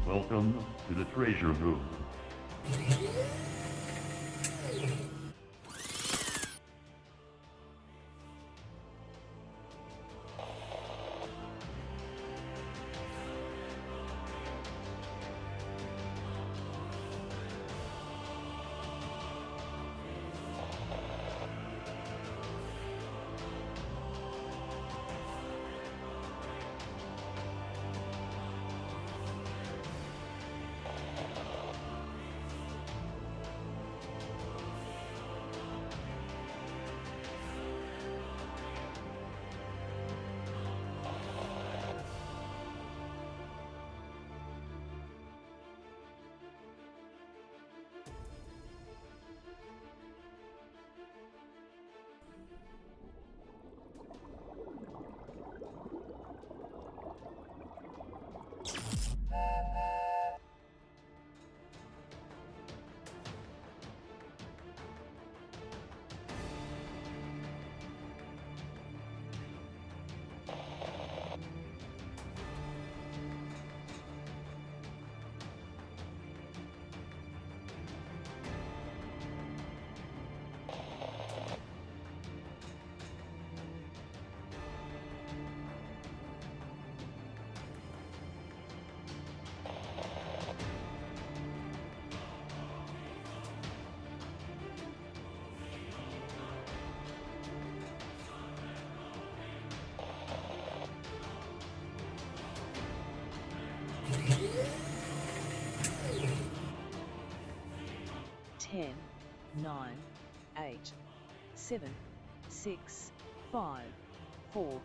Welcome to the treasure room. Ten, 9, 8, 7, 6, 5, 4,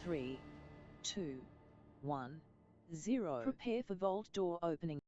3, 2, 1, 0. Prepare for vault door opening.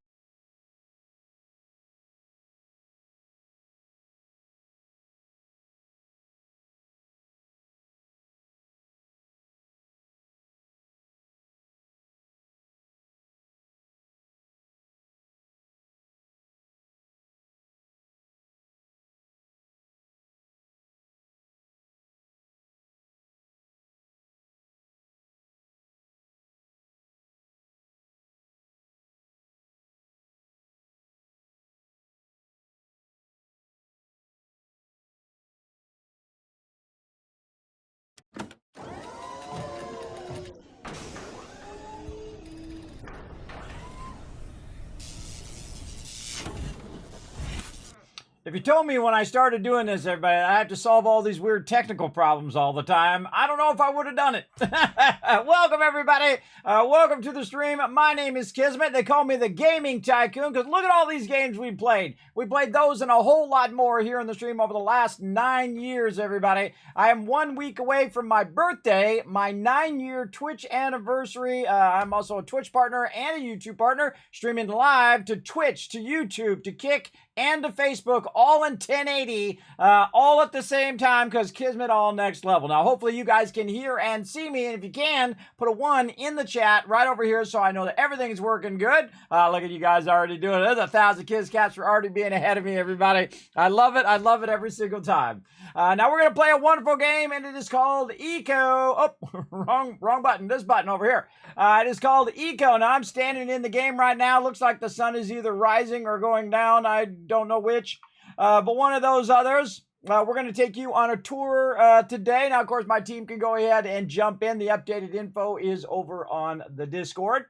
If you told me when I started doing this, everybody, I have to solve all these weird technical problems all the time, I don't know if I would have done it. Welcome, everybody. Welcome to the stream. My name is Kismet. They call me the Gaming Tycoon because look at all these games we played. We played those and a whole lot more here in the stream over the last 9 years, everybody. I am 1 week away from my birthday, my 9-year Twitch anniversary. I'm also a Twitch partner and a YouTube partner, streaming live to Twitch, to YouTube, to Kick, and to Facebook, all in 1080, all at the same time, because Kismet all next level. Now, hopefully you guys can hear and see me, and if you can, put a 1 in the chat right over here so I know that everything's working good. Look at you guys already doing it. There's 1,000 Kids Cats for already being ahead of me, everybody. I love it. I love it every single time. Now we're going to play a wonderful game, and it is called Eco. Oh, wrong button. This button over here. It is called Eco. Now, I'm standing in the game right now. Looks like the sun is either rising or going down. I don't know which, but one of those others. We're going to take you on a tour today. Now, of course, my team can go ahead and jump in. The updated info is over on the Discord.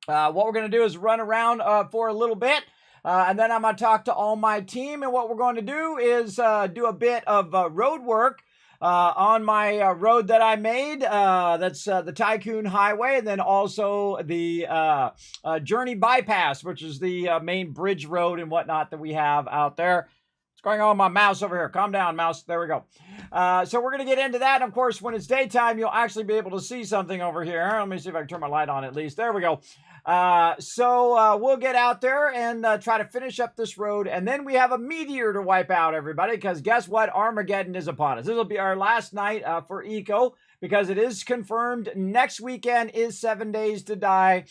What we're going to do is run around for a little bit. And then I'm going to talk to all my team. And what we're going to do is do a bit of road work on my road that I made. That's the Tycoon Highway. And then also the Journey Bypass, which is the main bridge road and whatnot that we have out there. What's going on with my mouse over here? Calm down, mouse. There we go. So we're going to get into that. And of course, when it's daytime, you'll actually be able to see something over here. Let me see if I can turn my light on at least. There we go. So we'll get out there and try to finish up this road. And then we have a meteor to wipe out, everybody, because guess what? Armageddon is upon us. This will be our last night for Eco, because it is confirmed next weekend is 7 Days to Die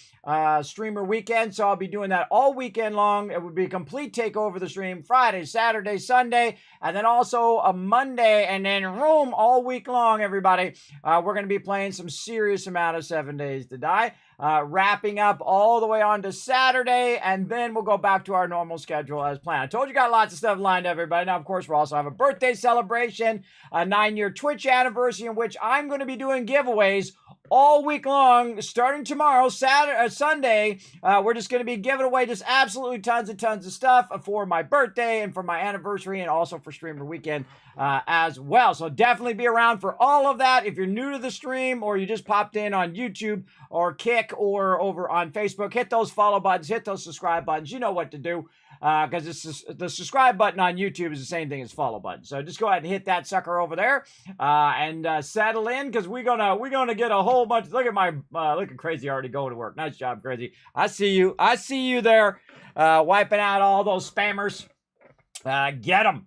streamer weekend. So I'll be doing that all weekend long. It would be a complete takeover of the stream Friday, Saturday, Sunday, and then also a Monday, and then room all week long, everybody. We're going to be playing some serious amount of 7 Days to Die. Wrapping up all the way on to Saturday, and then we'll go back to our normal schedule as planned. I told you got lots of stuff lined up, everybody. Now, of course, we'll also have a birthday celebration, a 9-year Twitch anniversary, in which I'm going to be doing giveaways all week long, starting tomorrow, Sunday. We're just going to be giving away just absolutely tons of stuff for my birthday and for my anniversary, and also for streamer weekend as well. So definitely be around for all of that. If you're new to the stream, or you just popped in on YouTube or Kick or over on Facebook, hit those follow buttons, hit those subscribe buttons. You know what to do, because the subscribe button on YouTube is the same thing as follow button. So just go ahead and hit that sucker over there and settle in, because we're gonna get a whole bunch. Look at my look at Crazy already going to work. Nice job, Crazy. I see you there, wiping out all those spammers. Get them.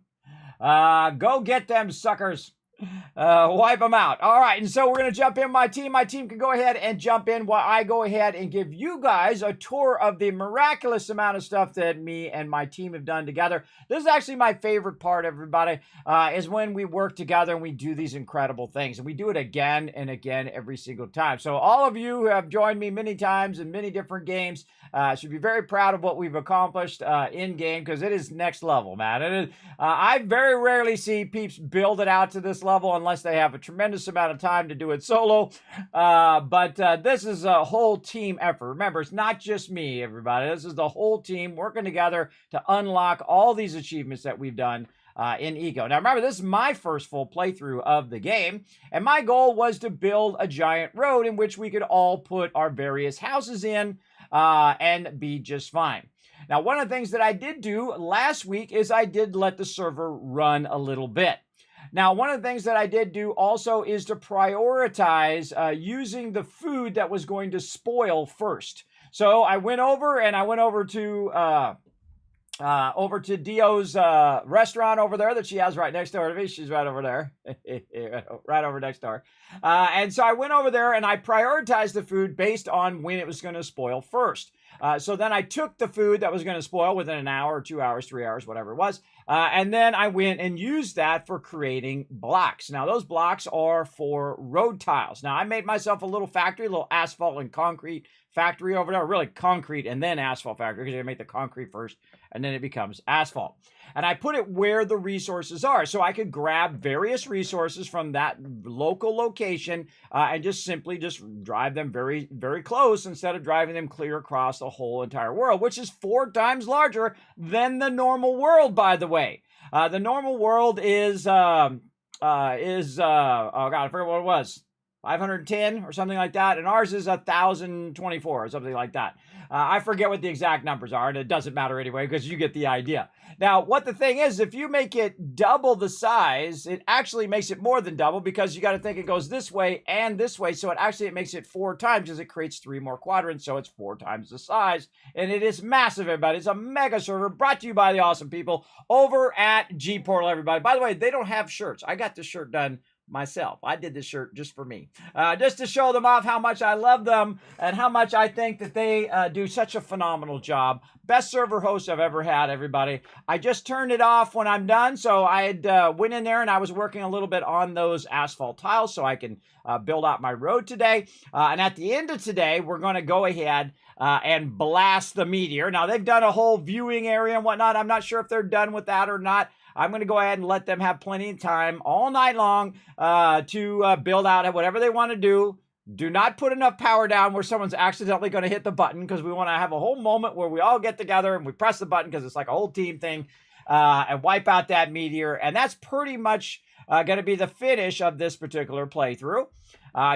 Go get them suckers. Wipe them out. All right, and so we're going to jump in. My team can go ahead and jump in while I go ahead and give you guys a tour of the miraculous amount of stuff that me and my team have done together. This is actually my favorite part, everybody, is when we work together and we do these incredible things. And we do it again and again every single time. So all of you who have joined me many times in many different games should be very proud of what we've accomplished in-game, because it is next level, man. It is, I very rarely see peeps build it out to this level unless they have a tremendous amount of time to do it solo. But this is a whole team effort. Remember, it's not just me, everybody. This is the whole team working together to unlock all these achievements that we've done in Eco. Now, remember, this is my first full playthrough of the game, and my goal was to build a giant road in which we could all put our various houses in and be just fine. Now, one of the things that I did do last week is I did let the server run a little bit. Now, one of the things that I did do also is to prioritize using the food that was going to spoil first. So I went over to Dio's restaurant over there that she has right next door to me. She's right over there, right over next door. And so I went over there and I prioritized the food based on when it was going to spoil first. So then I took the food that was going to spoil within an hour, 2 hours, 3 hours, whatever it was. And then I went and used that for creating blocks. Now, those blocks are for road tiles. Now, I made myself a little factory, a little asphalt and concrete factory over there, really concrete and then asphalt factory, because you make the concrete first and then it becomes asphalt. And I put it where the resources are, so I could grab various resources from that local location and just simply drive them very, very close instead of driving them clear across the the whole entire world, which is 4 times larger than the normal world, by the way. The normal world is oh God, I forget what it was. 510 or something like that, and ours is 1,024 or something like that. I forget what the exact numbers are, and it doesn't matter anyway because you get the idea. Now, what the thing is, if you make it double the size, it actually makes it more than double because you got to think it goes this way and this way, so it makes it 4 times because it creates 3 more quadrants, so it's 4 times the size, and it is massive, everybody. It's a mega server brought to you by the awesome people over at GPORTAL, everybody. By the way, they don't have shirts. I got this shirt done myself. I did this shirt just for me, just to show them off how much I love them and how much I think that they do such a phenomenal job. Best server host I've ever had, everybody. I just turned it off when I'm done, so I had went in there and I was working a little bit on those asphalt tiles so I can build out my road today. And at the end of today, we're going to go ahead and blast the Meteor. Now, they've done a whole viewing area and whatnot. I'm not sure if they're done with that or not. I'm going to go ahead and let them have plenty of time all night long to build out whatever they want to do. Do not put enough power down where someone's accidentally going to hit the button, because we want to have a whole moment where we all get together and we press the button because it's like a whole team thing and wipe out that Meteor. And that's pretty much going to be the finish of this particular playthrough.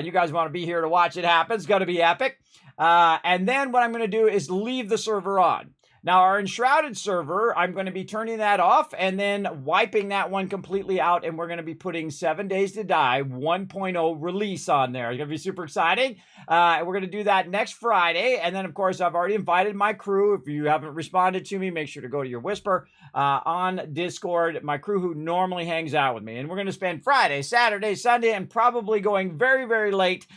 You guys want to be here to watch it happen. It's going to be epic. And then what I'm going to do is leave the server on. Now, our Enshrouded server, I'm going to be turning that off and then wiping that one completely out, and we're going to be putting 7 Days to Die 1.0 release on there. It's going to be super exciting. And we're going to do that next Friday. And then, of course, I've already invited my crew. If you haven't responded to me, make sure to go to your Whisper on Discord, my crew who normally hangs out with me. And we're going to spend Friday, Saturday, Sunday, and probably going very, very late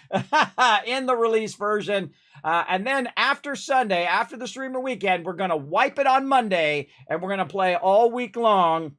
in the release version. And then after Sunday, after the streamer weekend, we're going to wipe it on Monday, and we're going to play all week long.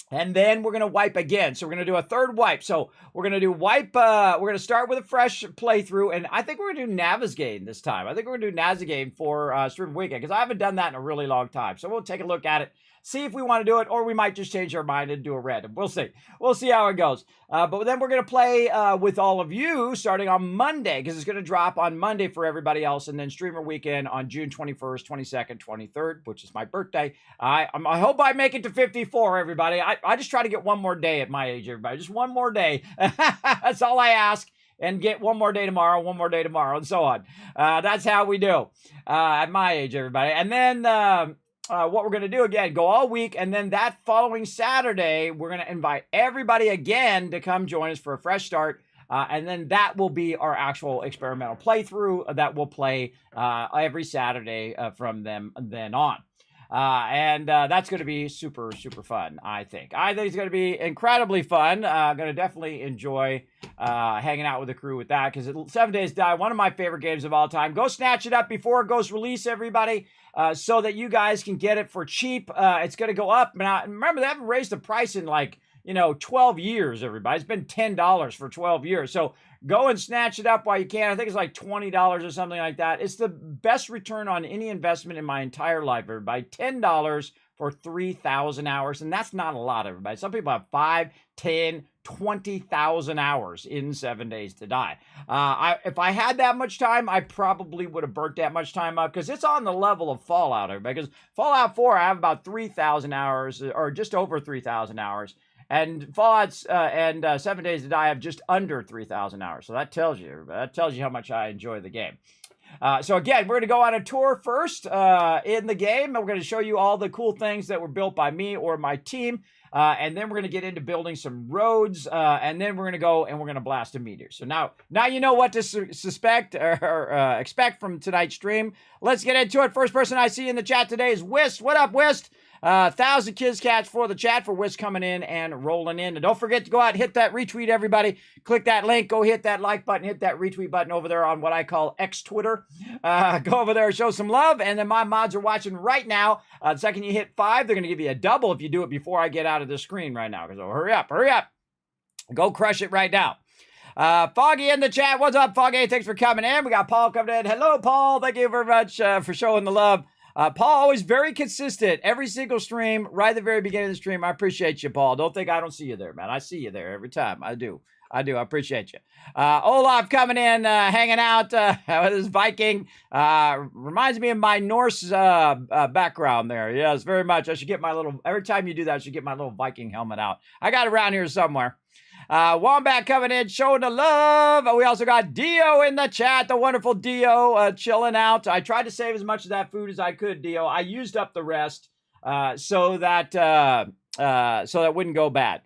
And then we're going to wipe again. So we're going to do a third wipe. So we're going to do wipe. We're going to start with a fresh playthrough. And I think we're going to do Navigating this time. I think we're going to do Navigating for streamer weekend, because I haven't done that in a really long time. So we'll take a look at it, see if we want to do it, or we might just change our mind and do a random. We'll see. We'll see how it goes. But then we're going to play with all of you starting on Monday, because it's going to drop on Monday for everybody else, and then streamer weekend on June 21st, 22nd, 23rd, which is my birthday. I hope I make it to 54, everybody. I just try to get one more day at my age, everybody. Just one more day. That's all I ask. And get one more day tomorrow, and so on. That's how we do at my age, everybody. And then what we're going to do again, go all week, and then that following Saturday, we're going to invite everybody again to come join us for a fresh start, and then that will be our actual experimental playthrough that we'll play every Saturday from then on. And that's going to be super, super fun, I think. I think it's going to be incredibly fun. I'm going to definitely enjoy hanging out with the crew with that, because 7 Days to Die, one of my favorite games of all time. Go snatch it up before it goes release, everybody, so that you guys can get it for cheap. It's going to go up. Now, remember, they haven't raised the price in 12 years, everybody. It's been $10 for 12 years. So go and snatch it up while you can. I think it's like $20 or something like that. It's the best return on any investment in my entire life, everybody. $10 for 3,000 hours. And that's not a lot, everybody. Some people have 5, 10, 20,000 hours in 7 Days to Die. If I had that much time, I probably would have burnt that much time up, because it's on the level of Fallout, everybody. Because Fallout 4, I have about 3,000 hours, or just over 3,000 hours. And Fallout and 7 Days to Die have just under 3,000 hours. So that tells you, everybody. That tells you how much I enjoy the game. So again, we're going to go on a tour first in the game. And we're going to show you all the cool things that were built by me or my team. And then we're going to get into building some roads. And then we're going to go and we're going to blast a meteor. So now you know what to suspect or expect from tonight's stream. Let's get into it. First person I see in the chat today is Wist. What up, Wist? 1,000 Kids Cats for the chat for Wiz coming in and rolling in. And don't forget to go out and hit that retweet, everybody. Click that link. Go hit that like button. Hit that retweet button over there on what I call X Twitter. Go over there, show some love. And then my mods are watching right now. The second you hit 5, they're going to give you a double if you do it before I get out of the screen right now. So hurry up. Go crush it right now. Foggy in the chat. What's up, Foggy? Thanks for coming in. We got Paul coming in. Hello, Paul. Thank you very much for showing the love. Paul, always very consistent. Every single stream, right at the very beginning of the stream. I appreciate you, Paul. Don't think I don't see you there, man. I see you there every time. I do. I do. I appreciate you. Olaf coming in, hanging out with his Viking. Reminds me of my Norse background there. Yes, very much. I should get my little, every time you do that, I should get my little Viking helmet out. I got it around here somewhere. Wombat coming in, showing the love. We also got Dio in the chat, the wonderful Dio chilling out. I tried to save as much of that food as I could, Dio. I used up the rest so that wouldn't go bad.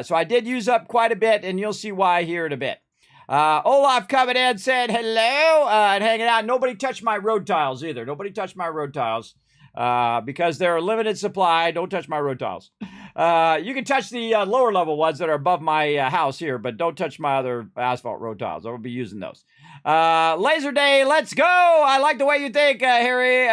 So I did use up quite a bit, and you'll see why here in a bit. Olaf coming in, saying hello and hanging out. Nobody touched my road tiles either. Nobody touched my road tiles because they're a limited supply. Don't touch my road tiles. You can touch the lower level ones that are above my house here, but don't touch my other asphalt road tiles. I will be using those. Laser Day, let's go. I like the way you think, Harry.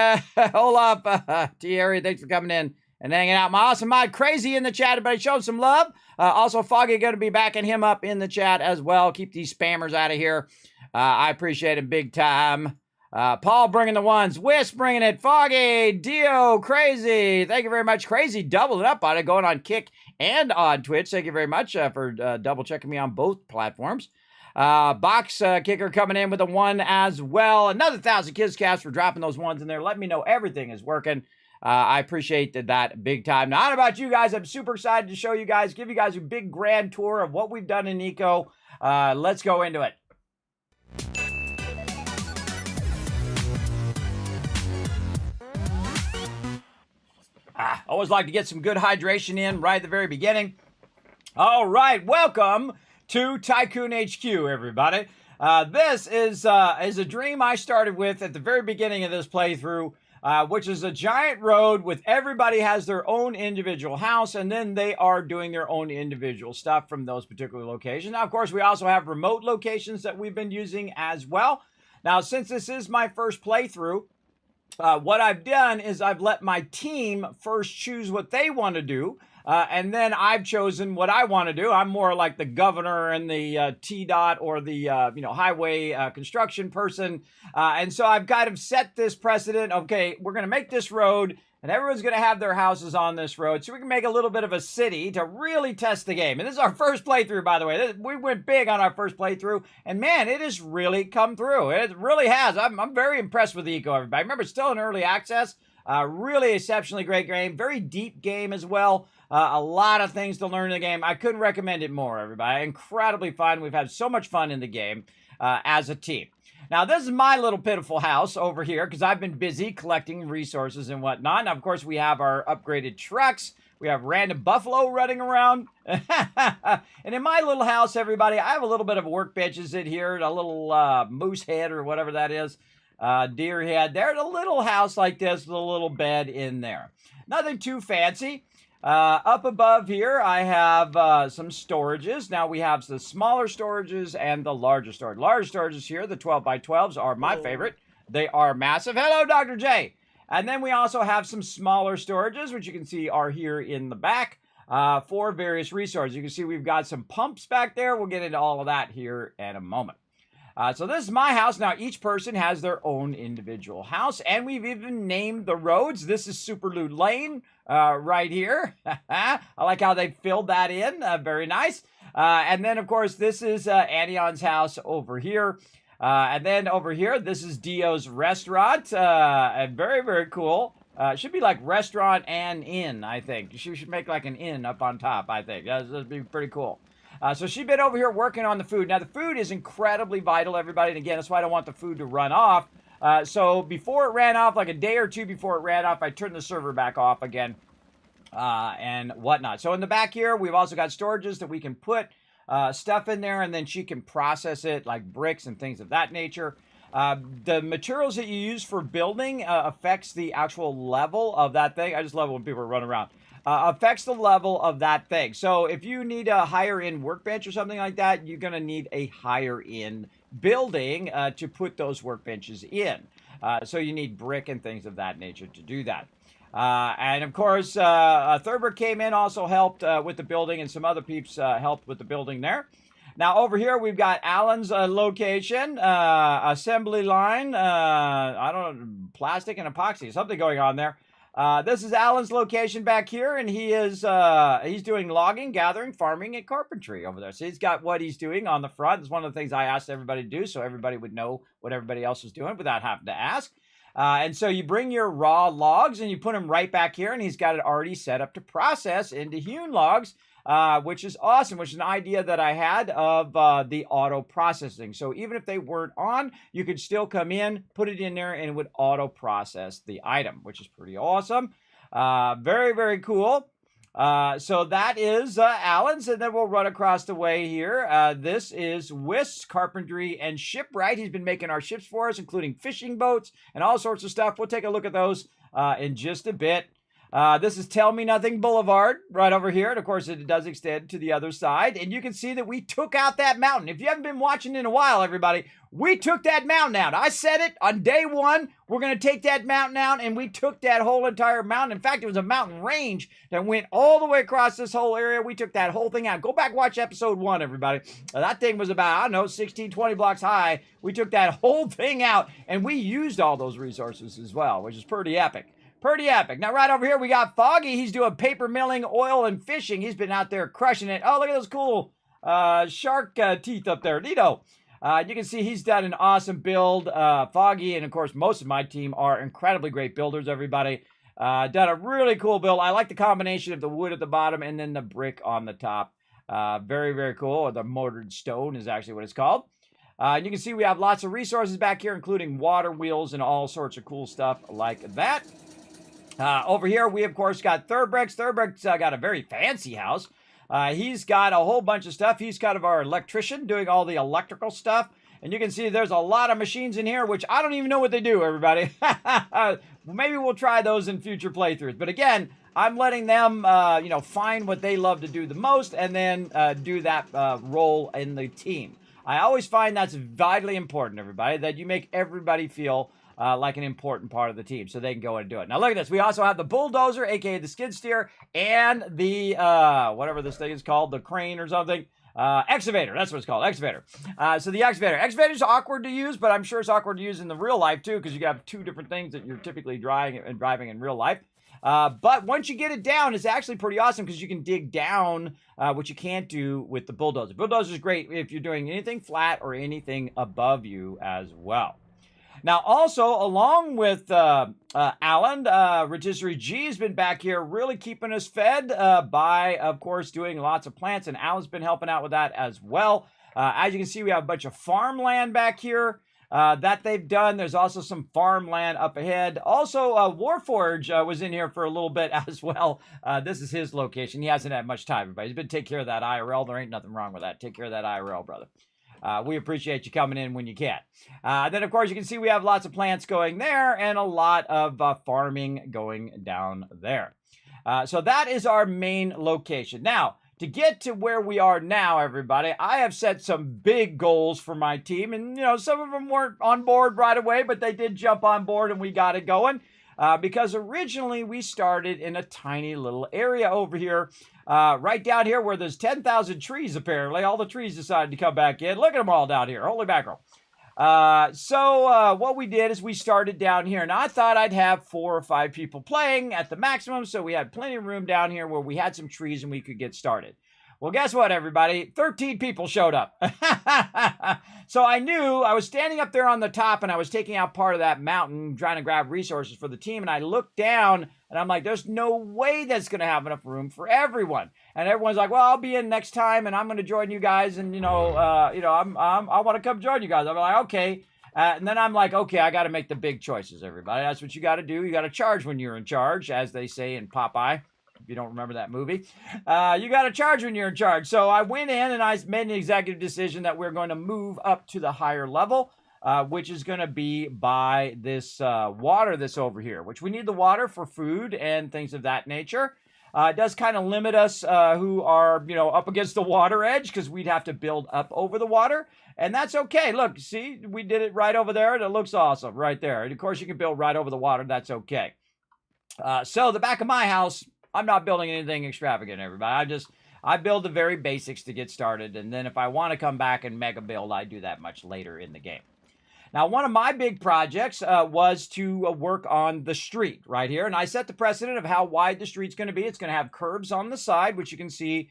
Olaf, T. Harry, thanks for coming in and hanging out. My awesome mod Crazy in the chat. Everybody show him some love. Also, Foggy going to be backing him up in the chat as well. Keep these spammers out of here. I appreciate him big time. Paul bringing the ones. Wisp bringing it. Foggy, Dio, Crazy. Thank you very much. Crazy doubling up on it, going on Kick and on Twitch. Thank you very much for double checking me on both platforms. Box Kicker coming in with a 1 as well. Another 1,000 KizCast for dropping those ones in there. Let me know everything is working. I appreciate that big time. Now, how about you guys? I'm super excited to show you guys, give you guys a big grand tour of what we've done in Eco. Let's go into it. Always like to get some good hydration in right at the very beginning. All right, welcome to Tycoon HQ, everybody. This is a dream I started with at the very beginning of this playthrough. Which is a giant road with everybody has their own individual house, and then they are doing their own individual stuff from those particular locations. Now, of course, we also have remote locations that we've been using as well. Now, since this is my first playthrough, what I've done is I've let my team first choose what they want to do. And then I've chosen what I want to do. I'm more like the governor and the TDOT or the highway construction person. And so I've kind of set this precedent. Okay, we're going to make this road, and everyone's going to have their houses on this road, so we can make a little bit of a city to really test the game. And this is our first playthrough, by the way. We went big on our first playthrough, and man, it has really come through. It really has. I'm very impressed with the Eco, everybody. Remember, it's still in early access. Really exceptionally great game. Very deep game as well. A lot of things to learn in the game. I couldn't recommend it more, everybody. Incredibly fun. We've had so much fun in the game as a team. Now, this is my little pitiful house over here because I've been busy collecting resources and whatnot. Now, of course, we have our upgraded trucks. We have random buffalo running around. And in my little house, everybody, I have a little bit of a workbench in here, a little moose head or whatever that is. Deer head. There's a little house like this with a little bed in there. Nothing too fancy. Up above here, I have some storages. Now we have the smaller storages and the larger storage. Large storages here, the 12 by 12s are my favorite. They are massive. Hello, Dr. J. And then we also have some smaller storages, which you can see are here in the back for various resources. You can see we've got some pumps back there. We'll get into all of that here in a moment. So this is my house. Now, each person has their own individual house, and we've even named the roads. This is Superloot Lane right here. I like how they filled that in. Very nice. And then, of course, this is Anion's house over here. And then over here, this is Dio's restaurant. And very, very cool. It should be like restaurant and inn, I think. She should make like an inn up on top, I think. That'd be pretty cool. So she's been over here working on the food. Now, the food is incredibly vital, everybody. And again, that's why I don't want the food to run off. So before it ran off, like a day or two before it ran off, I turned the server back off again and whatnot. So in the back here, we've also got storages that we can put stuff in there, and then she can process it like bricks and things of that nature. The materials that you use for building affects the actual level of that thing. I just love it when people run around. Affects the level of that thing. So if you need a higher end workbench or something like that, you're going to need a higher end building to put those workbenches in. So you need brick and things of that nature to do that. And of course, Thurber came in, also helped with the building, and some other peeps helped with the building there. Now over here, we've got Alan's location, assembly line, I don't know, plastic and epoxy, something going on there. This is Alan's location back here, and he's doing logging, gathering, farming, and carpentry over there. So he's got what he's doing on the front. It's one of the things I asked everybody to do, so everybody would know what everybody else was doing without having to ask. And so you bring your raw logs and you put them right back here, and he's got it already set up to process into hewn logs, which is awesome, which is an idea that I had of the auto processing. So even if they weren't on, you could still come in, put it in there, and it would auto process the item, which is pretty awesome. Very, very cool. So that is Alan's, and then we'll run across the way here. This is Whist's Carpentry and Shipwright. He's been making our ships for us, including fishing boats and all sorts of stuff. We'll take a look at those in just a bit. This is Tell Me Nothing Boulevard right over here. And of course, it does extend to the other side. And you can see that we took out that mountain. If you haven't been watching in a while, everybody, we took that mountain out. I said it on day one. We're going to take that mountain out. And we took that whole entire mountain. In fact, it was a mountain range that went all the way across this whole area. We took that whole thing out. Go back, watch episode 1, everybody. That thing was about, I don't know, 16, 20 blocks high. We took that whole thing out. And we used all those resources as well, which is pretty epic. Pretty epic. Now, right over here, we got Foggy. He's doing paper milling, oil, and fishing. He's been out there crushing it. Oh, look at those cool shark teeth up there. Neato. You can see he's done an awesome build. Foggy and, of course, most of my team are incredibly great builders, everybody. Done a really cool build. I like the combination of the wood at the bottom and then the brick on the top. Very, very cool. Or the mortared stone is actually what it's called. You can see we have lots of resources back here, including water wheels and all sorts of cool stuff like that. Over here, we, of course, got Thurbrick's. Thurbrick's got a very fancy house. He's got a whole bunch of stuff. He's kind of our electrician doing all the electrical stuff. And you can see there's a lot of machines in here, which I don't even know what they do, everybody. Maybe we'll try those in future playthroughs. But again, I'm letting them, find what they love to do the most and then do that role in the team. I always find that's vitally important, everybody, that you make everybody feel like an important part of the team so they can go and do it. Now look at this. We also have the bulldozer, aka the skid steer, and the, whatever this thing is called, the crane or something. Excavator. That's what it's called. Excavator. So the excavator. Excavator's awkward to use, but I'm sure it's awkward to use in the real life too, because you have two different things that you're typically driving in real life. But once you get it down, it's actually pretty awesome because you can dig down, which you can't do with the bulldozer. Bulldozer is great if you're doing anything flat or anything above you as well. Now, also, along with Alan, Rotisserie G has been back here really keeping us fed by, of course, doing lots of plants, and Alan's been helping out with that as well. As you can see, we have a bunch of farmland back here that they've done. There's also some farmland up ahead. Also, Warforge was in here for a little bit as well. This is his location. He hasn't had much time, everybody. He's been taking care of that IRL. There ain't nothing wrong with that. Take care of that IRL, brother. We appreciate you coming in when you can. Then, of course, you can see we have lots of plants going there and a lot of farming going down there. So that is our main location. Now, to get to where we are now, everybody, I have set some big goals for my team. And, some of them weren't on board right away, but they did jump on board and we got it going. Because originally we started in a tiny little area over here. Right down here where there's 10,000 trees, apparently. All the trees decided to come back in. Look at them all down here. Holy mackerel. So what we did is we started down here. Now, I thought I'd have 4 or 5 people playing at the maximum, so we had plenty of room down here where we had some trees and we could get started. Well, guess what, everybody? 13 people showed up. So I knew I was standing up there on the top and I was taking out part of that mountain, trying to grab resources for the team. And I looked down and I'm like, there's no way that's going to have enough room for everyone. And everyone's like, well, I'll be in next time and I'm going to join you guys. And, I want to come join you guys. I'm like, okay. And then I'm like, okay, I got to make the big choices, everybody. That's what you got to do. You got to charge when you're in charge, as they say in Popeye. If you don't remember that movie, you got to charge when you're in charge. So I went in and I made an executive decision that we're going to move up to the higher level, which is going to be by this water that's over here, which we need the water for food and things of that nature. It does kind of limit us who are, up against the water edge because we'd have to build up over the water. And that's okay. Look, see, we did it right over there and it looks awesome right there. And of course, you can build right over the water. That's okay. So the back of my house, I'm not building anything extravagant, everybody. I build the very basics to get started. And then if I want to come back and mega build, I do that much later in the game. Now, one of my big projects was to work on the street right here. And I set the precedent of how wide the street's going to be. It's going to have curbs on the side, which you can see.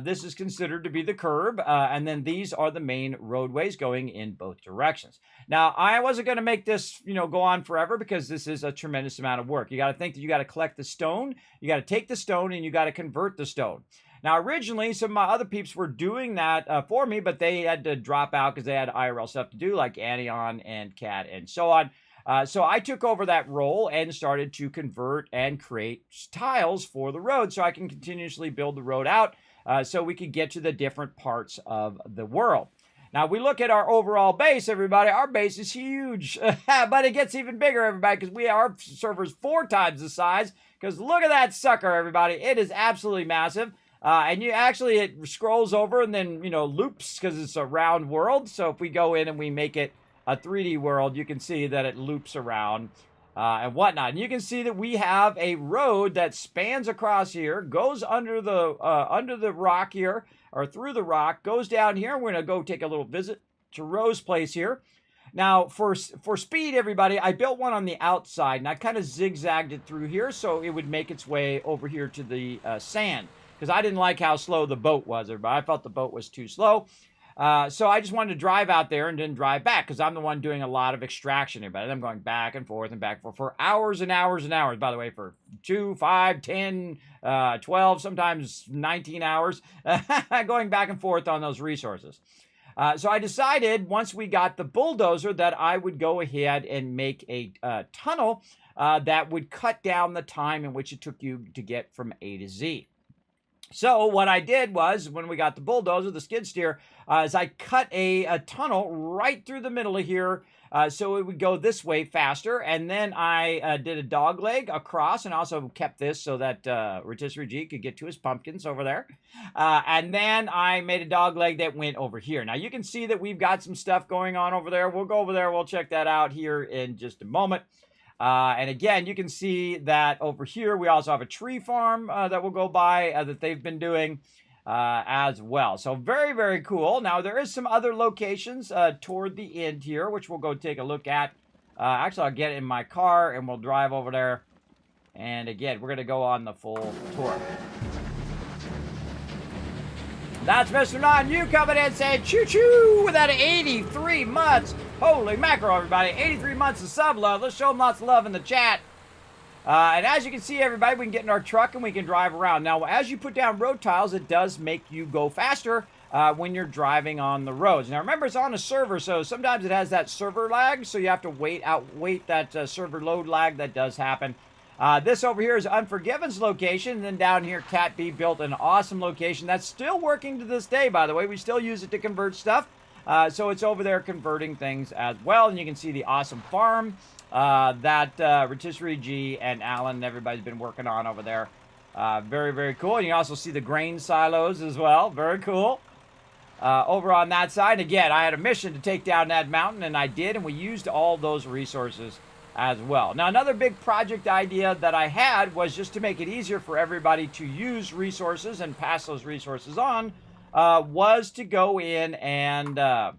This is considered to be the curb. And then these are the main roadways going in both directions. Now, I wasn't going to make this, go on forever because this is a tremendous amount of work. You got to think that you got to collect the stone. You got to take the stone and you got to convert the stone. Now, originally, some of my other peeps were doing that for me, but they had to drop out because they had IRL stuff to do, like Anion and Cat and so on. So I took over that role and started to convert and create tiles for the road so I can continuously build the road out so we could get to the different parts of the world. Now, we look at our overall base, everybody. Our base is huge, but it gets even bigger, everybody, because our server's 4 times the size, because look at that sucker, everybody. It is absolutely massive. And it scrolls over and then, loops because it's a round world. So if we go in and we make it a 3D world, you can see that it loops around and whatnot. And you can see that we have a road that spans across here, goes under the rock here, or through the rock, goes down here. We're going to go take a little visit to Rose's place here. Now, for speed, everybody, I built one on the outside, and I kind of zigzagged it through here so it would make its way over here to the sand. Because I didn't like how slow the boat was, everybody. I felt the boat was too slow. So I just wanted to drive out there and then drive back because I'm the one doing a lot of extraction, everybody. I'm going back and forth and back for hours and hours and hours, by the way, for 2, 5, 10, 12, sometimes 19 hours, going back and forth on those resources. So I decided once we got the bulldozer that I would go ahead and make a tunnel that would cut down the time in which it took you to get from A to Z. So what I did was, when we got the bulldozer, the skid steer, is I cut a tunnel right through the middle of here so it would go this way faster. And then I did a dog leg across and also kept this so that Rotisserie G could get to his pumpkins over there. And then I made a dog leg that went over here. Now you can see that we've got some stuff going on over there. We'll go over there. We'll check that out here in just a moment. And again, you can see that over here, we also have a tree farm that we'll go by that they've been doing as well. So very, very cool. Now, there is some other locations toward the end here, which we'll go take a look at. Actually, I'll get in my car and we'll drive over there. And again, we're going to go on the full tour. That's Mr. Non-You coming in saying choo-choo with that 83 months. Holy mackerel, everybody. 83 months of sub love. Let's show them lots of love in the chat. And as you can see, everybody, we can get in our truck and we can drive around. Now, as you put down road tiles, it does make you go faster when you're driving on the roads. Now, remember, it's on a server, so sometimes it has that server lag, so you have to wait that server load lag. That does happen. This over here is Unforgiven's location. And then down here, Cat B built an awesome location that's still working to this day, by the way. We still use it to convert stuff. So it's over there converting things as well. And you can see the awesome farm that Rotisserie G and Alan and everybody's been working on over there. Very, very cool. And you also see the grain silos as well. Very cool. Over on that side, again, I had a mission to take down that mountain, and I did. And we used all those resources as well. Now, another big project idea that I had was just to make it easier for everybody to use resources and pass those resources on, was to go in and to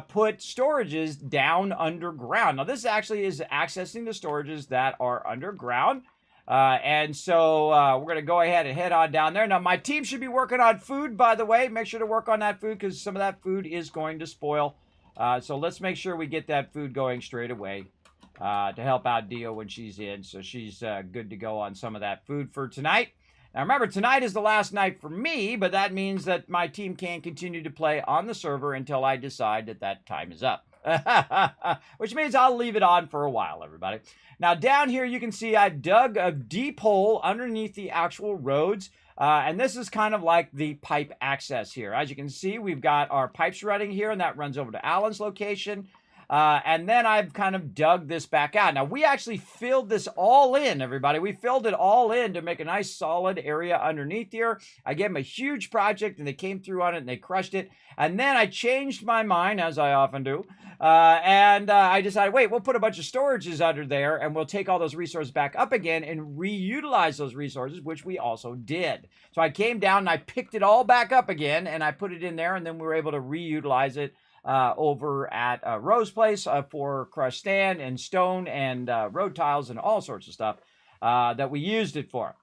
put storages down underground. Now, this actually is accessing the storages that are underground. And so we're going to go ahead and head on down there. Now, my team should be working on food, by the way. Make sure to work on that food because some of that food is going to spoil. So let's make sure we get that food going straight away to help out Dio when she's in. So she's good to go on some of that food for tonight. Now, remember, tonight is the last night for me, but that means that my team can continue to play on the server until I decide that that time is up. Which means I'll leave it on for a while, everybody. Now, down here, you can see I've dug a deep hole underneath the actual roads. And this is kind of like the pipe access here. As you can see, we've got our pipes running here, and that runs over to Alan's location. And then I've kind of dug this back out. Now, we actually filled this all in, everybody. We filled it all in to make a nice solid area underneath here. I gave them a huge project, and they came through on it, and they crushed it. And then I changed my mind, as I often do. And I decided, wait, we'll put a bunch of storages under there, and we'll take all those resources back up again and reutilize those resources, which we also did. So I came down, and I picked it all back up again, and I put it in there, and then we were able to reutilize it over at Rose Place for crushed sand and stone and road tiles and all sorts of stuff that we used it for.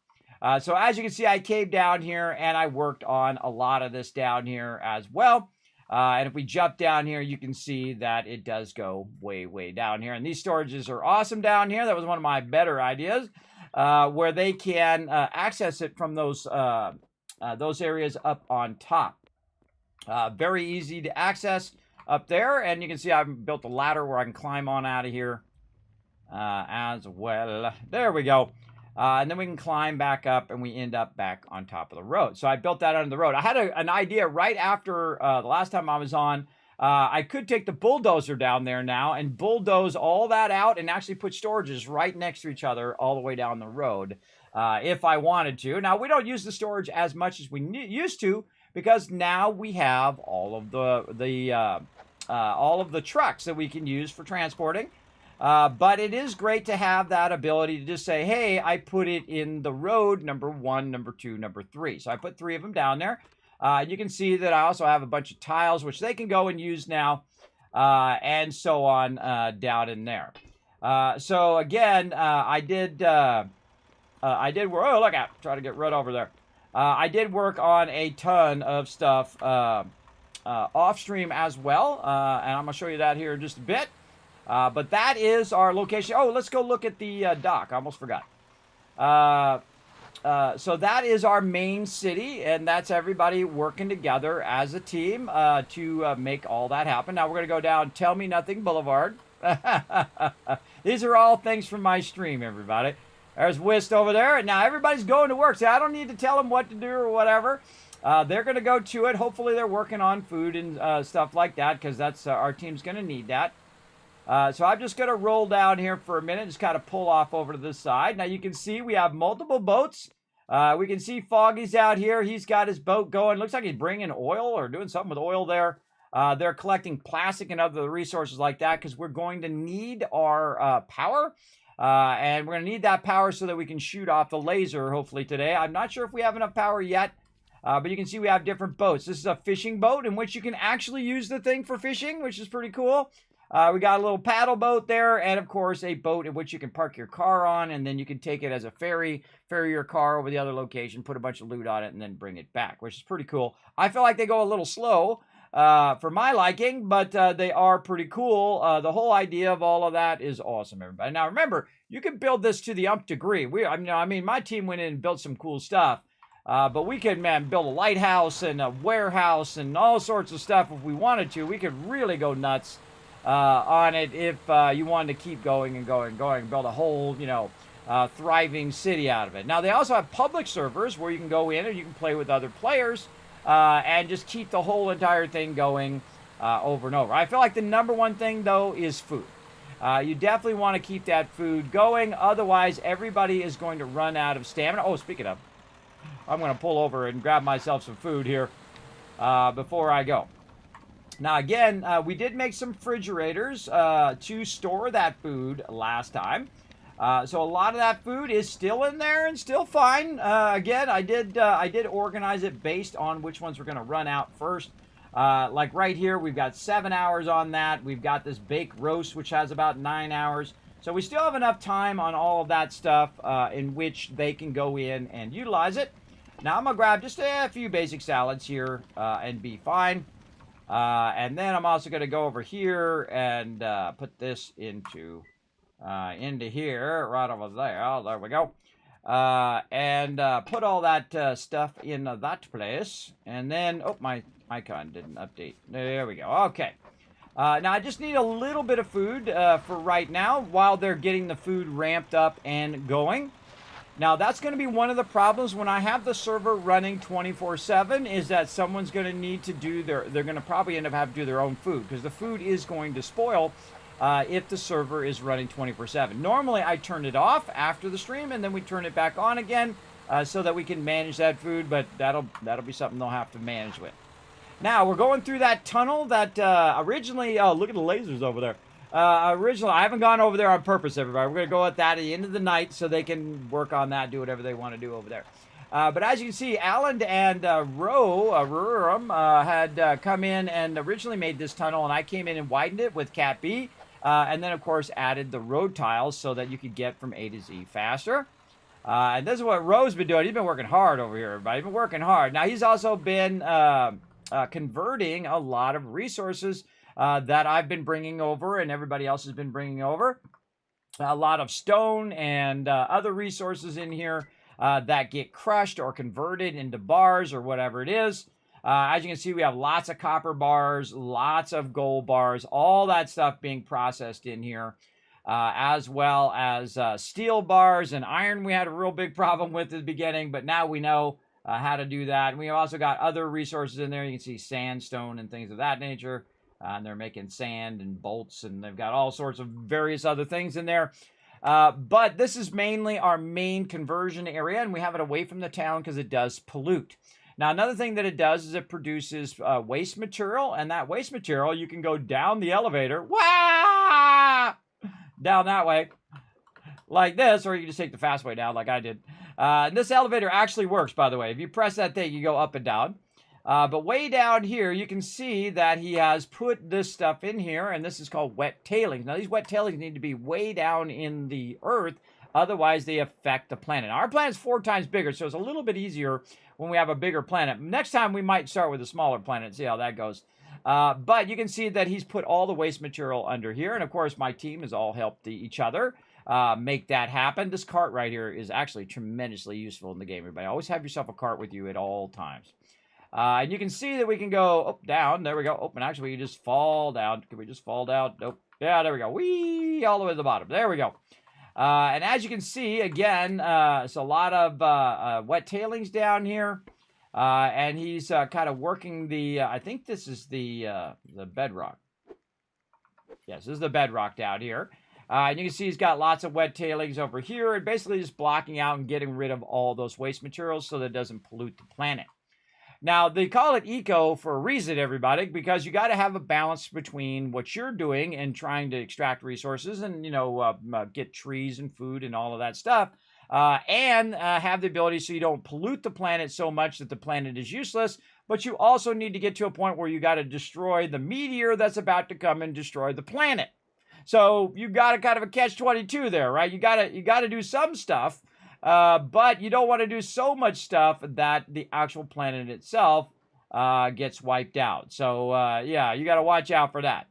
So as you can see, I came down here and I worked on a lot of this down here as well. And if we jump down here, you can see that it does go way, way down here. And these storages are awesome down here. That was one of my better ideas, where they can access it from those areas up on top. Very easy to access up there. And you can see I've built a ladder where I can climb on out of here as well. There we go. And then we can climb back up and we end up back on top of the road. So I built that under the road. I had an idea right after the last time I was on. I could take the bulldozer down there now and bulldoze all that out and actually put storages right next to each other all the way down the road if I wanted to. Now, we don't use the storage as much as we used to because now we have all of the trucks that we can use for transporting. But it is great to have that ability to just say, hey, I put it in the road, number 1, number 2, number 3. So I put 3 of them down there. You can see that I also have a bunch of tiles, which they can go and use now, and so on down in there. So again, I did work, oh, look out, try to get right over there. I did work on a ton of stuff off stream as well, and I'm going to show you that here in just a bit. But that is our location. Oh, let's go look at the dock. I almost forgot. So that is our main city, and that's everybody working together as a team to make all that happen. Now we're going to go down Tell Me Nothing Boulevard. These are all things from my stream, everybody. There's Whist over there. And now everybody's going to work. See, I don't need to tell them what to do or whatever. They're going to go to it. Hopefully they're working on food and stuff like that because that's our team's going to need that. So I'm just going to roll down here for a minute, just kind of pull off over to this side. Now you can see we have multiple boats. We can see Foggy's out here. He's got his boat going. Looks like he's bringing oil or doing something with oil there. They're collecting plastic and other resources like that because we're going to need our power. And we're going to need that power so that we can shoot off the laser, hopefully today. I'm not sure if we have enough power yet. But you can see we have different boats. This is a fishing boat in which you can actually use the thing for fishing, which is pretty cool. We got a little paddle boat there, and of course a boat in which you can park your car on, and then you can take it as a ferry your car over the other location, put a bunch of loot on it, and then bring it back, which is pretty cool. I feel like they go a little slow for my liking, but they are pretty cool. The whole idea of all of that is awesome, everybody. Now remember, you can build this to the nth degree. I mean, my team went in and built some cool stuff. But we could, build a lighthouse and a warehouse and all sorts of stuff if we wanted to. We could really go nuts on it if you wanted to keep going and going and going, build a whole, thriving city out of it. Now, they also have public servers where you can go in and you can play with other players and just keep the whole entire thing going over and over. I feel like the number one thing, though, is food. You definitely want to keep that food going. Otherwise, everybody is going to run out of stamina. Oh, speaking of, I'm going to pull over and grab myself some food here before I go. Now, again, we did make some refrigerators to store that food last time. So a lot of that food is still in there and still fine. Again, I did organize it based on which ones we're going to run out first. Like right here, we've got 7 hours on that. We've got this bake roast, which has about 9 hours. So we still have enough time on all of that stuff in which they can go in and utilize it. Now, I'm going to grab just a few basic salads here and be fine. And then I'm also going to go over here and put this into here, right over there. Oh, there we go. And put all that stuff in that place. And then, oh, my icon didn't update. There we go. Okay. Now, I just need a little bit of food for right now while they're getting the food ramped up and going. Now, that's going to be one of the problems when I have the server running 24/7 is that someone's going to need to do they're going to probably end up having to do their own food because the food is going to spoil if the server is running 24/7. Normally, I turn it off after the stream and then we turn it back on again so that we can manage that food, but that'll be something they'll have to manage with. Now, we're going through that tunnel that originally, oh, look at the lasers over there. Originally, I haven't gone over there on purpose, everybody. We're going to go at that at the end of the night so they can work on that, do whatever they want to do over there. But as you can see, Alan and Rurum had come in and originally made this tunnel, and I came in and widened it with Cat B, and then, of course, added the road tiles so that you could get from A to Z faster. And this is what Ro's been doing. He's been working hard over here, everybody. He's been working hard. Now, he's also been converting a lot of resources that I've been bringing over and everybody else has been bringing over. A lot of stone and other resources in here that get crushed or converted into bars or whatever it is. As you can see, we have lots of copper bars, lots of gold bars, all that stuff being processed in here, as well as steel bars and iron we had a real big problem with at the beginning, but now we know how to do that. And we also got other resources in there. You can see sandstone and things of that nature. And they're making sand and bolts, and they've got all sorts of various other things in there. But this is mainly our main conversion area, and we have it away from the town because it does pollute. Now, another thing that it does is it produces waste material, and that waste material, you can go down the elevator, wah! Down that way, like this, or you can just take the fast way down like I did. This elevator actually works, by the way. If you press that thing, you go up and down. But way down here, you can see that he has put this stuff in here, and this is called wet tailings. Now, these wet tailings need to be way down in the earth, otherwise they affect the planet. Our planet's 4 times bigger, so it's a little bit easier when we have a bigger planet. Next time, we might start with a smaller planet and see how that goes. But you can see that he's put all the waste material under here, and of course, my team has all helped each other make that happen. This cart right here is actually tremendously useful in the game, everybody. Always have yourself a cart with you at all times. And you can see that we can go up, down. There we go. Oh, and actually, we can just fall down. Can we just fall down? Nope. Yeah, there we go. Whee! All the way to the bottom. There we go. And as you can see, again, it's a lot of wet tailings down here. And he's kind of working the, I think this is the bedrock. Yes, this is the bedrock down here. And you can see he's got lots of wet tailings over here. And basically just blocking out and getting rid of all those waste materials so that it doesn't pollute the planet. Now, they call it eco for a reason, everybody, because you got to have a balance between what you're doing and trying to extract resources and, you know, get trees and food and all of that stuff, and have the ability so you don't pollute the planet so much that the planet is useless, but you also need to get to a point where you got to destroy the meteor that's about to come and destroy the planet. So you got a kind of a catch-22 there, right? You got to do some stuff. But you don't want to do so much stuff that the actual planet itself gets wiped out. So, yeah, you got to watch out for that.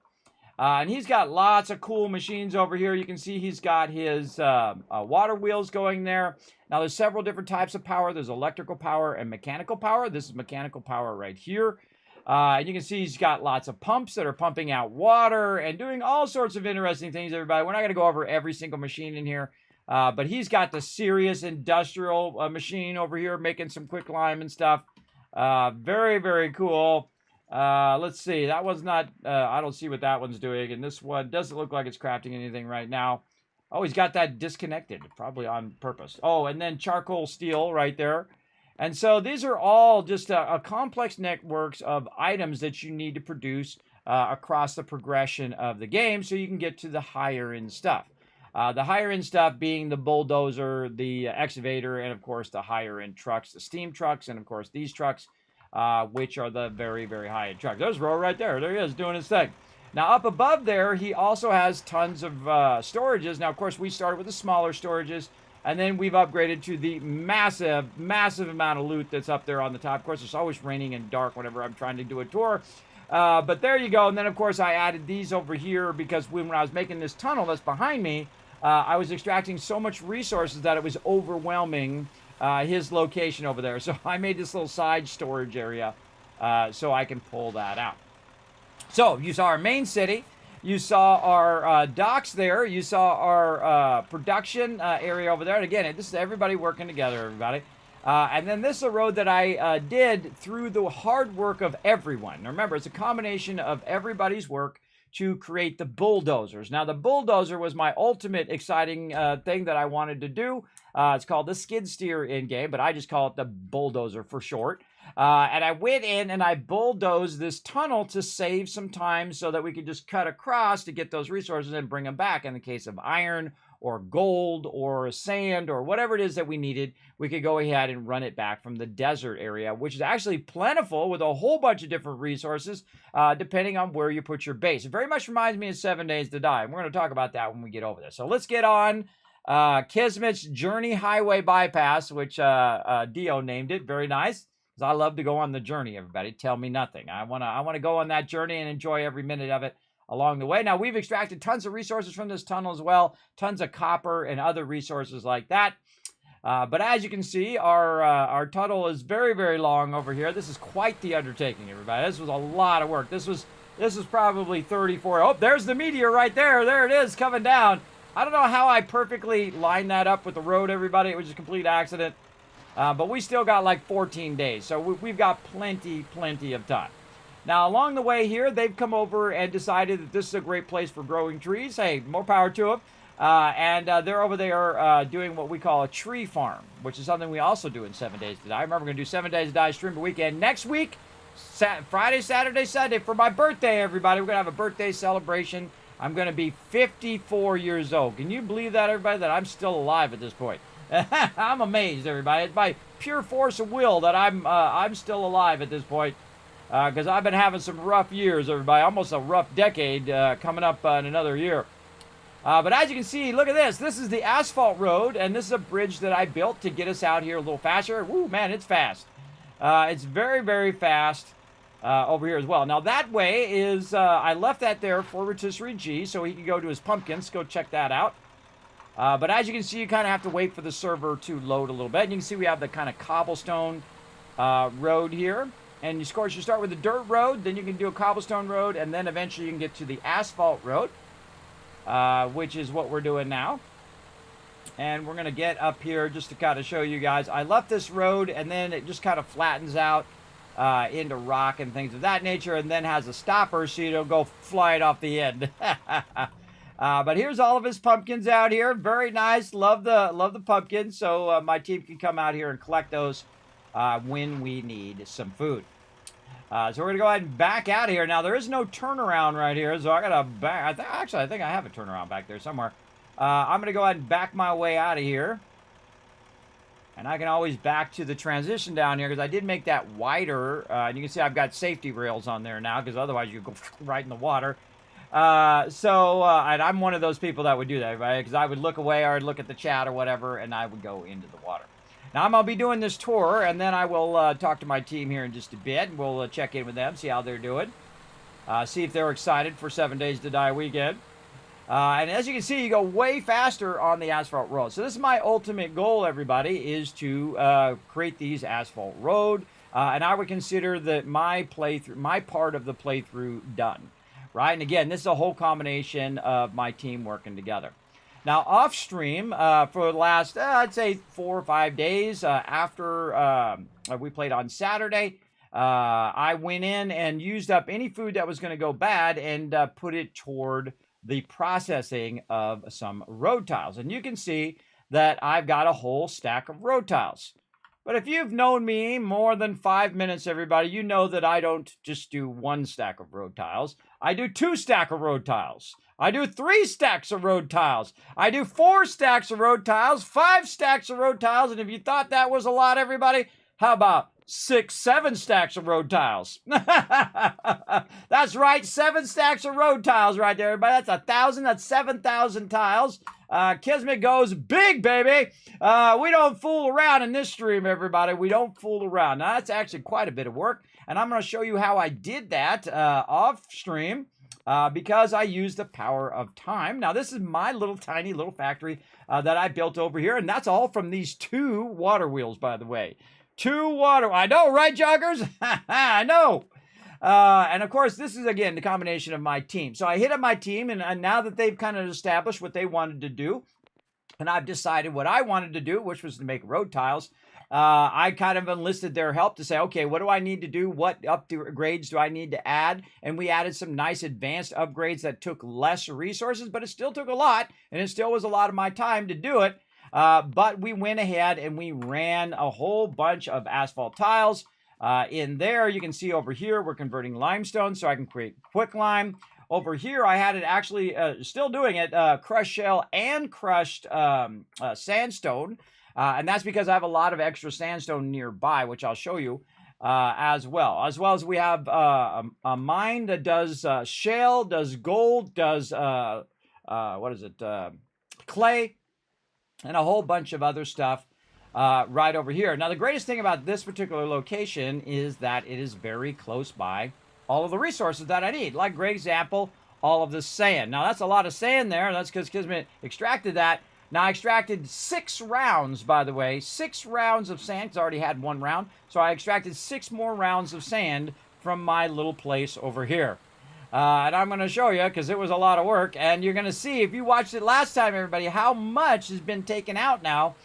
And he's got lots of cool machines over here. You can see he's got his water wheels going there. Now, there's several different types of power. There's electrical power and mechanical power. This is mechanical power right here. And you can see he's got lots of pumps that are pumping out water and doing all sorts of interesting things, everybody. We're not going to go over every single machine in here. But he's got the serious industrial machine over here making some quicklime and stuff. Very, very cool. Let's see. That one's not... I don't see what that one's doing. And this one doesn't look like it's crafting anything right now. Oh, he's got that disconnected. Probably on purpose. Oh, and then charcoal steel right there. And so these are all just a complex networks of items that you need to produce across the progression of the game so you can get to the higher end stuff. The higher end stuff being the bulldozer, the excavator, and of course the higher end trucks, the steam trucks, and of course these trucks, which are the very, very high end trucks. There's Ro right there. There he is doing his thing. Now up above there, he also has tons of storages. Now, of course, we started with the smaller storages, and then we've upgraded to the massive, massive amount of loot that's up there on the top. Of course, it's always raining and dark whenever I'm trying to do a tour. But there you go. And then, of course, I added these over here because when I was making this tunnel that's behind me, I was extracting so much resources that it was overwhelming his location over there. So I made this little side storage area so I can pull that out. So you saw our main city. You saw our docks there. You saw our production area over there. And again, this is everybody working together, everybody. And then this is a road that I did through the hard work of everyone. Now remember, it's a combination of everybody's work to create the bulldozers. Now, the bulldozer was my ultimate exciting thing that I wanted to do. It's called the skid steer in-game, but I just call it the bulldozer for short. And I went in and I bulldozed this tunnel to save some time so that we could just cut across to get those resources and bring them back in the case of iron or gold or sand or whatever it is that we needed, we could go ahead and run it back from the desert area, which is actually plentiful with a whole bunch of different resources, depending on where you put your base. It very much reminds me of 7 Days to Die. And we're going to talk about that when we get over there. So let's get on Kismet's Journey Highway Bypass, which Dio named it. Very nice. Because I love to go on the journey, everybody. Tell me nothing. I wanna go on that journey and enjoy every minute of it along the way. Now, we've extracted tons of resources from this tunnel as well. Tons of copper and other resources like that. But as you can see, our tunnel is very, very long over here. This is quite the undertaking, everybody. This was a lot of work. This was probably 34. Oh, there's the meteor right there. There it is coming down. I don't know how I perfectly lined that up with the road, everybody. It was just a complete accident. But we still got like 14 days. So we've got plenty of time. Now, along the way here, they've come over and decided that this is a great place for growing trees. Hey, more power to them. And they're over there doing what we call a tree farm, which is something we also do in 7 Days to Die. Remember, we're going to do 7 Days to Die stream a weekend next week, Friday, Saturday, Sunday, for my birthday, everybody. We're going to have a birthday celebration. I'm going to be 54 years old. Can you believe that, everybody, that I'm still alive at this point? I'm amazed, everybody. It's by pure force of will that I'm still alive at this point, because I've been having some rough years, everybody. Almost a rough decade coming up in another year. But as you can see, look at this. This is the asphalt road, and this is a bridge that I built to get us out here a little faster. Woo, man, it's fast. It's very, very fast over here as well. Now, that way is, I left that there for Rotisserie G, so he can go to his pumpkins. Go check that out. But as you can see, you kind of have to wait for the server to load a little bit. And you can see we have the kind of cobblestone road here. And of course, you start with the dirt road, then you can do a cobblestone road, and then eventually you can get to the asphalt road, which is what we're doing now. And we're going to get up here just to kind of show you guys. I left this road, and then it just kind of flattens out into rock and things of that nature, and then has a stopper so you don't go flying off the end. But here's all of his pumpkins out here. Very nice. Love the pumpkins. So my team can come out here and collect those when we need some food. So we're going to go ahead and back out of here. Now, there is no turnaround right here, so I got to back. Actually, I think I have a turnaround back there somewhere. I'm going to go ahead and back my way out of here. And I can always back to the transition down here because I did make that wider. And you can see I've got safety rails on there now because otherwise you go right in the water. And I'm one of those people that would do that, right? Because I would look away or I'd look at the chat or whatever, and I would go into the water. Now, I'm going to be doing this tour, and then I will talk to my team here in just a bit, and we'll check in with them, see how they're doing, see if they're excited for 7 Days to Die weekend. And as you can see, you go way faster on the asphalt road. So this is my ultimate goal, everybody, is to create these asphalt road, and I would consider that my part of the playthrough done. Right, and again, this is a whole combination of my team working together. Now, off stream for the last, I'd say 4 or 5 days after we played on Saturday, I went in and used up any food that was going to go bad and put it toward the processing of some road tiles. And you can see that I've got a whole stack of road tiles. But if you've known me more than 5 minutes, everybody, you know that I don't just do 1 stack of road tiles. I do 2 stacks of road tiles. I do 3 stacks of road tiles. I do 4 stacks of road tiles, 5 stacks of road tiles. And if you thought that was a lot, everybody, how about 6, 7 stacks of road tiles? That's right, 7 stacks of road tiles right there, everybody. That's 1,000, that's 7,000 tiles. Kismet goes big, baby. We don't fool around in this stream, everybody. We don't fool around. Now, that's actually quite a bit of work, and I'm going to show you how I did that off stream because I used the power of time. Now, this is my little tiny little factory that I built over here, and that's all from these 2 water wheels, by the way. 2 water. I know, right, joggers? I know. And of course, this is, again, the combination of my team. So I hit up my team, and now that they've kind of established what they wanted to do, and I've decided what I wanted to do, which was to make road tiles, I kind of enlisted their help to say, okay, what do I need to do? What upgrades do I need to add? And we added some nice advanced upgrades that took less resources, but it still took a lot, and it still was a lot of my time to do it. But we went ahead and we ran a whole bunch of asphalt tiles. In there, you can see over here, we're converting limestone so I can create quicklime. Over here, I had it actually still doing it, crushed shale and crushed sandstone. And that's because I have a lot of extra sandstone nearby, which I'll show you as well. As well as we have a mine that does shale, does gold, does, what is it, clay, and a whole bunch of other stuff right over here. Now, the greatest thing about this particular location is that it is very close by all of the resources that I need. Like, great example, all of the sand. Now, that's a lot of sand there. That's because Kismet extracted that. Now, I extracted 6 rounds, by the way. 6 rounds of sand, because I already had 1 round. So I extracted 6 more rounds of sand from my little place over here. And I'm going to show you, because it was a lot of work. And you're going to see, if you watched it last time, everybody, how much has been taken out now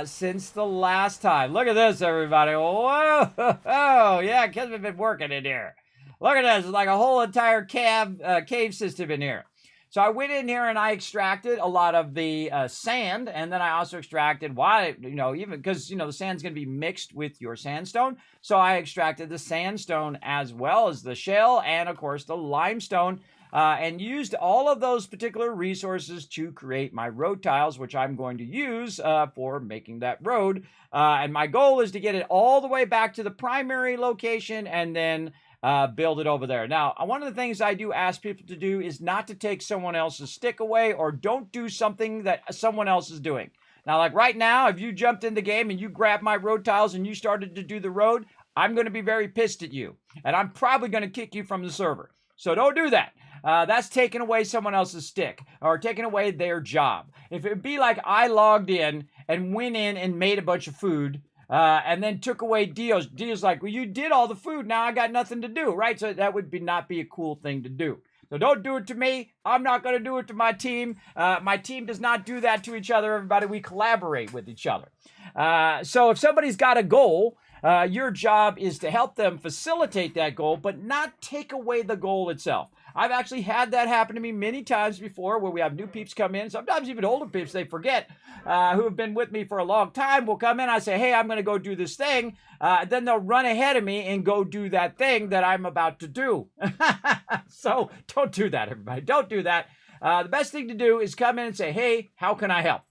since the last time. Look at this, everybody. Whoa! Yeah, Kismet's been working in here. Look at this. It's like a whole entire cave system in here. So I went in here and I extracted a lot of the sand, and then I also extracted even because, the sand's going to be mixed with your sandstone. So I extracted the sandstone as well as the shale and, of course, the limestone, and used all of those particular resources to create my road tiles, which I'm going to use for making that road. And my goal is to get it all the way back to the primary location and then build it over there. Now, one of the things I do ask people to do is not to take someone else's stick away, or don't do something that someone else is doing. Now, like right now, if you jumped in the game and you grabbed my road tiles and you started to do the road, I'm going to be very pissed at you. And I'm probably going to kick you from the server. So don't do that. That's taking away someone else's stick or taking away their job. If it would be like I logged in and went in and made a bunch of food, and then took away Dio's. Dio's like, well, you did all the food. Now I got nothing to do, right? So that would not be a cool thing to do. So don't do it to me. I'm not going to do it to my team. My team does not do that to each other, everybody. We collaborate with each other. So if somebody's got a goal, your job is to help them facilitate that goal, but not take away the goal itself. I've actually had that happen to me many times before, where we have new peeps come in, sometimes even older peeps, they forget, who have been with me for a long time, will come in. I say, hey, I'm going to go do this thing. Then they'll run ahead of me and go do that thing that I'm about to do. So don't do that, everybody. Don't do that. The best thing to do is come in and say, hey, how can I help?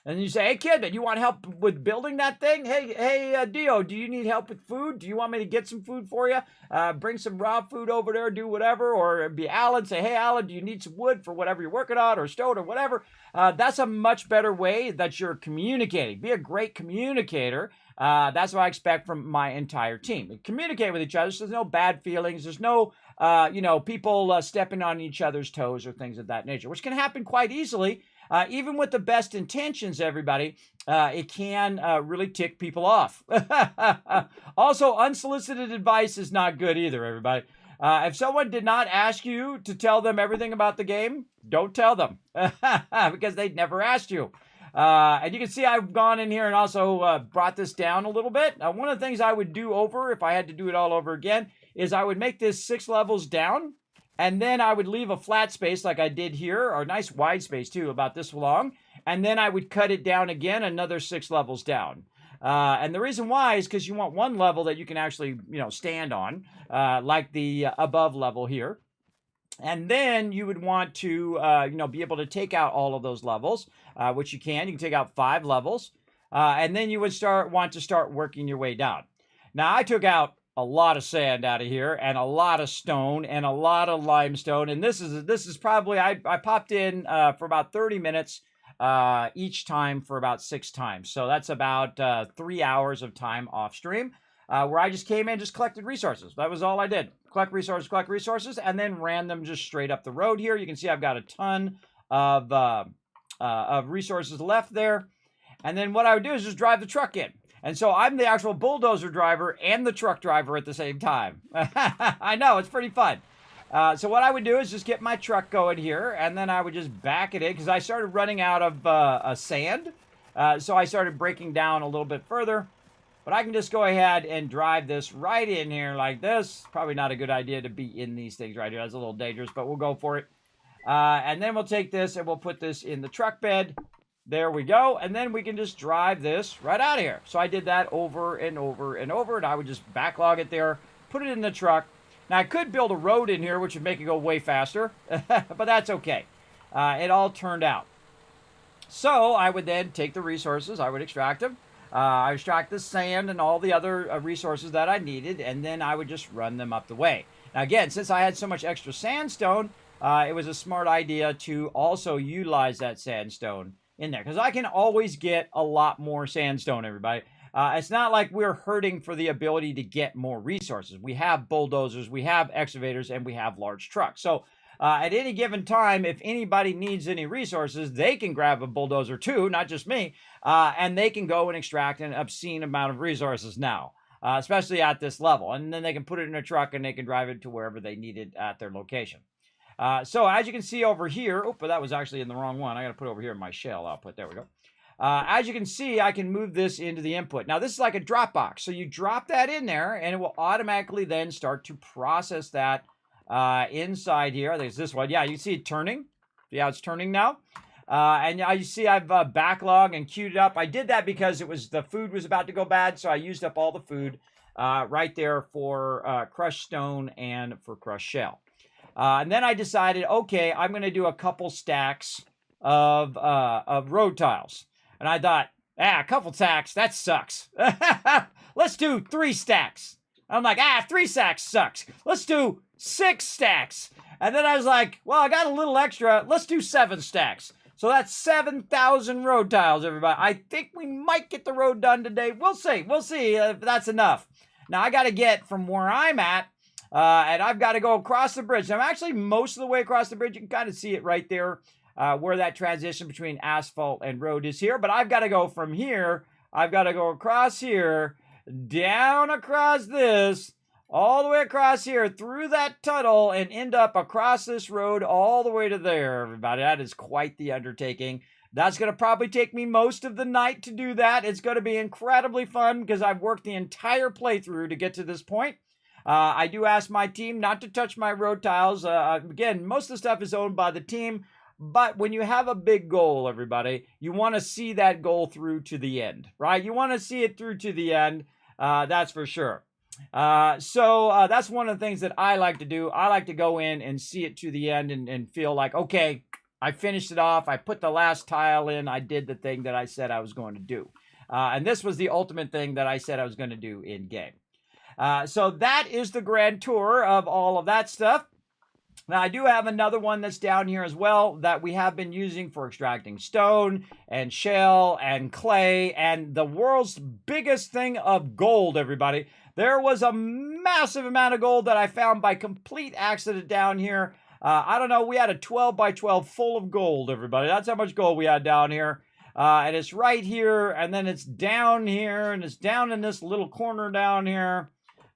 And you say, hey, kid, you want help with building that thing? Hey, Dio, do you need help with food? Do you want me to get some food for you? Bring some raw food over there, do whatever. Or be Alan, say, hey, Alan, do you need some wood for whatever you're working on, or stone or whatever? That's a much better way that you're communicating. Be a great communicator. That's what I expect from my entire team. Communicate with each other so there's no bad feelings. There's no, people stepping on each other's toes or things of that nature, which can happen quite easily. Even with the best intentions, everybody, it can really tick people off. Also, unsolicited advice is not good either, everybody. If someone did not ask you to tell them everything about the game, don't tell them because they'd never asked you. And you can see I've gone in here and also brought this down a little bit. One of the things I would do over, if I had to do it all over again, is I would make this 6 levels down. And then I would leave a flat space like I did here, or a nice wide space too, about this long. And then I would cut it down again, another 6 levels down. And the reason why is because you want one level that you can actually, stand on, like the above level here. And then you would want to, be able to take out all of those levels, which you can. You can take out 5 levels. And then you would want to start working your way down. Now, I took out a lot of sand out of here, and a lot of stone, and a lot of limestone. And this is probably, I popped in for about 30 minutes each time for about 6 times. So that's about 3 hours of time off stream, where I just came in, just collected resources. That was all I did. Collect resources, and then ran them just straight up the road here. You can see I've got a ton of resources left there. And then what I would do is just drive the truck in. And so I'm the actual bulldozer driver and the truck driver at the same time. I know, it's pretty fun. So what I would do is just get my truck going here, and then I would just back it in, because I started running out of sand. So I started breaking down a little bit further. But I can just go ahead and drive this right in here like this. Probably not a good idea to be in these things right here. That's a little dangerous, but we'll go for it. And then we'll take this and we'll put this in the truck bed. There we go. And then we can just drive this right out of here. So I did that over and over and over. And I would just backlog it there, put it in the truck. Now, I could build a road in here, which would make it go way faster, but that's okay. It all turned out. So I would then take the resources, I would extract them. I extract the sand and all the other resources that I needed, and then I would just run them up the way. Now, again, since I had so much extra sandstone, it was a smart idea to also utilize that sandstone in there, because I can always get a lot more sandstone, everybody. It's not like we're hurting for the ability to get more resources. We have bulldozers, we have excavators, and we have large trucks. So at any given time, if anybody needs any resources, they can grab a bulldozer too, not just me, and they can go and extract an obscene amount of resources now, especially at this level. And then they can put it in a truck and they can drive it to wherever they need it at their location. So as you can see over here, oh, but that was actually in the wrong one. I got to put it over here in my shell output. There we go. As you can see, I can move this into the input. Now, this is like a drop box. So you drop that in there, and it will automatically then start to process that inside here. I think it's this one. Yeah, you see it turning. See how it's turning now? And now you see I've backlogged and queued it up. I did that because the food was about to go bad, so I used up all the food right there for crushed stone and for crushed shell. And then I decided, okay, I'm going to do a couple stacks of road tiles. And I thought, a couple stacks, that sucks. Let's do 3 stacks. I'm like, 3 stacks sucks. Let's do 6 stacks. And then I was like, well, I got a little extra. Let's do 7 stacks. So that's 7,000 road tiles, everybody. I think we might get the road done today. We'll see. We'll see if that's enough. Now, I got to get from where I'm at, and I've got to go across the bridge. I'm actually most of the way across the bridge. You can kind of see it right there. Where that transition between asphalt and road is here. But I've got to go from here. I've got to go across here, down across this, all the way across here, through that tunnel, and end up across this road all the way to there, everybody. That is quite the undertaking. That's going to probably take me most of the night to do that. It's going to be incredibly fun because I've worked the entire playthrough to get to this point. I do ask my team not to touch my road tiles. Again, most of the stuff is owned by the team. But when you have a big goal, everybody, you want to see that goal through to the end, right? You want to see it through to the end, that's for sure. So that's one of the things that I like to do. I like to go in and see it to the end and feel like, okay, I finished it off. I put the last tile in. I did the thing that I said I was going to do. And this was the ultimate thing that I said I was going to do in game. So that is the grand tour of all of that stuff. Now, I do have another one that's down here as well that we have been using for extracting stone and shell and clay and the world's biggest thing of gold, everybody. There was a massive amount of gold that I found by complete accident down here. I don't know, we had a 12 by 12 full of gold, everybody. That's how much gold we had down here. And it's right here, and then it's down here, and it's down in this little corner down here.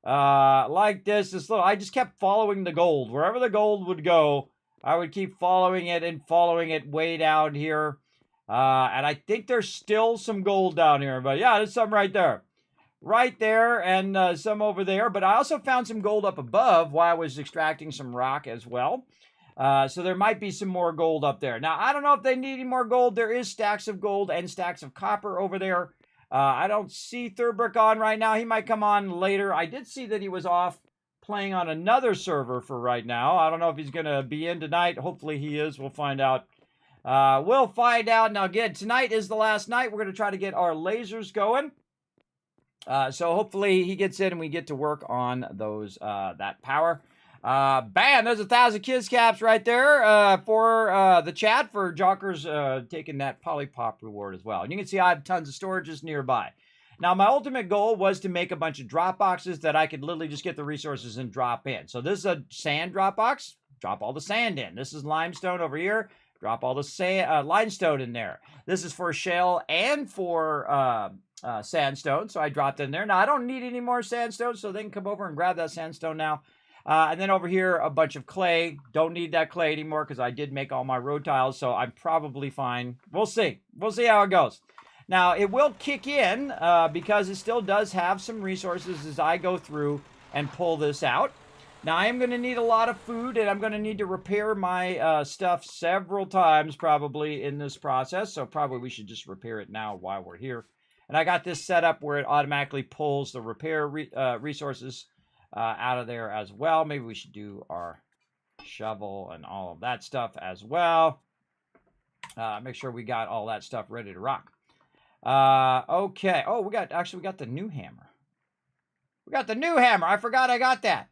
Like this little, I just kept following the gold. Wherever the gold would go, I would keep following it and following it way down here. And I think there's still some gold down here, but yeah, there's some right there. Right there, and some over there. But I also found some gold up above while I was extracting some rock as well. So there might be some more gold up there. Now, I don't know if they need any more gold. There is stacks of gold and stacks of copper over there. I don't see Thurbrick on right now. He might come on later. I did see that he was off playing on another server for right now. I don't know if he's going to be in tonight. Hopefully he is. We'll find out. We'll find out. Now, again, tonight is the last night. We're going to try to get our lasers going. So hopefully he gets in and we get to work on those that power. Bam! There's 1,000 kids caps right there for the chat for Jockers taking that Polypop reward as well. And you can see I have tons of storages nearby. Now, my ultimate goal was to make a bunch of drop boxes that I could literally just get the resources and drop in. So this is a sand drop box. Drop all the sand in. This is limestone over here. Drop all the sand, limestone in there. This is for shell and for sandstone. So I dropped in there. Now, I don't need any more sandstone, so they can come over and grab that sandstone now. And then over here, a bunch of clay. Don't need that clay anymore because I did make all my road tiles, so I'm probably fine. We'll see. We'll see how it goes. Now, it will kick in because it still does have some resources as I go through and pull this out. Now, I am going to need a lot of food, and I'm going to need to repair my stuff several times probably in this process, so probably we should just repair it now while we're here. And I got this set up where it automatically pulls the repair resources out of there as well. Maybe we should do our shovel and all of that stuff as well. Make sure we got all that stuff ready to rock. Okay. Oh, we got the new hammer. We got the new hammer. I forgot I got that.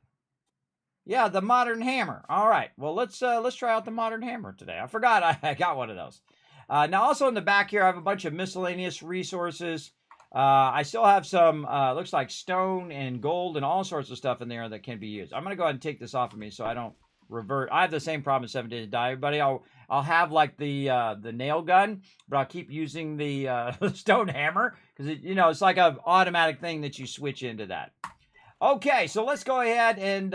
Yeah, the modern hammer. All right. Well, let's try out the modern hammer today. I forgot I got one of those. Now, also in the back here, I have a bunch of miscellaneous resources. I still have some, looks like stone and gold and all sorts of stuff in there that can be used. I'm going to go ahead and take this off of me so I don't revert. I have the same problem in 7 Days to Die, everybody. I'll have like the nail gun, but I'll keep using the stone hammer because it's like an automatic thing that you switch into that. Okay, so let's go ahead and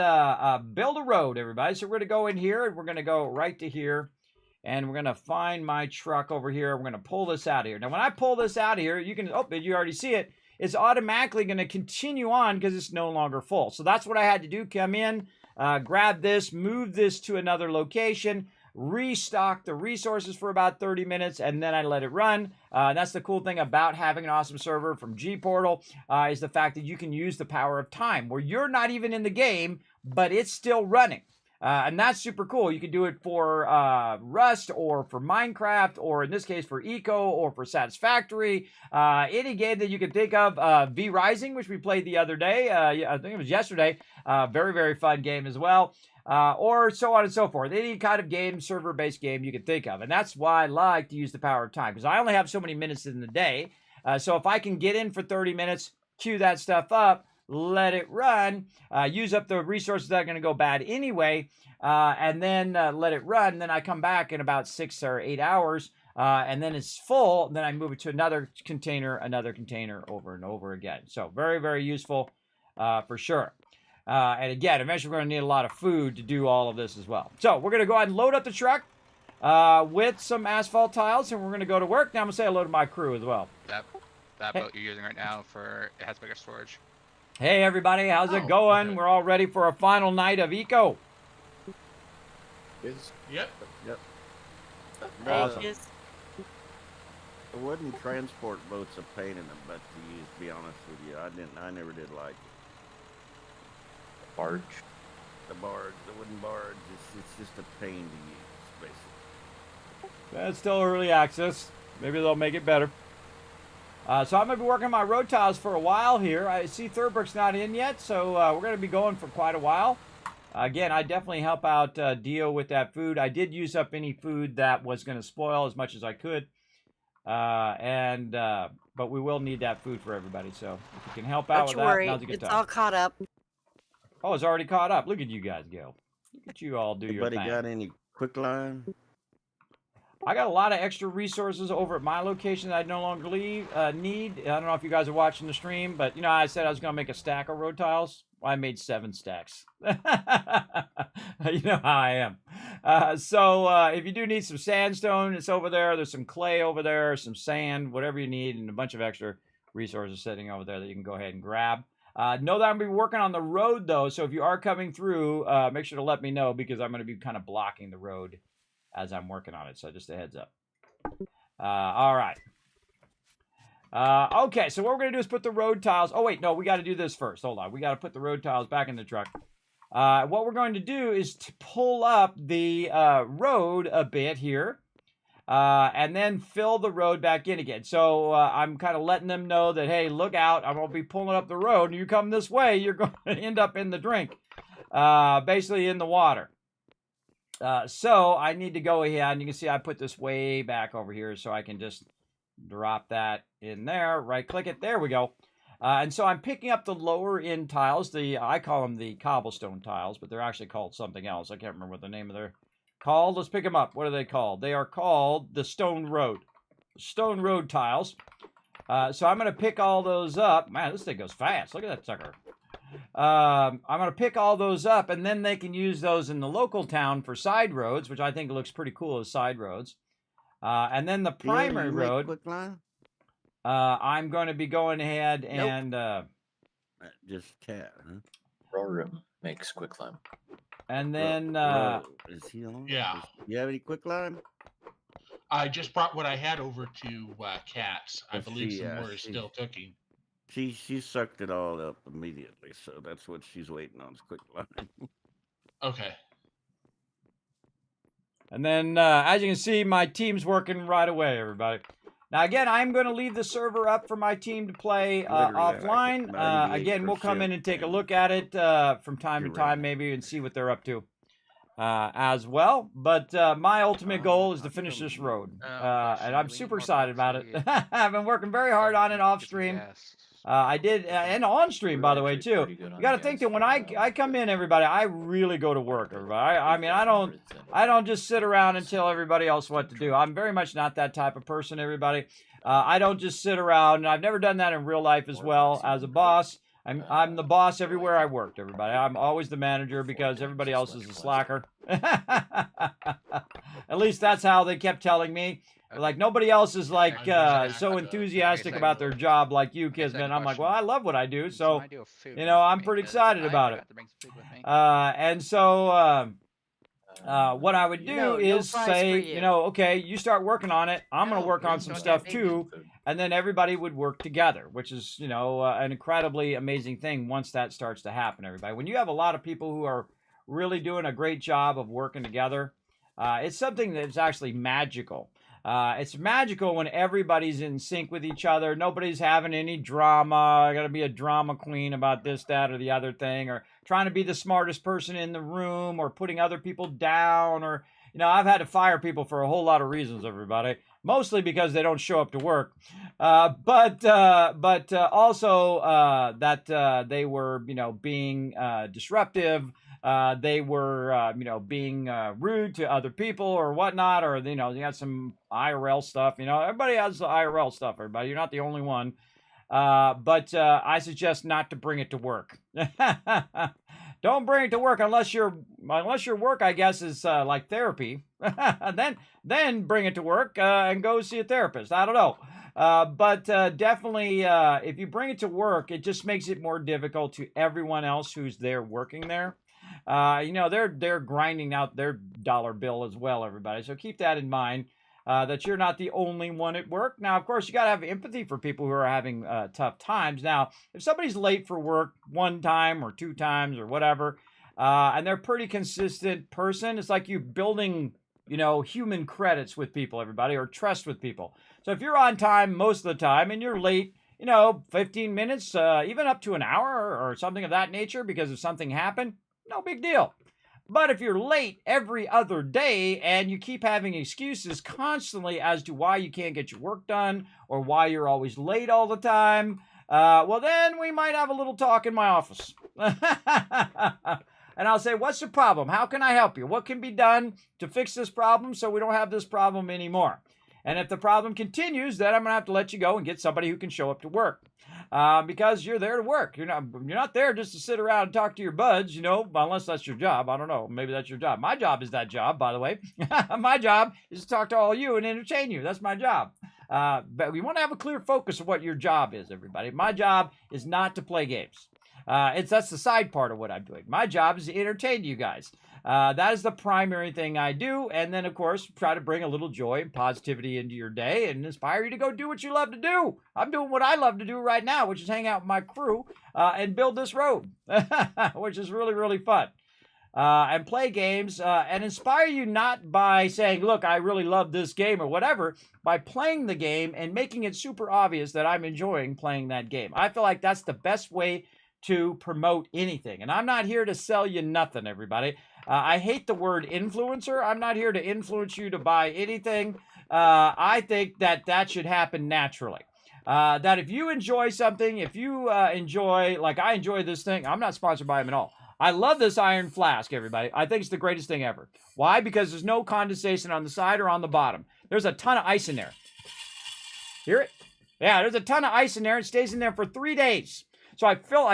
build a road, everybody. So we're going to go in here, and we're going to go right to here, and we're going to find my truck over here. We're going to pull this out of here. Now, when I pull this out of here, you already see it. It's automatically going to continue on because it's no longer full. So that's what I had to do. Come in, grab this, move this to another location, restock the resources for about 30 minutes, and then I let it run. That's the cool thing about having an awesome server from GPORTAL is the fact that you can use the power of time, where you're not even in the game, but it's still running. And that's super cool. You can do it for Rust or for Minecraft, or in this case for Eco or for Satisfactory. Any game that you can think of. V Rising, which we played the other day. I think it was yesterday. Very, very fun game as well. Or so on and so forth. Any kind of game, server-based game you can think of. And that's why I like to use the power of time, because I only have so many minutes in the day. So if I can get in for 30 minutes, queue that stuff up, let it run, use up the resources that are going to go bad anyway, and then let it run. Then I come back in about 6 or 8 hours, and then it's full. Then I move it to another container over and over again. So very, very useful for sure. And again, eventually we're going to need a lot of food to do all of this as well. So we're going to go ahead and load up the truck with some asphalt tiles, and we're going to go to work. Now I'm going to say hello to my crew as well. That boat you're using right now it has bigger storage. Hey everybody, how's it going? Okay. We're all ready for a final night of Eco. Yep. Awesome. The wooden transport boat's a pain in the butt to use, to be honest with you. I never did like it. Barge. The wooden barge, it's just a pain to use, basically. That's still early access. Maybe they'll make it better. So I'm going to be working on my road tiles for a while here. I see Thurberg's not in yet, so we're going to be going for quite a while. Again, I definitely help out Dio with that food. I did use up any food that was going to spoil as much as I could. But we will need that food for everybody, so if you can help out with that, now's a good time. It's all caught up. Oh, it's already caught up. Look at you guys go. Look at you all do your thing. Anybody got any quicklime? I got a lot of extra resources over at my location that I no longer need. I don't know if you guys are watching the stream, but I said I was going to make a stack of road tiles. Well, I made 7 stacks. You know how I am. So if you do need some sandstone, it's over there. There's some clay over there, some sand, whatever you need, and a bunch of extra resources sitting over there that you can go ahead and grab. Know that I'm going to be working on the road, though, so if you are coming through, make sure to let me know, because I'm going to be kind of blocking the road as I'm working on it, so just a heads up. All right. Okay, so what we're going to do is put the road tiles... Oh, wait, no, we got to do this first. Hold on. We got to put the road tiles back in the truck. What we're going to do is to pull up the road a bit here, and then fill the road back in again. So I'm kind of letting them know that, hey, look out. I'm going to be pulling up the road, and you come this way, you're going to end up in the drink, basically in the water. So I need to go ahead, and you can see I put this way back over here, so I can just drop that in there, right click it, there we go. And so I'm picking up the lower end tiles, I call them the cobblestone tiles, but they're actually called something else. I can't remember what the name of they're called. Let's pick them up. What are they called? They are called the stone road tiles. So I'm going to pick all those up. Man, this thing goes fast. Look at that sucker. I'm going to pick all those up, and then they can use those in the local town for side roads, which I think looks pretty cool as side roads. And then the primary road, I'm going to be going ahead and... just cat, huh? Rorum makes quicklime. And then... is he on? Yeah. You have any quicklime? I just brought what I had over to Cats. I believe some more is still cooking. She sucked it all up immediately, so that's what she's waiting on is quick line. Okay. And then, as you can see, my team's working right away, everybody. Now, again, I'm going to leave the server up for my team to play Literally, like offline. Again, we'll come in and take a look at it from time to You're time, right. maybe, and see what they're up to as well. But my ultimate goal is to finish this road. And I'm super excited about it. I've been working very hard on it off stream. I did, and on stream, by the way, too. You got to think that when I come in, everybody, I really go to work, everybody. I mean, I don't just sit around and tell everybody else what to do. I'm very much not that type of person, everybody. I don't just sit around, and I've never done that in real life as well. As a boss, I'm the boss everywhere I worked, everybody. I'm always the manager because everybody else is a slacker. At least that's how they kept telling me. Like, nobody else is like so enthusiastic about their job like you, Kismet. I'm like, well, I love what I do, so you know, I'm pretty excited about it. And so what I would do is say, you know, okay, you start working on it. I'm going to work on some stuff too, and then everybody would work together, which is, you know, an incredibly amazing thing once that starts to happen. Everybody, when you have a lot of people who are really doing a great job of working together, it's something that's actually magical. It's magical when everybody's in sync with each other. Nobody's having any drama. I got to be a drama queen about this, that, or the other thing, or trying to be the smartest person in the room, or putting other people down, or, you know, I've had to fire people for a whole lot of reasons, everybody. Mostly because they don't show up to work, but also that they were, you know, being disruptive. They were, you know, being rude to other people or whatnot, or, you know, you got some IRL stuff. You know, everybody has the IRL stuff, everybody. You're not the only one. But I suggest not to bring it to work. Don't bring it to work unless your work, I guess, is like therapy. then bring it to work and go see a therapist. I don't know. But definitely, if you bring it to work, it just makes it more difficult to everyone else who's there working there. You know, they're grinding out their dollar bill as well, everybody. So keep that in mind, that you're not the only one at work. Now, of course, you got to have empathy for people who are having tough times. Now, if somebody's late for work one time or two times or whatever, and they're a pretty consistent person, it's like you building, you know, human credits with people, everybody, or trust with people. So if you're on time most of the time and you're late, you know, 15 minutes, even up to an hour or something of that nature because of something happened, no big deal. But if you're late every other day and you keep having excuses constantly as to why you can't get your work done or why you're always late all the time, well, then we might have a little talk in my office. And I'll say, what's the problem? How can I help you? What can be done to fix this problem so we don't have this problem anymore? And if the problem continues, then I'm going to have to let you go and get somebody who can show up to work. Because you're there to work. You're not there just to sit around and talk to your buds, you know, unless that's your job. I don't know. Maybe that's your job. My job is that job, by the way. My job is to talk to all you and entertain you. That's my job. But we want to have a clear focus of what your job is, everybody. My job is not to play games. That's the side part of what I'm doing. My job is to entertain you guys. That is the primary thing I do. And then, of course, try to bring a little joy and positivity into your day and inspire you to go do what you love to do. I'm doing what I love to do right now, which is hang out with my crew and build this road, which is really, really fun. And play games and inspire you not by saying, look, I really love this game or whatever, by playing the game and making it super obvious that I'm enjoying playing that game. I feel like that's the best way to promote anything. And I'm not here to sell you nothing, everybody. I hate the word influencer. I'm not here to influence you to buy anything. I think that should happen naturally. That if you enjoy something, if you enjoy, like I enjoy this thing, I'm not sponsored by them at all. I love this iron flask, everybody. I think it's the greatest thing ever. Why? Because there's no condensation on the side or on the bottom. There's a ton of ice in there. Hear it? Yeah, there's a ton of ice in there. It stays in there for 3 days. So I fill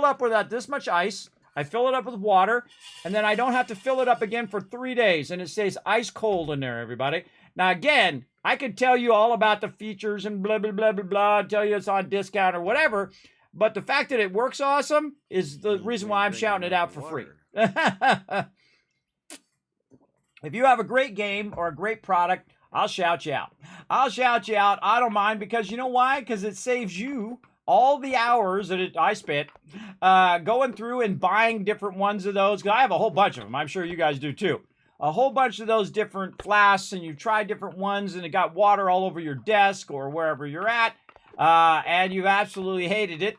up with this much ice. I fill it up with water, and then I don't have to fill it up again for 3 days, and it stays ice cold in there, everybody. Now, again, I could tell you all about the features and blah, blah, blah, blah, blah, tell you it's on discount or whatever, but the fact that it works awesome is the reason why I'm shouting it out for free. If you have a great game or a great product, I'll shout you out. I'll shout you out. I don't mind because you know why? Because it saves you all the hours that I spent going through and buying different ones of those. 'Cause I have a whole bunch of them. I'm sure you guys do too. A whole bunch of those different flasks, and you try different ones, and it got water all over your desk or wherever you're at, and you've absolutely hated it.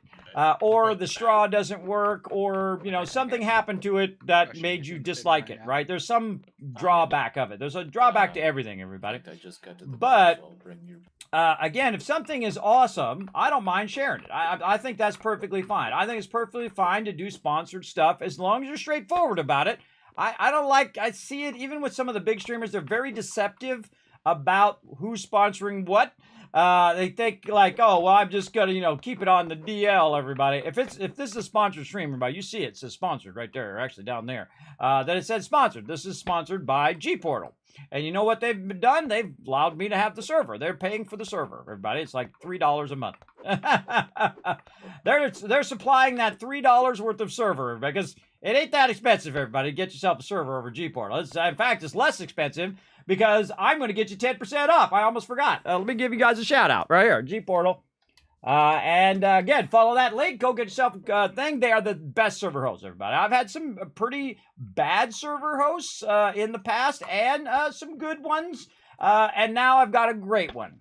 Or the straw doesn't work, or, you know, something happened to it that made you dislike it, right? There's some drawback of it. There's a drawback to everything, everybody. I just got to the But, so I'll bring you. Again, if something is awesome, I don't mind sharing it. I think that's perfectly fine. I think it's perfectly fine to do sponsored stuff as long as you're straightforward about it. I see it even with some of the big streamers, they're very deceptive about who's sponsoring what. They think like, oh, well, I'm just gonna, you know, keep it on the DL, everybody. If this is a sponsored stream, everybody, you see it says sponsored right there, or actually down there. Then it says sponsored. This is sponsored by GPORTAL. And you know what they've done? They've allowed me to have the server. They're paying for the server, everybody. It's like $3 a month. They're supplying that $3 worth of server, because it ain't that expensive, everybody, to get yourself a server over GPORTAL. In fact, it's less expensive because I'm going to get you 10% off. I almost forgot. Let me give you guys a shout out right here, GPORTAL. Again, follow that link. Go get yourself a thing. They are the best server hosts, everybody. I've had some pretty bad server hosts in the past, and some good ones. And now I've got a great one.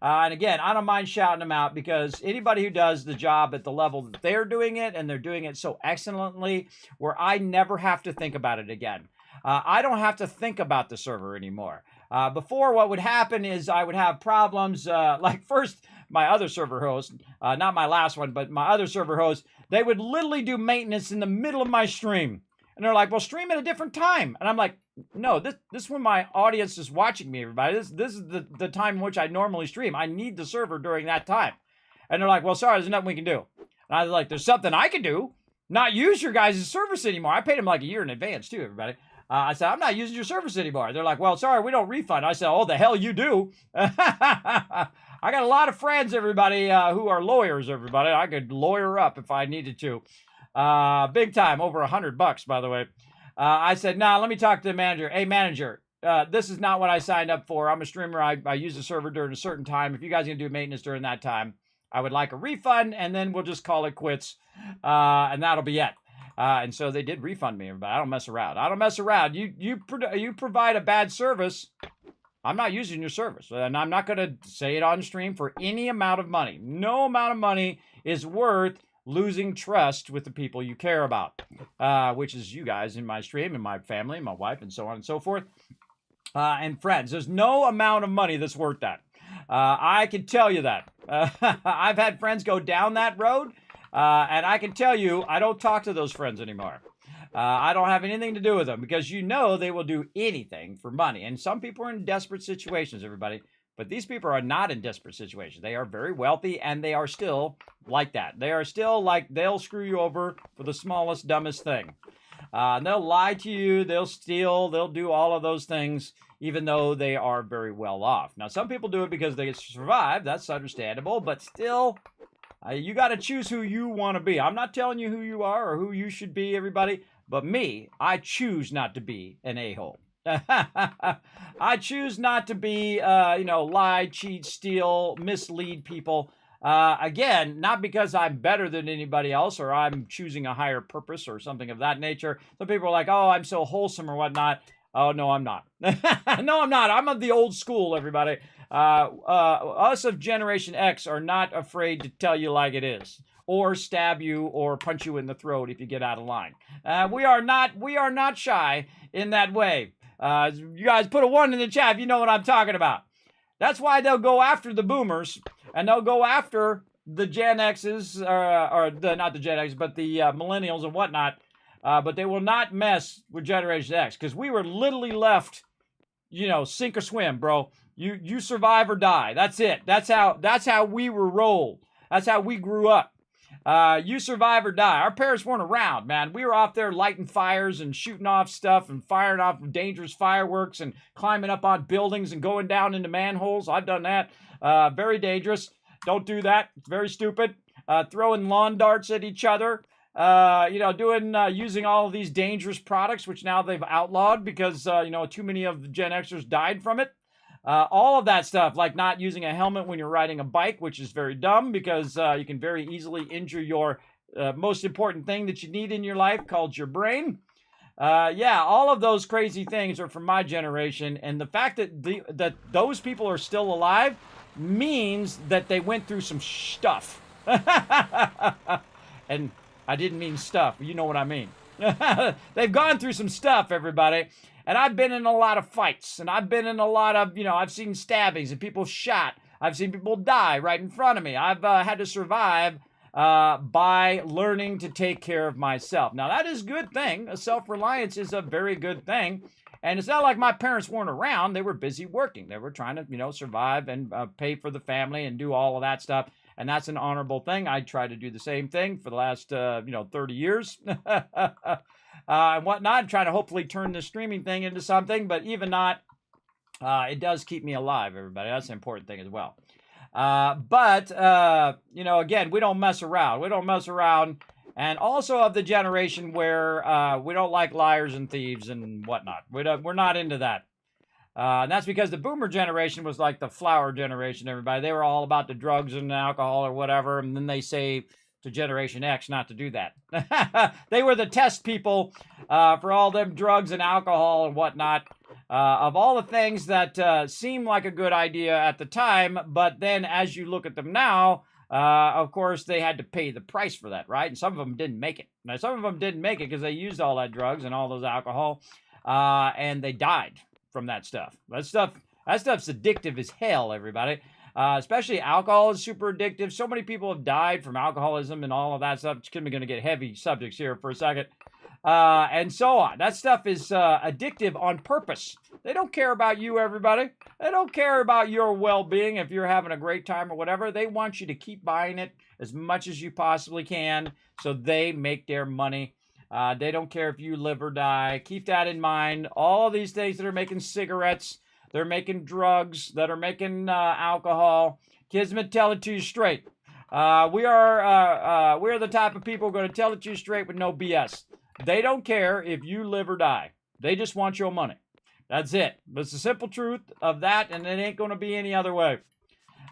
And again, I don't mind shouting them out, because anybody who does the job at the level that they're doing it, and they're doing it so excellently, where I never have to think about it again. I don't have to think about the server anymore. Before, what would happen is I would have problems, like first, my other server host, not my last one, but my other server host, they would literally do maintenance in the middle of my stream. And they're like, well, stream at a different time. And I'm like, no, this is when my audience is watching me, everybody. This is the time in which I normally stream. I need the server during that time. And they're like, well, sorry, there's nothing we can do. And I was like, there's something I can do. Not use your guys' service anymore. I paid them like a year in advance too, everybody. I said, I'm not using your service anymore. They're like, well, sorry, we don't refund. I said, oh, the hell you do. I got a lot of friends, everybody, who are lawyers, everybody. I could lawyer up if I needed to. Big time, over $100, by the way. I said, nah, let me talk to the manager. Hey, manager, this is not what I signed up for. I'm a streamer. I use the server during a certain time. If you guys are going to do maintenance during that time, I would like a refund, and then we'll just call it quits, and that'll be it. And so they did refund me, but I don't mess around. I don't mess around. You provide a bad service, I'm not using your service. And I'm not going to say it on stream for any amount of money. No amount of money is worth losing trust with the people you care about, which is you guys in my stream, and my family, and my wife, and so on and so forth, and friends. There's no amount of money that's worth that. I can tell you that. I've had friends go down that road, and I can tell you I don't talk to those friends anymore. I don't have anything to do with them, because you know they will do anything for money. And some people are in desperate situations, everybody. But these people are not in desperate situations. They are very wealthy, and they are still like that. They are still like, they'll screw you over for the smallest, dumbest thing. And they'll lie to you, they'll steal, they'll do all of those things, even though they are very well off. Now, some people do it because they survive. That's understandable. But still, you got to choose who you want to be. I'm not telling you who you are or who you should be, everybody. But me, I choose not to be an a-hole. I choose not to be, lie, cheat, steal, mislead people. Again, not because I'm better than anybody else, or I'm choosing a higher purpose or something of that nature. Some people are like, oh, I'm so wholesome or whatnot. Oh, no, I'm not. No, I'm not. I'm of the old school, everybody. Us of Generation X are not afraid to tell you like it is, or stab you, or punch you in the throat if you get out of line. We are not shy in that way. You guys put a 1 in the chat if you know what I'm talking about. That's why they'll go after the boomers, and they'll go after the Gen X's, not the Gen X, but the millennials and whatnot. But they will not mess with Generation X, because we were literally left, sink or swim, bro. You survive or die. That's it. That's how we were rolled. That's how we grew up. You survive or die. Our parents weren't around, man. We were off there lighting fires and shooting off stuff and firing off dangerous fireworks and climbing up on buildings and going down into manholes. I've done that. Very dangerous. Don't do that. It's very stupid. Throwing lawn darts at each other. Using all of these dangerous products, which now they've outlawed because, too many of the Gen Xers died from it. All of that stuff, like not using a helmet when you're riding a bike, which is very dumb because you can very easily injure your most important thing that you need in your life, called your brain. Yeah, all of those crazy things are from my generation, and the fact that those people are still alive means that they went through some stuff. And I didn't mean stuff, you know what I mean. They've gone through some stuff, everybody. And I've been in a lot of fights, and I've been in a lot of, I've seen stabbings and people shot. I've seen people die right in front of me. I've had to survive by learning to take care of myself. Now, that is a good thing. Self-reliance is a very good thing. And it's not like my parents weren't around. They were busy working. They were trying to, survive and pay for the family and do all of that stuff. And that's an honorable thing. I try to do the same thing for the last, 30 years. And whatnot, trying to hopefully turn this streaming thing into something, but even not, it does keep me alive, everybody. That's an important thing as well. But again, we don't mess around. We don't mess around. And also of the generation where we don't like liars and thieves and whatnot. We're not into that. And that's because the boomer generation was like the flower generation, everybody. They were all about the drugs and alcohol or whatever, and then they say to Generation X not to do that. They were the test people for all them drugs and alcohol and whatnot. Of all the things that seemed like a good idea at the time, but then as you look at them now, of course, they had to pay the price for that, right? And some of them didn't make it. Now, some of them didn't make it because they used all that drugs and all those alcohol, and they died from that stuff. That stuff's addictive as hell, everybody. Especially alcohol is super addictive. So many people have died from alcoholism and all of that stuff. It's going to get heavy subjects here for a second. And so on. That stuff is addictive on purpose. They don't care about you, everybody. They don't care about your well-being if you're having a great time or whatever. They want you to keep buying it as much as you possibly can so they make their money. They don't care if you live or die. Keep that in mind. All of these things that are making cigarettes, they're making drugs, that are making alcohol. Kismet, tell it to you straight. We are the type of people going to tell it to you straight with no BS. They don't care if you live or die. They just want your money. That's it. That's the simple truth of that, and it ain't going to be any other way.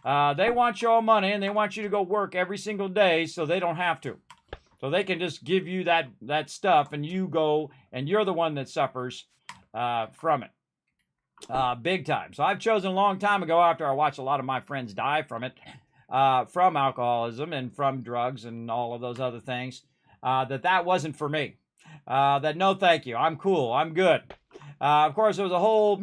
They want your money, and they want you to go work every single day so they don't have to. So they can just give you that stuff, and you go, and you're the one that suffers from it. Big time. So I've chosen a long time ago, after I watched a lot of my friends die from it, from alcoholism and from drugs and all of those other things, that wasn't for me. That no thank you. I'm cool. I'm good. Of course, there was a whole,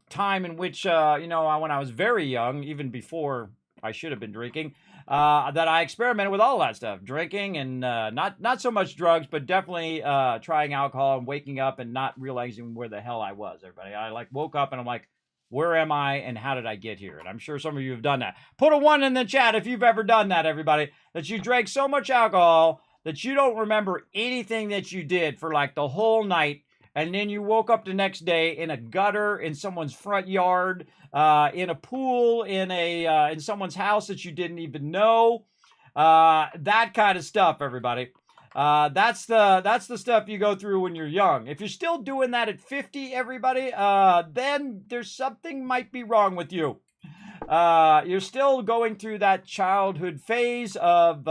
time in which, when I was very young, even before I should have been drinking, that I experimented with all that stuff. Drinking and not so much drugs, but definitely trying alcohol and waking up and not realizing where the hell I was, everybody. I woke up and I'm like, where am I and how did I get here? And I'm sure some of you have done that. Put a 1 in the chat if you've ever done that, everybody. That you drank so much alcohol that you don't remember anything that you did for like the whole night. And then you woke up the next day in a gutter, in someone's front yard, in a pool, in someone's house that you didn't even know. That kind of stuff, everybody. That's the stuff you go through when you're young. If you're still doing that at 50, everybody, then there's something might be wrong with you. You're still going through that childhood phase of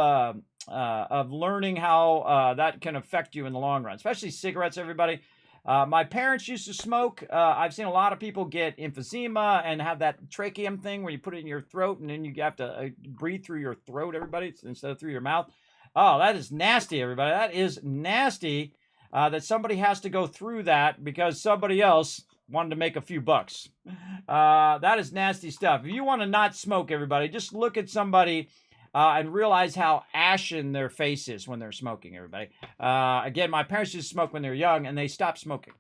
learning how that can affect you in the long run, especially cigarettes, everybody. My parents used to smoke. I've seen a lot of people get emphysema and have that tracheum thing where you put it in your throat and then you have to breathe through your throat, everybody, instead of through your mouth. Oh, that is nasty, everybody. That is nasty that somebody has to go through that because somebody else wanted to make a few bucks. That is nasty stuff. If you want to not smoke, everybody, just look at somebody and realize how ashen their face is when they're smoking, everybody. Again, my parents used to smoke when they were young, and they stopped smoking.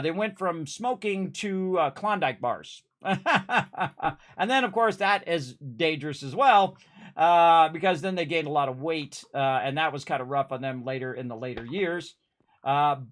They went from smoking to Klondike bars. And then, of course, that is dangerous as well, because then they gained a lot of weight, and that was kind of rough on them later in the later years. And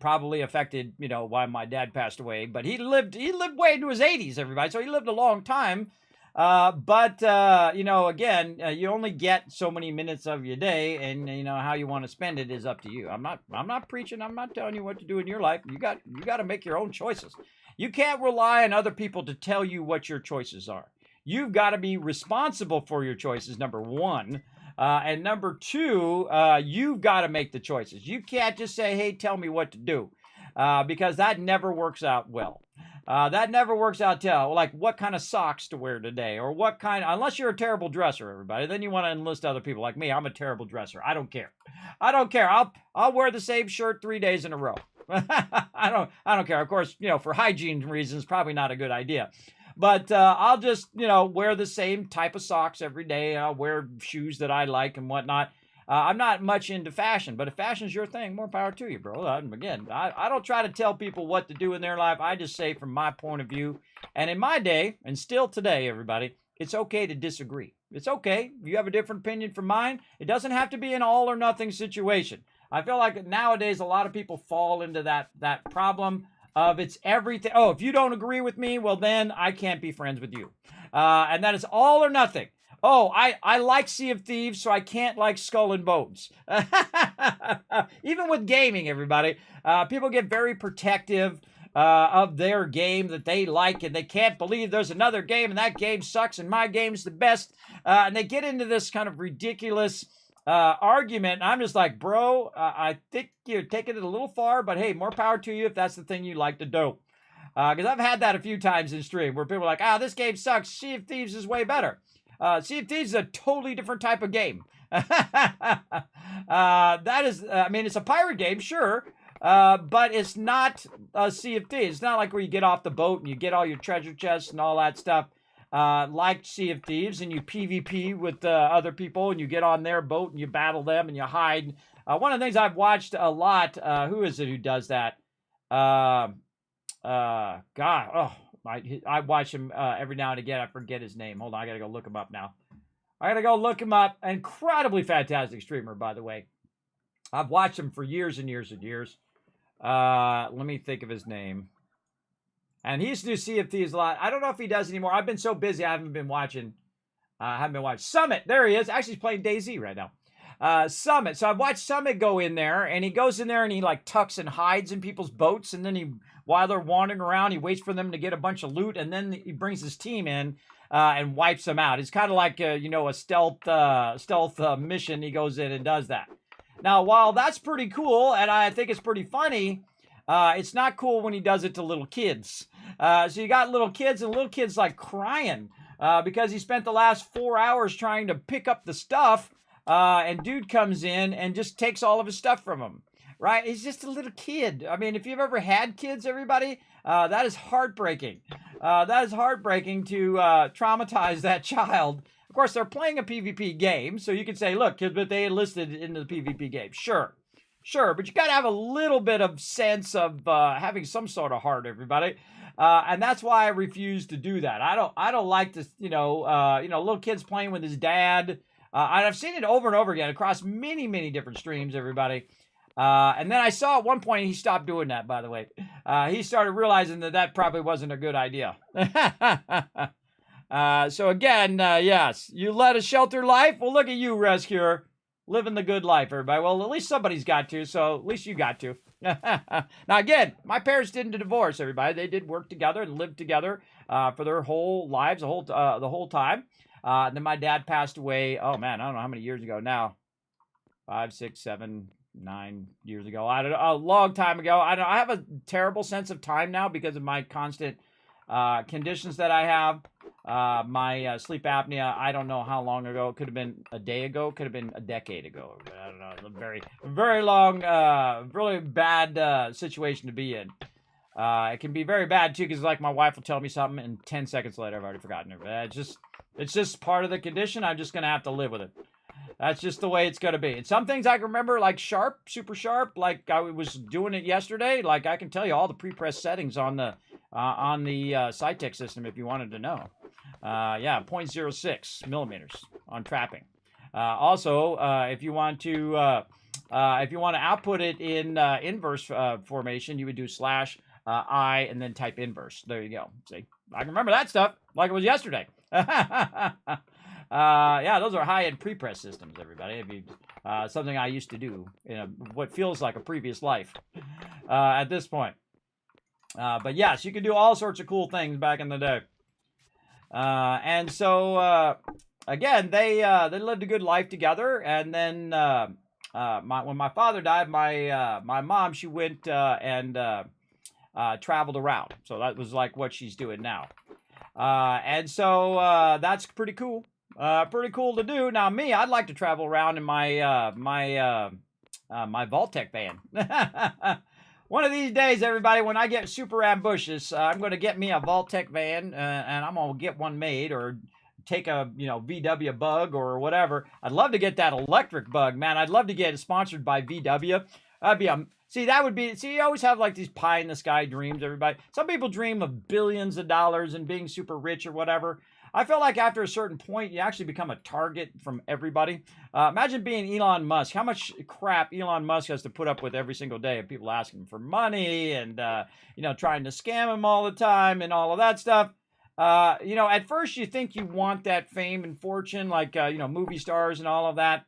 probably affected, why my dad passed away. But he lived way into his 80s, everybody. So he lived a long time. But you know, again, you only get so many minutes of your day, and you know how you want to spend it is up to you. I'm not preaching. I'm not telling you what to do in your life. You got to make your own choices. You can't rely on other people to tell you what your choices are. You've got to be responsible for your choices, number one. And number two, you've got to make the choices. You can't just say, hey, tell me what to do, because that never works out well. That never works out like what kind of socks to wear today, or what kind, unless you're a terrible dresser, everybody, then you want to enlist other people like me. I'm a terrible dresser. I don't care. I don't care. I'll wear the same shirt 3 days in a row. I don't care. Of course, you know, for hygiene reasons, probably not a good idea. But I'll just, you know, wear the same type of socks every day. I'll wear shoes that I like and whatnot. I'm not much into fashion, but if fashion's your thing, more power to you, bro. Again, I don't try to tell people what to do in their life. I just say from my point of view. And in my day, and still today, everybody, it's okay to disagree. It's okay. If you have a different opinion from mine, it doesn't have to be an all or nothing situation. I feel like nowadays a lot of people fall into that problem of it's everything. Oh, if you don't agree with me, well, then I can't be friends with you. And that is all or nothing. Oh, I like Sea of Thieves, so I can't like Skull and Bones. Even with gaming, everybody, people get very protective of their game that they like, and they can't believe there's another game, and that game sucks, and my game's the best. And they get into this kind of ridiculous argument. I'm just like, bro, I think you're taking it a little far, but hey, more power to you if that's the thing you like to do. Because I've had that a few times in stream where people are like, this game sucks. Sea of Thieves is way better. Sea of Thieves is a totally different type of game. That is, I mean, it's a pirate game, sure, but it's not a Sea of Thieves. It's not like where you get off the boat and you get all your treasure chests and all that stuff. Like Sea of Thieves, and you PvP with other people, and you get on their boat and you battle them and you hide. One of the things I've watched a lot, who is it who does that? I watch him every now and again. I forget his name. Hold on, I gotta go look him up now. I gotta go look him up. Incredibly fantastic streamer, by the way. I've watched him for years and years and years. Let me think of his name. And he used to do Sea of Thieves a lot. I don't know if he does anymore. I've been so busy, I haven't been watching. Summit. There he is. Actually, he's playing DayZ right now. Summit. So I've watched Summit go in there, and he goes in there and he like tucks and hides in people's boats, and then while they're wandering around, he waits for them to get a bunch of loot, and then he brings his team in and wipes them out. It's kind of like a stealth mission. He goes in and does that. Now, while that's pretty cool, and I think it's pretty funny, it's not cool when he does it to little kids. So you got little kids, and little kids like crying because he spent the last 4 hours trying to pick up the stuff, and dude comes in and just takes all of his stuff from him. Right? He's just a little kid. I mean, if you've ever had kids, everybody, that is heartbreaking. That is heartbreaking to traumatize that child. Of course, they're playing a PvP game, so you can say, look, kids, but they enlisted into the PvP game. Sure, but you got to have a little bit of sense of having some sort of heart, everybody. And that's why I refuse to do that. I don't like this, little kids playing with his dad. And I've seen it over and over again across many, many different streams, everybody. And then I saw at one point he stopped doing that, by the way. He started realizing that probably wasn't a good idea. So again, yes, you led a sheltered life. Well, look at you, rescuer, living the good life, everybody. Well, at least somebody's got to, so at least you got to. Now, again, my parents didn't divorce, everybody. They did work together and live together for their whole lives, the whole time. And then my dad passed away, oh man, I don't know how many years ago now. 5, 6, 7, 9 years ago. I don't know, a long time ago. I have a terrible sense of time now because of my constant conditions that I have. My sleep apnea, I don't know how long ago. It could have been a day ago. Could have been a decade ago. I don't know. It's a very, very long, really bad situation to be in. It can be very bad too, because like my wife will tell me something, and 10 seconds later I've already forgotten it. It's just part of the condition. I'm just gonna have to live with it. That's just the way it's going to be. And some things I can remember, like sharp, super sharp, like I was doing it yesterday. Like I can tell you all the pre-pressed settings on the Cytec system if you wanted to know. 0.06 millimeters on trapping. Also, if you want to output it in inverse formation, you would do I, and then type inverse. There you go. See, I can remember that stuff like it was yesterday. Yeah, those are high-end pre-press systems, everybody. If you, something I used to do in what feels like a previous life at this point. But yes, you could do all sorts of cool things back in the day. And so, again, they lived a good life together. And then when my father died, my mom, she went and traveled around. So that was like what she's doing now. And so that's pretty cool. Pretty cool to do. Now, me, I'd like to travel around in my my Vaultec van. One of these days, everybody, when I get super ambitious, I'm going to get me a Vaultec van, and I'm going to get one made, or take a VW Bug or whatever. I'd love to get that electric Bug, man. I'd love to get it sponsored by VW. That'd be see, you always have like these pie in the sky dreams, everybody. Some people dream of billions of dollars and being super rich or whatever. I feel like after a certain point, you actually become a target from everybody. Imagine being Elon Musk. How much crap Elon Musk has to put up with every single day of people asking him for money and, trying to scam him all the time and all of that stuff. At first you think you want that fame and fortune, like, movie stars and all of that.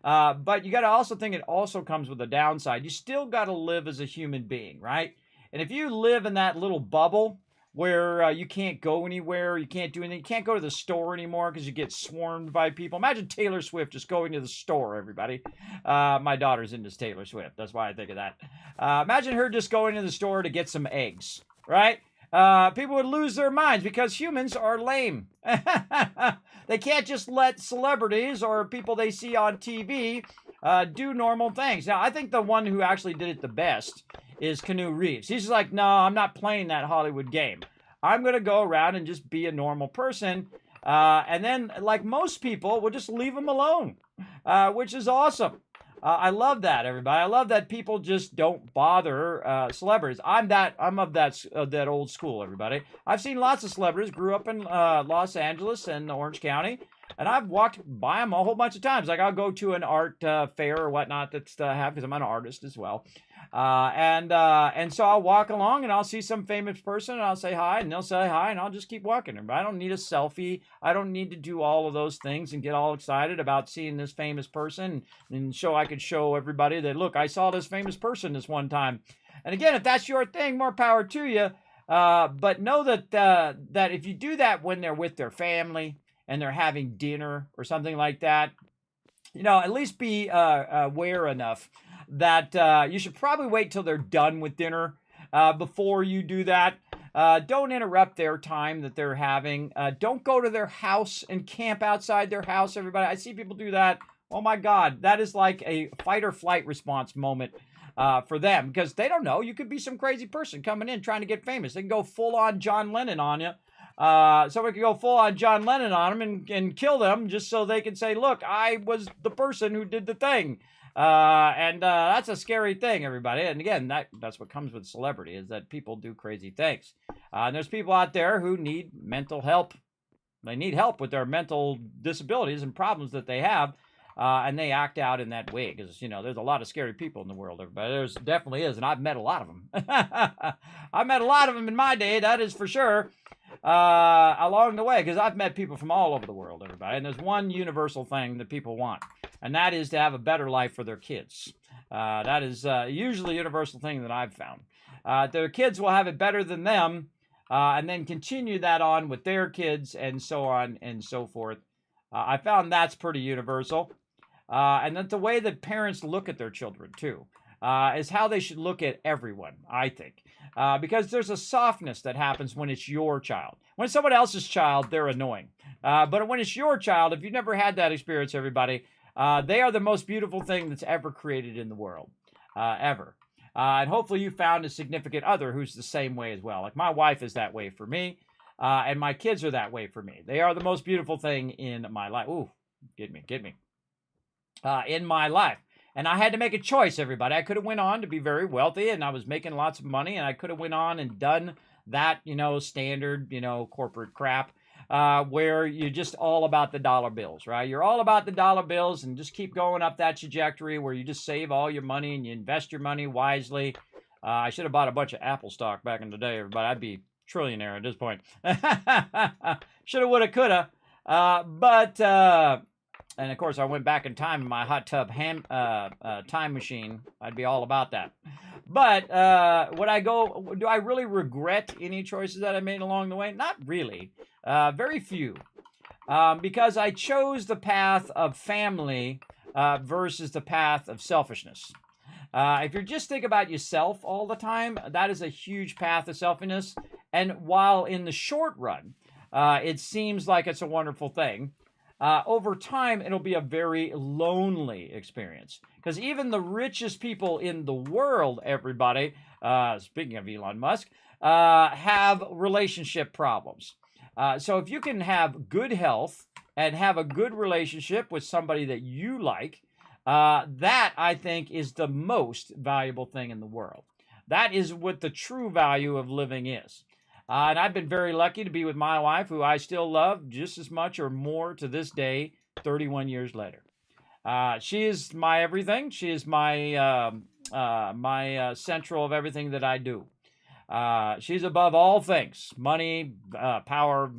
But you got to also think it also comes with a downside. You still got to live as a human being, right? And if you live in that little bubble where you can't go anywhere, you can't do anything, you can't go to the store anymore because you get swarmed by people. Imagine Taylor Swift just going to the store, everybody. My daughter's into Taylor Swift. That's why I think of that. Imagine her just going to the store to get some eggs, right? People would lose their minds because humans are lame. They can't just let celebrities or people they see on TV do normal things. Now, I think the one who actually did it the best is Keanu Reeves. He's just like, no, I'm not playing that Hollywood game. I'm going to go around and just be a normal person. And then, like most people, we'll just leave them alone, which is awesome. I love that, everybody. I love that people just don't bother celebrities. I'm of that old school, everybody. I've seen lots of celebrities. Grew up in Los Angeles and Orange County, and I've walked by them a whole bunch of times. Like I'll go to an art fair or whatnot that's have because I'm an artist as well. And so I'll walk along and I'll see some famous person and I'll say hi and they'll say hi and I'll just keep walking. I don't need a selfie. I don't need to do all of those things and get all excited about seeing this famous person and I could show everybody that, look, I saw this famous person this one time. And again, if that's your thing, more power to you. But know that if you do that when they're with their family and they're having dinner or something like that, at least be aware enough that you should probably wait till they're done with dinner before you do that. Don't interrupt their time that they're having. Don't go to their house and camp outside their house, everybody. I see people do that. Oh my God, that is like a fight or flight response moment for them because they don't know. You could be some crazy person coming in trying to get famous. They can go full on John Lennon on you. Somebody could go full on John Lennon on them and kill them just so they can say, look, I was the person who did the thing. And that's a scary thing, everybody. And again, that's what comes with celebrity is that people do crazy things. And there's people out there who need mental help. They need help with their mental disabilities and problems that they have. And they act out in that way because, there's a lot of scary people in the world, everybody. There's definitely is. And I've met a lot of them. I've met a lot of them in my day. That is for sure. Along the way, because I've met people from all over the world, everybody. And there's one universal thing that people want. And that is to have a better life for their kids. That is usually a universal thing that I've found. Their kids will have it better than them, and then continue that on with their kids, and so on and so forth. I found that's pretty universal. And that the way that parents look at their children, too, is how they should look at everyone, I think. Because there's a softness that happens when it's your child. When it's someone else's child, they're annoying. But when it's your child, if you've never had that experience, everybody, they are the most beautiful thing that's ever created in the world, ever. And hopefully you found a significant other who's the same way as well. Like my wife is that way for me, and my kids are that way for me. They are the most beautiful thing in my life. Ooh, get me. In my life. And I had to make a choice, everybody. I could have went on to be very wealthy, and I was making lots of money, and I could have went on and done that, standard, corporate crap. Where you're just all about the dollar bills, right? You're all about the dollar bills and just keep going up that trajectory where you just save all your money and you invest your money wisely. I should have bought a bunch of Apple stock back in the day, everybody. I'd be trillionaire at this point. Shoulda, woulda, coulda. And of course, I went back in time in my hot tub time machine. I'd be all about that. But do I really regret any choices that I made along the way? Not really. Very few. Because I chose the path of family versus the path of selfishness. If you just think about yourself all the time, that is a huge path of selfishness. And while in the short run, it seems like it's a wonderful thing, over time, it'll be a very lonely experience. Because even the richest people in the world, everybody, speaking of Elon Musk, have relationship problems. So if you can have good health and have a good relationship with somebody that you like, that, I think, is the most valuable thing in the world. That is what the true value of living is. And I've been very lucky to be with my wife, who I still love just as much or more to this day, 31 years later. She is my everything. She is my central of everything that I do. She's above all things, money, power,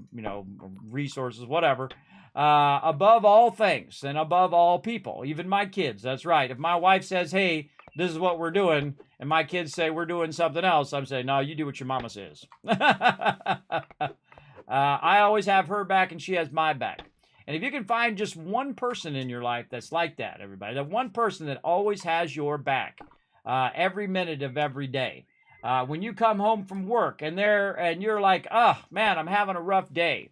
resources, whatever. Above all things and above all people, even my kids. That's right. If my wife says, hey, this is what we're doing, and my kids say we're doing something else, I'm saying, no, you do what your mama says. I always have her back and she has my back. And if you can find just one person in your life that's like that, everybody, that one person that always has your back every minute of every day. When you come home from work and you're like, oh, man, I'm having a rough day.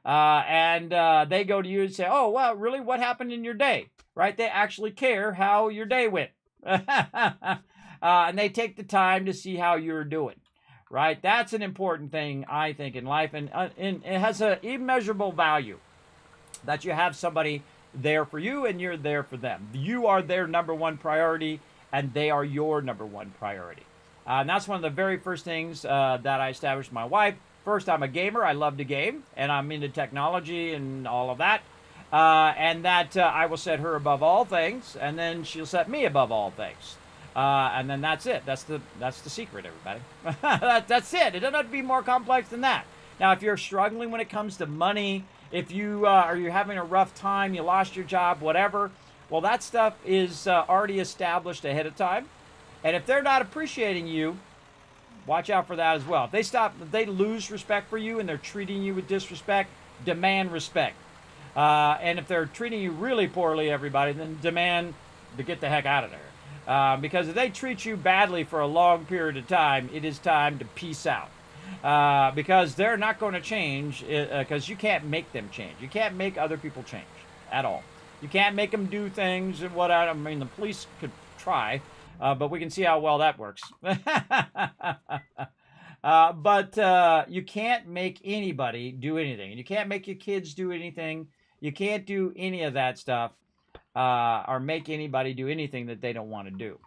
And they go to you and say, oh, well, really, what happened in your day? Right? They actually care how your day went. And they take the time to see how you're doing. Right? That's an important thing, I think, in life. And it has an immeasurable value that you have somebody there for you and you're there for them. You are their number one priority and they are your number one priority. And that's one of the very first things that I established with my wife. First, I'm a gamer. I love to game, and I'm into technology and all of that. And that I will set her above all things, and then she'll set me above all things. And then that's it. That's the secret, everybody. That's it. It doesn't have to be more complex than that. Now, if you're struggling when it comes to money, if you're having a rough time, you lost your job, whatever, well, that stuff is already established ahead of time. And if they're not appreciating you, watch out for that as well. If they lose respect for you and they're treating you with disrespect, demand respect. And if they're treating you really poorly, everybody, then demand to get the heck out of there. Because if they treat you badly for a long period of time, it is time to peace out. Because they're not going to change, because you can't make them change. You can't make other people change at all. You can't make them do things and what. I mean, the police could try. But we can see how well that works. But you can't make anybody do anything. And you can't make your kids do anything. You can't do any of that stuff or make anybody do anything that they don't want to do.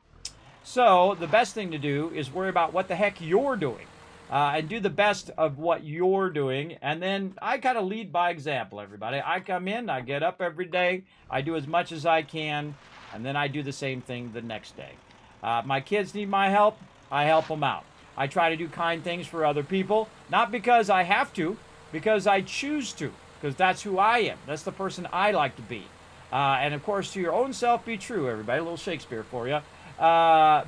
So the best thing to do is worry about what the heck you're doing and do the best of what you're doing. And then I kind of lead by example, everybody. I come in, I get up every day, I do as much as I can, and then I do the same thing the next day. My kids need my help, I help them out. I try to do kind things for other people, not because I have to, because I choose to, because that's who I am. That's the person I like to be. And of course, to your own self, be true, everybody. A little Shakespeare for you.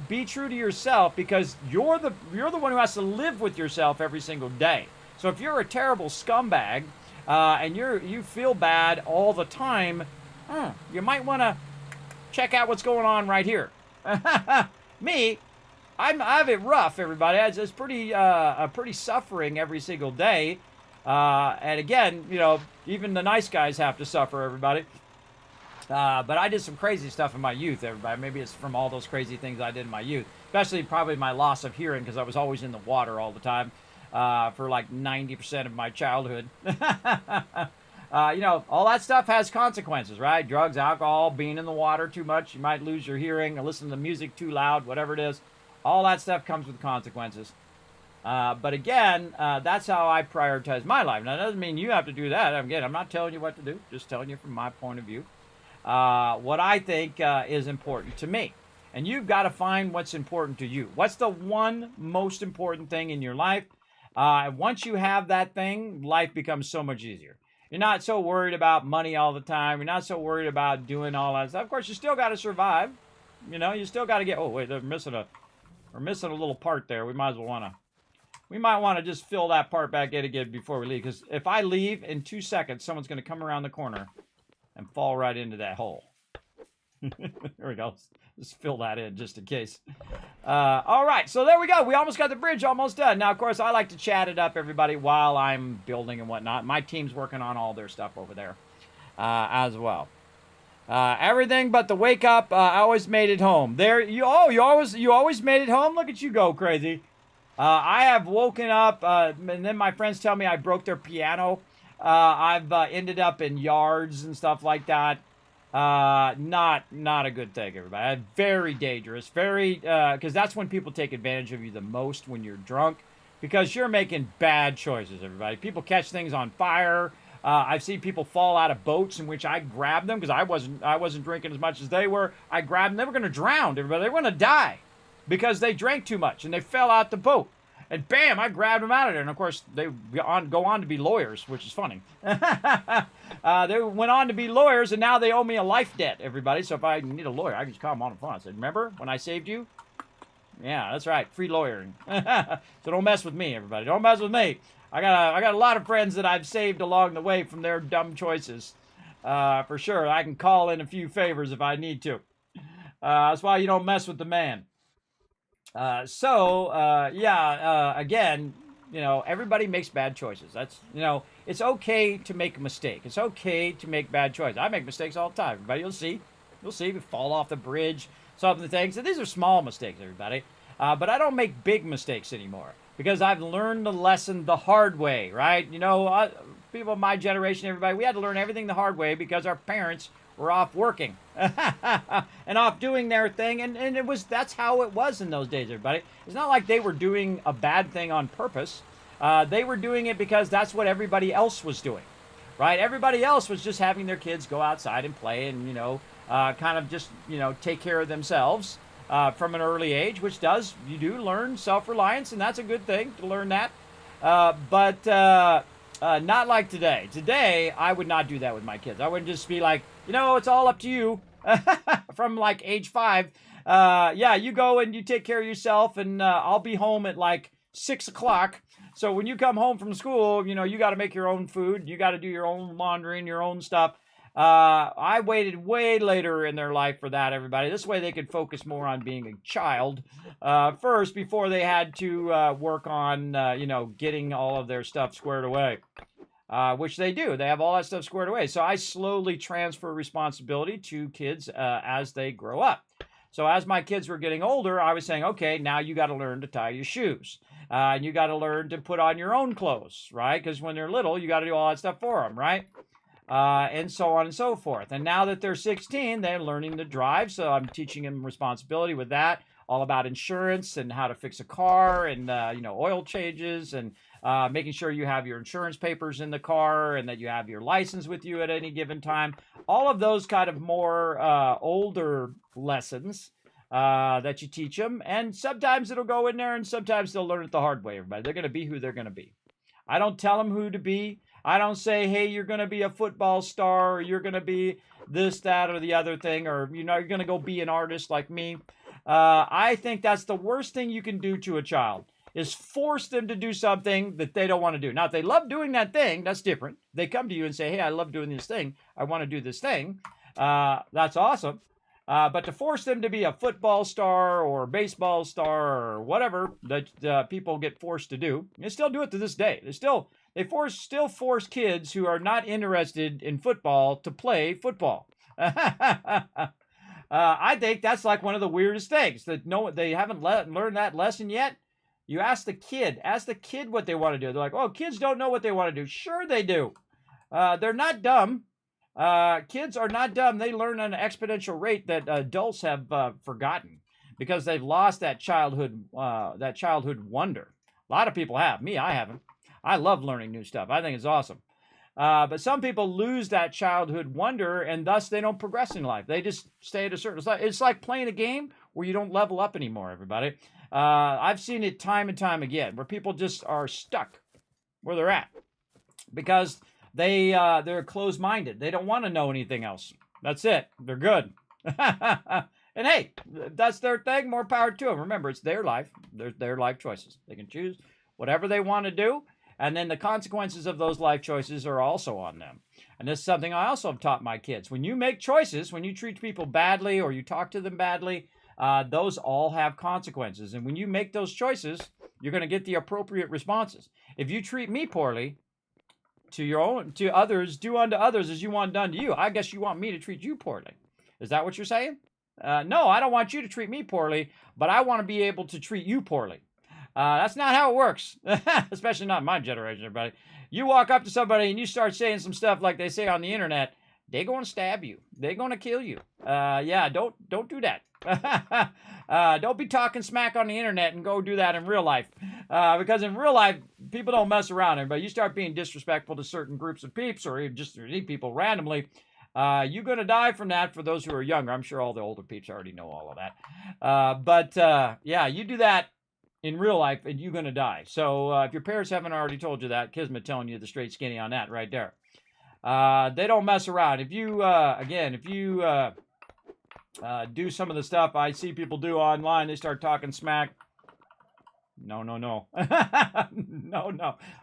Be true to yourself, because you're the one who has to live with yourself every single day. So if you're a terrible scumbag and you feel bad all the time, you might want to check out what's going on right here. Me, I have it rough, everybody. It's pretty suffering every single day. And again, even the nice guys have to suffer, everybody. But I did some crazy stuff in my youth, everybody. Maybe it's from all those crazy things I did in my youth, especially probably my loss of hearing, because I was always in the water all the time for like 90% of my childhood. All that stuff has consequences, right? Drugs, alcohol, being in the water too much, you might lose your hearing, or listen to music too loud, whatever it is. All that stuff comes with consequences. But again, that's how I prioritize my life. Now, that doesn't mean you have to do that. Again, I'm not telling you what to do, just telling you from my point of view what I think is important to me. And you've got to find what's important to you. What's the one most important thing in your life? Once you have that thing, life becomes so much easier. You're not so worried about money all the time. You're not so worried about doing all that stuff. Of course, you still got to survive. You know, you still got to get. Oh wait, we're missing a little part there. We might want to just fill that part back in again before we leave. Because if I leave in 2 seconds, someone's going to come around the corner and fall right into that hole. There we go. Just fill that in just in case. All right, so there we go. We almost got the bridge almost done. Now, of course, I like to chat it up, everybody, while I'm building and whatnot. My team's working on all their stuff over there as well. Everything but the wake up. I always made it home. There, you always made it home. Look at you go, crazy. I have woken up, and then my friends tell me I broke their piano. I've ended up in yards and stuff like that. Not a good thing, everybody. Very dangerous. Very, because that's when people take advantage of you the most, when you're drunk, because you're making bad choices, everybody. People catch things on fire. I've seen people fall out of boats in which I grabbed them because I wasn't drinking as much as they were. I grabbed them. They were going to drown, everybody. They were going to die because they drank too much and they fell out the boat. And bam, I grabbed them out of there. And of course, they go on to be lawyers, which is funny. They went on to be lawyers, and now they owe me a life debt, everybody. So if I need a lawyer, I can just call them on the phone. I said, remember when I saved you? Yeah, that's right, free lawyering. So don't mess with me, everybody. Don't mess with me. I got a lot of friends that I've saved along the way from their dumb choices. For sure, I can call in a few favors if I need to. That's why you don't mess with the man. Again, you know, everybody makes bad choices. That's, you know, it's okay to make a mistake. It's okay to make bad choices. I make mistakes all the time, everybody. You'll see. We fall off the bridge, some of the things. So these are small mistakes, everybody. But I don't make big mistakes anymore because I've learned the lesson the hard way, right? You know, people of my generation, everybody, we had to learn everything the hard way because our parents were off working and off doing their thing, and that's how it was in those days, everybody. It's not like they were doing a bad thing on purpose. They were doing it because that's what everybody else was doing, right? Everybody else was just having their kids go outside and play and, you know, kind of just, you know, take care of themselves from an early age, which you do learn self-reliance, and that's a good thing to learn that. But not like today. Today, I would not do that with my kids. I wouldn't just be like, you know, it's all up to you from like age 5. Yeah, you go and you take care of yourself, and I'll be home at like 6 o'clock. So when you come home from school, you know, you got to make your own food. You got to do your own laundry and your own stuff. I waited way later in their life for that, everybody. This way they could focus more on being a child first before they had to work on, you know, getting all of their stuff squared away. Which they do. They have all that stuff squared away. So I slowly transfer responsibility to kids as they grow up. So as my kids were getting older, I was saying, okay, now you got to learn to tie your shoes. And you got to learn to put on your own clothes, right? Because when they're little, you got to do all that stuff for them, right? And so on and so forth. And now that they're 16, they're learning to drive. So I'm teaching them responsibility with that, all about insurance and how to fix a car and, you know, oil changes and making sure you have your insurance papers in the car and that you have your license with you at any given time. All of those kind of more older lessons that you teach them. And sometimes it'll go in there and sometimes they'll learn it the hard way, everybody. They're going to be who they're going to be. I don't tell them who to be. I don't say, hey, you're going to be a football star or you're going to be this, that, or the other thing, or, you know, you're going to go be an artist like me. I think that's the worst thing you can do to a child is force them to do something that they don't want to do. Now, if they love doing that thing, that's different. They come to you and say, hey, I love doing this thing. I want to do this thing. That's awesome. But to force them to be a football star or baseball star or whatever that people get forced to do, they still do it to this day. They still force kids who are not interested in football to play football. I think that's like one of the weirdest things that they haven't learned that lesson yet. You ask the kid what they want to do. They're like, oh, kids don't know what they want to do. Sure they do. They're not dumb. Kids are not dumb. They learn at an exponential rate that adults have forgotten because they've lost that childhood wonder. A lot of people have. Me, I haven't. I love learning new stuff. I think it's awesome. But some people lose that childhood wonder, and thus they don't progress in life. They just stay at a certain... It's like playing a game where you don't level up anymore, everybody. I've seen it time and time again where people just are stuck where they're at because they're closed-minded. They don't want to know anything else. That's it. They're good. And hey, that's their thing. More power to them. Remember, it's their life. Their life choices. They can choose whatever they want to do. And then the consequences of those life choices are also on them. And this is something I also have taught my kids. When you make choices, when you treat people badly or you talk to them badly, those all have consequences. And when you make those choices, you're going to get the appropriate responses. If you treat me poorly, to others, do unto others as you want done to you. I guess you want me to treat you poorly. Is that what you're saying? No, I don't want you to treat me poorly, but I want to be able to treat you poorly. That's not how it works, especially not in my generation, everybody. You walk up to somebody and you start saying some stuff like they say on the internet, they're going to stab you. They're going to kill you. Yeah, don't do that. Don't be talking smack on the internet and go do that in real life. Because in real life, people don't mess around. But you start being disrespectful to certain groups of peeps or even just people randomly, you're going to die from that for those who are younger. I'm sure all the older peeps already know all of that. Yeah, you do that in real life and you're going to die. So if your parents haven't already told you that, Kismet telling you the straight skinny on that right there. They don't mess around. If you, do some of the stuff I see people do online, they start talking smack. No. No.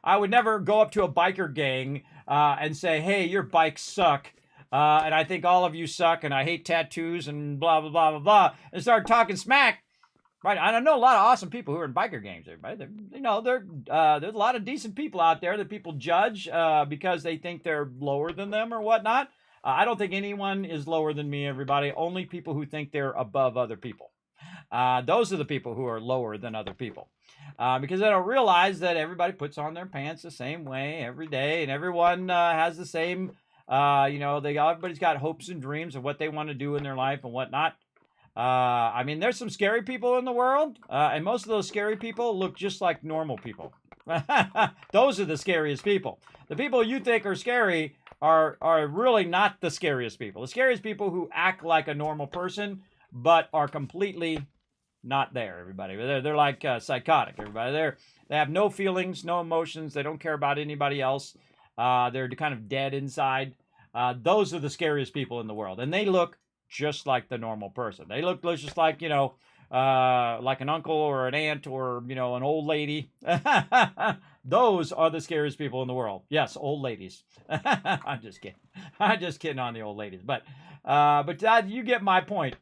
I would never go up to a biker gang and say, hey, your bikes suck. And I think all of you suck and I hate tattoos and blah, blah, blah, blah, blah. And start talking smack. Right, I know a lot of awesome people who are in biker gangs. Everybody, there's a lot of decent people out there that people judge because they think they're lower than them or whatnot. I don't think anyone is lower than me. Everybody, only people who think they're above other people. Those are the people who are lower than other people because they don't realize that everybody puts on their pants the same way every day, and everyone has the same. Everybody's got hopes and dreams of what they want to do in their life and whatnot. I mean, there's some scary people in the world, and most of those scary people look just like normal people. Those are the scariest people. The people you think are scary are really not the scariest people. The scariest people who act like a normal person, but are completely not there, everybody. They're like psychotic, everybody. They have no feelings, no emotions. They don't care about anybody else. They're kind of dead inside. Those are the scariest people in the world, and they look just like the normal person. They look just like, like an uncle or an aunt or, an old lady. Those are the scariest people in the world. Yes, old ladies. I'm just kidding. I'm just kidding on the old ladies. But you get my point.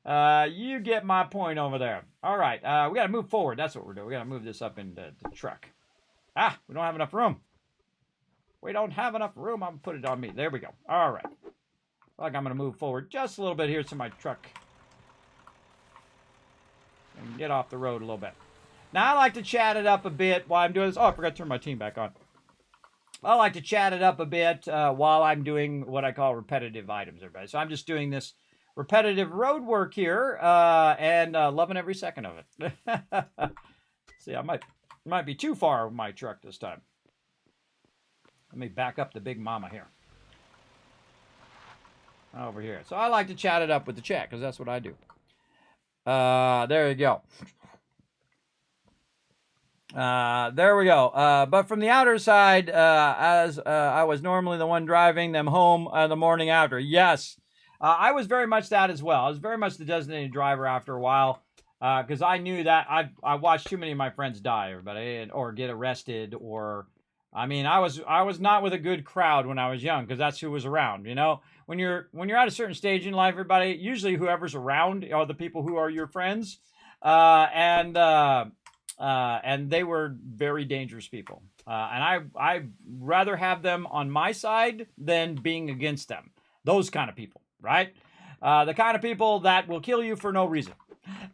You get my point over there. All right. We got to move forward. That's what we're doing. We got to move this up into the truck. We don't have enough room. We don't have enough room. I'm going to put it on me. There we go. All right. I'm going to move forward just a little bit here to my truck and get off the road a little bit. Now, I like to chat it up a bit while I'm doing this. Oh, I forgot to turn my team back on. I like to chat it up a bit while I'm doing what I call repetitive items, everybody. So I'm just doing this repetitive road work here and loving every second of it. See, I might be too far with my truck this time. Let me back up the big mama here. Over here. So I like to chat it up with the chat because that's what I do. There you go. There we go. But from the outer side, as I was normally the one driving them home the morning after. Yes, I was very much that as well. I was very much the designated driver after a while because I knew that I watched too many of my friends die, everybody, or get arrested, or I mean, I was not with a good crowd when I was young because that's who was around, When you're at a certain stage in life, everybody, usually whoever's around are the people who are your friends, and they were very dangerous people, and I rather have them on my side than being against them. Those kind of people, right? The kind of people that will kill you for no reason.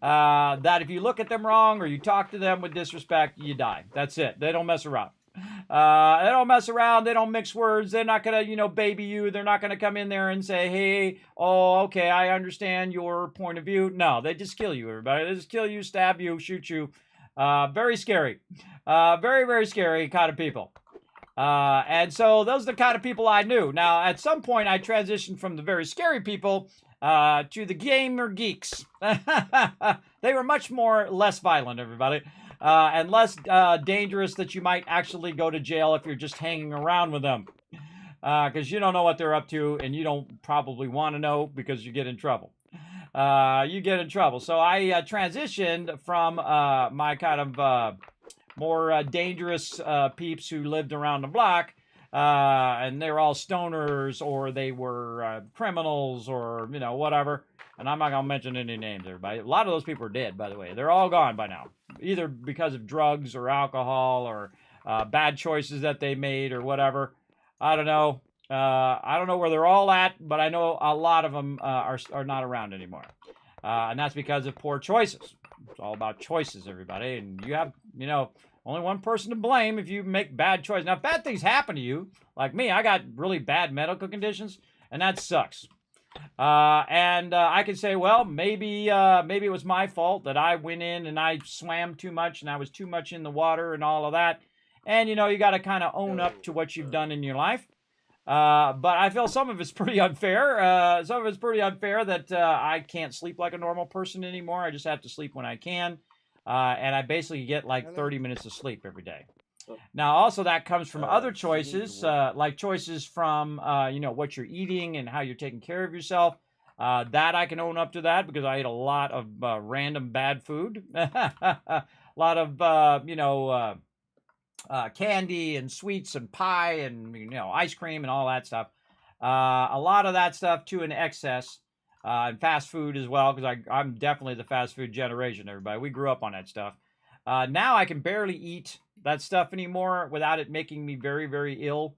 That if you look at them wrong or you talk to them with disrespect, you die. That's it. They don't mess around. They don't mess around. They don't mix words. They're not going to, baby you. They're not going to come in there and say, hey, oh, okay, I understand your point of view. No, they just kill you, everybody. They just kill you, stab you, shoot you. Very scary. Very, very scary kind of people. And so those are the kind of people I knew. Now, at some point, I transitioned from the very scary people to the gamer geeks. They were much less violent, everybody, and less dangerous that you might actually go to jail if you're just hanging around with them. Because you don't know what they're up to, and you don't probably want to know because you get in trouble. So I transitioned from my kind of more dangerous peeps who lived around the block, and they were all stoners, or they were criminals, or whatever. And I'm not gonna mention any names, everybody. A lot of those people are dead, by the way. They're all gone by now, either because of drugs or alcohol or bad choices that they made or whatever. I don't know. I don't know where they're all at, but I know a lot of them are not around anymore. And that's because of poor choices. It's all about choices, everybody. And you have, only one person to blame if you make bad choices. Now, if bad things happen to you, like me, I got really bad medical conditions, and that sucks. And I can say, well, maybe it was my fault that I went in and I swam too much and I was too much in the water and all of that. And, you got to kind of own up to what you've done in your life. But I feel some of it's pretty unfair. That I can't sleep like a normal person anymore. I just have to sleep when I can. And I basically get like 30 minutes of sleep every day. Now, also that comes from other choices, like choices from, what you're eating and how you're taking care of yourself. That I can own up to that because I ate a lot of random bad food. A lot of, candy and sweets and pie and, ice cream and all that stuff. A lot of that stuff to an excess. And fast food as well, because I'm definitely the fast food generation, everybody. We grew up on that stuff. Now I can barely eat that stuff anymore without it making me very, very ill,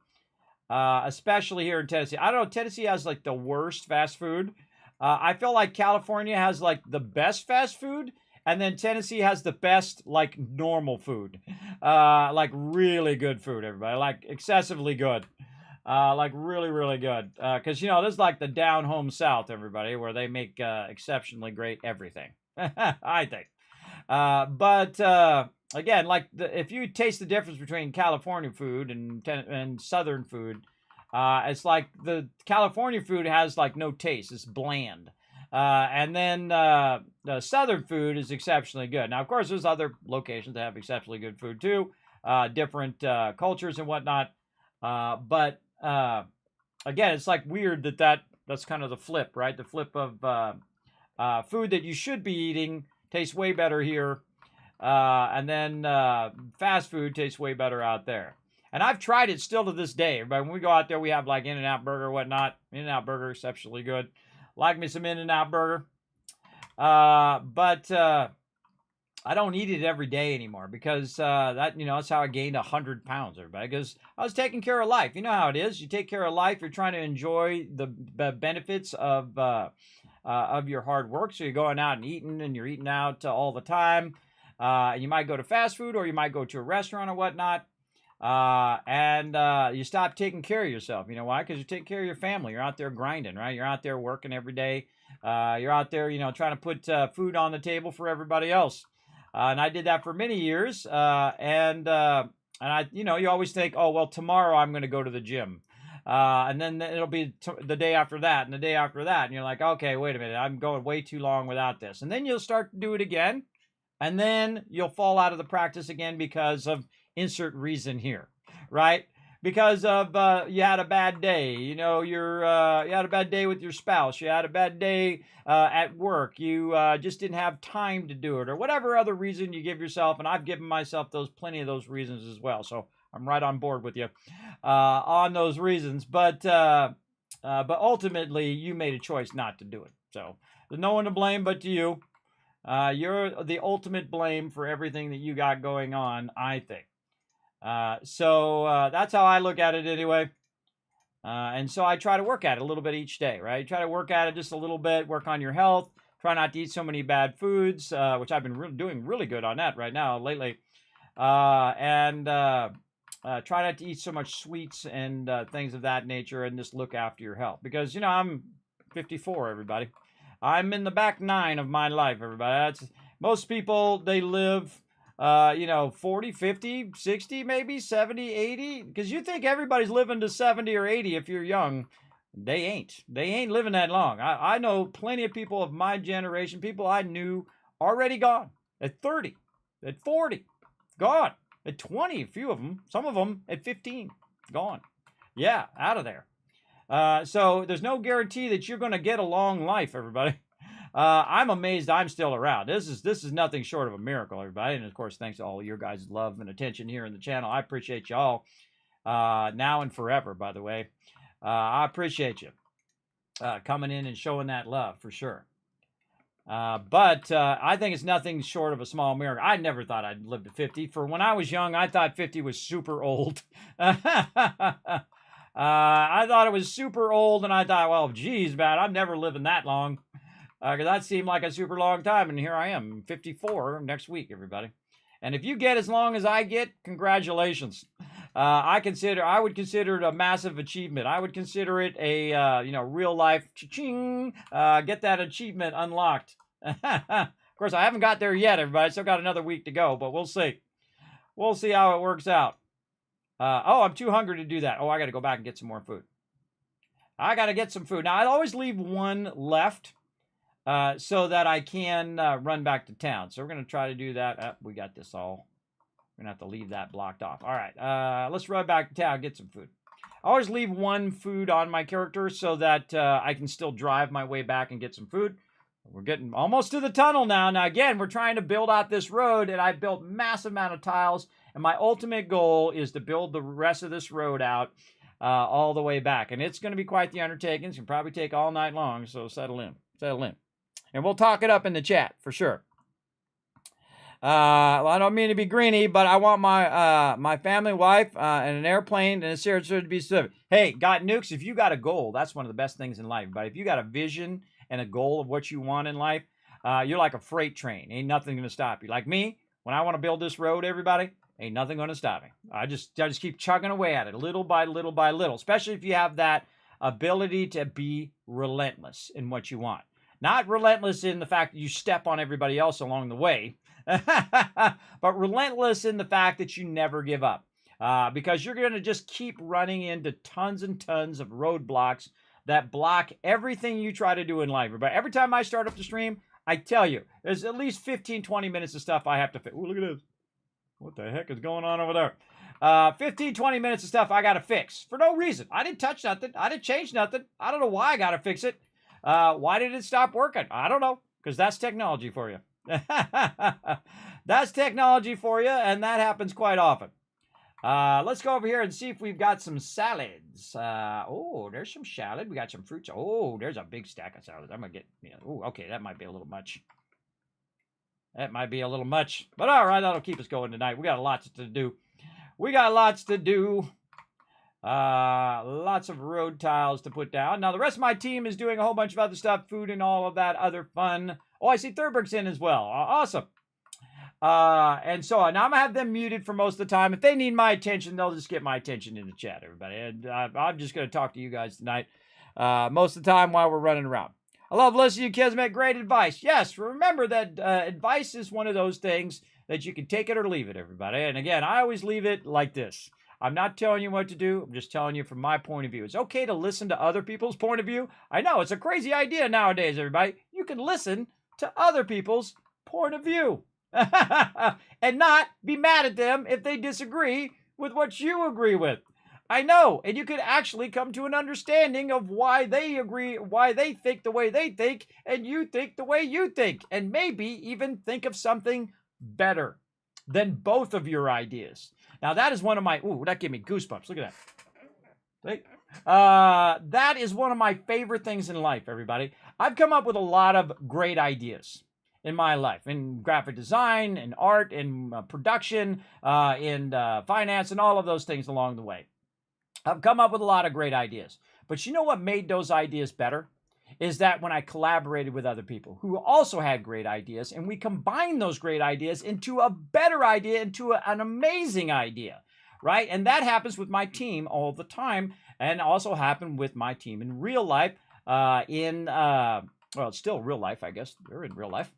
especially here in Tennessee. I don't know, Tennessee has like the worst fast food. I feel like California has like the best fast food, and then Tennessee has the best like normal food, like really good food, everybody, like excessively good. Like really, really good. Because, this is like the down home South, everybody, where they make exceptionally great everything, I think. But again, like if you taste the difference between California food and Southern food, it's like the California food has like no taste. It's bland. And then the Southern food is exceptionally good. Now, of course, there's other locations that have exceptionally good food too, different cultures and whatnot. But again, it's like weird that's kind of the flip, right? The flip of food that you should be eating tastes way better here, and then fast food tastes way better out there. And I've tried it still to this day. But when we go out there, we have like In-N-Out Burger, whatnot. In-N-Out Burger, exceptionally good. Like me some In-N-Out Burger. But I don't eat it every day anymore because that's how I gained 100 pounds, everybody. Because I was taking care of life. You know how it is. You take care of life. You're trying to enjoy the benefits of your hard work. So you're going out and eating, and you're eating out all the time. You might go to fast food, or you might go to a restaurant or whatnot. And you stop taking care of yourself. You know why? Because you take care of your family. You're out there grinding, right? You're out there working every day. You're out there, trying to put food on the table for everybody else. And I did that for many years. And I, you always think, oh, well, tomorrow I'm going to go to the gym. And then it'll be the day after that and the day after that. And you're like, okay, wait a minute. I'm going way too long without this. And then you'll start to do it again. And then you'll fall out of the practice again because of insert reason here, right? Because of you had a bad day, you had a bad day with your spouse, you had a bad day at work, you just didn't have time to do it, or whatever other reason you give yourself. And I've given myself plenty of those reasons as well, so I'm right on board with you on those reasons. But ultimately, you made a choice not to do it, so there's no one to blame but you. You're the ultimate blame for everything that you got going on, I think. So that's how I look at it anyway. And so I try to work at it a little bit each day, right? Try to work at it just a little bit, work on your health, try not to eat so many bad foods, which I've been doing really good on that right now lately. And try not to eat so much sweets and things of that nature, and just look after your health. Because, I'm 54, everybody. I'm in the back 9 of my life, everybody. Most people, they live 40, 50, 60, maybe 70, 80, because you think everybody's living to 70 or 80 if you're young. They ain't living that long. I know plenty of people of my generation, people I knew already gone at 30, at 40, gone at 20, a few of them, some of them at 15, gone. Yeah, out of there. So there's no guarantee that you're going to get a long life, everybody. I'm amazed I'm still around. This is nothing short of a miracle, everybody. And of course, thanks to all of your guys' love and attention here in the channel. I appreciate you all now and forever, by the way. I appreciate you coming in and showing that love for sure. But I think it's nothing short of a small miracle. I never thought I'd live to 50. For when I was young, I thought 50 was super old. I thought it was super old, and I thought, well, geez, man, I'm never living that long. Because that seemed like a super long time, and here I am, 54 next week, everybody. And if you get as long as I get, congratulations. I would consider it a massive achievement. I would consider it a real life cha-ching, get that achievement unlocked. Of course, I haven't got there yet, everybody. Still got another week to go, but we'll see. We'll see how it works out. I'm too hungry to do that. Oh, I got to go back and get some more food. I got to get some food. Now, I always leave one left so that I can run back to town. So we're going to try to do that. We got this all. We're going to have to leave that blocked off. All right, let's run back to town, get some food. I always leave one food on my character so that I can still drive my way back and get some food. We're getting almost to the tunnel now. Now, again, we're trying to build out this road, and I built massive amount of tiles. And my ultimate goal is to build the rest of this road out all the way back. And it's going to be quite the undertaking. It's going to probably take all night long, so settle in. Settle in. And we'll talk it up in the chat, for sure. Well, I don't mean to be greeny, but I want my family, wife, and an airplane, and a series to be specific. Hey, got nukes, if you got a goal, that's one of the best things in life. But if you got a vision and a goal of what you want in life, you're like a freight train. Ain't nothing going to stop you. Like me, when I want to build this road, everybody, ain't nothing going to stop me. I just keep chugging away at it, little by little by little, especially if you have that ability to be relentless in what you want. Not relentless in the fact that you step on everybody else along the way, but relentless in the fact that you never give up. Because you're going to just keep running into tons and tons of roadblocks that block everything you try to do in life. But every time I start up the stream, I tell you, there's at least 15, 20 minutes of stuff I have to fix. Ooh, look at this. What the heck is going on over there? 15, 20 minutes of stuff I got to fix for no reason. I didn't touch nothing. I didn't change nothing. I don't know why I got to fix it. Why did it stop working? I don't know, because that's technology for you. That's technology for you, and that happens quite often. Let's go over here and see if we've got some salads. Oh, there's some salad. We got some fruits. Oh, there's a big stack of salads. I'm going to get, oh, okay, that might be a little much. That might be a little much. But all right, that'll keep us going tonight. We got lots to do. We got lots to do. Lots of road tiles to put down. Now, the rest of my team is doing a whole bunch of other stuff, food and all of that other fun. Oh, I see Thurberg's in as well. Awesome. And so now I'm going to have them muted for most of the time. If they need my attention, they'll just get my attention in the chat, everybody. And I'm just going to talk to you guys tonight most of the time while we're running around. I love listening to you, Kismet. Great advice. Yes, remember that advice is one of those things that you can take it or leave it, everybody. And again, I always leave it like this. I'm not telling you what to do. I'm just telling you from my point of view. It's okay to listen to other people's point of view. I know, it's a crazy idea nowadays, everybody. You can listen to other people's point of view and not be mad at them if they disagree with what you agree with. I know, and you could actually come to an understanding of why they agree, why they think the way they think, and you think the way you think, and maybe even think of something better than both of your ideas. Now, that is one of my... Ooh, that gave me goosebumps. Look at that. See? That is one of my favorite things in life, everybody. I've come up with a lot of great ideas in my life, in graphic design, in art, in production, in finance, and all of those things along the way. I've come up with a lot of great ideas. But you know what made those ideas better? Is that when I collaborated with other people who also had great ideas, and we combined those great ideas into a better idea, into an amazing idea, right? And that happens with my team all the time, and also happened with my team in real life, well, it's still real life, I guess. They're in real life.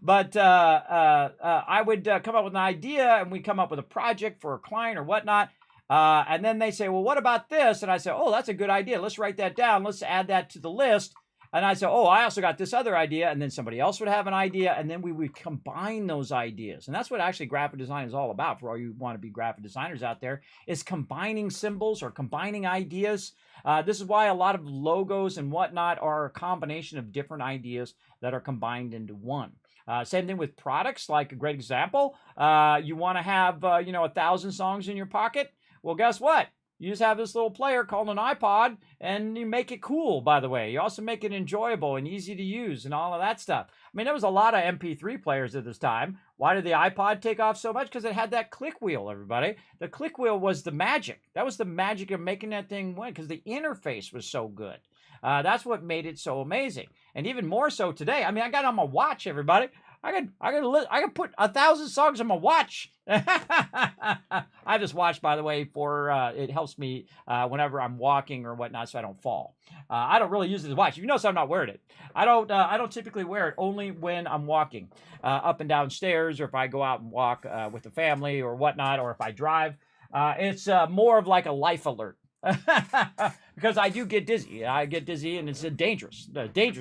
But I would come up with an idea, and we'd come up with a project for a client or whatnot. And then they say, well, what about this? And I say, oh, that's a good idea. Let's write that down. Let's add that to the list. And I say, oh, I also got this other idea. And then somebody else would have an idea. And then we would combine those ideas. And that's what actually graphic design is all about for all you want to be graphic designers out there, is combining symbols or combining ideas. This is why a lot of logos and whatnot are a combination of different ideas that are combined into one. Same thing with products, like a great example. You want to have, 1,000 songs in your pocket. Well, guess what? You just have this little player called an iPod, and you make it cool, by the way. You also make it enjoyable and easy to use and all of that stuff. I mean, there was a lot of MP3 players at this time. Why did the iPod take off so much? Because it had that click wheel, everybody. The click wheel was the magic. That was the magic of making that thing win, because the interface was so good. That's what made it so amazing. And even more so today. I mean, I got it on my watch, everybody. I could put 1,000 songs on my watch. I have this watch, by the way, for it helps me whenever I'm walking or whatnot, so I don't fall. I don't really use it as a watch. You notice I'm not wearing it. I don't typically wear it, only when I'm walking up and down stairs, or if I go out and walk with the family or whatnot, or if I drive. It's more of like a life alert. Because I do get dizzy. I get dizzy, and it's dangerous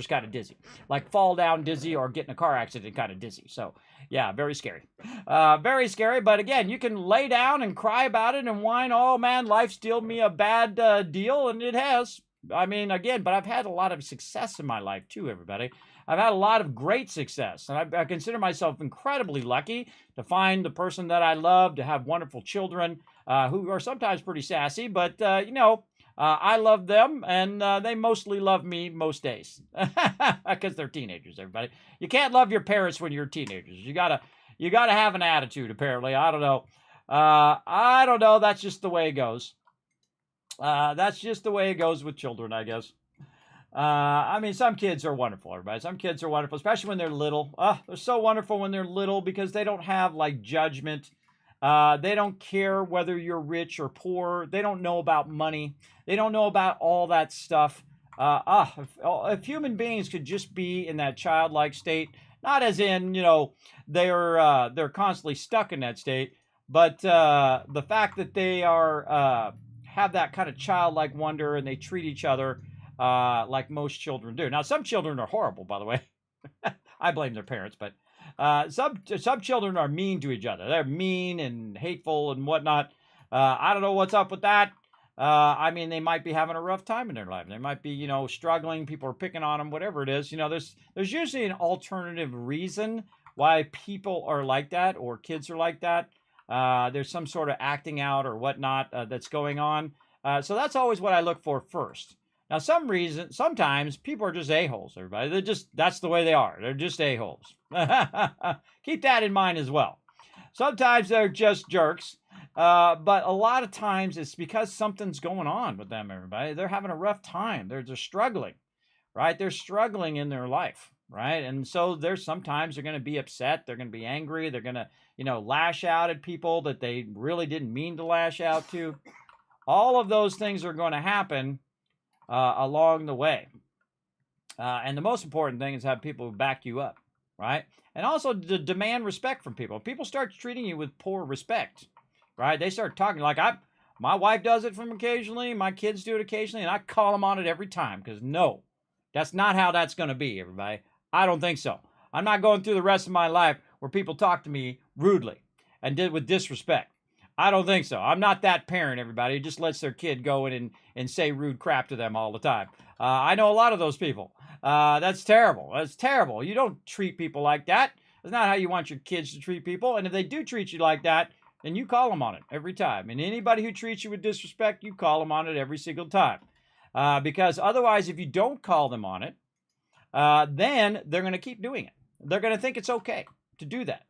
kind of dizzy, like fall down dizzy or get in a car accident kind of dizzy. So yeah, very scary. Very scary. But again, you can lay down and cry about it and whine, oh man, life's dealt me a bad deal, and it has. I mean, again, but I've had a lot of success in my life too, everybody. I've had a lot of great success, and I consider myself incredibly lucky to find the person that I love, to have wonderful children who are sometimes pretty sassy, but, I love them, and they mostly love me most days because they're teenagers, everybody. You can't love your parents when you're teenagers. You gotta have an attitude, apparently. I don't know. That's just the way it goes. That's just the way it goes with children, I guess. I mean, some kids are wonderful, everybody. Some kids are wonderful, especially when they're little. They're so wonderful when they're little because they don't have, like, judgment. They don't care whether you're rich or poor. They don't know about money. They don't know about all that stuff. If human beings could just be in that childlike state, not as in, they're constantly stuck in that state, but the fact that they are have that kind of childlike wonder, and they treat each other like most children do. Now, some children are horrible, by the way. I blame their parents, but some children are mean to each other. They're mean and hateful and whatnot. I don't know what's up with that. I mean, they might be having a rough time in their life. They might be, struggling. People are picking on them, whatever it is. There's usually an alternative reason why people are like that, or kids are like that. There's some sort of acting out or whatnot that's going on. So that's always what I look for first. Now, sometimes people are just a-holes, everybody. That's the way they are. They're just a-holes. Keep that in mind as well. Sometimes they're just jerks, but a lot of times it's because something's going on with them, everybody. They're having a rough time. They're just struggling, right? They're struggling in their life, right? And so sometimes they're going to be upset. They're going to be angry. They're going to, lash out at people that they really didn't mean to lash out to. All of those things are going to happen along the way. And the most important thing is have people who back you up, right? And also to demand respect from people. If people start treating you with poor respect, right? They start talking like, my wife does it from occasionally, my kids do it occasionally, and I call them on it every time, because no, that's not how that's going to be, everybody. I don't think so. I'm not going through the rest of my life where people talk to me rudely and with disrespect. I don't think so. I'm not that parent, everybody, who just lets their kid go in and say rude crap to them all the time. I know a lot of those people. That's terrible. That's terrible. You don't treat people like that. That's not how you want your kids to treat people. And if they do treat you like that, then you call them on it every time. And anybody who treats you with disrespect, you call them on it every single time. Because otherwise, if you don't call them on it, then they're going to keep doing it. They're going to think it's okay to do that.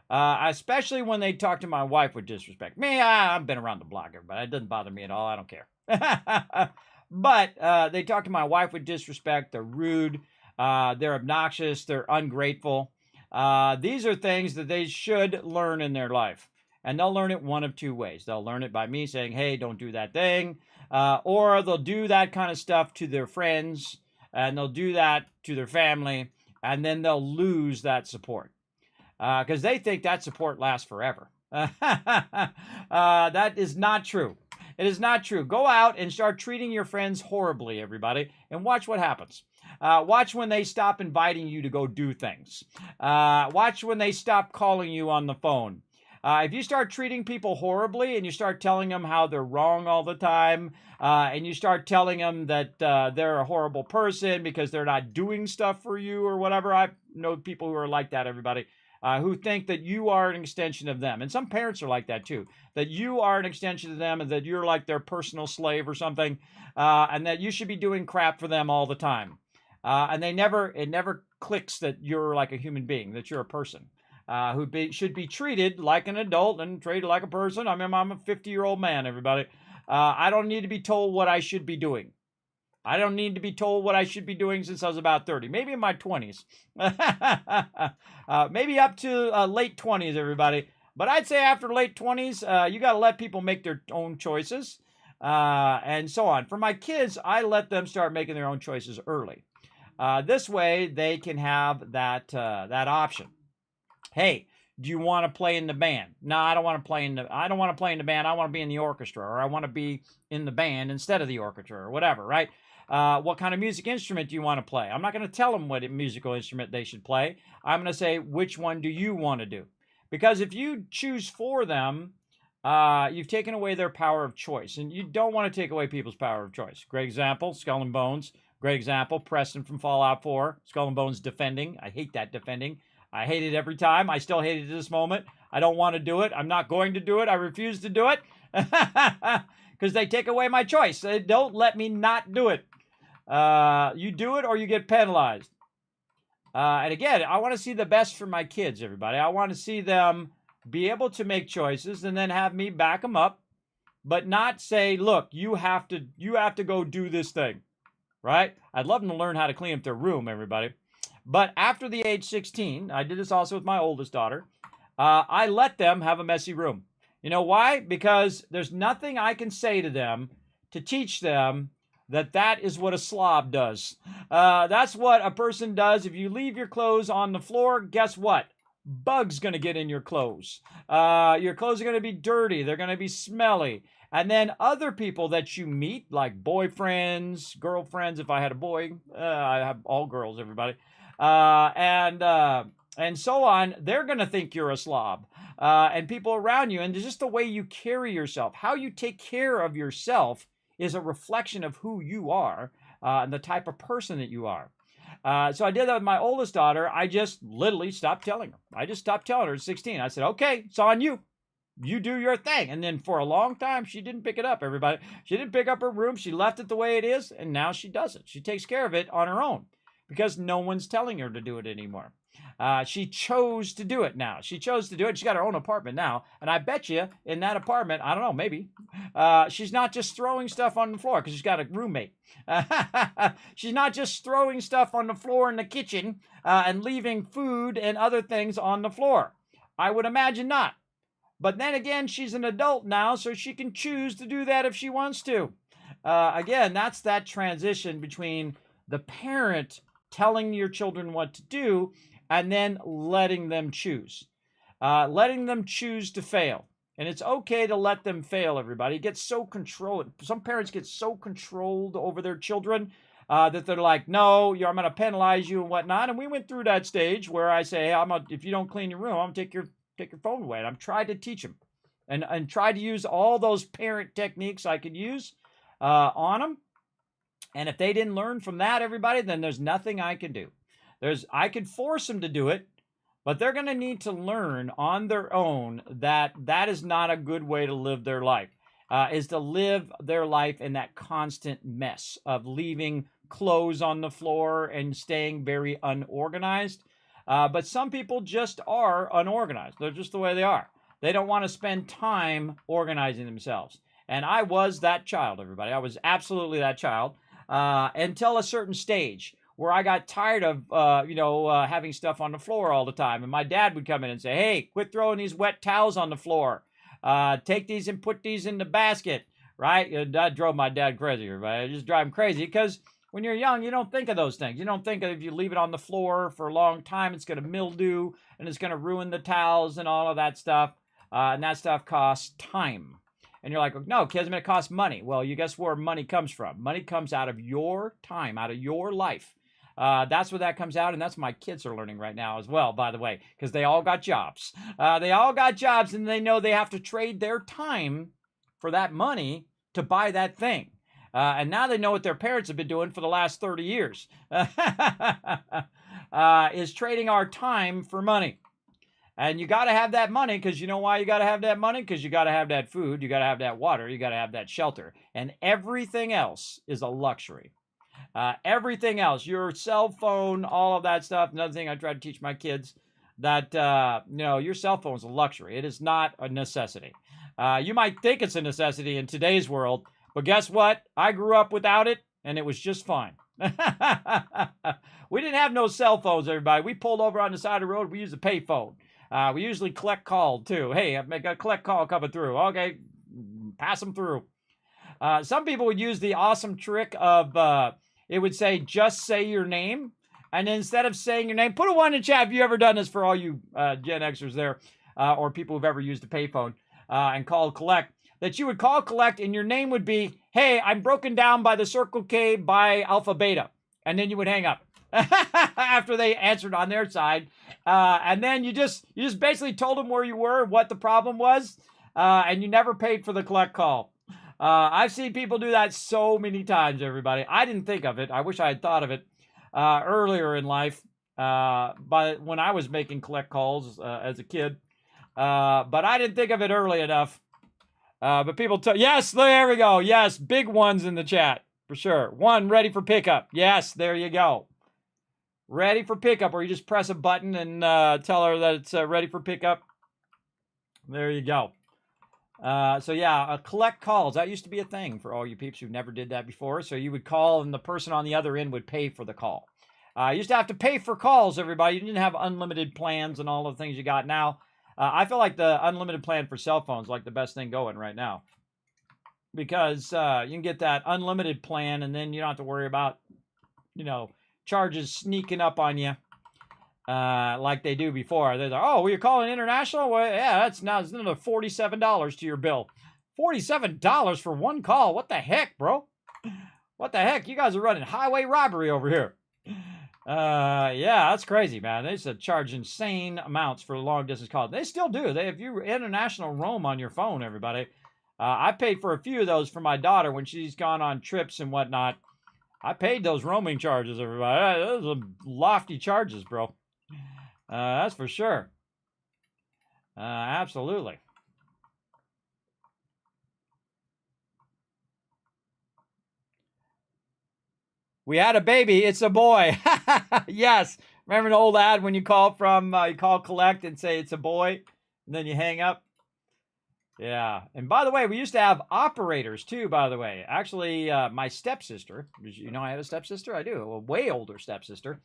Especially when they talk to my wife with disrespect. Me, I've been around the block, everybody. It doesn't bother me at all. I don't care. But they talk to my wife with disrespect. They're rude. They're obnoxious. They're ungrateful. These are things that they should learn in their life. And they'll learn it one of two ways. They'll learn it by me saying, hey, don't do that thing. Or they'll do that kind of stuff to their friends. And they'll do that to their family. And then they'll lose that support. Because they think that support lasts forever. That is not true. It is not true. Go out and start treating your friends horribly, everybody, and watch what happens. Watch when they stop inviting you to go do things. Watch when they stop calling you on the phone. If you start treating people horribly and you start telling them how they're wrong all the time, and you start telling them that they're a horrible person because they're not doing stuff for you or whatever, I know people who are like that, everybody, who think that you are an extension of them. And some parents are like that too, that you are an extension of them and that you're like their personal slave or something, and that you should be doing crap for them all the time. And it never clicks that you're like a human being, that you're a person. Who should be treated like an adult and treated like a person. I mean, I'm a 50-year-old man, everybody. I don't need to be told what I should be doing. I don't need to be told what I should be doing since I was about 30, maybe in my 20s. Maybe up to late 20s, everybody. But I'd say after late 20s, you got to let people make their own choices and so on. For my kids, I let them start making their own choices early. This way, they can have that option. Hey, do you want to play in the band? No, I don't want to play in the band. I want to be in the orchestra, or I want to be in the band instead of the orchestra, or whatever, right? What kind of music instrument do you want to play? I'm not going to tell them what musical instrument they should play. I'm going to say, which one do you want to do? Because if you choose for them, you've taken away their power of choice. And you don't want to take away people's power of choice. Great example, Skull and Bones. Great example, Preston from Fallout 4. Skull and Bones defending. I hate that defending. I hate it every time. I still hate it at this moment. I don't want to do it. I'm not going to do it. I refuse to do it because they take away my choice. They don't let me not do it. You do it or you get penalized. And again, I want to see the best for my kids, everybody. I want to see them be able to make choices and then have me back them up, but not say, look, you have to go do this thing, right? I'd love them to learn how to clean up their room, everybody. But after the age 16, I did this also with my oldest daughter, I let them have a messy room. You know why? Because there's nothing I can say to them to teach them that is what a slob does. That's what a person does. If you leave your clothes on the floor, guess what? Bugs going to get in your clothes. Your clothes are going to be dirty. They're going to be smelly. And then other people that you meet, like boyfriends, girlfriends, if I had a boy, I have all girls, everybody. And so on, they're going to think you're a slob. And people around you, and just the way you carry yourself, how you take care of yourself is a reflection of who you are and the type of person that you are. So I did that with my oldest daughter. I just literally stopped telling her. I just stopped telling her at 16. I said, okay, it's on you. You do your thing. And then for a long time, she didn't pick it up, everybody. She didn't pick up her room. She left it the way it is, and now she does it. She takes care of it on her own because no one's telling her to do it anymore. She chose to do it now. She chose to do it. She's got her own apartment now. And I bet you in that apartment, I don't know, maybe, she's not just throwing stuff on the floor because she's got a roommate. She's not just throwing stuff on the floor in the kitchen and leaving food and other things on the floor. I would imagine not. But then again, she's an adult now, so she can choose to do that if she wants to. Again, that's that transition between the parent telling your children what to do and then letting them choose. Letting them choose to fail. And it's okay to let them fail, everybody. It gets so controlled. Some parents get so controlled over their children that they're like, no, I'm going to penalize you and whatnot. And we went through that stage where I say, hey, if you don't clean your room, I'm going to take your phone away. And I'm trying to teach them and try to use all those parent techniques I could use on them. And if they didn't learn from that, everybody, then there's nothing I can do. I could force them to do it, but they're going to need to learn on their own that is not a good way to live their life, is to live their life in that constant mess of leaving clothes on the floor and staying very unorganized. But some people just are unorganized. They're just the way they are. They don't want to spend time organizing themselves. And I was that child, everybody. I was absolutely that child until a certain stage where I got tired of, having stuff on the floor all the time. And my dad would come in and say, hey, quit throwing these wet towels on the floor. Take these and put these in the basket, right? That drove my dad crazy, everybody. It just drive him crazy because when you're young, you don't think of those things. You don't think of if you leave it on the floor for a long time, it's going to mildew and it's going to ruin the towels and all of that stuff. And that stuff costs time. And you're like, no, Kismet, it costs money. Well, you guess where money comes from? Money comes out of your time, out of your life. That's where that comes out, and that's what my kids are learning right now as well, by the way, because they all got jobs. They all got jobs, and they know they have to trade their time for that money to buy that thing. And now they know what their parents have been doing for the last 30 years, is trading our time for money. And you got to have that money, because you know why you got to have that money? Because you got to have that food, you got to have that water, you got to have that shelter. And everything else is a luxury. Everything else, your cell phone, all of that stuff. Another thing I try to teach my kids, that, your cell phone is a luxury. It is not a necessity. You might think it's a necessity in today's world, but guess what? I grew up without it, and it was just fine. We didn't have no cell phones, everybody. We pulled over on the side of the road. We used a pay phone. We usually collect call, too. Hey, I've got a collect call coming through. Okay, pass them through. Some people would use the awesome trick of, it would say, just say your name. And instead of saying your name, put a 1 in chat if you ever done this, for all you Gen Xers there, or people who've ever used a payphone and called collect, that you would call collect and your name would be, hey, I'm broken down by the Circle K by Alpha Beta. And then you would hang up after they answered on their side. And then you just basically told them where you were, what the problem was, and you never paid for the collect call. I've seen people do that so many times, everybody. I didn't think of it. I wish I had thought of it earlier in life, but when I was making collect calls as a kid. But I didn't think of it early enough. But people yes, there we go. Yes, big ones in the chat, for sure. 1, ready for pickup. Yes, there you go. Ready for pickup, or you just press a button and tell her that it's ready for pickup. There you go. So yeah, collect calls. That used to be a thing for all you peeps who never did that before. So you would call and the person on the other end would pay for the call. You used to have to pay for calls, everybody. You didn't have unlimited plans and all the things you got now. I feel like the unlimited plan for cell phones is like the best thing going right now. Because you can get that unlimited plan and then you don't have to worry about, charges sneaking up on you like they do before. They're like, oh, well, you're calling international? Well, yeah, that's now it's another $47 to your bill. $47 for one call? What the heck, bro? What the heck? You guys are running highway robbery over here. Yeah, that's crazy, man. They used to charge insane amounts for long distance calls. They still do. If you international roam on your phone, everybody. I paid for a few of those for my daughter when she's gone on trips and whatnot. I paid those roaming charges, everybody. Those are lofty charges, bro. That's for sure. Absolutely. We had a baby. It's a boy. Yes. Remember the old ad when you call you call collect and say it's a boy, and then you hang up? Yeah. And by the way, we used to have operators too, by the way. Actually, my stepsister, you know I had a stepsister? I do. A way older stepsister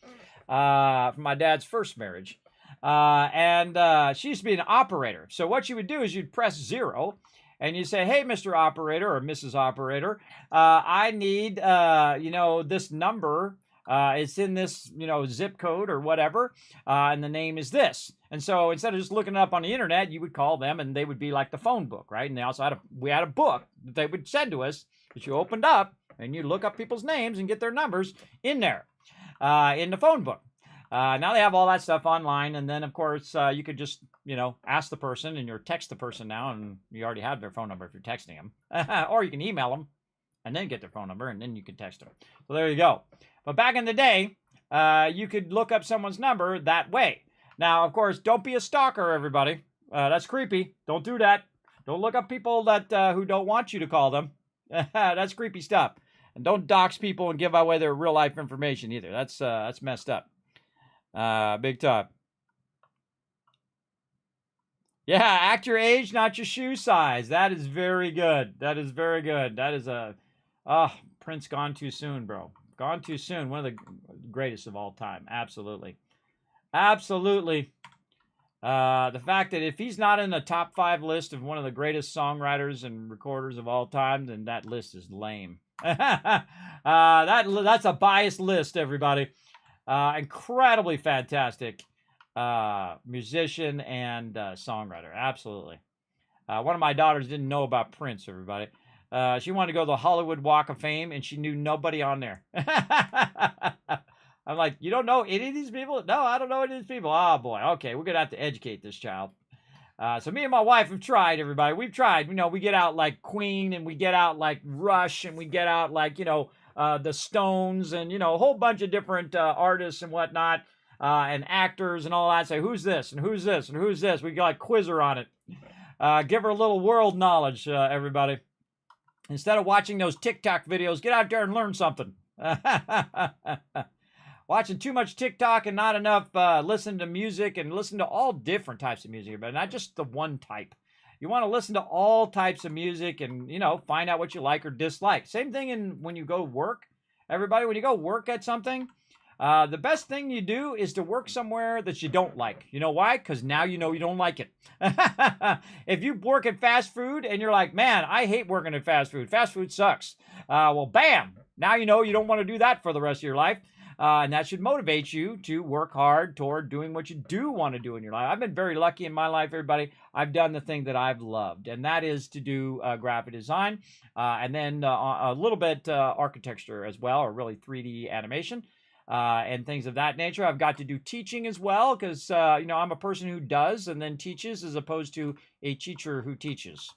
from my dad's first marriage. And she used to be an operator. So what you would do is you'd press 0 and you say, hey, Mr. Operator or Mrs. Operator, I need, this number. It's in this, zip code or whatever, and the name is this. And so instead of just looking it up on the internet, you would call them, and they would be like the phone book, right? And they also we had a book that they would send to us that you opened up, and you look up people's names and get their numbers in there, in the phone book. Now they have all that stuff online, and then of course you could just ask the person, and you're text the person now, and you already have their phone number if you're texting them, or you can email them, and then get their phone number, and then you can text them. So there you go. But back in the day, you could look up someone's number that way. Now, of course, don't be a stalker, everybody. That's creepy. Don't do that. Don't look up people that who don't want you to call them. That's creepy stuff. And don't dox people and give away their real life information either. That's messed up. Big time. Yeah, act your age, not your shoe size. That is very good. That is very good. That is Prince gone too soon, bro. Gone too soon. One of the greatest of all time. Absolutely. Absolutely. The fact that if he's not in the top 5 list of one of the greatest songwriters and recorders of all time, then that list is lame. That's a biased list, everybody. Incredibly fantastic musician and songwriter. Absolutely. One of my daughters didn't know about Prince, everybody. She wanted to go to the Hollywood Walk of Fame, and she knew nobody on there. I'm like, you don't know any of these people? No, I don't know any of these people. Oh, boy. Okay, we're going to have to educate this child. So me and my wife have tried, everybody. We've tried. You know, we get out like Queen, and we get out like Rush, and we get out like, you know, the Stones, and, you know, a whole bunch of different artists and whatnot, and actors and all that. Say, who's this, and who's this, and who's this? We got a quizzer on it. Give her a little world knowledge, everybody. Instead of watching those TikTok videos, get out there and learn something. Watching too much TikTok and not enough listening to music, and listen to all different types of music, but not just the one type. You want to listen to all types of music and, you know, find out what you like or dislike. Same thing when you go work. Everybody, when you go work at something, the best thing you do is to work somewhere that you don't like. You know why? Because now you know you don't like it. If you work at fast food and you're like, man, I hate working at fast food. Fast food sucks. Well, bam. Now you know you don't want to do that for the rest of your life. And that should motivate you to work hard toward doing what you do want to do in your life. I've been very lucky in my life, everybody. I've done the thing that I've loved, and that is to do graphic design, and then a little bit architecture as well, or really 3D animation. And things of that nature. I've got to do teaching as well, because you know, I'm a person who does and then teaches, as opposed to a teacher who teaches.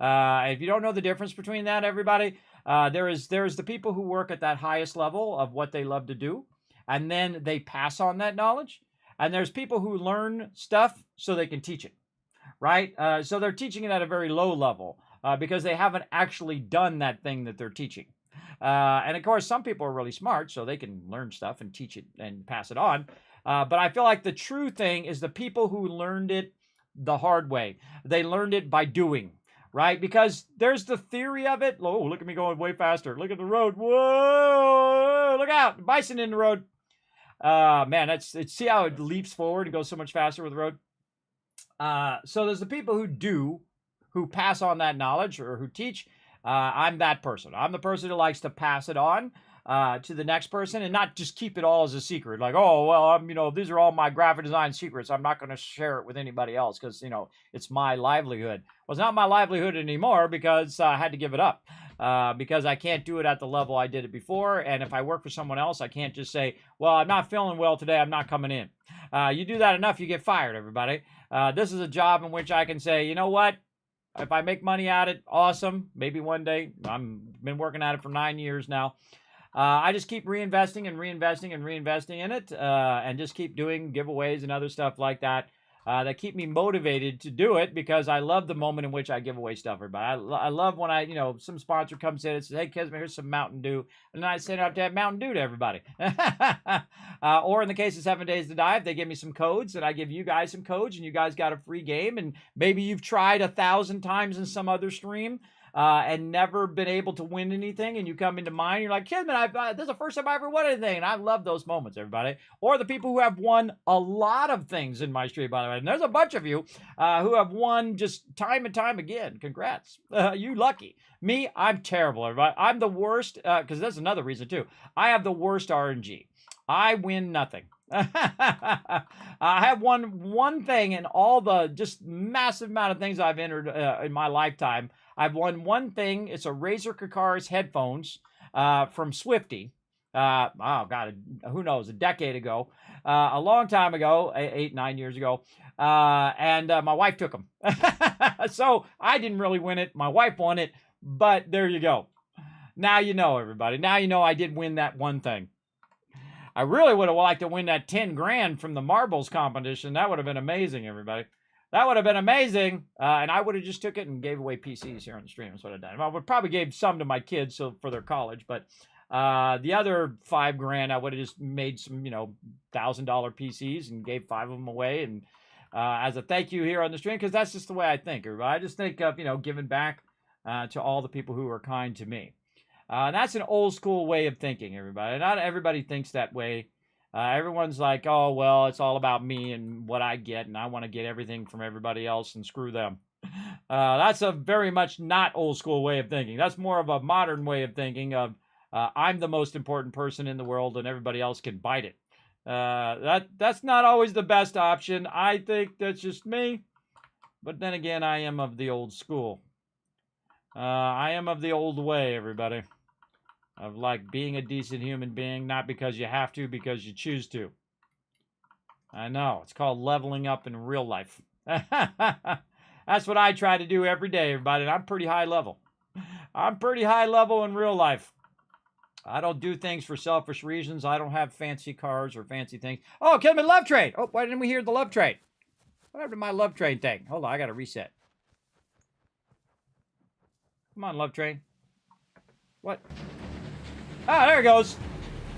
If you don't know the difference between that, everybody, there's the people who work at that highest level of what they love to do, and then they pass on that knowledge. And there's people who learn stuff so they can teach it, right? So they're teaching it at a very low level because they haven't actually done that thing that they're teaching. And of course, some people are really smart, so they can learn stuff and teach it and pass it on. But I feel like the true thing is the people who learned it the hard way. They learned it by doing, right? Because there's the theory of it. Oh, look at me going way faster. Look at the road. Whoa, look out. Bison in the road. Man, see how it leaps forward and goes so much faster with the road? So there's the people who pass on that knowledge, or who teach. I'm that person. I'm the person who likes to pass it on to the next person, and not just keep it all as a secret. Like, oh, well, you know, these are all my graphic design secrets. I'm not going to share it with anybody else because, you know, it's my livelihood. Well, it's not my livelihood anymore because I had to give it up because I can't do it at the level I did it before. And if I work for someone else, I can't just say, well, I'm not feeling well today. I'm not coming in. You do that enough, you get fired, everybody. This is a job in which I can say, you know what? If I make money at it, awesome. Maybe one day. I've been working at it for 9 years now. I just keep reinvesting and reinvesting and reinvesting in it, and just keep doing giveaways and other stuff like that that keep me motivated to do it, because I love the moment in which I give away stuff, everybody. I love when some sponsor comes in and says, hey, Kismet, here's some Mountain Dew. And then I send out that Mountain Dew to everybody. Or in the case of 7 Days to Dive, they give me some codes, and I give you guys some codes, and you guys got a free game. And maybe you've tried 1,000 times in some other stream and never been able to win anything, and you come into mine, you're like, Kismet, this is the first time I ever won anything, and I love those moments, everybody. Or the people who have won a lot of things in my stream, by the way, and there's a bunch of you who have won just time and time again. Congrats. You lucky. Me, I'm terrible, everybody. I'm the worst, because that's another reason, too. I have the worst RNG. I win nothing. I have won one thing in all the just massive amount of things I've entered in my lifetime. I've won one thing. It's a Razer Kakar's headphones from Swifty. Oh, God, who knows, a decade ago. A long time ago, 8, 9 years ago. And my wife took them. So I didn't really win it. My wife won it. But there you go. Now you know, everybody. Now you know I did win that one thing. I really would have liked to win that 10 grand from the marbles competition. That would have been amazing, everybody. That would have been amazing. And I would have just took it and gave away PCs here on the stream. That's what I've done. I would probably gave some to my kids for their college. But the other 5 grand, I would have just made some, $1,000 PCs and gave 5 of them away. And as a thank you here on the stream, because that's just the way I think, everybody. I just think of, giving back to all the people who are kind to me. That's an old school way of thinking, everybody. Not everybody thinks that way. Everyone's like, oh, well, it's all about me and what I get, and I want to get everything from everybody else and screw them. That's a very much not old school way of thinking. That's more of a modern way of thinking of I'm the most important person in the world and everybody else can bite it. That's not always the best option. I think that's just me. But then again, I am of the old school. I am of the old way, everybody. Of like being a decent human being, not because you have to, because you choose to. I know. It's called leveling up in real life. That's what I try to do every day, everybody. And I'm pretty high level. I'm pretty high level in real life. I don't do things for selfish reasons. I don't have fancy cars or fancy things. Oh, Kismet love train. Oh, why didn't we hear the love train? What happened to my love train thing? Hold on, I got to reset. Come on, love train. What? Ah, there it goes.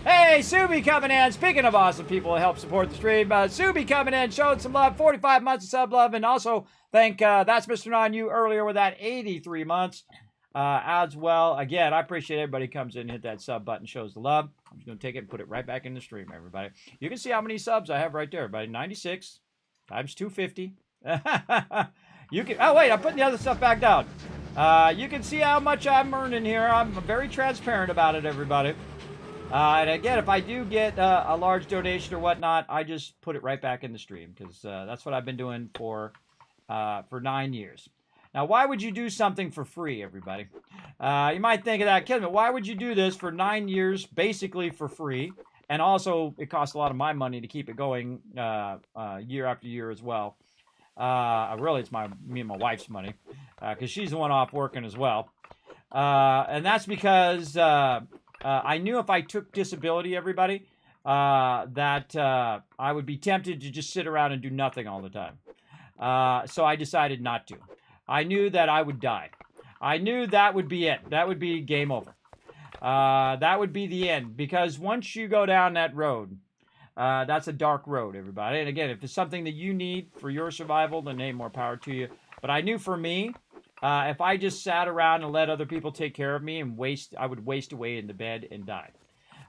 Hey, Subi coming in. Speaking of awesome people who help support the stream, Subi coming in, showed some love, 45 months of sub love, and also thank That's Mr. Non You earlier with that 83 months as well. Again, I appreciate everybody who comes in and hit that sub button, shows the love. I'm just going to take it and put it right back in the stream, everybody. You can see how many subs I have right there, everybody. 96 times 250. You can. Oh, wait, I'm putting the other stuff back down. You can see how much I'm earning here. I'm very transparent about it, everybody. And again, if I do get a large donation or whatnot, I just put it right back in the stream because that's what I've been doing for 9 years. Now, why would you do something for free, everybody? You might think of that, Kismet. Why would you do this for 9 years, basically for free? And also, it costs a lot of my money to keep it going year after year as well. Really, it's me and my wife's money because she's the one off working as well. And that's because I knew if I took disability, everybody, that I would be tempted to just sit around and do nothing all the time. So I decided not to. I knew that I would die. I knew that would be it. That would be game over. That would be the end. Because once you go down that road, that's a dark road, everybody. And again, if it's something that you need for your survival, then hey, more power to you. But I knew for me, if I just sat around and let other people take care of me and I would waste away in the bed and die.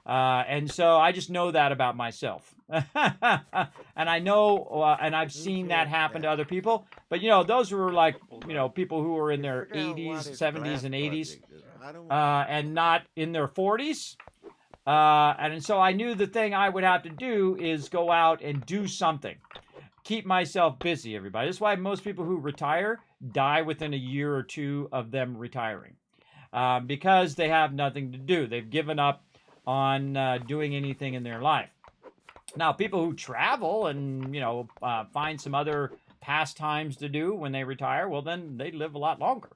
And so I just know that about myself. And I know, and I've seen that happen to other people. But, those were like, people who were in their 80s, 70s, and 80s, and not in their 40s. And so I knew the thing I would have to do is go out and do something. Keep myself busy, everybody. That's why most people who retire die within a year or two of them retiring. Because they have nothing to do. They've given up on doing anything in their life. Now, people who travel and, find some other pastimes to do when they retire, well, then they live a lot longer.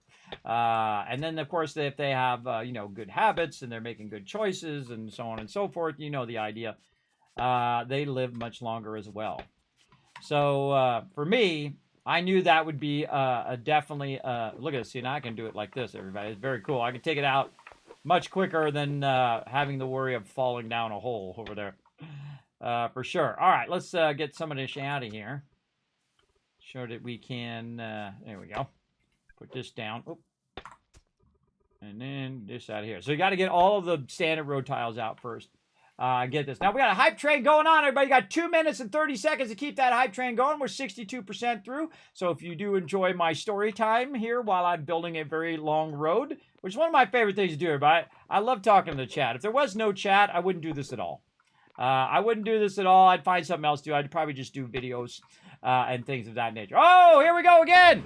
And then, of course, if they have, good habits and they're making good choices and so on and so forth, the idea, they live much longer as well. So for me, I knew that would be definitely, look at this, see, now I can do it like this, everybody. It's very cool. I can take it out much quicker than having the worry of falling down a hole over there. For sure. All right, let's get some of this out of here. Show that we can, there we go. Put this down. Oop. And then this out of here. So you got to get all of the standard road tiles out first. Get this. Now we got a hype train going on. Everybody got 2 minutes and 30 seconds to keep that hype train going. We're 62% through. So if you do enjoy my story time here while I'm building a very long road, which is one of my favorite things to do, everybody. I love talking to the chat. If there was no chat, I wouldn't do this at all. I wouldn't do this at all. I'd find something else to do. I'd probably just do videos and things of that nature. Oh, here we go again.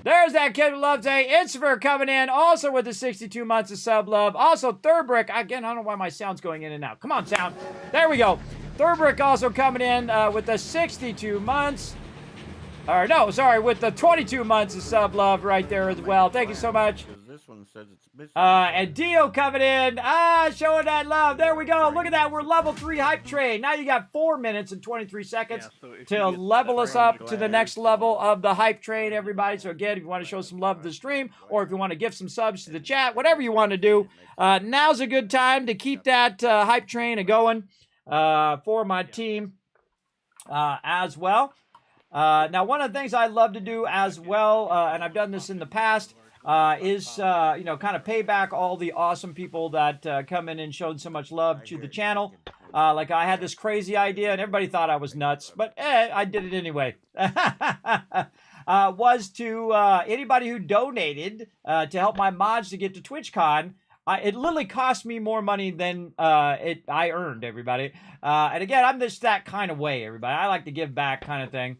There's that kid who loves a Instaver coming in, also with the 62 months of sub love. Also, Third Brick. Again, I don't know why my sound's going in and out. Come on, sound. There we go. Third Brick also coming in with the 62 months. Or no, sorry, with the 22 months of sub love right there as well. Thank you so much. This one says it's missing. And Dio coming in, showing that love. There we go. Look at that. We're level 3 hype train. Now you got 4 minutes and 23 seconds to level us up to the next level of the hype train, everybody. So again, if you want to show some love to the stream, or if you want to give some subs to the chat, whatever you want to do, now's a good time to keep that hype train going for my team as well. Now, one of the things I love to do as well, and I've done this in the past, is, kind of pay back all the awesome people that come in and showed so much love to the channel. Like I had this crazy idea and everybody thought I was nuts, but I did it anyway. Was to anybody who donated to help my mods to get to TwitchCon. It literally cost me more money than I earned, everybody. And again, I'm just that kind of way, everybody. I like to give back kind of thing.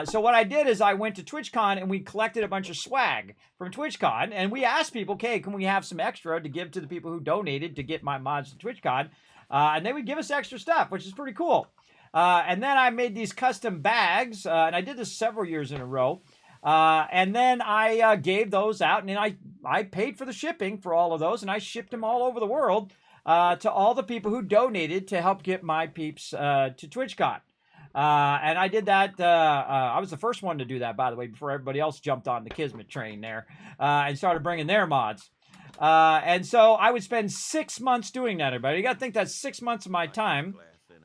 So what I did is I went to TwitchCon and we collected a bunch of swag from TwitchCon, and we asked people, okay, can we have some extra to give to the people who donated to get my mods to TwitchCon? And they would give us extra stuff, which is pretty cool. And then I made these custom bags, and I did this several years in a row. And then I gave those out, and then I paid for the shipping for all of those, and I shipped them all over the world to all the people who donated to help get my peeps to TwitchCon. And I did that. I was the first one to do that, by the way, before everybody else jumped on the Kismet train there and started bringing their mods. And so I would spend 6 months doing that, everybody. You got to think that's 6 months of my time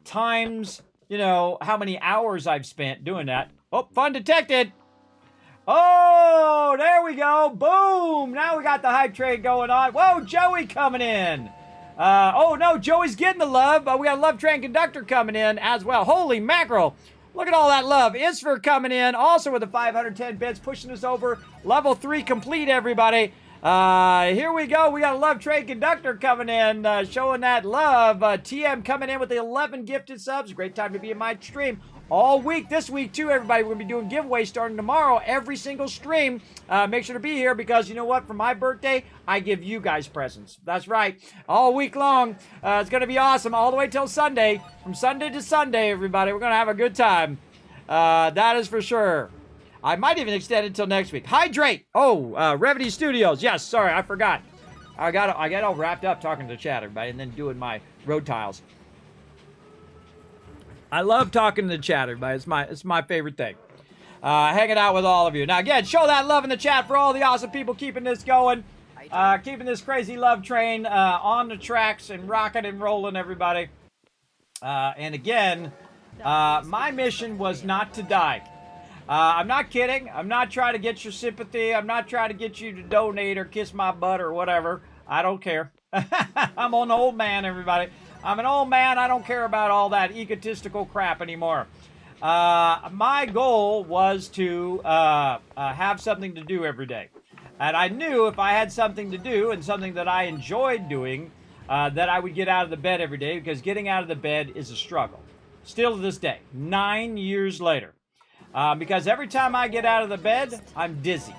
times, how many hours I've spent doing that. Oh, fun detected. Oh, there we go. Boom. Now we got the hype train going on. Whoa, Joey coming in. Oh, no, Joey's getting the love. We got a love train conductor coming in as well. Holy mackerel. Look at all that love. Isfer coming in also with the 510 bits, pushing us over. Level 3 complete, everybody. Here we go. We got a love train conductor coming in, showing that love. TM coming in with the 11 gifted subs. Great time to be in my stream. All week, this week too, everybody. We're going to be doing giveaways starting tomorrow, every single stream. Make sure to be here because you know what? For my birthday, I give you guys presents. That's right. All week long. It's going to be awesome all the way till Sunday. From Sunday to Sunday, everybody. We're going to have a good time. That is for sure. I might even extend it until next week. Hydrate. Oh, Revity Studios. Yes, sorry, I forgot. I got all wrapped up talking to the chat, everybody, and then doing my road tiles. I love talking to the chat, everybody. It's my favorite thing. Hanging out with all of you. Now, again, show that love in the chat for all the awesome people keeping this going. Keeping this crazy love train on the tracks and rocking and rolling, everybody. And again, my mission was not to die. I'm not kidding. I'm not trying to get your sympathy. I'm not trying to get you to donate or kiss my butt or whatever. I don't care. I'm an old man, everybody. I'm an old man. I don't care about all that egotistical crap anymore. My goal was to have something to do every day. And I knew if I had something to do and something that I enjoyed doing, that I would get out of the bed every day, because getting out of the bed is a struggle. Still to this day, 9 years later. Because every time I get out of the bed, I'm dizzy.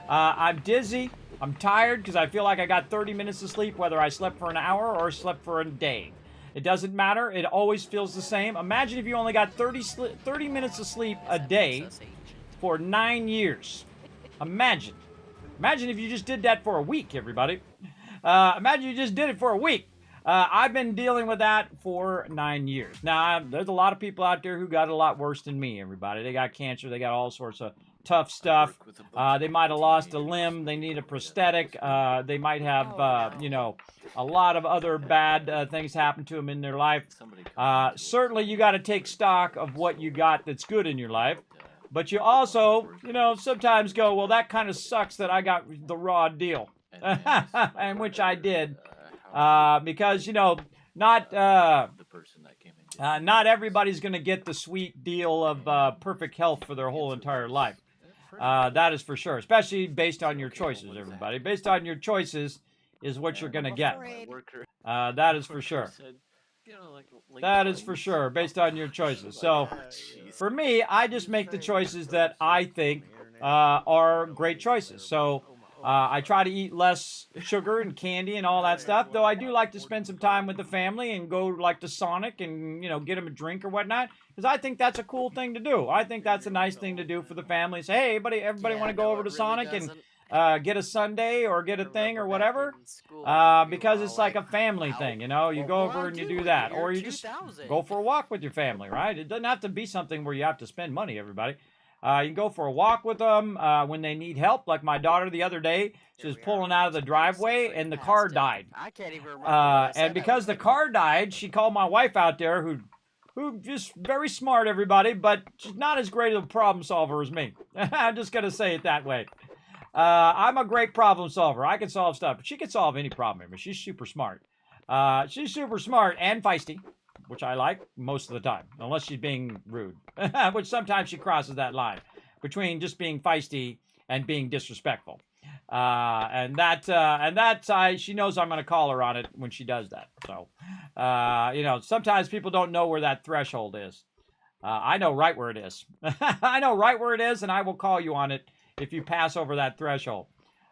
I'm tired because I feel like I got 30 minutes of sleep, whether I slept for an hour or slept for a day. It doesn't matter. It always feels the same. Imagine if you only got 30 minutes of sleep a day for 9 years. Imagine. Imagine if you just did that for a week, everybody. Imagine you just did it for a week. I've been dealing with that for 9 years. Now, there's a lot of people out there who got a lot worse than me, everybody. They got cancer. They got all sorts of tough stuff. They might have lost a limb. They need a prosthetic. They might have, a lot of other bad things happen to them in their life. Certainly, you got to take stock of what you got that's good in your life. But you also, sometimes go, well, that kind of sucks that I got the raw deal. And which I did. Because, not everybody's going to get the sweet deal of perfect health for their whole entire life. That is for sure, especially based on your choices, everybody. Based on your choices is what you're going to get. That is for sure. That is for sure, based on your choices. So, for me, I just make the choices that I think are great choices. So, I try to eat less sugar and candy and all that stuff, though I do like to spend some time with the family and go like to Sonic and, get them a drink or whatnot, because I think that's a cool thing to do. I think that's a nice thing to do for the family. Say, hey, everybody want to go over to Sonic and get a sundae or get a thing or whatever, because it's like a family thing, you go over and you do that, or you just go for a walk with your family, right? It doesn't have to be something where you have to spend money, everybody. You can go for a walk with them when they need help. Like my daughter the other day, she was pulling out of the driveway and the car died. I can't even remember. And because the car died, she called my wife out there, who just very smart, everybody, but she's not as great of a problem solver as me. I'm just going to say it that way. I'm a great problem solver. I can solve stuff, but she can solve any problem. I mean, she's super smart. She's super smart and feisty, which I like most of the time, unless she's being rude, which sometimes she crosses that line between just being feisty and being disrespectful. And she knows I'm going to call her on it when she does that. So, sometimes people don't know where that threshold is. I know right where it is. I know right where it is, and I will call you on it if you pass over that threshold.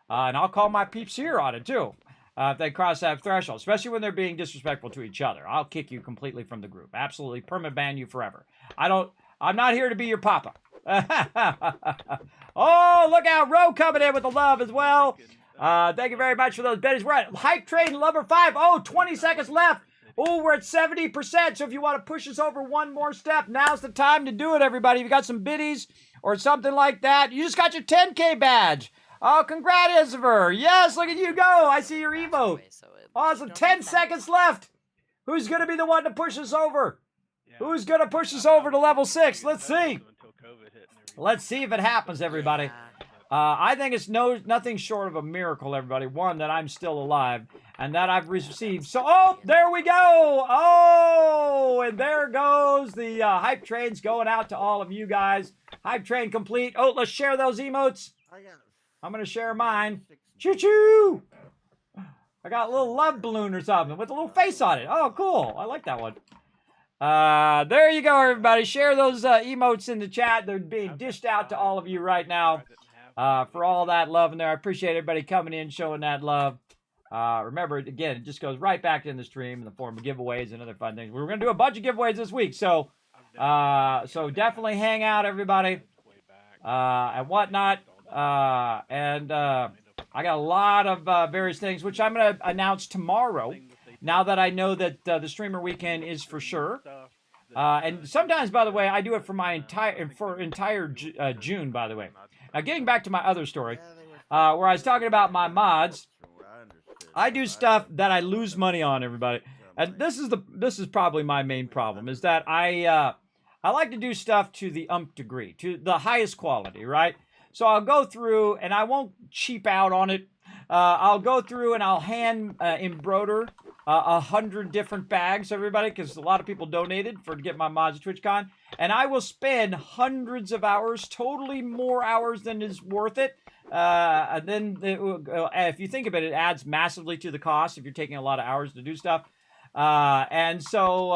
And I'll call my peeps here on it, too, if they cross that threshold, especially when they're being disrespectful to each other. I'll kick you completely from the group. Absolutely perma-ban you forever. I'm not here to be your papa. Oh, look out. Ro coming in with the love as well. Thank you very much for those biddies. We're at Hype Train number 5. Oh, 20 seconds left. Oh, we're at 70%. So if you want to push us over one more step, now's the time to do it, everybody. If you got some biddies or something like that, you just got your 10K badge. Oh, congrats, Isver. Yes, look at you go. I see your emote. Awesome. 10 seconds left. Who's going to be the one to push us over? Who's going to push us over to level 6? Let's see. Let's see if it happens, everybody. I think it's nothing short of a miracle, everybody. One, that I'm still alive, and that I've received. So, oh, there we go. Oh, and there goes the hype trains going out to all of you guys. Hype train complete. Oh, let's share those emotes. I'm going to share mine. Choo-choo. I got a little love balloon or something with a little face on it. Oh, cool. I like that one. There you go, everybody. Share those emotes in the chat. They're being dished out to all of you right now. For all that love in there. I appreciate everybody coming in, showing that love. Remember, again, it just goes right back in the stream in the form of giveaways and other fun things. We're going to do a bunch of giveaways this week, so definitely hang out, everybody, and whatnot. I got a lot of various things, which I'm going to announce tomorrow, now that I know that the Streamer Weekend is for sure. And sometimes, by the way, I do it for my entire June, by the way. Now, getting back to my other story, where I was talking about my mods, I do stuff that I lose money on, everybody. And this is probably my main problem, is that I like to do stuff to the degree, to the highest quality, right? So I'll go through, and I won't cheap out on it. I'll go through and I'll hand embroider 100 different bags, everybody, because a lot of people donated to get my mods at TwitchCon, and I will spend hundreds of hours, totally more hours than is worth it. And then if you think of it, it adds massively to the cost if you're taking a lot of hours to do stuff. And so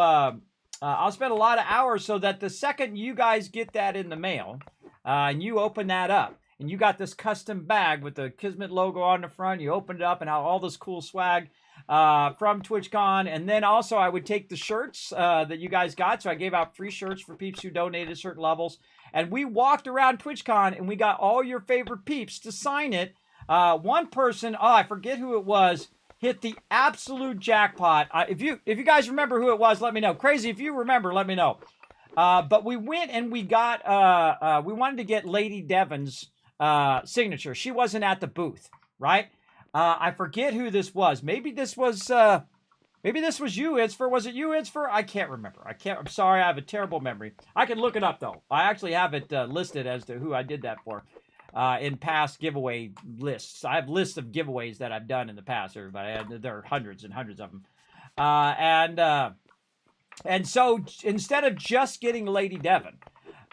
I'll spend a lot of hours so that the second you guys get that in the mail, and you open that up, and you got this custom bag with the Kismet logo on the front, you open it up and have all this cool swag from TwitchCon. And then also I would take the shirts that you guys got. So I gave out free shirts for peeps who donated certain levels. And we walked around TwitchCon and we got all your favorite peeps to sign it. One person, I forget who it was, hit the absolute jackpot. If you guys remember who it was, let me know. Crazy, if you remember, let me know. But we went and we got, we wanted to get Lady Devon's signature. She wasn't at the booth, right? I forget who this was. Maybe this was you, Itzfer. Was it you, Itzfer? I can't remember. I'm sorry. I have a terrible memory. I can look it up, though. I actually have it listed as to who I did that for in past giveaway lists. I have lists of giveaways that I've done in the past, everybody. There are hundreds and hundreds of them. And so instead of just getting Lady Devon,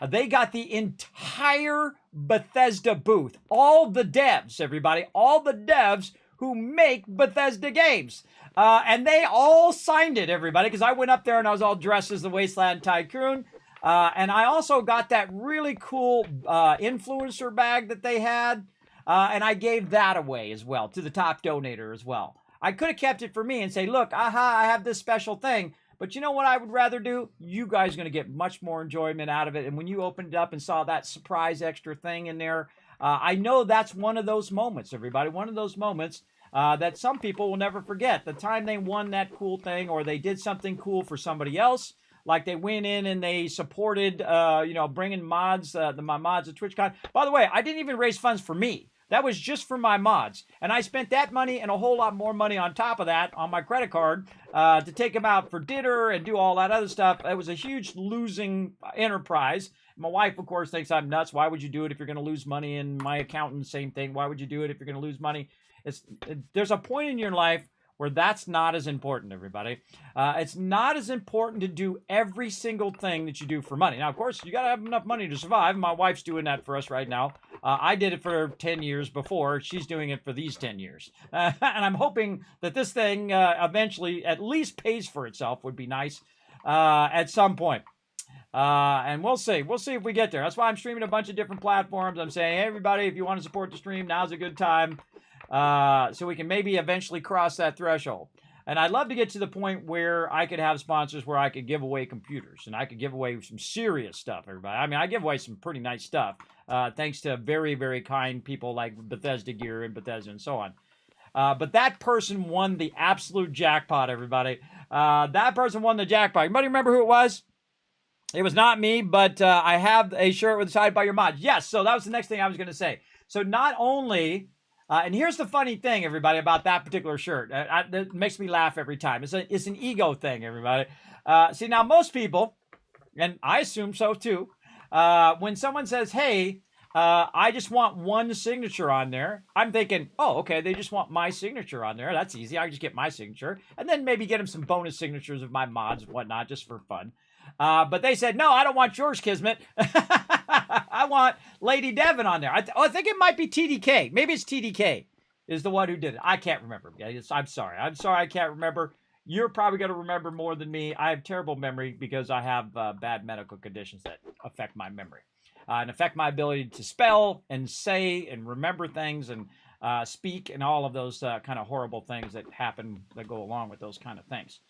they got the entire Bethesda booth. All the devs, everybody. All the devs who make Bethesda games. And they all signed it, everybody, because I went up there and I was all dressed as the Wasteland Tycoon. And I also got that really cool influencer bag that they had. And I gave that away as well to the top donator as well. I could have kept it for me and say, look, I have this special thing. But you know what I would rather do? You guys are going to get much more enjoyment out of it. And when you opened it up and saw that surprise extra thing in there, I know that's one of those moments, everybody. One of those moments that some people will never forget. The time they won that cool thing, or they did something cool for somebody else. Like they went in and they supported, bringing mods, my mods at TwitchCon. By the way, I didn't even raise funds for me. That was just for my mods. And I spent that money and a whole lot more money on top of that on my credit card to take them out for dinner and do all that other stuff. It was a huge losing enterprise. My wife, of course, thinks I'm nuts. Why would you do it if you're going to lose money? And my accountant, same thing. Why would you do it if you're going to lose money? There's a point in your life where that's not as important, everybody. It's not as important to do every single thing that you do for money. Now, of course, you got to have enough money to survive. My wife's doing that for us right now. I did it for 10 years before. She's doing it for these 10 years. And I'm hoping that this thing eventually at least pays for itself. Would be nice at some point. And we'll see. We'll see if we get there. That's why I'm streaming a bunch of different platforms. I'm saying, hey, everybody, if you want to support the stream, now's a good time. So we can maybe eventually cross that threshold. And I'd love to get to the point where I could have sponsors where I could give away computers and I could give away some serious stuff, everybody. I mean, I give away some pretty nice stuff, thanks to very, very kind people like Bethesda Gear and Bethesda and so on. But that person won the absolute jackpot, everybody. That person won the jackpot. Anybody remember who it was? It was not me, but I have a shirt with Decided by Your Mods. Yes, so that was the next thing I was going to say. So not only... and here's the funny thing, everybody, about that particular shirt. That makes me laugh every time. It's an ego thing, everybody. See, now most people, and I assume so too, when someone says, hey, I just want one signature on there, I'm thinking, oh, okay, they just want my signature on there. That's easy. I can just get my signature. And then maybe get them some bonus signatures of my mods and whatnot, just for fun. But they said, no, I don't want yours, Kismet. I want Lady Devon on there. I think it might be TDK. Maybe it's TDK is the one who did it. I can't remember. I'm sorry. I'm sorry I can't remember. You're probably going to remember more than me. I have terrible memory because I have bad medical conditions that affect my memory and affect my ability to spell and say and remember things and speak and all of those kind of horrible things that happen that go along with those kind of things.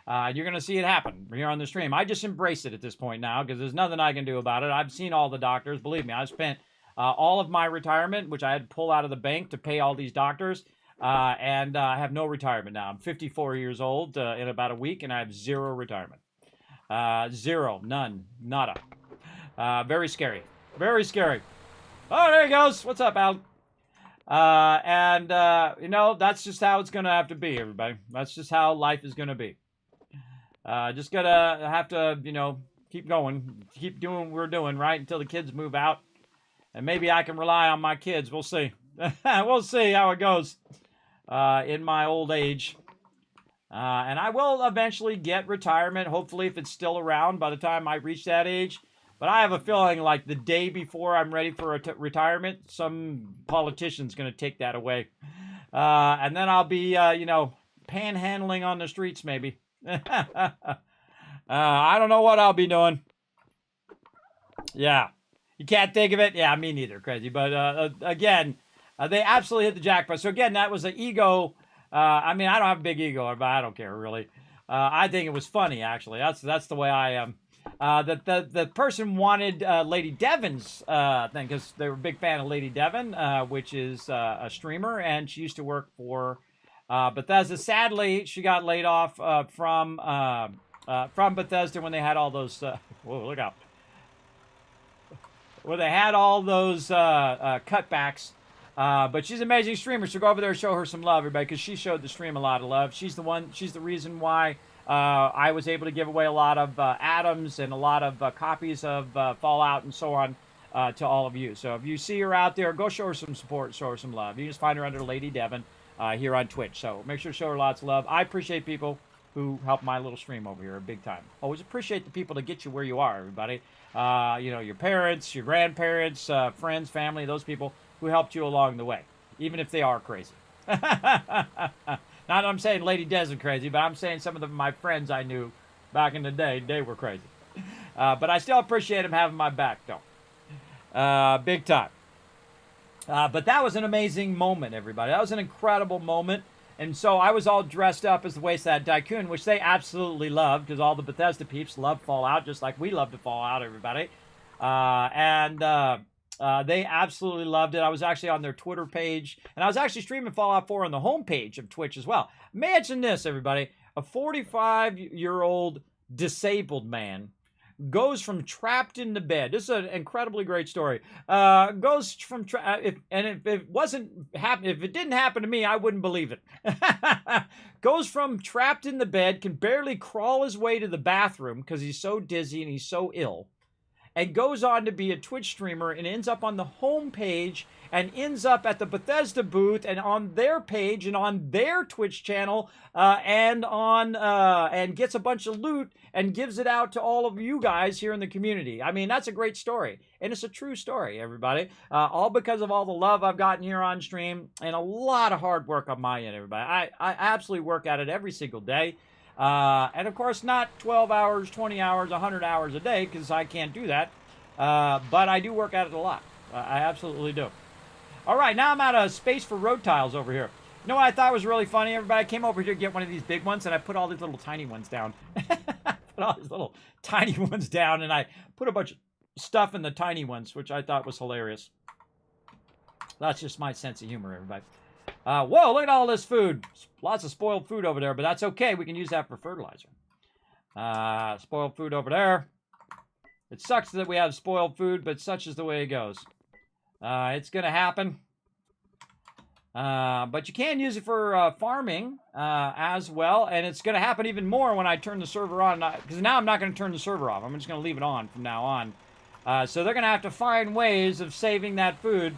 You're going to see it happen here on the stream. I just embrace it at this point now because there's nothing I can do about it. I've seen all the doctors. Believe me, I've spent all of my retirement, which I had to pull out of the bank to pay all these doctors, and I have no retirement now. I'm 54 years old in about a week, and I have zero retirement. Zero. None. Nada. Very scary. Very scary. Oh, there he goes. What's up, Al? You know, that's just how it's going to have to be, everybody. That's just how life is going to be. Just gotta have to, you know, keep going, keep doing what we're doing, right, until the kids move out. And maybe I can rely on my kids. We'll see. We'll see how it goes in my old age. And I will eventually get retirement, hopefully, if it's still around by the time I reach that age. But I have a feeling like the day before I'm ready for retirement, some politician's going to take that away. And then I'll be, you know, panhandling on the streets, maybe. I don't know what I'll be doing. Yeah. You can't think of it? Yeah, me neither, crazy. But again, they absolutely hit the jackpot. So again, that was an ego. I mean, I don't have a big ego, but I don't care, really. I think it was funny, actually. That's the way I am. The person wanted Lady Devon's thing because they were a big fan of Lady Devon, which is a streamer, and she used to work for Bethesda. Sadly, she got laid off from Bethesda when they had all those. Whoa, look out! When they had all those cutbacks. But she's an amazing streamer. So go over there and show her some love, everybody, because she showed the stream a lot of love. She's the reason why I was able to give away a lot of atoms and a lot of copies of Fallout and so on to all of you. So if you see her out there, go show her some support, show her some love. You just find her under Lady Devon here on Twitch. So make sure to show her lots of love. I appreciate people who help my little stream over here big time. Always appreciate the people that get you where you are, everybody. You know, your parents, your grandparents, friends, family, those people who helped you along the way, even if they are crazy. Not that I'm saying Lady Des is crazy, but I'm saying some of my friends I knew back in the day, they were crazy. But I still appreciate them having my back, though. Big time. But that was an amazing moment, everybody. That was an incredible moment. And so I was all dressed up as the Wasteland Tycoon, which they absolutely loved, because all the Bethesda peeps love Fallout, just like we love to Fallout, everybody. They absolutely loved it. I was actually on their Twitter page, and I was actually streaming Fallout 4 on the homepage of Twitch as well. Imagine this, everybody. A 45-year-old disabled man goes from trapped in the bed. This is an incredibly great story. Goes from if it didn't happen to me, I wouldn't believe it. Goes from trapped in the bed, can barely crawl his way to the bathroom because he's so dizzy and he's so ill, and goes on to be a Twitch streamer and ends up on the home page and ends up at the Bethesda booth and on their page and on their Twitch channel and gets a bunch of loot and gives it out to all of you guys here in the community. I mean, that's a great story. And it's a true story, everybody. All because of all the love I've gotten here on stream and a lot of hard work on my end, everybody. I absolutely work at it every single day. And of course, not 12 hours, 20 hours, 100 hours a day, because I can't do that. But I do work at it a lot. I absolutely do. All right, now I'm out of space for road tiles over here. You know what I thought was really funny, everybody? I came over here to get one of these big ones, and I put all these little tiny ones down. Put all these little tiny ones down, and I put a bunch of stuff in the tiny ones, which I thought was hilarious. That's just my sense of humor, everybody. Whoa, look at all this food. Lots of spoiled food over there, but that's okay. We can use that for fertilizer. Spoiled food over there. It sucks that we have spoiled food, but such is the way it goes. It's going to happen. But you can use it for farming as well, and it's going to happen even more when I turn the server on, because now I'm not going to turn the server off. I'm just going to leave it on from now on. So they're going to have to find ways of saving that food,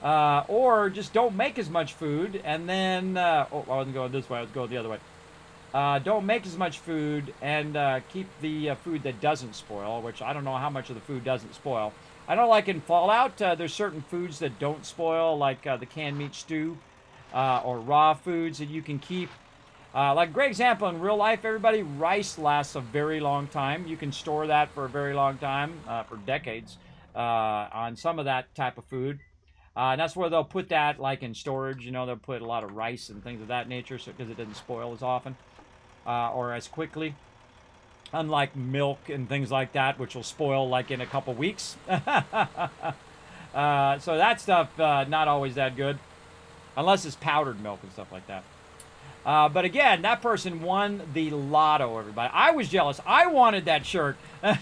or just don't make as much food, and then, oh, I wasn't going this way, I was going the other way. Don't make as much food, and keep the food that doesn't spoil, which I don't know how much of the food doesn't spoil. I know, like in Fallout, there's certain foods that don't spoil, like the canned meat stew, or raw foods that you can keep. Like a great example in real life, everybody, rice lasts a very long time. You can store that for a very long time, for decades, on some of that type of food. And that's where they'll put that, like in storage, you know, they'll put a lot of rice and things of that nature, so because it doesn't spoil as often, or as quickly. Unlike milk and things like that, which will spoil like in a couple weeks. So that stuff, not always that good. Unless it's powdered milk and stuff like that. But again, that person won the lotto, everybody. I was jealous. I wanted that shirt. But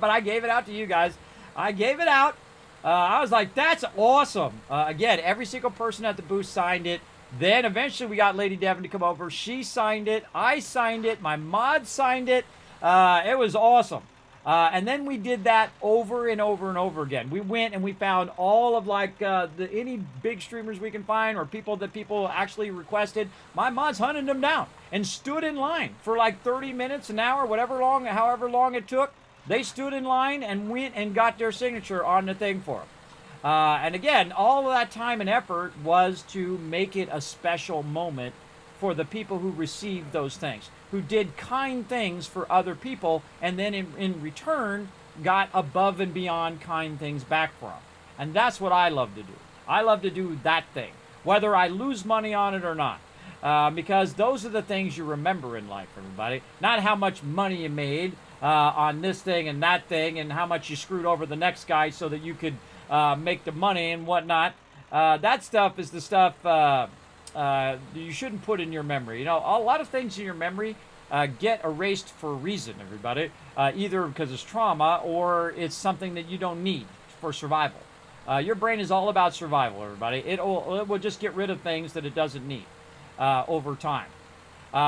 I gave it out to you guys. I gave it out. I was like, that's awesome. Again, every single person at the booth signed it. Then eventually we got Lady Devon to come over. She signed it. I signed it. My mod signed it. It was awesome. And then we did that over and over and over again. We went and we found all of like any big streamers we can find, or people that people actually requested. My mods hunted them down and stood in line for like 30 minutes, an hour, however long it took. They stood in line and went and got their signature on the thing for them. And again, all of that time and effort was to make it a special moment for the people who received those things, who did kind things for other people, and then in return got above and beyond kind things back for them. And that's what I love to do. I love to do that thing, whether I lose money on it or not. Because those are the things you remember in life, everybody. Not how much money you made on this thing and that thing, and how much you screwed over the next guy so that you could make the money and whatnot. That stuff is the stuff you shouldn't put in your memory. You know, a lot of things in your memory get erased for a reason, everybody. Either because it's trauma or it's something that you don't need for survival. Your brain is all about survival, everybody. It will just get rid of things that it doesn't need over time.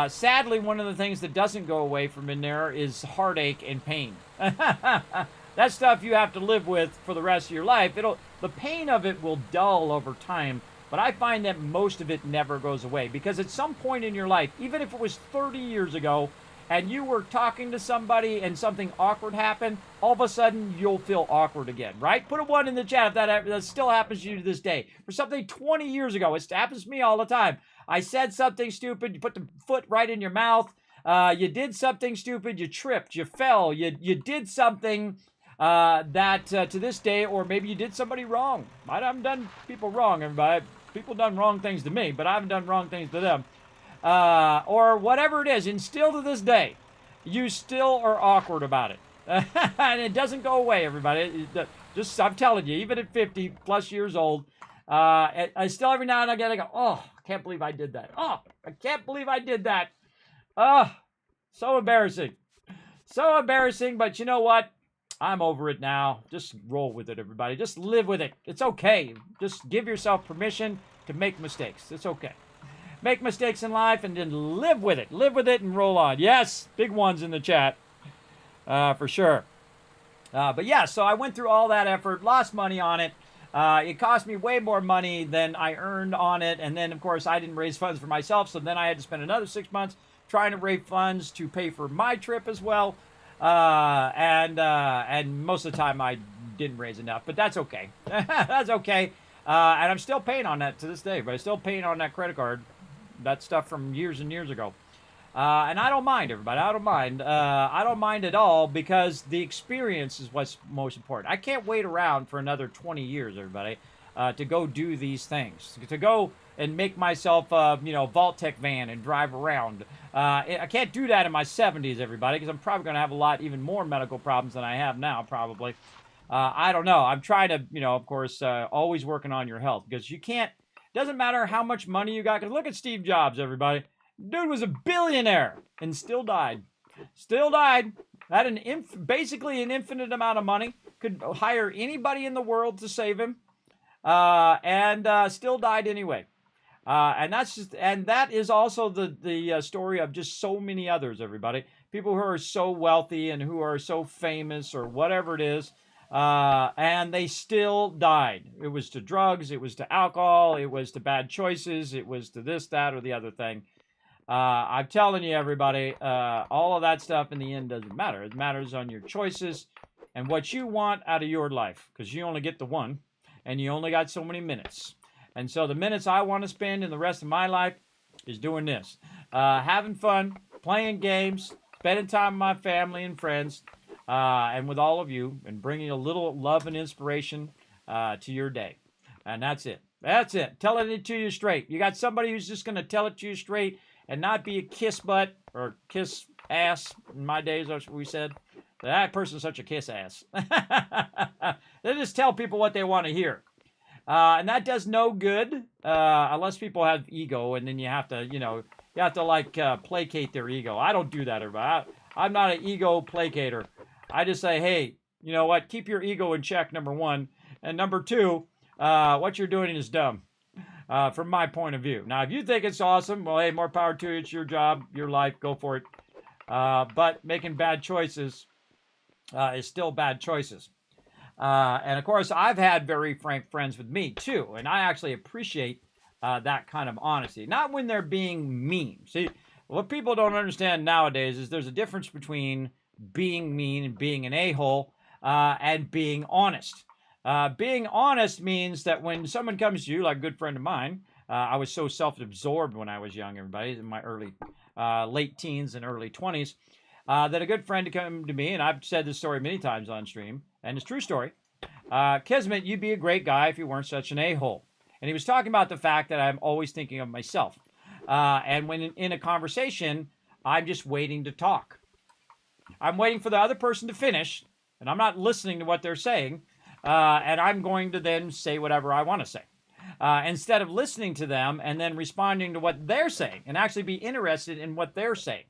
Sadly, one of the things that doesn't go away from in there is heartache and pain. That stuff you have to live with for the rest of your life. The pain of it will dull over time, but I find that most of it never goes away, because at some point in your life, even if it was 30 years ago, and you were talking to somebody and something awkward happened, all of a sudden you'll feel awkward again, right? Put a 1 in the chat if that still happens to you to this day. For something 20 years ago, it happens to me all the time. I said something stupid, you put the foot right in your mouth, you did something stupid, you tripped, you fell, you did something that to this day, or maybe you did somebody wrong. I haven't done people wrong, everybody. People done wrong things to me, but I haven't done wrong things to them. Or whatever it is, and still to this day, you still are awkward about it. And it doesn't go away, everybody. I'm telling you, even at 50 plus years old, I still every now and again I go, oh, I can't believe I did that. Oh, I can't believe I did that. Oh, so embarrassing. So embarrassing, but you know what? I'm over it now. Just roll with it, everybody. Just live with it. It's okay. Just give yourself permission to make mistakes. It's okay. Make mistakes in life and then live with it. Live with it and roll on. Yes, big ones in the chat. For sure. But yeah, so I went through all that effort, lost money on it. It cost me way more money than I earned on it. And then, of course, I didn't raise funds for myself. So then I had to spend another 6 months trying to raise funds to pay for my trip as well. And most of the time I didn't raise enough, but that's okay. That's okay. And I'm still paying on that to this day, but I'm still paying on that credit card. That stuff from years and years ago. And I don't mind, everybody. I don't mind. I don't mind at all because the experience is what's most important. I can't wait around for another 20 years, everybody, to go do these things. To go and make myself, Vault-Tec van and drive around. I can't do that in my 70s, everybody, because I'm probably going to have a lot, even more medical problems than I have now, probably. I don't know. I'm trying to, of course, always working on your health because you can't, doesn't matter how much money you got. Because look at Steve Jobs, everybody. Dude was a billionaire and still died. Still died. Had basically an infinite amount of money. Could hire anybody in the world to save him. And still died anyway. And that is also the story of just so many others, everybody. People who are so wealthy and who are so famous or whatever it is. And they still died. It was to drugs. It was to alcohol. It was to bad choices. It was to this, that, or the other thing. I'm telling you, everybody, all of that stuff in the end doesn't matter. It matters on your choices and what you want out of your life, because you only get the one, and you only got so many minutes. And so the minutes I want to spend in the rest of my life is doing this. Having fun, playing games, spending time with my family and friends, and with all of you, and bringing a little love and inspiration to your day. And that's it. That's it. Telling it to you straight. You got somebody who's just going to tell it to you straight and not be a kiss butt or kiss ass. In my days, that's what we said. That person's such a kiss ass. They just tell people what they want to hear. And that does no good unless people have ego, and then you have to, placate their ego. I don't do that, everybody. I'm not an ego placater. I just say, hey, you know what? Keep your ego in check, number one. And number two, what you're doing is dumb. From my point of view. Now, if you think it's awesome, well, hey, more power to you. It's your job, your life. Go for it. But making bad choices is still bad choices. And, of course, I've had very frank friends with me, too. And I actually appreciate that kind of honesty. Not when they're being mean. See, what people don't understand nowadays is there's a difference between being mean and being an a-hole and being honest. Being honest means that when someone comes to you, like a good friend of mine, I was so self-absorbed when I was young, everybody, in my late teens and early 20s, that a good friend came to me, and I've said this story many times on stream, and it's a true story. Kismet, you'd be a great guy if you weren't such an a-hole. And he was talking about the fact that I'm always thinking of myself. And when in a conversation, I'm just waiting to talk. I'm waiting for the other person to finish, and I'm not listening to what they're saying. And I'm going to then say whatever I want to say. Instead of listening to them and then responding to what they're saying and actually be interested in what they're saying.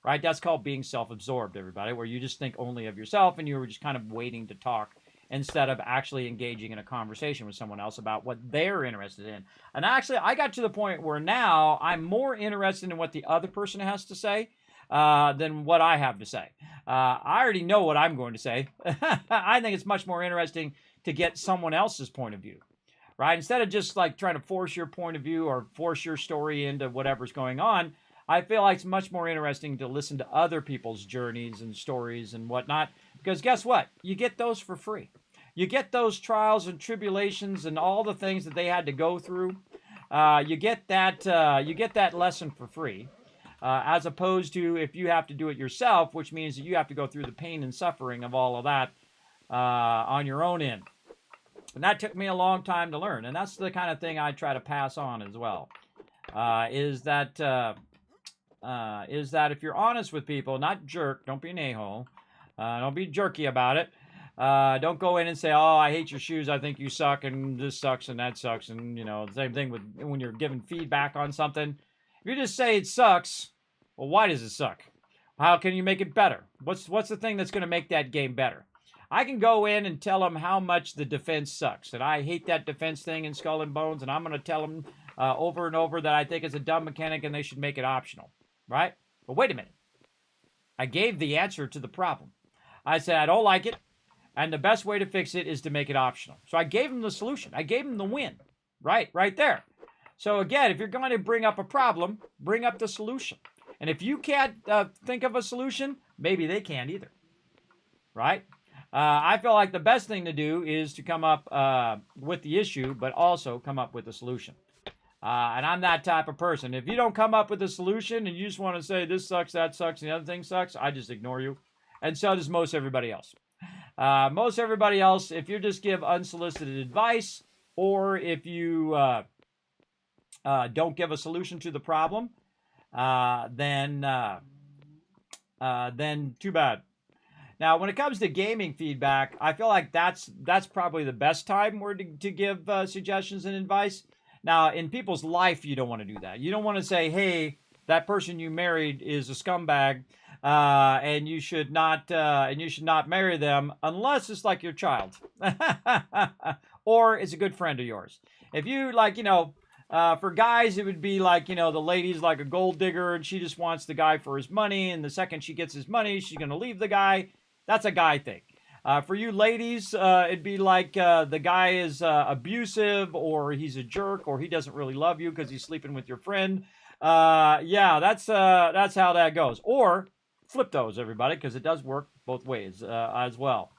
Right? That's called being self-absorbed, everybody, where you just think only of yourself and you're just kind of waiting to talk instead of actually engaging in a conversation with someone else about what they're interested in. And actually, I got to the point where now I'm more interested in what the other person has to say than what I have to say. I already know what I'm going to say. I think it's much more interesting to get someone else's point of view, right? Instead of just like trying to force your point of view or force your story into whatever's going on, I feel like it's much more interesting to listen to other people's journeys and stories and whatnot, because guess what? You get those for free. You get those trials and tribulations and all the things that they had to go through. You get that lesson for free. As opposed to if you have to do it yourself, which means that you have to go through the pain and suffering of all of that on your own end. And that took me a long time to learn. And that's the kind of thing I try to pass on as well. Is that if you're honest with people, not jerk, don't be an a-hole. Don't be jerky about it. Don't go in and say, oh, I hate your shoes, I think you suck, and this sucks, and that sucks. And, the same thing with when you're giving feedback on something. If you just say it sucks, well, why does it suck? How can you make it better? What's the thing that's going to make that game better? I can go in and tell them how much the defense sucks, and I hate that defense thing in Skull and Bones, and I'm going to tell them over and over that I think it's a dumb mechanic and they should make it optional, right? But wait a minute. I gave the answer to the problem. I said, I don't like it, and the best way to fix it is to make it optional. So I gave them the solution. I gave them the win, right there. So again, if you're going to bring up a problem, bring up the solution. And if you can't think of a solution, maybe they can't either, right? I feel like the best thing to do is to come up with the issue, but also come up with a solution. And I'm that type of person. If you don't come up with a solution and you just want to say this sucks, that sucks, and the other thing sucks, I just ignore you. And so does most everybody else. Most everybody else, if you just give unsolicited advice, or if you don't give a solution to the problem, then too bad. Now, when it comes to gaming feedback, I feel like that's probably the best time where to give suggestions and advice. Now, in people's life, you don't want to do that. You don't want to say, "Hey, that person you married is a scumbag, and you should not marry them unless it's like your child, or it's a good friend of yours." If you for guys, it would be like, the lady's like a gold digger and she just wants the guy for his money, and the second she gets his money, she's gonna leave the guy. That's a guy thing. For you ladies, it'd be like the guy is abusive, or he's a jerk, or he doesn't really love you because he's sleeping with your friend. Yeah, that's how that goes. Or flip those, everybody, because it does work both ways as well.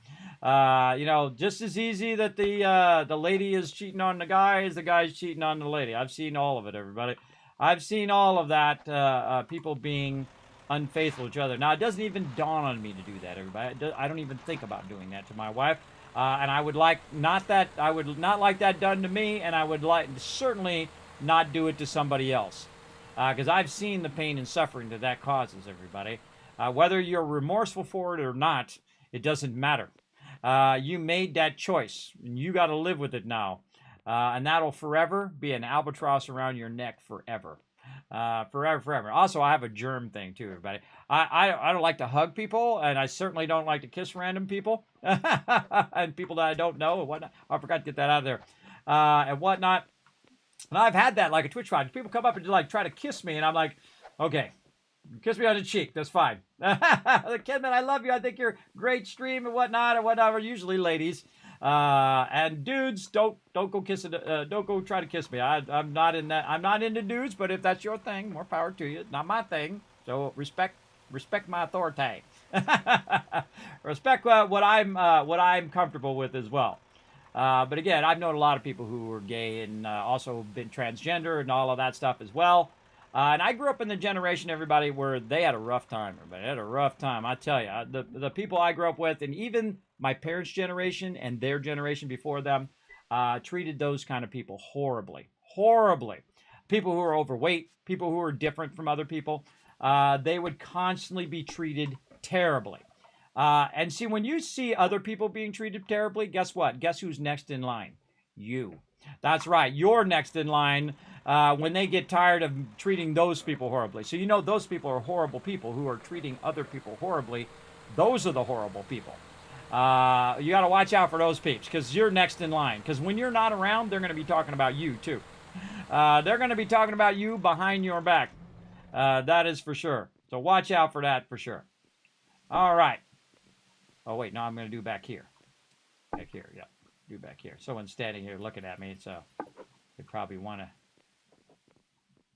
Just as easy that the lady is cheating on the guy as the guy's cheating on the lady. I've seen all of it, everybody. I've seen all of that. People being unfaithful to each other. Now, it doesn't even dawn on me to do that, everybody. I don't even think about doing that to my wife. And I would not like that done to me, and I would certainly not do it to somebody else. Because I've seen the pain and suffering that causes, everybody. Whether you're remorseful for it or not, it doesn't matter. You made that choice, and you got to live with it now. And that'll forever be an albatross around your neck forever. Forever. Also, I have a germ thing too, everybody. I don't like to hug people, and I certainly don't like to kiss random people and people that I don't know and whatnot. I forgot to get that out of there and whatnot. And I've had that like a Twitch fight. People come up and try to kiss me, and I'm like, okay, kiss me on the cheek. That's fine. Kismet, I love you. I think you're great stream and whatnot or whatever. Usually ladies. And dudes, don't go kiss it. Don't go try to kiss me. I'm not in that. I'm not into dudes, but if that's your thing, more power to you. It's not my thing. So respect my authority. Respect what I'm comfortable with as well. But again, I've known a lot of people who were gay and also been transgender and all of that stuff as well. And I grew up in the generation, everybody, where they had a rough time. Everybody had a rough time. I tell you, the people I grew up with, and even my parents' generation and their generation before them, treated those kind of people horribly. People who are overweight, people who are different from other people, they would constantly be treated terribly. And see, when you see other people being treated terribly, guess what? Guess who's next in line? You. That's right. You're next in line when they get tired of treating those people horribly. So those people are horrible people who are treating other people horribly. Those are the horrible people. You got to watch out for those peeps, because you're next in line. Because when you're not around, they're going to be talking about you too. They're going to be talking about you behind your back. That is for sure. So watch out for that for sure. All right. Oh, wait. No, I'm going to do back here. Back here. Yeah. Do back here. Someone's standing here looking at me, so they probably want to.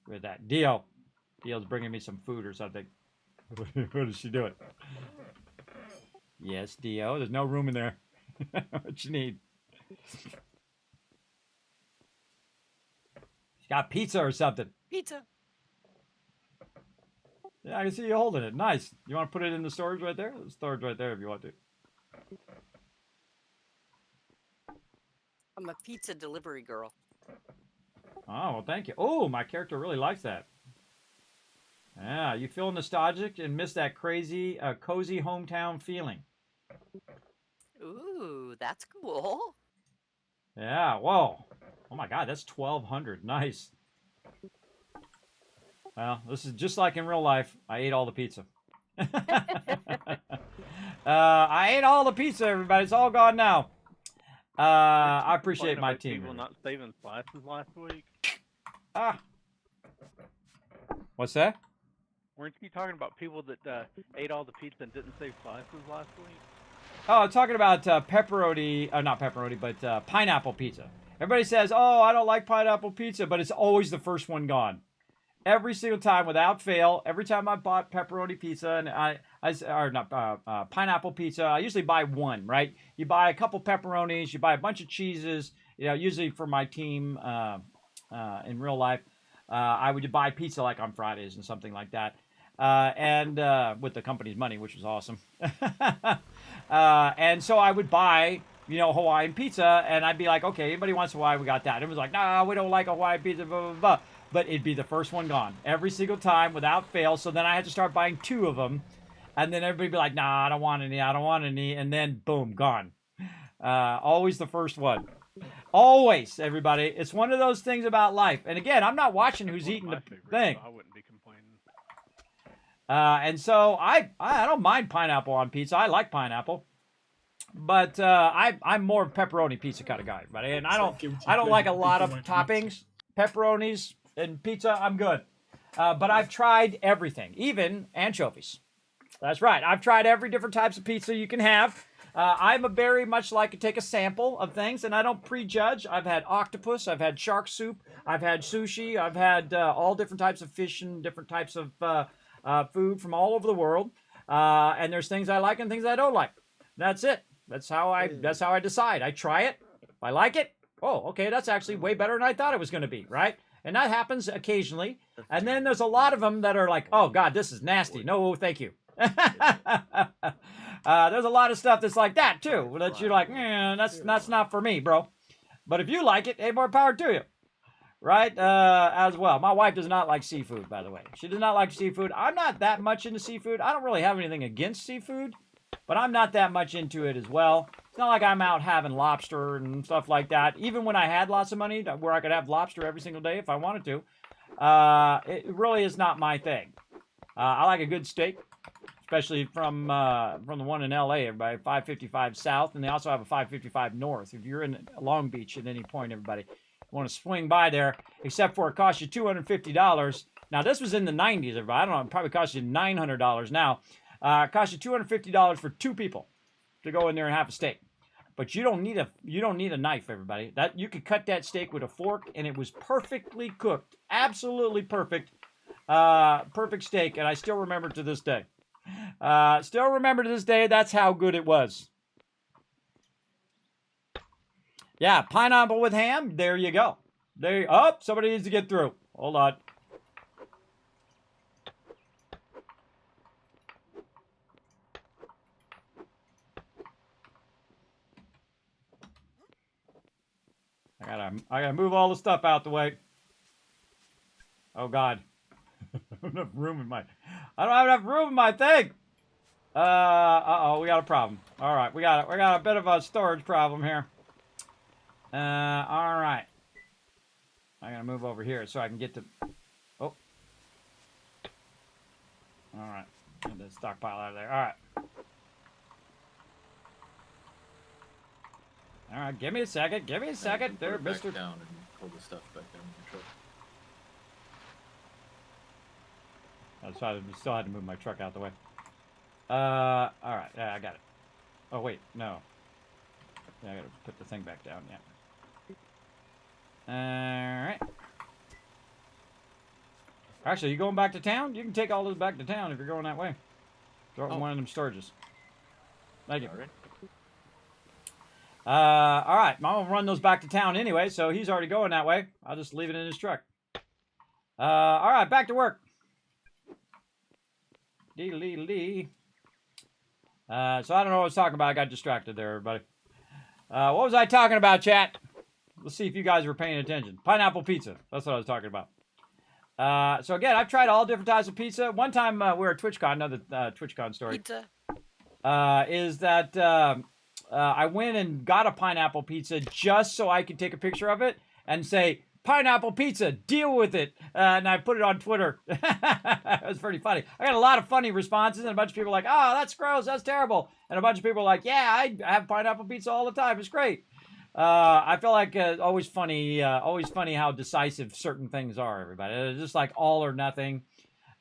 With that. Dio's bringing me some food or something. What is she doing? Yes, Dio. There's no room in there. What you need? She got pizza or something. Pizza. Yeah, I can see you holding it. Nice. You want to put it in the storage right there? The storage right there if you want to. I'm a pizza delivery girl. Oh, well, thank you. Oh, my character really likes that. Yeah, you feel nostalgic and miss that crazy, cozy hometown feeling. Ooh, that's cool. Yeah, whoa. Oh my God, that's 1,200. Nice. Well, this is just like in real life. I ate all the pizza. I ate all the pizza, everybody. It's all gone now. I appreciate my team. People not saving slices last week. What's that? Weren't you talking about people that ate all the pizza and didn't save slices last week? Oh, I'm talking about pepperoni, not pepperoni, but pineapple pizza. Everybody says, oh, I don't like pineapple pizza, but it's always the first one gone. Every single time, without fail, every time I bought pepperoni pizza and pineapple pizza, I usually buy one, right? You buy a couple pepperonis, you buy a bunch of cheeses, usually for my team, in real life. I would buy pizza like on Fridays and something like that. And with the company's money, which was awesome. And so I would buy, Hawaiian pizza, and I'd be like, okay, anybody wants Hawaii, we got that. And it was like, nah, we don't like Hawaiian pizza, blah, blah, blah. But it'd be the first one gone every single time without fail. So then I had to start buying 2 of them. And then everybody'd be like, nah, I don't want any, I don't want any. And then, boom, gone. Always the first one. Always, everybody. It's one of those things about life. And again, I'm not watching who's eating the thing. I wouldn't be complaining. And so I don't mind pineapple on pizza. I like pineapple. But I'm more pepperoni pizza kind of guy, buddy. And I don't like a lot of toppings. Pepperonis and pizza, I'm good. But I've tried everything, even anchovies. That's right. I've tried every different types of pizza you can have. I'm a very much like to take a sample of things, and I don't prejudge. I've had octopus, I've had shark soup, I've had sushi, I've had all different types of fish and different types of food from all over the world. And there's things I like and things I don't like. That's it. That's how I decide. I try it. If I like it, oh, okay, that's actually way better than I thought it was going to be, right? And that happens occasionally. And then there's a lot of them that are like, oh, God, this is nasty. No, thank you. There's a lot of stuff that's like that, too, that you're like, that's not for me, bro. But if you like it, hey, more power to you. Right? As well. My wife does not like seafood, by the way. She does not like seafood. I'm not that much into seafood. I don't really have anything against seafood, but I'm not that much into it as well. It's not like I'm out having lobster and stuff like that. Even when I had lots of money where I could have lobster every single day if I wanted to, it really is not my thing. I like a good steak, especially from the one in LA, everybody, 555 South, and they also have a 555 North. If you're in Long Beach at any point, everybody, want to swing by there, except for it costs you $250. Now, this was in the 90s, everybody. I don't know, it probably costs you $900 now. It costs you $250 for 2 people to go in there and have a steak. But you don't need a knife, everybody. That you could cut that steak with a fork, and it was perfectly cooked, absolutely perfect, perfect steak. And I still remember to this day. That's how good it was. Yeah, pineapple with ham. There you go. Somebody needs to get through. Hold on. I gotta move all the stuff out the way. Oh God. I don't have room in my thing. Uh-oh, we got a problem. All right, we got a bit of a storage problem here. All right. I gotta move over here so I can get to. Oh. All right. Get the stockpile out of there. All right. All right. Give me a second. There, Mister. Down and pull the stuff back down in the truck. I still had to move my truck out the way. All right. Yeah, I got it. Oh wait, no. Yeah, I gotta put the thing back down. Yeah. All right. Actually, you going back to town? You can take all this back to town if you're going that way. Throw it in one of them storages. Thank you. All right. I'm gonna run those back to town anyway, so he's already going that way. I'll just leave it in his truck. All right, back to work. Dee-lee-lee. So I don't know what I was talking about. I got distracted there, everybody. What was I talking about, chat? Let's see if you guys were paying attention. Pineapple pizza. That's what I was talking about. So again, I've tried all different types of pizza. One time we were at TwitchCon, another TwitchCon story. Pizza. Is that I went and got a pineapple pizza just so I could take a picture of it and say, pineapple pizza, deal with it. And I put it on Twitter. It was pretty funny. I got a lot of funny responses, and a bunch of people were like, oh, that's gross, that's terrible. And a bunch of people were like, yeah, I have pineapple pizza all the time. It's great. I feel like always funny how decisive certain things are, everybody. It's just like all or nothing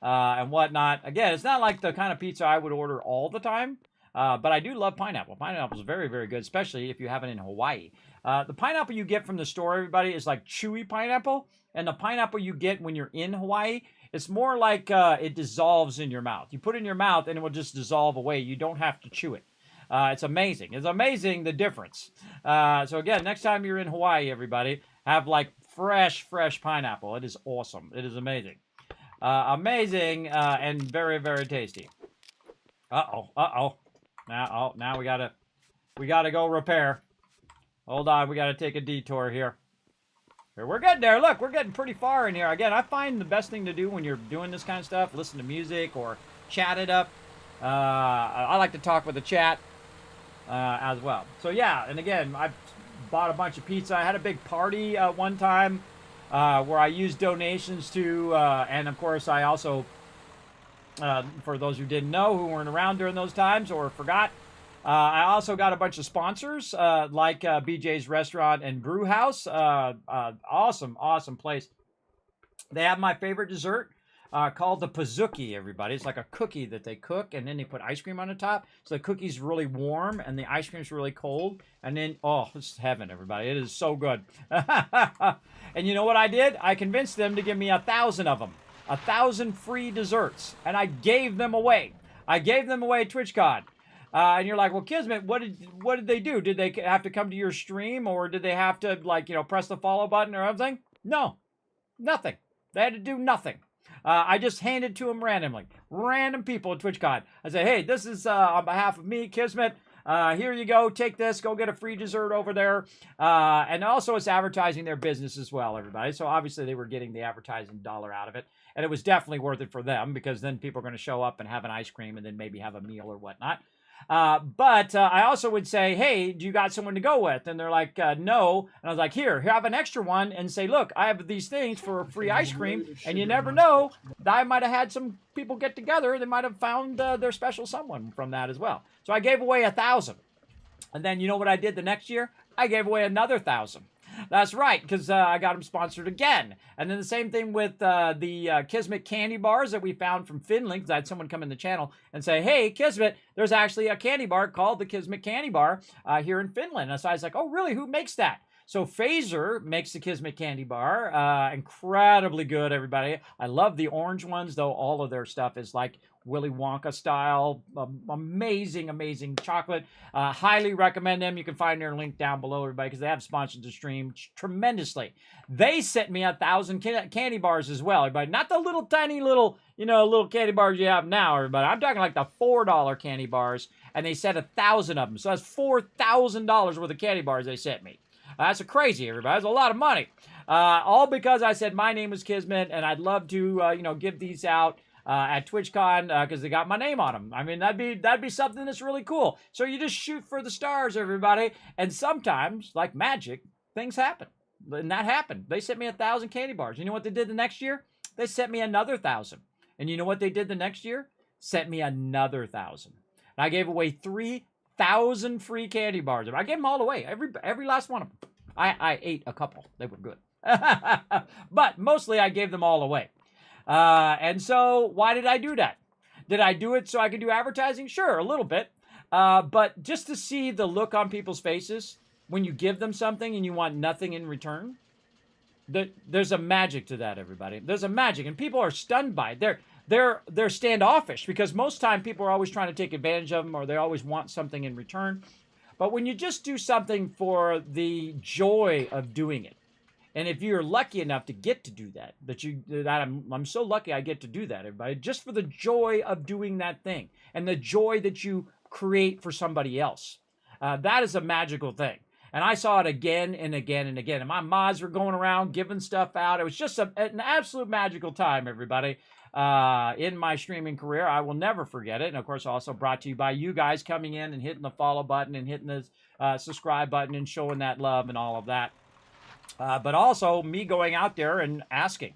and whatnot. Again, it's not like the kind of pizza I would order all the time, but I do love pineapple. Pineapple is very, very good, especially if you have it in Hawaii. The pineapple you get from the store, everybody, is like chewy pineapple, and the pineapple you get when you're in Hawaii, it's more like it dissolves in your mouth. You put it in your mouth, and it will just dissolve away. You don't have to chew it. It's amazing. It's amazing the difference. So again, next time you're in Hawaii, everybody, have like fresh pineapple. It is awesome. It is amazing. Amazing and very, very tasty. Uh-oh. Now we gotta go repair. Hold on, we gotta take a detour here. We're getting there. Look, we're getting pretty far in here. Again, I find the best thing to do when you're doing this kind of stuff, listen to music or chat it up. I like to talk with the chat as well. So yeah, and again, I bought a bunch of pizza. I had a big party one time where I used donations to, and of course I also, for those who didn't know, who weren't around during those times or forgot, I also got a bunch of sponsors like BJ's Restaurant and Brew House. Awesome place. They have my favorite dessert called the Pazuki, everybody. It's like a cookie that they cook, and then they put ice cream on the top. So the cookie's really warm, and the ice cream's really cold. And then, oh, it's heaven, everybody. It is so good. And you know what I did? I convinced them to give me 1,000 of them. 1,000 free desserts. And I gave them away. I gave them away at TwitchCon. And you're like, well, Kismet, what did they do? Did they have to come to your stream, or did they have to, like, press the follow button or something? No, nothing. They had to do nothing. I just handed to them randomly. Random people at TwitchCon. I say, hey, this is on behalf of me, Kismet. Here you go. Take this. Go get a free dessert over there. And also it's advertising their business as well, everybody. So obviously they were getting the advertising dollar out of it. And it was definitely worth it for them, because then people are going to show up and have an ice cream and then maybe have a meal or whatnot. But I also would say, hey, do you got someone to go with? And they're like, no. And I was like, here, have an extra one, and say, look, I have these things for free ice cream, and you never know, I might have had some people get together. They might have found their special someone from that as well. So I gave away 1,000. And then you know what I did the next year? I gave away another 1,000. That's right, because I got them sponsored again. And then the same thing with the Kismet candy bars that we found from Finland, because I had someone come in the channel and say, hey, Kismet, there's actually a candy bar called the Kismet candy bar here in Finland. And so I was like, oh, really? Who makes that? So Phaser makes the Kismet candy bar. Incredibly good, everybody. I love the orange ones, though all of their stuff is like Willy Wonka style. Amazing chocolate. Highly recommend them. You can find their link down below, everybody, because they have sponsored the stream tremendously. They sent me 1,000 candy bars as well, everybody. Not the little tiny little candy bars you have now, everybody. I'm talking like the $4 candy bars, and they sent 1,000 of them. So that's $4,000 worth of candy bars they sent me. That's crazy, everybody. That's a lot of money. All because I said my name was Kismet, and I'd love to, give these out at TwitchCon because they got my name on them. I mean, that'd be something that's really cool. So you just shoot for the stars, everybody. And sometimes, like magic, things happen. And that happened. They sent me 1,000 candy bars. You know what they did the next year? They sent me another 1,000. And you know what they did the next year? Sent me another 1,000. And I gave away 3,000 free candy bars. I gave them all away. Every last one of them. I ate a couple. They were good. But mostly I gave them all away. And so why did I do that? Did I do it so I could do advertising? Sure, a little bit. But just to see the look on people's faces when you give them something and you want nothing in return, there's a magic to that, everybody. There's a magic, and people are stunned by it. They're standoffish, because most time people are always trying to take advantage of them, or they always want something in return. But when you just do something for the joy of doing it, and if you're lucky enough to get to do that, I'm so lucky I get to do that, everybody, just for the joy of doing that thing and the joy that you create for somebody else. That is a magical thing. And I saw it again and again and again. And my mods were going around giving stuff out. It was just an absolute magical time, everybody, in my streaming career. I will never forget it. And, of course, also brought to you by you guys coming in and hitting the follow button and hitting the subscribe button and showing that love and all of that. But also me going out there and asking.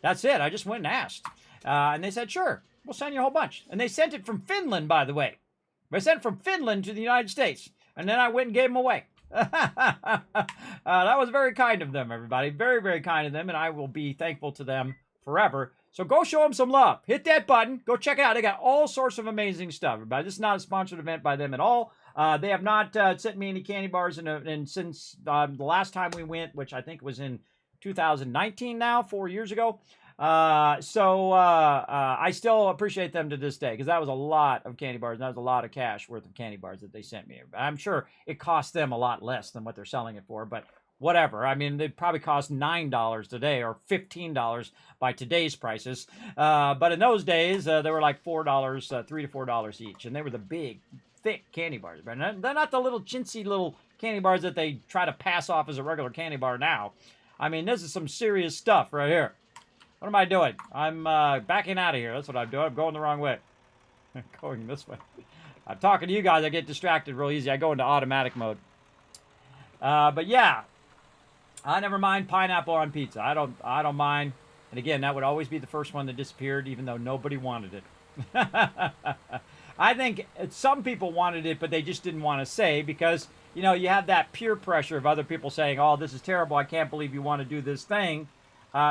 That's it. I just went and asked. And they said, sure, we'll send you a whole bunch. And they sent it from Finland, by the way. They sent it from Finland to the United States. And then I went and gave them away. That was very kind of them, everybody. Very, very kind of them. And I will be thankful to them forever. So go show them some love. Hit that button. Go check it out. They got all sorts of amazing stuff, everybody. This is not a sponsored event by them at all. They have not sent me any candy bars since the last time we went, which I think was in 2019 now, 4 years ago. So I still appreciate them to this day, because that was a lot of candy bars. And that was a lot of cash worth of candy bars that they sent me. I'm sure it cost them a lot less than what they're selling it for, but whatever. I mean, they probably cost $9 today or $15 by today's prices. But in those days, they were like $4, $3 to $4 each. And they were the big, thick candy bars. But they're not the little chintzy little candy bars that they try to pass off as a regular candy bar now. I mean, this is some serious stuff right here. What am I doing? I'm backing out of here. That's what I'm doing. I'm going the wrong way. I'm going this way. I'm talking to you guys. I get distracted real easy. I go into automatic mode. But yeah, I never mind pineapple on pizza. I don't mind. And again, that would always be the first one that disappeared, even though nobody wanted it. I think some people wanted it, but they just didn't want to say because, you know, you have that peer pressure of other people saying, oh, this is terrible. I can't believe you want to do this thing.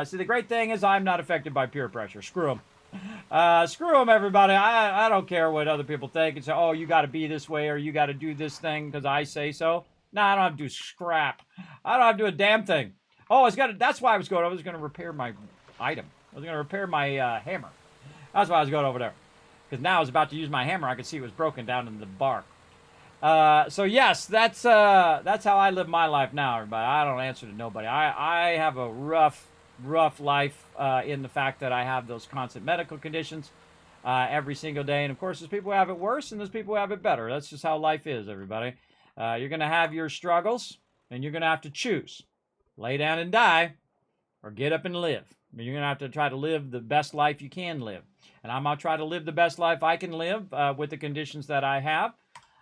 See, the great thing is I'm not affected by peer pressure. Screw them. Screw them, everybody. I don't care what other people think and say, oh, you got to be this way or you got to do this thing because I say so. No, I don't have to do scrap. I don't have to do a damn thing. Oh, that's why I was going to repair my item. I was going to repair my hammer. That's why I was going over there. Because now I was about to use my hammer. I could see it was broken down in the bar. So yes, that's how I live my life now, everybody. I don't answer to nobody. I have a rough life in the fact that I have those constant medical conditions every single day. And of course, there's people who have it worse and there's people who have it better. That's just how life is, everybody. You're going to have your struggles and you're going to have to choose. Lay down and die or get up and live. You're going to have to try to live the best life you can live. And I'm going to try to live the best life I can live with the conditions that I have.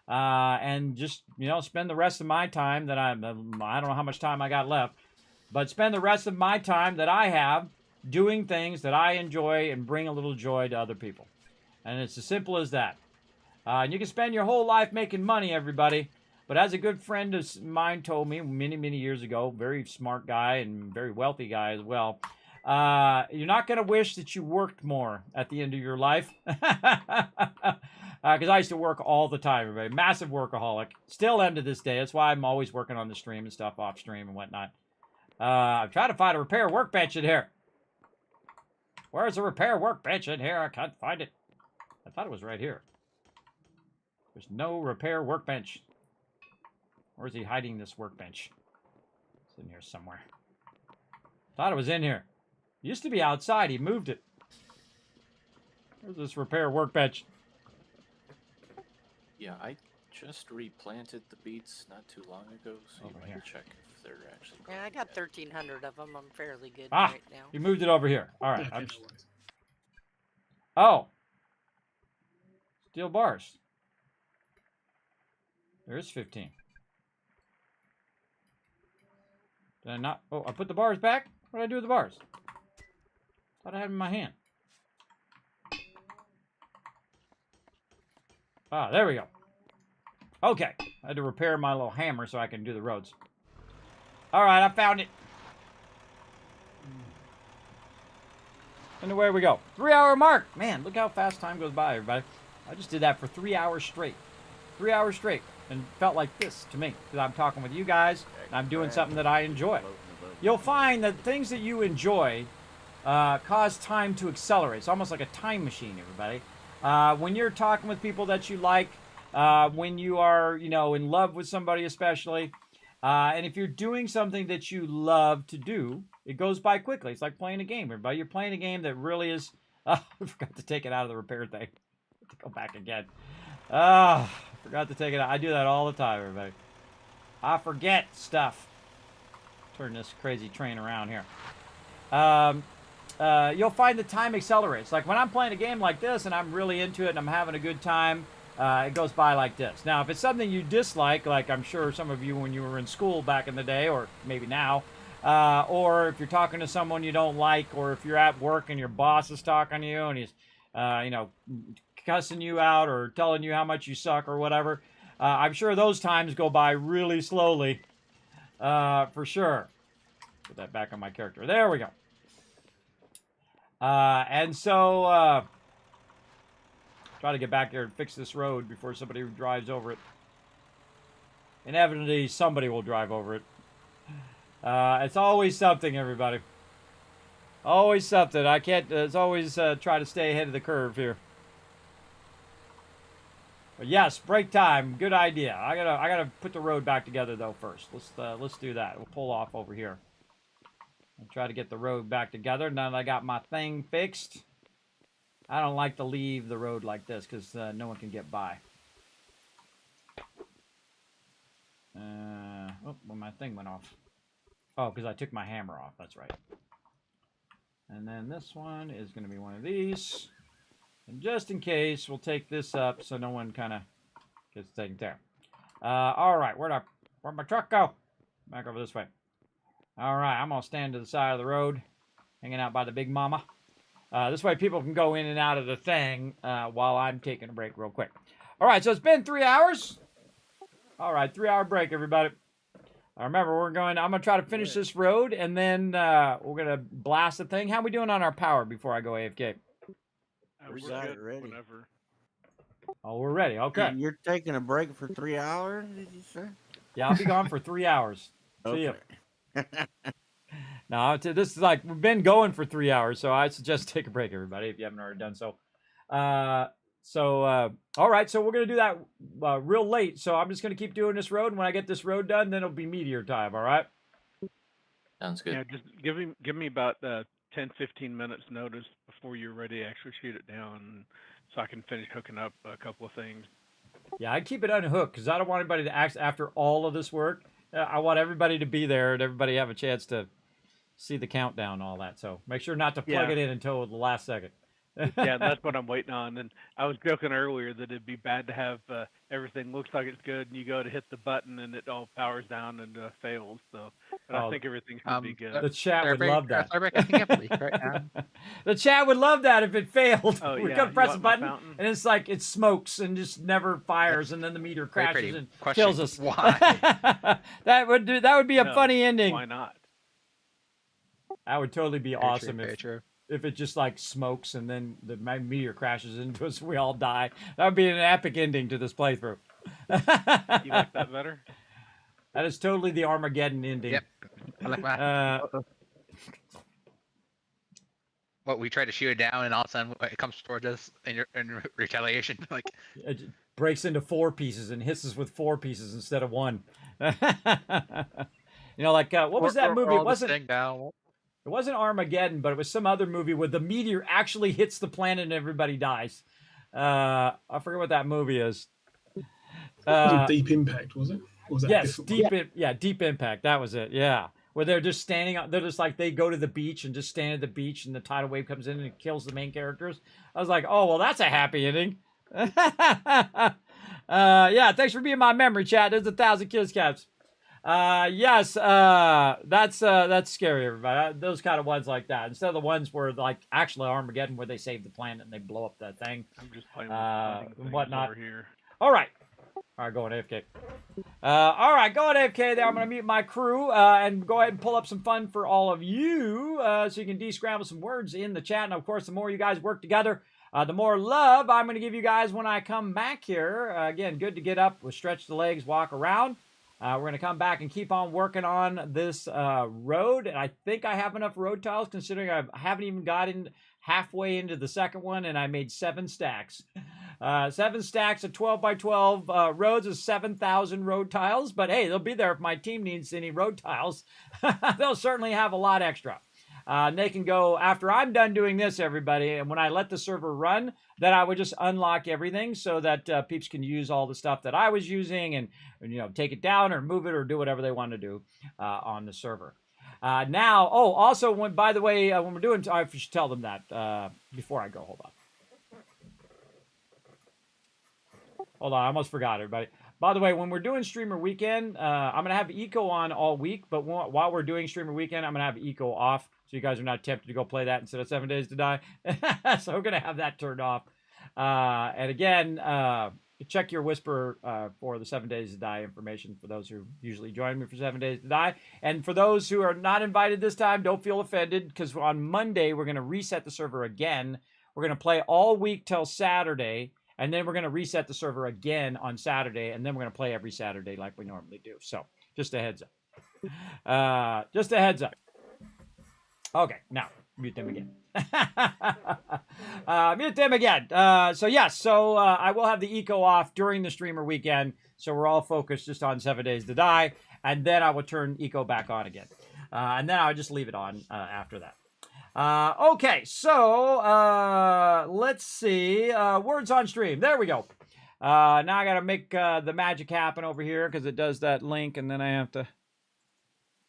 And just, you know, spend the rest of my time that I don't know how much time I got left, but spend the rest of my time that I have doing things that I enjoy and bring a little joy to other people. And it's as simple as that. And you can spend your whole life making money, everybody. But as a good friend of mine told me many years ago, very smart guy and very wealthy guy as well, you're not going to wish that you worked more at the end of your life. Because I used to work all the time, everybody. Massive workaholic. Still am to this day. That's why I'm always working on the stream and stuff off stream and whatnot. I'm trying to find a repair workbench in here. Where's the repair workbench in here? I can't find it. I thought it was right here. There's no repair workbench. Where's he hiding this workbench? It's in here somewhere. Thought it was in here. It used to be outside. He moved it. Where's this repair workbench? Yeah, I just replanted the beets not too long ago, so you Over might here. check if they're actually Yeah, I growing got yet. 1,300 of them. I'm fairly good Ah, right now. he moved it over here. All right. Okay, no worries. Oh. Steel bars. There's 15. Did I not? Oh, I put the bars back? What did I do with the bars? Thought I had them in my hand. Ah, there we go. Okay. I had to repair my little hammer so I can do the roads. All right, I found it. And away we go. 3-hour mark. Man, look how fast time goes by, everybody. I just did that for 3 hours straight. 3 hours straight. And felt like this to me. Because I'm talking with you guys. And I'm doing something that I enjoy. You'll find that things that you enjoy cause time to accelerate. It's almost like a time machine, everybody. When you're talking with people that you like, when you are, you know, in love with somebody especially, and if you're doing something that you love to do, it goes by quickly. It's like playing a game, everybody. You're playing a game that really is... Oh, I forgot to take it out of the repair thing. To go back again. I forgot to take it out. I do that all the time, everybody. I forget stuff. Turn this crazy train around here. You'll find the time accelerates. Like when I'm playing a game like this and I'm really into it and I'm having a good time, it goes by like this. Now, if it's something you dislike, like I'm sure some of you when you were in school back in the day, or maybe now, or if you're talking to someone you don't like, or if you're at work and your boss is talking to you and he's, you know, cussing you out or telling you how much you suck or whatever, I'm sure those times go by really slowly, for sure. Put that back on my character. There we go. And so, try to get back there and fix this road before somebody drives over it. Inevitably, somebody will drive over it. It's always something, everybody. Always something. I can't, it's always try to stay ahead of the curve here. But yes, break time. Good idea. I gotta put the road back together though first. Let's do that. We'll pull off over here. I'll try to get the road back together. Now that I got my thing fixed. I don't like to leave the road like this because no one can get by. Oh, well, my thing went off. Oh, because I took my hammer off. That's right. And then this one is going to be one of these. And just in case, we'll take this up so no one kind of gets taken care. All right, where'd my truck go? Back over this way. All right, I'm going to stand to the side of the road, hanging out by the big mama. This way people can go in and out of the thing while I'm taking a break real quick. All right, so it's been 3 hours. All right, 3-hour break, everybody. Remember, I'm going to try to finish this road, and then we're going to blast the thing. How are we doing on our power before I go AFK? We got it ready. Whenever. Oh, we're ready. Okay. You're taking a break for 3 hours, did you say? Yeah, I'll be gone for 3 hours. See ya. No, this is like, we've been going for 3 hours, so I suggest take a break, everybody, if you haven't already done so. All right, so we're going to do that real late, so I'm just going to keep doing this road, and when I get this road done, then it'll be Meteor time, all right? Sounds good. Yeah, just give me about 10-15 minutes notice before you're ready to actually shoot it down, so I can finish hooking up a couple of things. Yeah, I keep it unhooked, because I don't want anybody to ask after all of this work. I want everybody to be there, and everybody have a chance to see the countdown and all that, so make sure not to plug it in until the last second. Yeah, that's what I'm waiting on. And I was joking earlier that it'd be bad to have everything looks like it's good, and you go to hit the button and it all powers down and fails. So, but I think everything should be good. The chat would love that. I think I have a leak right now. The chat would love that if it failed. Oh, We're yeah. gonna press a You want my button, fountain? and it's like it smokes and just never fires, and then the meteor Very crashes pretty. and Question, kills us. why? That would be a No, funny ending. Why not? That would totally be awesome Very true. if it just like smokes and then the meteor crashes into us, we all die. That would be an epic ending to this playthrough. You like that better? That is totally the Armageddon ending. Yep. I like that. What, we try to shoot it down, and all of a sudden it comes towards us in retaliation. Like, It breaks into 4 pieces and hits us with 4 pieces instead of 1. You know, like what was that movie? It wasn't Armageddon, but it was some other movie where the meteor actually hits the planet and everybody dies. I forget what that movie is. Was it Deep Impact, was it? Or was that Yes, different one? Deep Impact. That was it. Yeah, where they're just standing. They're just like they go to the beach and just stand at the beach, and the tidal wave comes in and it kills the main characters. I was like, oh well, that's a happy ending. Yeah, thanks for being my memory chat. There's 1,000 kids caps. Yes, that's scary, everybody. Those kind of ones like that. Instead of the ones where like actually Armageddon, where they save the planet and they blow up that thing. I'm just playing with and whatnot. over here. All right. All right, going AFK. All right, going AFK there. I'm going to mute my crew and go ahead and pull up some fun for all of you so you can de-scramble some words in the chat. And, of course, the more you guys work together, the more love I'm going to give you guys when I come back here. Again, good to get up, stretch the legs, walk around. We're going to come back and keep on working on this road. And I think I have enough road tiles, considering I haven't even gotten halfway into the second one, and I made 7 stacks. 7 stacks of 12 by 12 roads is 7,000 road tiles. But hey, they'll be there if my team needs any road tiles. They'll certainly have a lot extra. They can go after I'm done doing this, everybody. And when I let the server run, then I would just unlock everything so that peeps can use all the stuff that I was using and you know, take it down or move it or do whatever they want to do on the server. Now, also, by the way, when we're doing, I should tell them that before I go. Hold on, I almost forgot, everybody. By the way, when we're doing Streamer Weekend, I'm going to have Eco on all week, but while we're doing Streamer Weekend, I'm going to have Eco off, so you guys are not tempted to go play that instead of 7 Days to Die. So we're going to have that turned off. And again, check your Whisper for the 7 Days to Die information for those who usually join me for 7 Days to Die. And for those who are not invited this time, don't feel offended, because on Monday, we're going to reset the server again. We're going to play all week till Saturday. And then we're going to reset the server again on Saturday, and then we're going to play every Saturday like we normally do. So, just a heads up. Just a heads up. Okay, now, mute them again. Mute them again. So yes, so I will have the eco off during the streamer weekend. So we're all focused just on 7 Days to Die. And then I will turn eco back on again. And then I'll just leave it on after that. Okay, so let's see. Words on stream. There we go. Now I got to make the magic happen over here because it does that link, and then I have to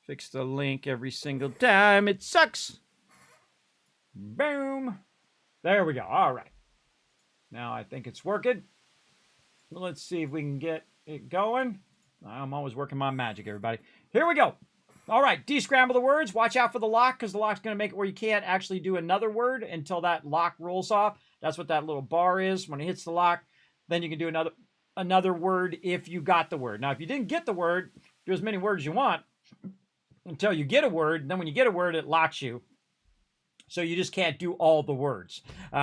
fix the link every single time. It sucks. Boom. There we go. All right. Now I think it's working. Let's see if we can get it going. I'm always working my magic, everybody. Here we go. All right, descramble the words. Watch out for the lock because the lock's going to make it where you can't actually do another word until that lock rolls off. That's what that little bar is. When it hits the lock, then you can do another word if you got the word. Now, if you didn't get the word, do as many words as you want until you get a word. And then when you get a word, it locks you. So you just can't do all the words.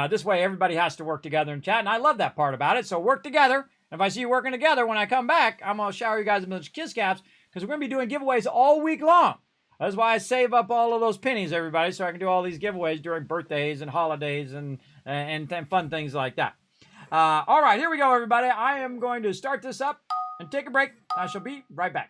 This way, everybody has to work together in chat, and I love that part about it. So work together. If I see you working together, when I come back, I'm going to shower you guys a bunch of kiss caps because we're going to be doing giveaways all week long. That's why I save up all of those pennies, everybody, so I can do all these giveaways during birthdays and holidays and fun things like that. All right, here we go, everybody. I am going to start this up and take a break. I shall be right back.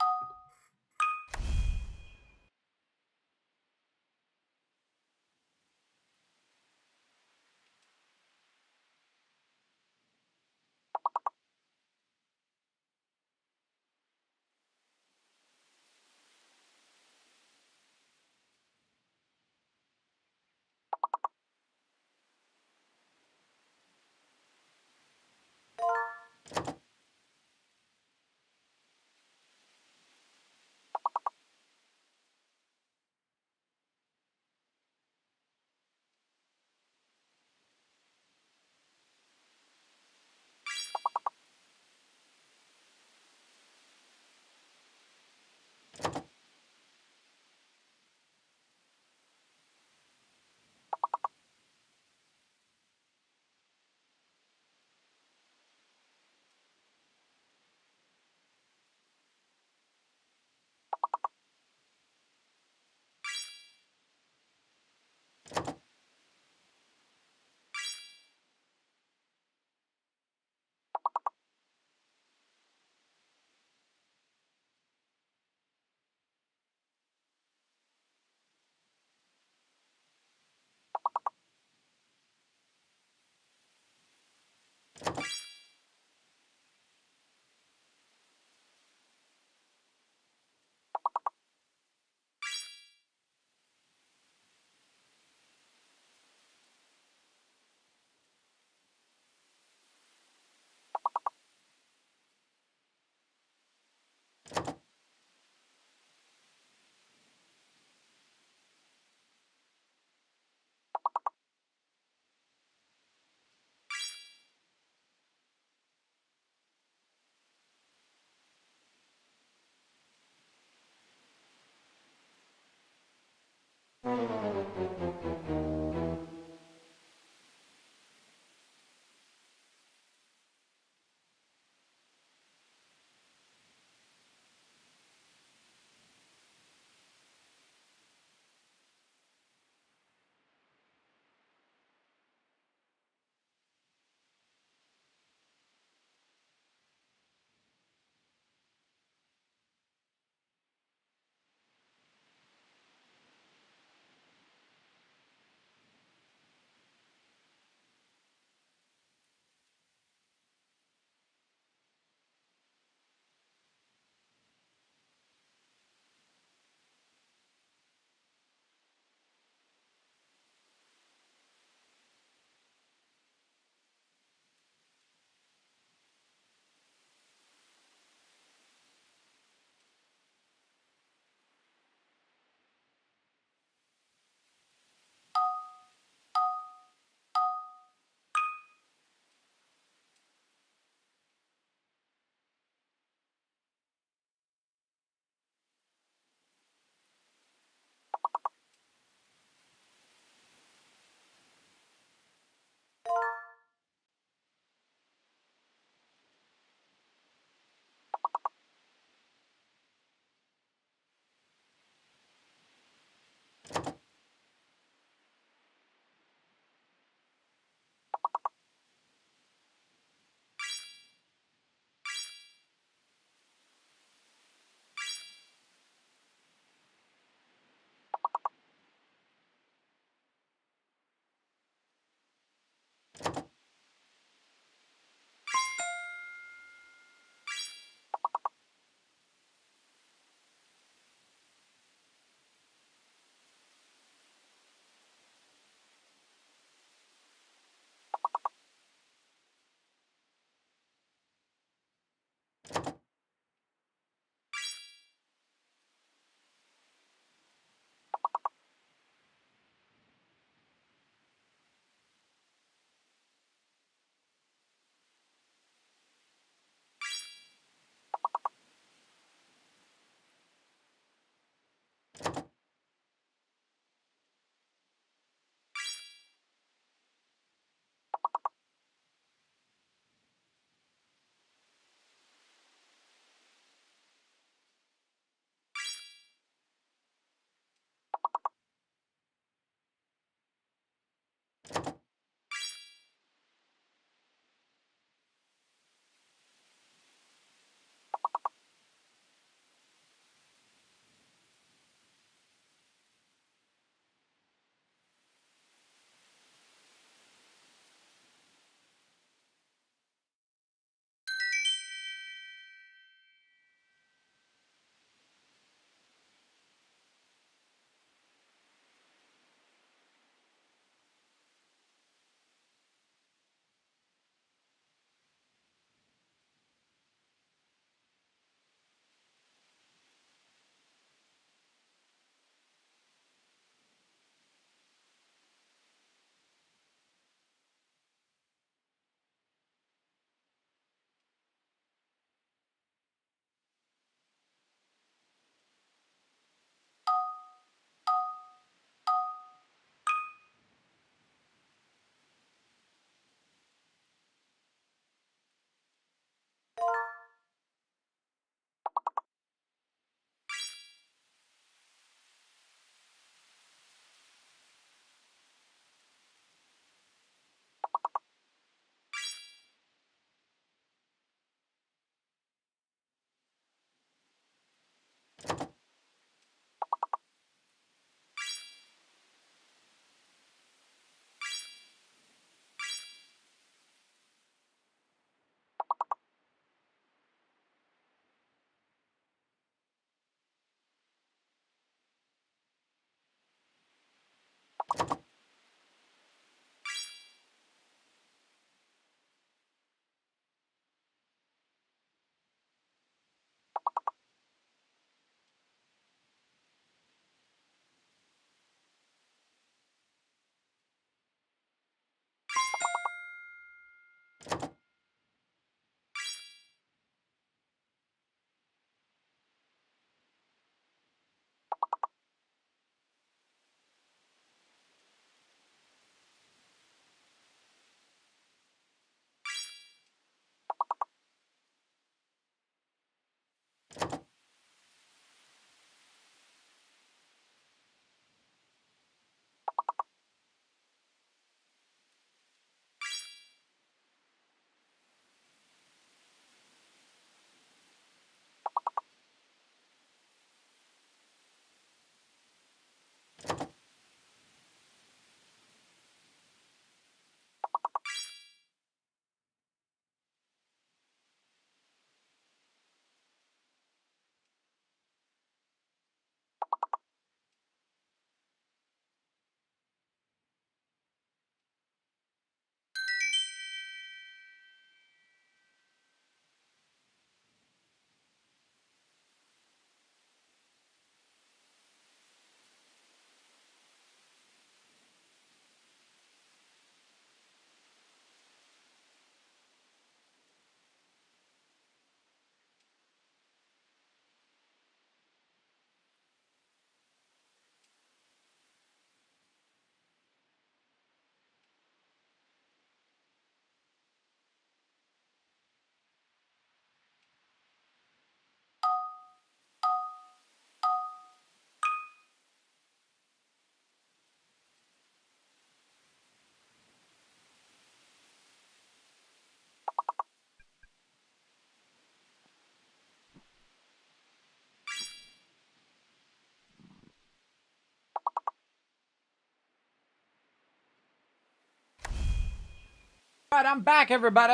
All right, I'm back, everybody.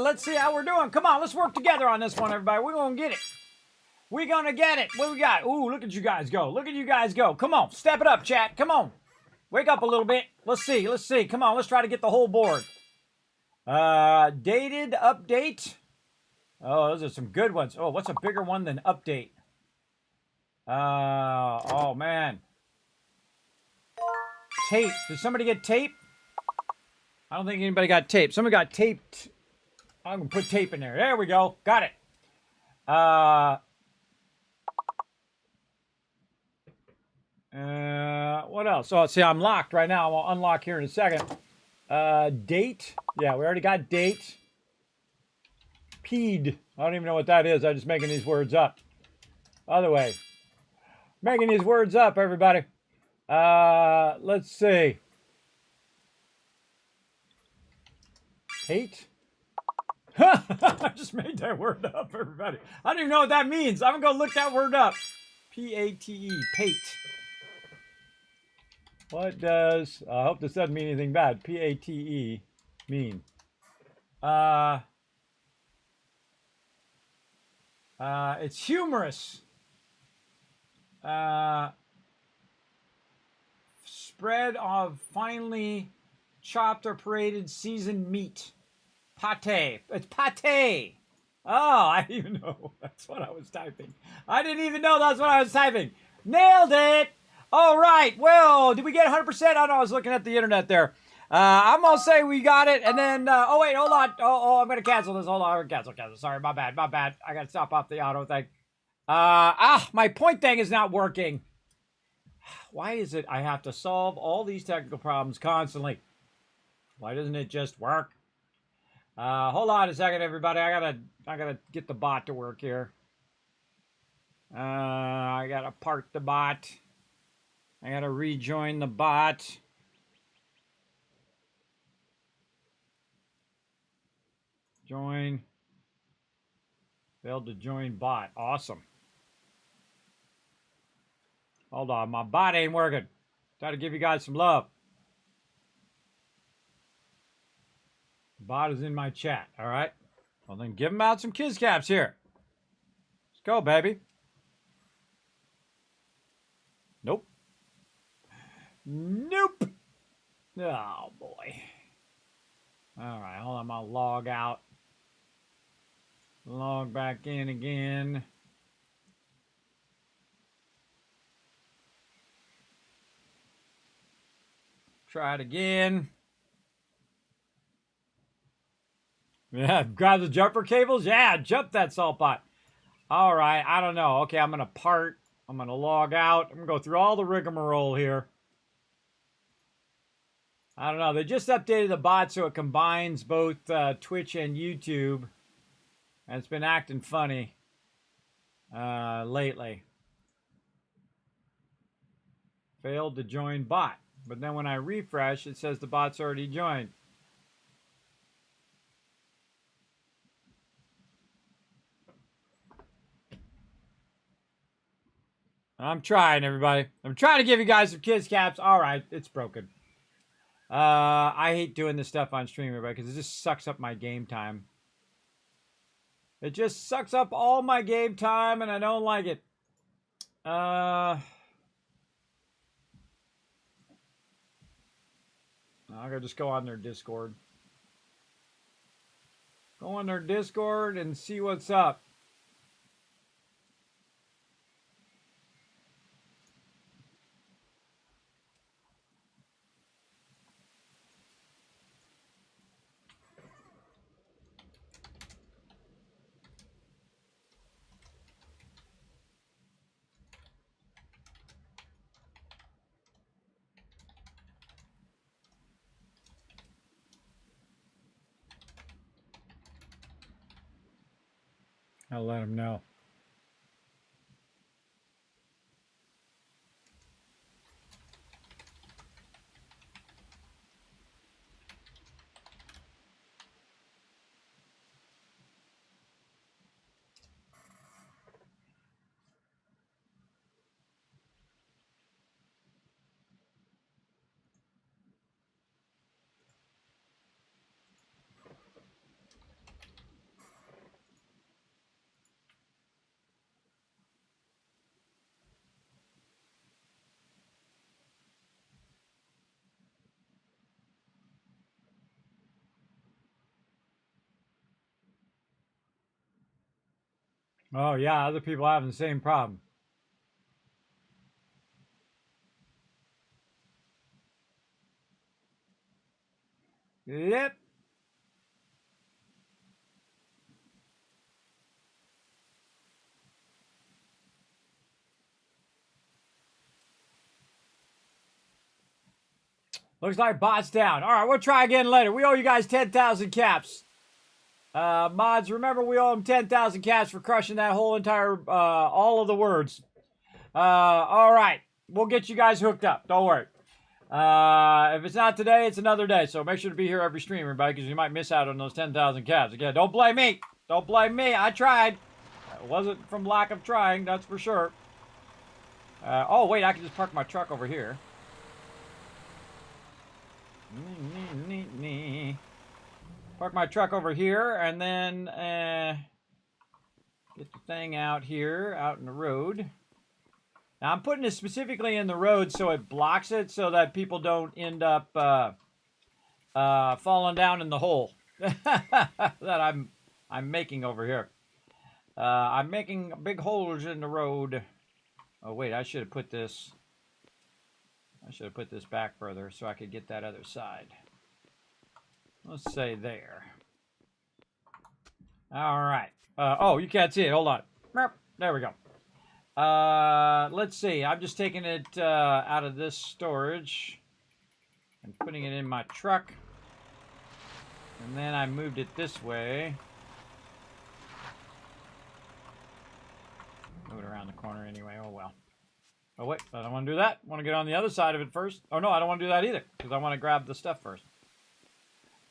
Let's see how we're doing. Come on, let's work together on this one, everybody. We're going to get it. We're going to get it. What we got? Ooh, look at you guys go. Look at you guys go. Come on, step it up, chat. Come on. Wake up a little bit. Let's see. Let's see. Come on, let's try to get the whole board. Dated update. Oh, those are some good ones. Oh, what's a bigger one than update? Oh, man. Tape. Did somebody get tape? I don't think anybody got tape. Somebody got taped. I'm going to put tape in there. There we go. Got it. What else? Oh, see, I'm locked right now. I'll unlock here in a second. Date. Yeah, we already got date. Peed. I don't even know what that is. I'm just making these words up. Other way. Making these words up, everybody. Let's see. Hate? I just made that word up, everybody. I don't even know what that means. I'm going to look that word up. P-A-T-E. Pate. What does, I hope this doesn't mean anything bad, P-A-T-E mean? It's humorous. Spread of finely chopped or paraded seasoned meat. Pate. It's pate. Oh, I didn't even know. That's what I was typing. I didn't even know that's what I was typing. Nailed it. All right. Well, did we get 100%? Oh, no, I was looking at the internet there. I'm going to say we got it. And then, oh, wait, hold on. Oh, I'm going to cancel this. Hold on. Cancel. Sorry, my bad. I got to stop off the auto thing. My point thing is not working. Why is it I have to solve all these technical problems constantly? Why doesn't it just work? Hold on a second, everybody. I gotta get the bot to work here. I gotta park the bot. I gotta rejoin the bot. Join. Failed to join bot. Awesome. Hold on, my bot ain't working. Try to give you guys some love. Bot is in my chat, all right? Well, then give him out some kids caps here. Let's go, baby. Nope. Nope. Oh, boy. All right, hold on. I'm going to log out. Log back in again. Try it again. Yeah, grab the jumper cables. Yeah, jump that salt pot. All right, I don't know. Okay, I'm going to log out. I'm going to go through all the rigmarole here. I don't know. They just updated the bot so it combines both Twitch and YouTube. And it's been acting funny lately. Failed to join bot. But then when I refresh, it says the bot's already joined. I'm trying, everybody. I'm trying to give you guys some kids caps. All right, it's broken. I hate doing this stuff on stream, everybody, because it just sucks up my game time. It just sucks up all my game time, and I don't like it. I'm going to just go on their Discord. Go on their Discord and see what's up. I'll let them know. Oh, yeah, other people having the same problem. Yep. Looks like bot's down. All right, we'll try again later. We owe you guys 10,000 caps. Mods, remember we owe them 10,000 caps for crushing that whole entire, all of the words. All right. We'll get you guys hooked up. Don't worry. If it's not today, it's another day. So make sure to be here every stream, everybody, because you might miss out on those 10,000 caps. Again, don't blame me. Don't blame me. I tried. It wasn't from lack of trying, that's for sure. Oh, wait, I can just park my truck over here. Park my truck over here, and then get the thing out here, out in the road. Now, I'm putting it specifically in the road so it blocks it so that people don't end up falling down in the hole that I'm making over here. I'm making big holes in the road. Oh, wait, I should have put this back further so I could get that other side. Let's say there. All right. Oh, you can't see it. Hold on. There we go. Let's see. I'm just taking it out of this storage and putting it in my truck. And then I moved it this way. Move it around the corner anyway. Oh, well. Oh, wait. I don't want to do that. I want to get on the other side of it first. Oh, no. I don't want to do that either because I want to grab the stuff first.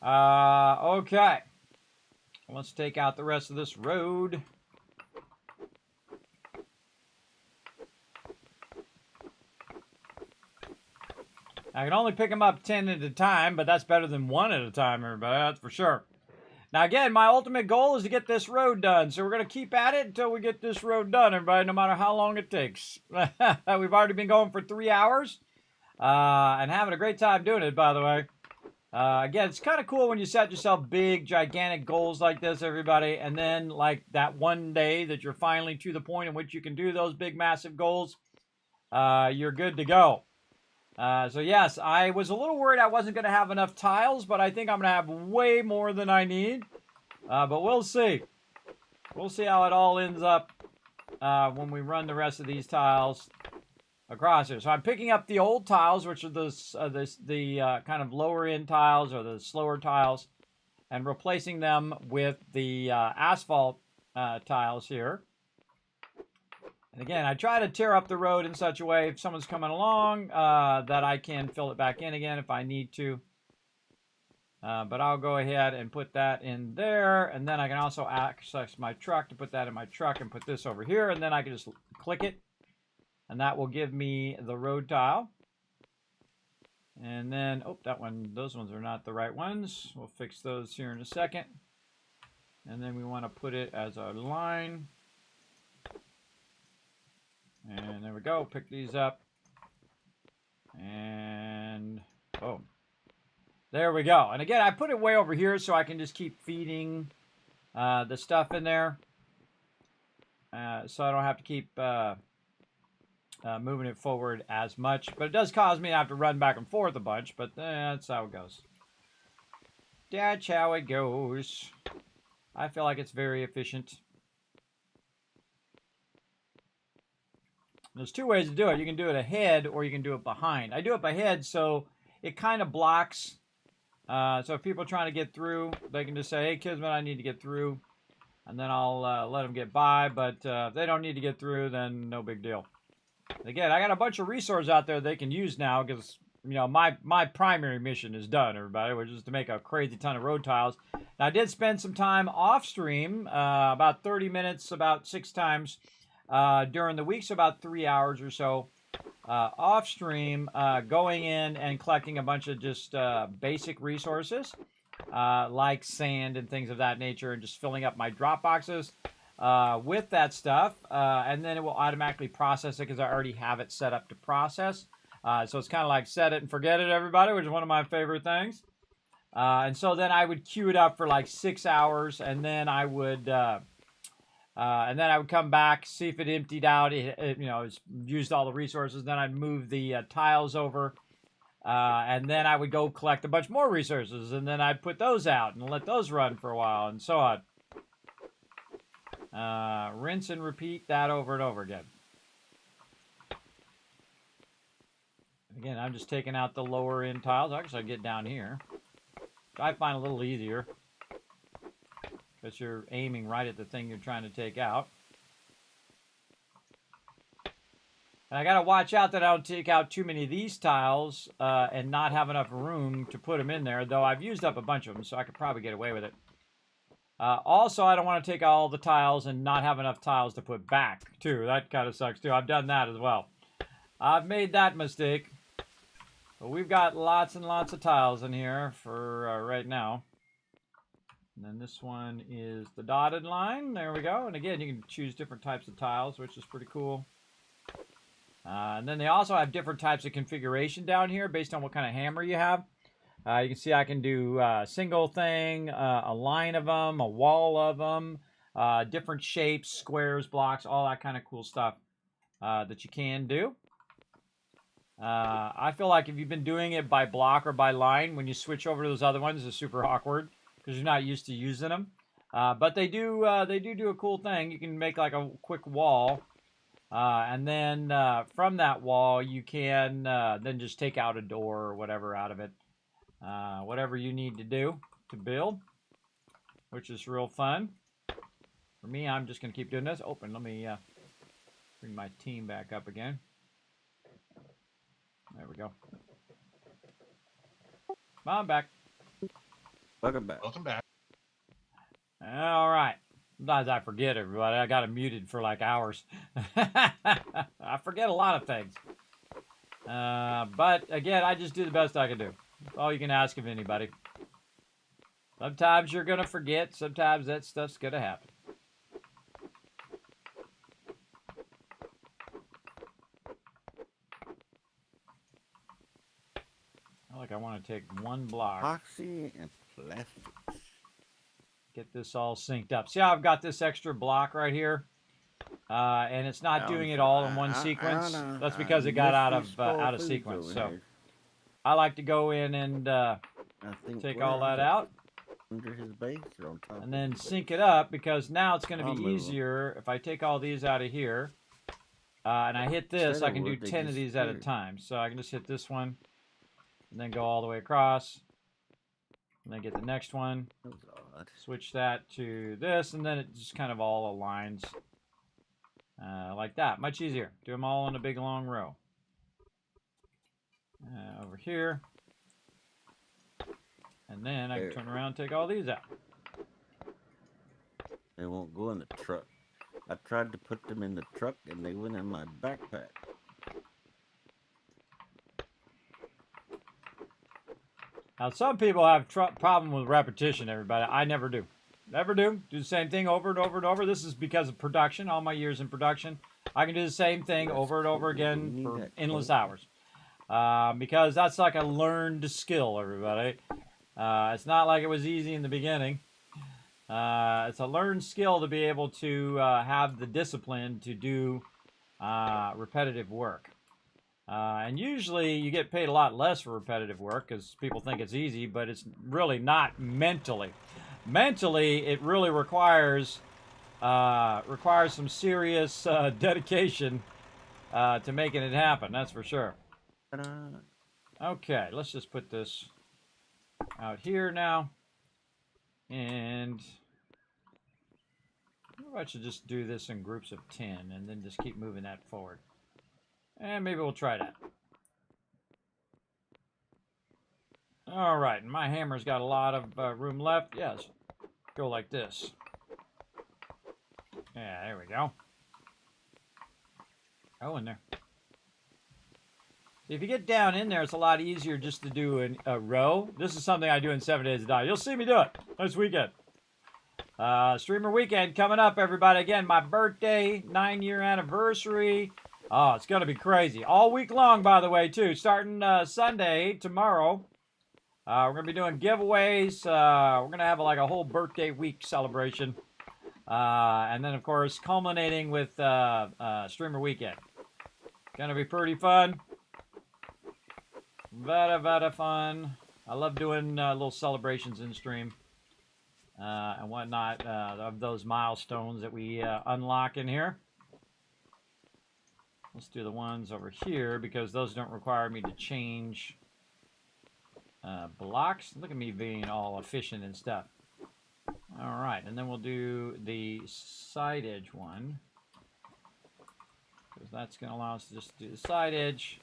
Okay. Let's take out the rest of this road. I can only pick them up 10 at a time, but that's better than 1 at a time, everybody. That's for sure. Now, again, my ultimate goal is to get this road done. So we're going to keep at it until we get this road done, everybody, no matter how long it takes. We've already been going for 3 hours and having a great time doing it, by the way. Again, it's kind of cool when you set yourself big, gigantic goals like this, everybody. And then, like, that one day that you're finally to the point in which you can do those big, massive goals, you're good to go. So, yes, I was a little worried I wasn't going to have enough tiles, but I think I'm going to have way more than I need. But we'll see. We'll see how it all ends up when we run the rest of these tiles across here. So I'm picking up the old tiles, which are the kind of lower end tiles or the slower tiles, and replacing them with the asphalt tiles here. And again, I try to tear up the road in such a way if someone's coming along that I can fill it back in again if I need to. But I'll go ahead and put that in there, and then I can also access my truck to put that in my truck and put this over here, and then I can just click it. And that will give me the road tile. And then, oh, those ones are not the right ones. We'll fix those here in a second. And then we want to put it as a line. And there we go. Pick these up. And, oh, there we go. And again, I put it way over here so I can just keep feeding the stuff in there. So I don't have to keep moving it forward as much. But it does cause me to have to run back and forth a bunch. But that's how it goes. That's how it goes. I feel like it's very efficient. There's 2 ways to do it. You can do it ahead or you can do it behind. I do it ahead so it kind of blocks. So if people are trying to get through, they can just say, hey, Kismet, I need to get through. And then I'll let them get by. But if they don't need to get through, then no big deal. Again, I got a bunch of resources out there they can use now because, you know, my primary mission is done, everybody, which is to make a crazy ton of road tiles. Now, I did spend some time off stream, about 30 minutes, about 6 times during the weeks, about 3 hours or so off stream, going in and collecting a bunch of just basic resources like sand and things of that nature, and just filling up my drop boxes with that stuff, and then it will automatically process it because I already have it set up to process. So it's kind of like set it and forget it, everybody, which is one of my favorite things. And so then I would queue it up for like 6 hours, and then I would And then I would come back, see if it emptied out. It's used all the resources. Then I'd move the tiles over. And then I would go collect a bunch more resources. And then I'd put those out and let those run for a while and so on. Rinse and repeat that over and over again. Again, I'm just taking out the lower end tiles. Actually, I get down here. I find a little easier. Because you're aiming right at the thing you're trying to take out. And I got to watch out that I don't take out too many of these tiles and not have enough room to put them in there. Though I've used up a bunch of them, so I could probably get away with it. Also, I don't want to take out all the tiles and not have enough tiles to put back, too. That kind of sucks, too. I've done that as well. I've made that mistake. But we've got lots and lots of tiles in here for right now. And then this one is the dotted line. There we go. And again, you can choose different types of tiles, which is pretty cool. And then they also have different types of configuration down here based on what kind of hammer you have. You can see I can do a single thing, a line of them, a wall of them, different shapes, squares, blocks, all that kind of cool stuff that you can do. I feel like if you've been doing it by block or by line, when you switch over to those other ones, it's super awkward because you're not used to using them. But they do a cool thing. You can make like a quick wall, and then from that wall you can then just take out a door or whatever out of it. Whatever you need to do to build, which is real fun. For me, I'm just going to keep doing this. Open. Let me bring my team back up again. There we go. I'm back. Welcome back. Welcome back. All right. Sometimes I forget, everybody. I got it muted for like hours. I forget a lot of things. But again, I just do the best I can do. That's all you can ask of anybody. Sometimes you're going to forget. Sometimes that stuff's going to happen. I want to take one block. Epoxy and plastics. Get this all synced up. See how I've got this extra block right here? And it's not doing it all in one sequence. That's because it got out of sequence. So I like to go in and take all that out. Under his base or on top and then sync it up, because now it's going to be easier if I take all these out of here and I hit this. I can do 10 of these at a time. So I can just hit this one and then go all the way across and then get the next one, switch that to this, and then it just kind of all aligns like that. Much easier. Do them all in a big long row. Over here. And then I can turn around and take all these out. They won't go in the truck. I tried to put them in the truck and they went in my backpack. Now, some people have problem with repetition, everybody. I never do. Never do. Do the same thing over and over and over. This is because of production, all my years in production. I can do the same thing over and over again for endless hours. Because that's like a learned skill, everybody. It's not like it was easy in the beginning. It's a learned skill to be able to have the discipline to do repetitive work. And usually you get paid a lot less for repetitive work because people think it's easy, but it's really not mentally. Mentally, it really requires some serious dedication to making it happen. That's for sure. Okay, let's just put this out here now. And I should just do this in groups of 10 and then just keep moving that forward. And maybe we'll try that. All right, and my hammer's got a lot of room left. Yes, go like this. Yeah, there we go. Go in there. If you get down in there, it's a lot easier just to do a row. This is something I do in 7 days a die. You'll see me do it this weekend. Streamer weekend coming up, everybody. Again, my birthday, 9-year anniversary. Oh, it's going to be crazy. All week long, by the way, too. Starting Sunday, tomorrow. We're going to be doing giveaways. We're going to have like a whole birthday week celebration. And then, of course, culminating with Streamer Weekend. Gonna be pretty fun. Very fun. I love doing little celebrations in stream and whatnot of those milestones that we unlock in here. Let's do the ones over here because those don't require me to change blocks. Look at me being all efficient and stuff. All right, and then we'll do the side edge one because that's going to allow us to just do the side edge.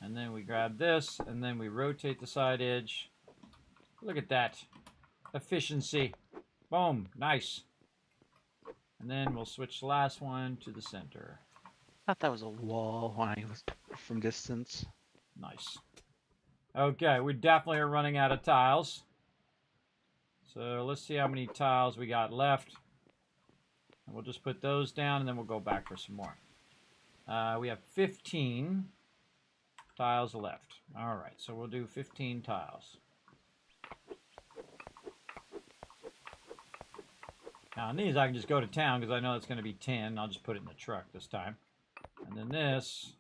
And then we grab this, and then we rotate the side edge. Look at that efficiency. Boom, nice. And then we'll switch the last one to the center. I thought that was a wall when I was from distance. Nice. Okay, we definitely are running out of tiles. So let's see how many tiles we got left. And we'll just put those down, and then we'll go back for some more. We have 15 tiles left. All right, so we'll do 15 tiles. Now on these, I can just go to town because I know it's going to be 10. I'll just put it in the truck this time. And then this,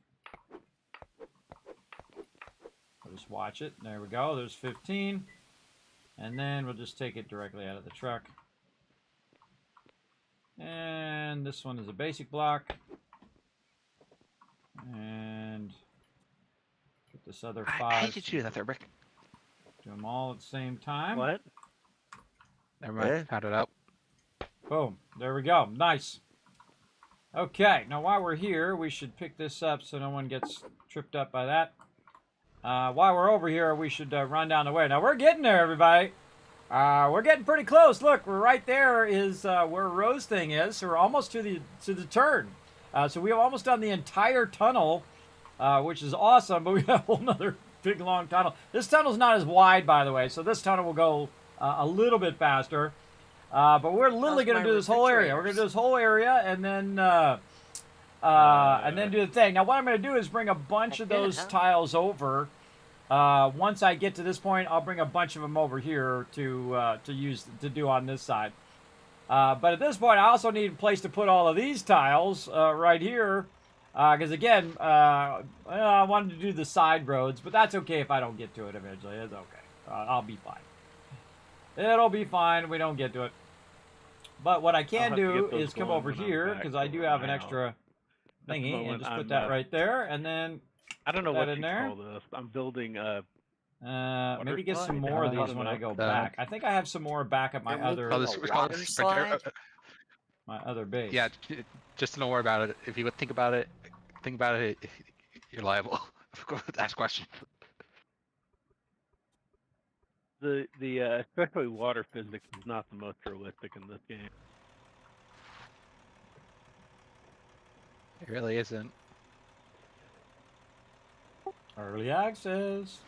I'll just watch it. There we go. There's 15. And then we'll just take it directly out of the truck. And this one is a basic block. And get this other 5. How did you do that there, Rick? Do them all at the same time. What? Never mind. Found it out. Boom. There we go. Nice. Okay. Now, while we're here, we should pick this up so no one gets tripped up by that. While we're over here, we should run down the way. Now, we're getting there, everybody. We're getting pretty close. Look, we're right there is where Rose thing is. So we're almost to the turn. So we have almost done the entire tunnel, which is awesome. But we have a whole nother big, long tunnel. This tunnel's not as wide, by the way. So this tunnel will go a little bit faster. But we're literally going to do this whole area. We're going to do this whole area and then do the thing. Now, what I'm going to do is bring a bunch of those tiles over. Once I get to this point, I'll bring a bunch of them over here to do on this side. But at this point, I also need a place to put all of these tiles right here. Because, again, I wanted to do the side roads. But that's okay if I don't get to it eventually. It's okay. I'll be fine. It'll be fine if we don't get to it. But what I can do is come over here, because I do have an extra thingy, and just put that right there, and then I don't know what you there. call this. I'm building maybe get some more of these when I go back. I think I have some more back at my other base. Yeah, just don't worry about it. If you would think about it, you're liable. Ask questions. The especially water physics is not the most realistic in this game. It really isn't. Early access.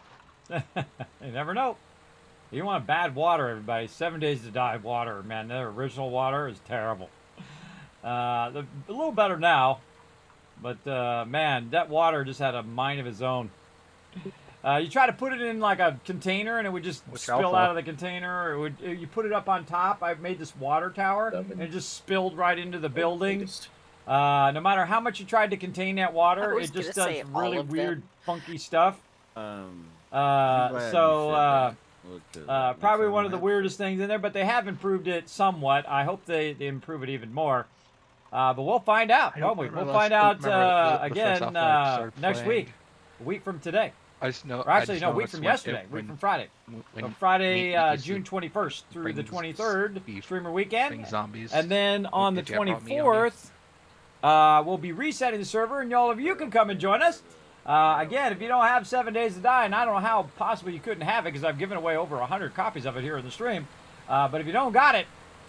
You never know. You want bad water, everybody. 7 Days to Die water, man. The original water is terrible. A little better now, but man, that water just had a mind of its own. You try to put it in like a container and it would just spill out of the container. You put it up on top. I've made this water tower and it just spilled right into the building. No matter how much you tried to contain that water, it just does really weird, funky stuff. Probably one of the weirdest things in there, but they have improved it somewhat. I hope they improve it even more. But we'll find out. We'll find out again next week, a week from today. I just know. Or actually, no, a week from yesterday, week from Friday. Friday, June 21st through the 23rd, Streamer Weekend. Zombies. And then on the 24th, we'll be resetting the server, and all of you can come and join us. Again, if you don't have 7 Days to Die, and I don't know how possible you couldn't have it, because I've given away over 100 copies of it here in the stream. But if you don't got it,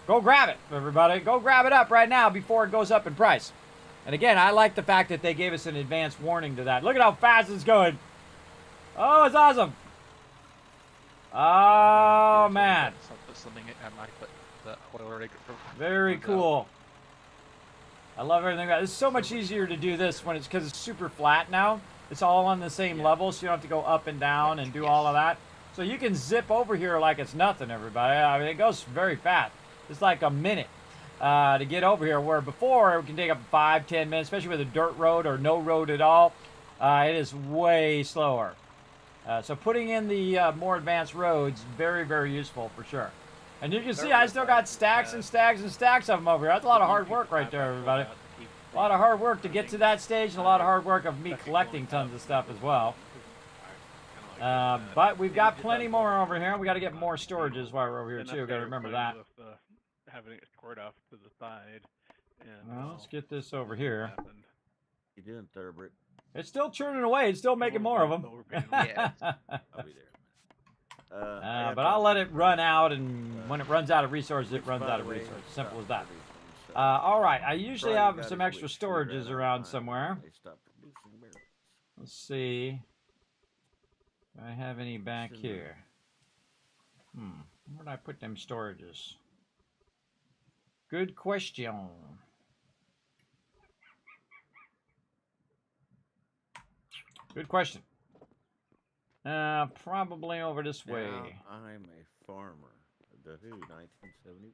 go grab it, everybody. Go grab it up right now before it goes up in price. And again, I like the fact that they gave us an advance warning to that. Look at how fast it's going. Oh, it's awesome. Oh, man. Very cool. I love everything about it. It's so much easier to do this when because it's super flat now. It's all on the same level, so you don't have to go up and down and do all of that. So you can zip over here like it's nothing, everybody. I mean, it goes very fast. It's like a minute. to get over here, where before it can take up 5-10 minutes, especially with a dirt road or no road at all. It is way slower. So putting in the more advanced roads, very, very useful for sure. And you can see I still got stacks and stacks and stacks of them over here. That's a lot of hard work right there, everybody. A lot of hard work to get to that stage, and a lot of hard work of me collecting tons of stuff as well. But we've got plenty more over here. We got to get more storages while we're over here too. Got to remember that. Having it scored off to the side. And, well, let's get this over here. You doing, Thurbert? It's still churning away. It's still making more of them. Yeah. I'll be there. But I'll let it run out, and when it runs out of resources, it runs out of resources. Simple as that. All right. I usually have some extra storages around somewhere. Let's see. Do I have any back here? Where did I put them storages? Good question. Good question. Probably over this way. I'm a farmer. The who, 1971.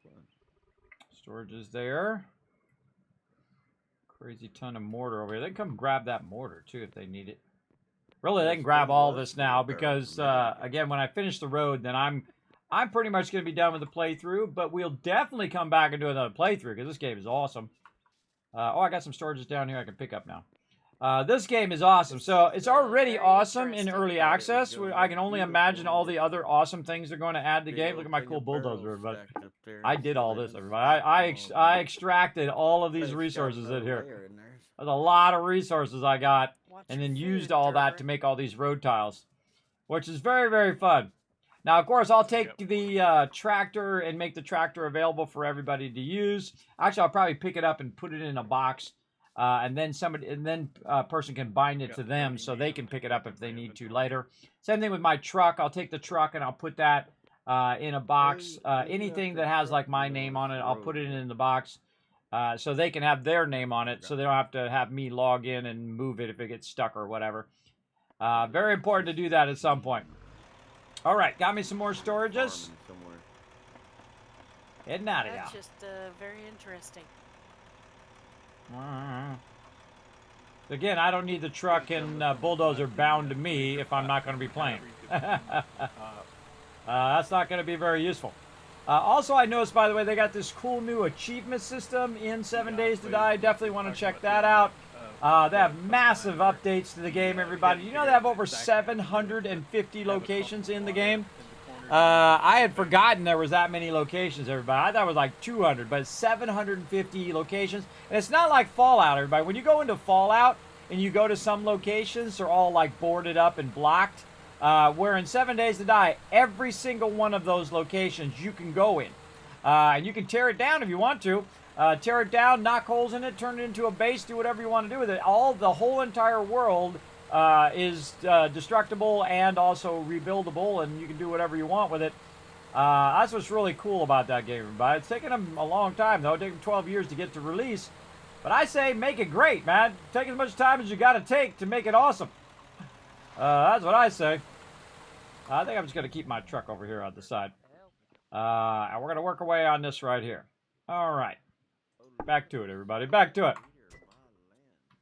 Storage is there. Crazy ton of mortar over here. They can come grab that mortar too if they need it. Really, they can grab all this now because, again, when I finish the road, then I'm pretty much going to be done with the playthrough. But we'll definitely come back and do another playthrough because this game is awesome. Oh, I got some storages down here I can pick up now. This game is awesome. So it's already awesome in early access. I can only imagine all the other awesome things they're going to add to the game. Look at my cool bulldozer, everybody. I did all this, everybody. I extracted all of these resources in here. There's a lot of resources I got, and then used all that to make all these road tiles, which is very, very fun. Now, of course, I'll take the tractor and make the tractor available for everybody to use. Actually, I'll probably pick it up and put it in a box. And then a person can bind it to them so they can pick it up if they need to later. Same thing with my truck. I'll take the truck and I'll put that in a box. Anything that has like my name on it, I'll put it in the box so they can have their name on it, so they don't have to have me log in and move it if it gets stuck or whatever. Very important to do that at some point. All right, got me some more storages. Heading out of here. That's just very interesting. Again, I don't need the truck and bulldozer bound to me if I'm not going to be playing. That's not going to be very useful. Also, I noticed, by the way, they got this cool new achievement system in 7 Days to Die. Definitely want to check that out. They have massive updates to the game, everybody. You know they have over 750 locations in the game? I had forgotten there was that many locations, everybody. I thought it was like 200, but 750 locations. And it's not like Fallout, everybody. When you go into Fallout and you go to some locations, they're all like boarded up and blocked. Where in 7 Days to Die, every single one of those locations you can go in. And you can tear it down if you want to. Tear it down, knock holes in it, turn it into a base, do whatever you want to do with it. The whole entire world is destructible and also rebuildable, and you can do whatever you want with it. That's what's really cool about that game, everybody. It's taken them a long time, though. It took them 12 years to get to release. But I say make it great, man. Take as much time as you got to take to make it awesome. That's what I say. I think I'm just going to keep my truck over here on the side. And we're going to work away on this right here. All right. Back to it, everybody. Back to it.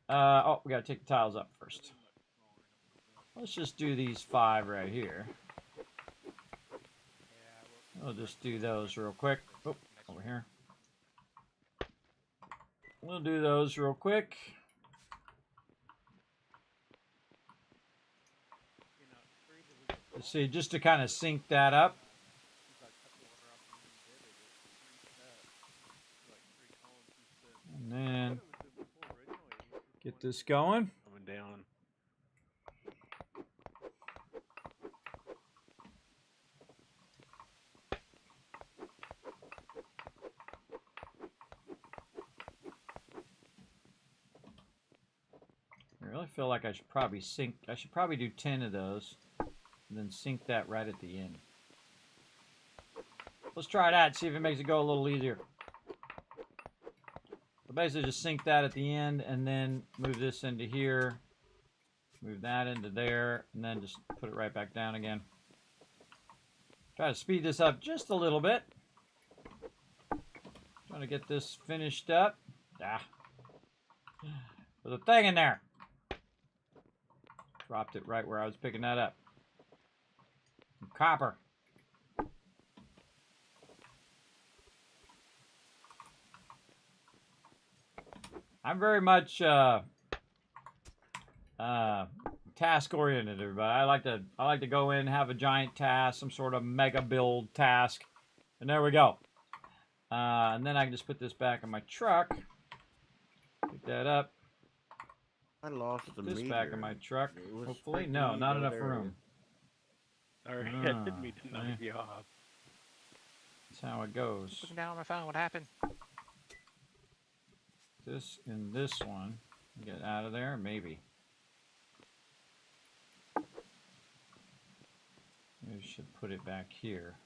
Oh, we got to take the tiles up first. Let's just do these 5 right here. We'll just do those real quick. Oh, over here. We'll do those real quick. Let's see, just to kind of sync that up. And then get this going. Coming down. I really feel like I should probably do 10 of those and then sync that right at the end. Let's try that, see if it makes it go a little easier. So basically just sync that at the end and then move this into here, move that into there, and then just put it right back down again. Try to speed this up just a little bit. Try want to get this finished up. Ah. There's a thing in there. Dropped it right where I was picking that up. Copper. I'm very much task oriented, everybody. I like to go in, have a giant task, some sort of mega build task, and there we go. And then I can just put this back in my truck. Pick that up. I lost the This meter. back in my truck. It was Hopefully, freaking no, not evil enough there. room. Sorry, I didn't mean to knock you off. That's how it goes. Looking down on my phone. What happened? This and this one. Get out of there, maybe. We should put it back here.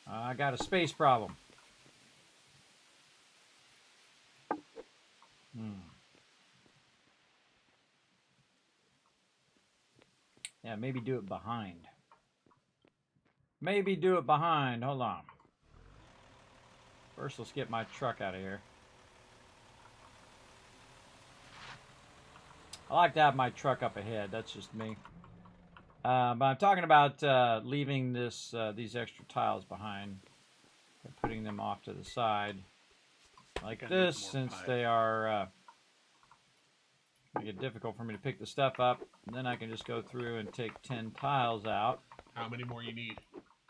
I got a space problem. Yeah, maybe do it behind. Maybe do it behind. Hold on. First, let's get my truck out of here. I like to have my truck up ahead. That's just me. But I'm talking about leaving these extra tiles behind and putting them off to the side like this, since they are make it difficult for me to pick the stuff up. And then I can just go through and take 10 tiles out. How many more you need?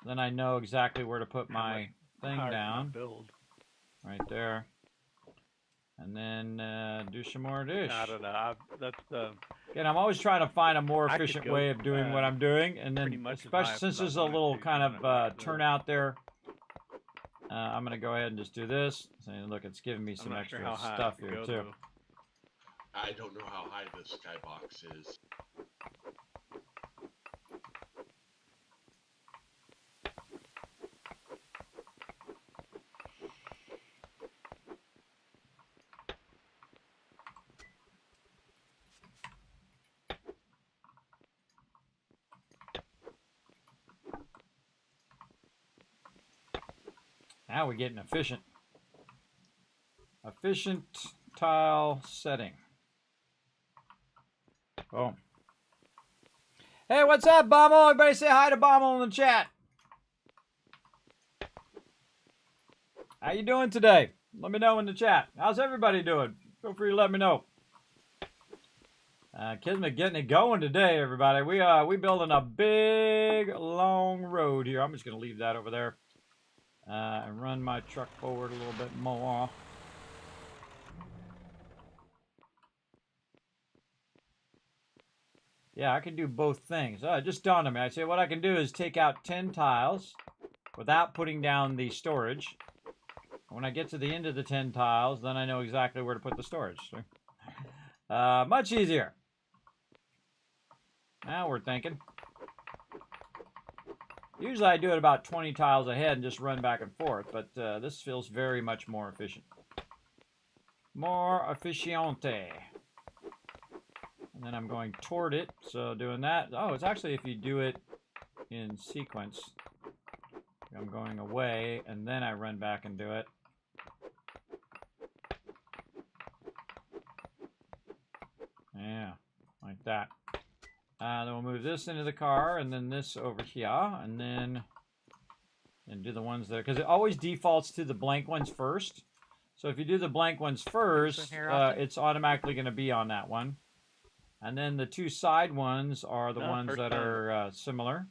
Then I know exactly where to put my thing down. Build. Right there. And then do some more dish. I don't know. Again, I'm always trying to find a more I could efficient go, way of doing what I'm doing. And then, pretty much as high especially up since as I there's a wanted little to, kind when of I went turnout there, I'm going to go ahead and just do this. So, look, it's giving me some I'm not extra sure how high stuff I could here, go, too. though. I don't know how high the skybox is. Now we're getting efficient. Efficient tile setting. Boom. Hey, what's up, Bommel? Everybody say hi to Bommel in the chat. How you doing today? Let me know in the chat. How's everybody doing? Feel free to let me know. Kismet getting it going today, everybody. We building a big, long road here. I'm just going to leave that over there. And run my truck forward a little bit more. Yeah, I can do both things. It just dawned on me. I say what I can do is take out 10 tiles without putting down the storage. When I get to the end of the 10 tiles, then I know exactly where to put the storage. Much easier. Now we're thinking. Usually I do it about 20 tiles ahead and just run back and forth, but this feels very much more efficient. More efficiente. And then I'm going toward it, so doing that. Oh, it's actually if you do it in sequence. I'm going away, and then I run back and do it. Yeah, like that. Then we'll move this into the car, and then this over here, and then do the ones there, because it always defaults to the blank ones first. So if you do the blank ones first, it's automatically going to be on that one. And then the two side ones are the ones that are similar.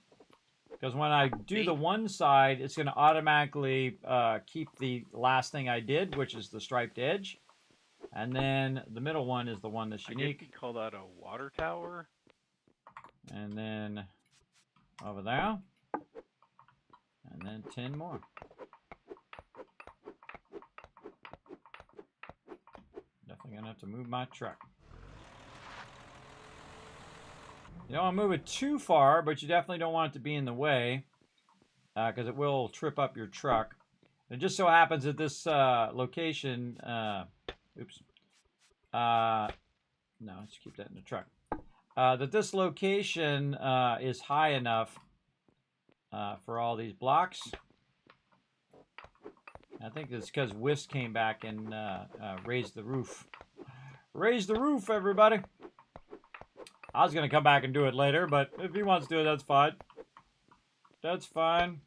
Because when I do the one side, it's going to automatically keep the last thing I did, which is the striped edge. And then the middle one is the one that's unique. I guess you call that a water tower. And then over there. And then 10 more. Definitely going to have to move my truck. You don't want to move it too far, but you definitely don't want it to be in the way. Because it will trip up your truck. It just so happens that this location... oops. No, let's keep that in the truck. That this location is high enough for all these blocks. I think it's because Wisp came back and raised the roof. Raise the roof, everybody. I was going to come back and do it later, but if he wants to do it, that's fine. That's fine.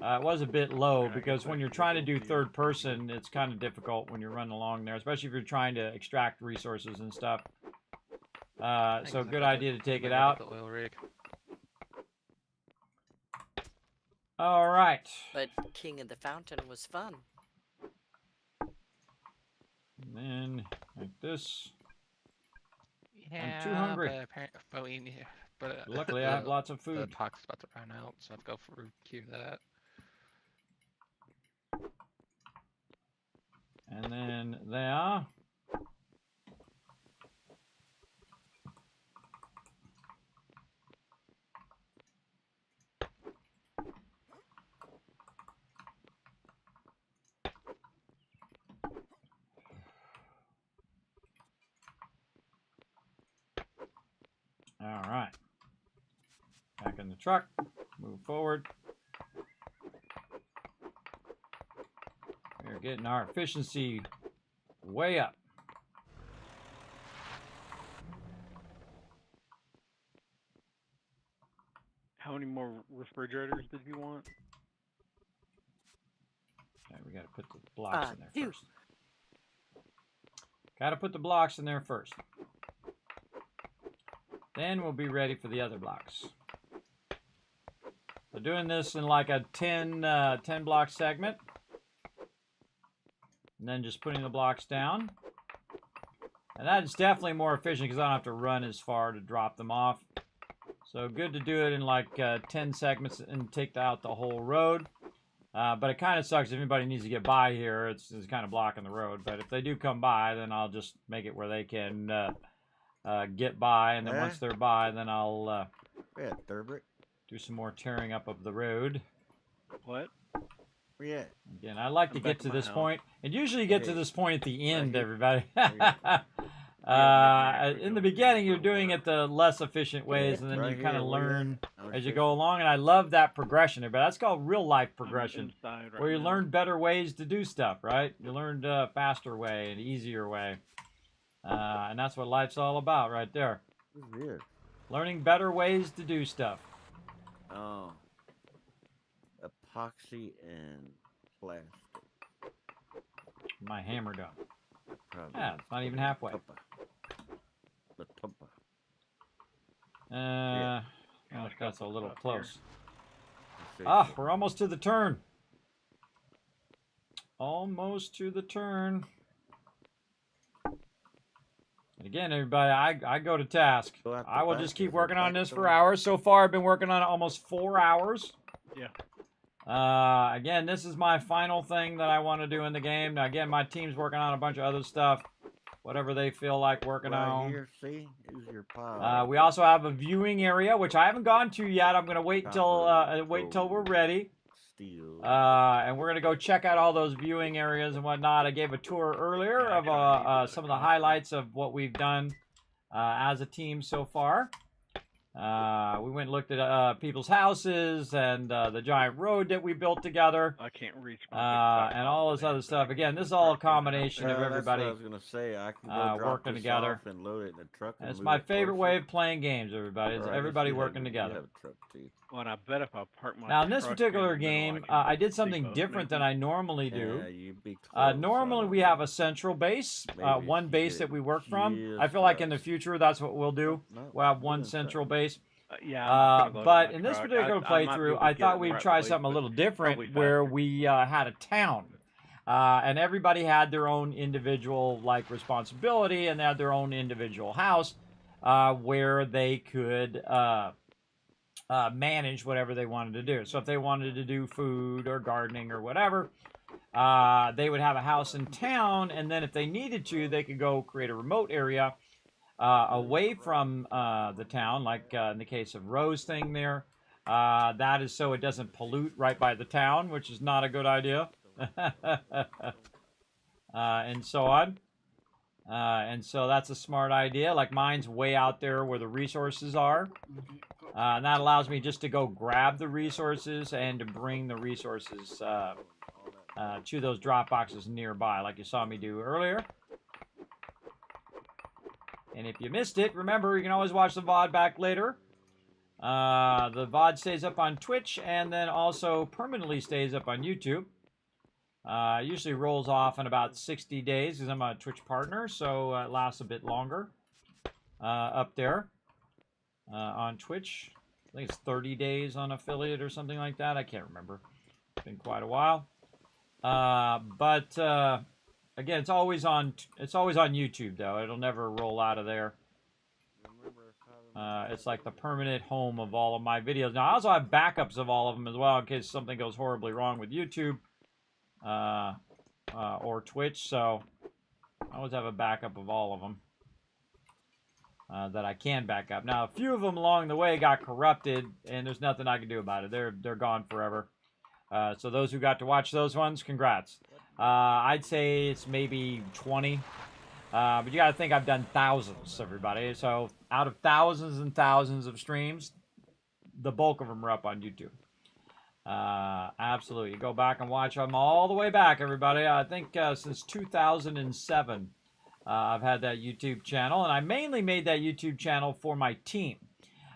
It was a bit low because when you're trying to do third person, it's kind of difficult when you're running along there, especially if you're trying to extract resources and stuff. So good idea to take it out. The oil rig. All right. But King of the Fountain was fun. And then like this. Yeah, I'm too hungry. But Luckily, I have lots of food. The pocket's about to run out, so I have to go for cue that. And then there. All right. Back in the truck. Move forward. We're getting our efficiency way up. How many more refrigerators did you want? Okay, we got to put the blocks in there first. Got to put the blocks in there first. Then we'll be ready for the other blocks. So doing this in like a 10 block segment. And then just putting the blocks down. And that's definitely more efficient because I don't have to run as far to drop them off. So good to do it in like 10 segments and take out the whole road. But it kind of sucks if anybody needs to get by here. It's kind of blocking the road. But if they do come by, then I'll just make it where they can get by. And then once they're by, then I'll do some more tearing up of the road. What? Yeah. Again, I like to get to this point, and usually you get to this point at the end, everybody. In the beginning, you're doing it the less efficient ways, and then you kind of learn as you go along. And I love that progression, everybody. That's called real life progression, where you learn better ways to do stuff, right? You learned a faster way, an easier way, and that's what life's all about, right there. Learning better ways to do stuff. Oh. Epoxy and plastic. My hammer done. Yeah, it's not even halfway. That's a little close. Ah, we're almost to the turn. Almost to the turn. And again, everybody, I go to task. I will just keep working on this for hours. So far, I've been working on it almost 4 hours. Yeah. Again, this is my final thing that I want to do in the game. Now, again, my team's working on a bunch of other stuff, whatever they feel like working on. Here, see, is your pile. We also have a viewing area, which I haven't gone to yet. I'm going to wait till we're ready. And we're going to go check out all those viewing areas and whatnot. I gave a tour earlier of some of the highlights of what we've done as a team so far. We went and looked at people's houses and the giant road that we built together. I can't reach and all this other stuff. Again, this is all a combination of everybody that's what I was gonna say. I can go drop working this together. off and load it in the truck. And it's my favorite way of playing games, everybody. It's everybody working together. Well, and I bet if I park my now, in this truck particular in the middle, game, I I did something different than I normally do. Yeah, you'd be close, Normally, we have a central base, one base that we work from. I feel like in the future, that's what we'll do. We'll have one central base. But in this particular playthrough, I thought we'd try something a little different where we had a town. And everybody had their own individual responsibility, and they had their own individual house where they could manage whatever they wanted to do. So if they wanted to do food or gardening or whatever, they would have a house in town, and then if they needed to, they could go create a remote area away from the town, like in the case of Rose thing there. That is so it doesn't pollute right by the town, which is not a good idea. And so on. And so that's a smart idea. Like mine's way out there where the resources are. And that allows me just to go grab the resources and to bring the resources to those drop boxes nearby, like you saw me do earlier. And if you missed it, remember, you can always watch the VOD back later. The VOD stays up on Twitch and then also permanently stays up on YouTube. Usually rolls off in about 60 days because I'm a Twitch partner, so it lasts a bit longer up there on Twitch. I think it's 30 days on affiliate or something like that. I can't remember. It's been quite a while. But again, it's always on YouTube though. It'll never roll out of there. It's like the permanent home of all of my videos. Now I also have backups of all of them as well in case something goes horribly wrong with YouTube or Twitch. So I always have a backup of all of them that I can back up. Now a few of them along the way got corrupted, and there's nothing I can do about it. They're gone forever. So those who got to watch those ones, congrats. I'd say it's maybe 20. But you got to think I've done thousands, everybody. So out of thousands and thousands of streams, the bulk of them are up on YouTube. Absolutely. Go back and watch them all the way back, everybody. I think since 2007, I've had that YouTube channel. And I mainly made that YouTube channel for my team.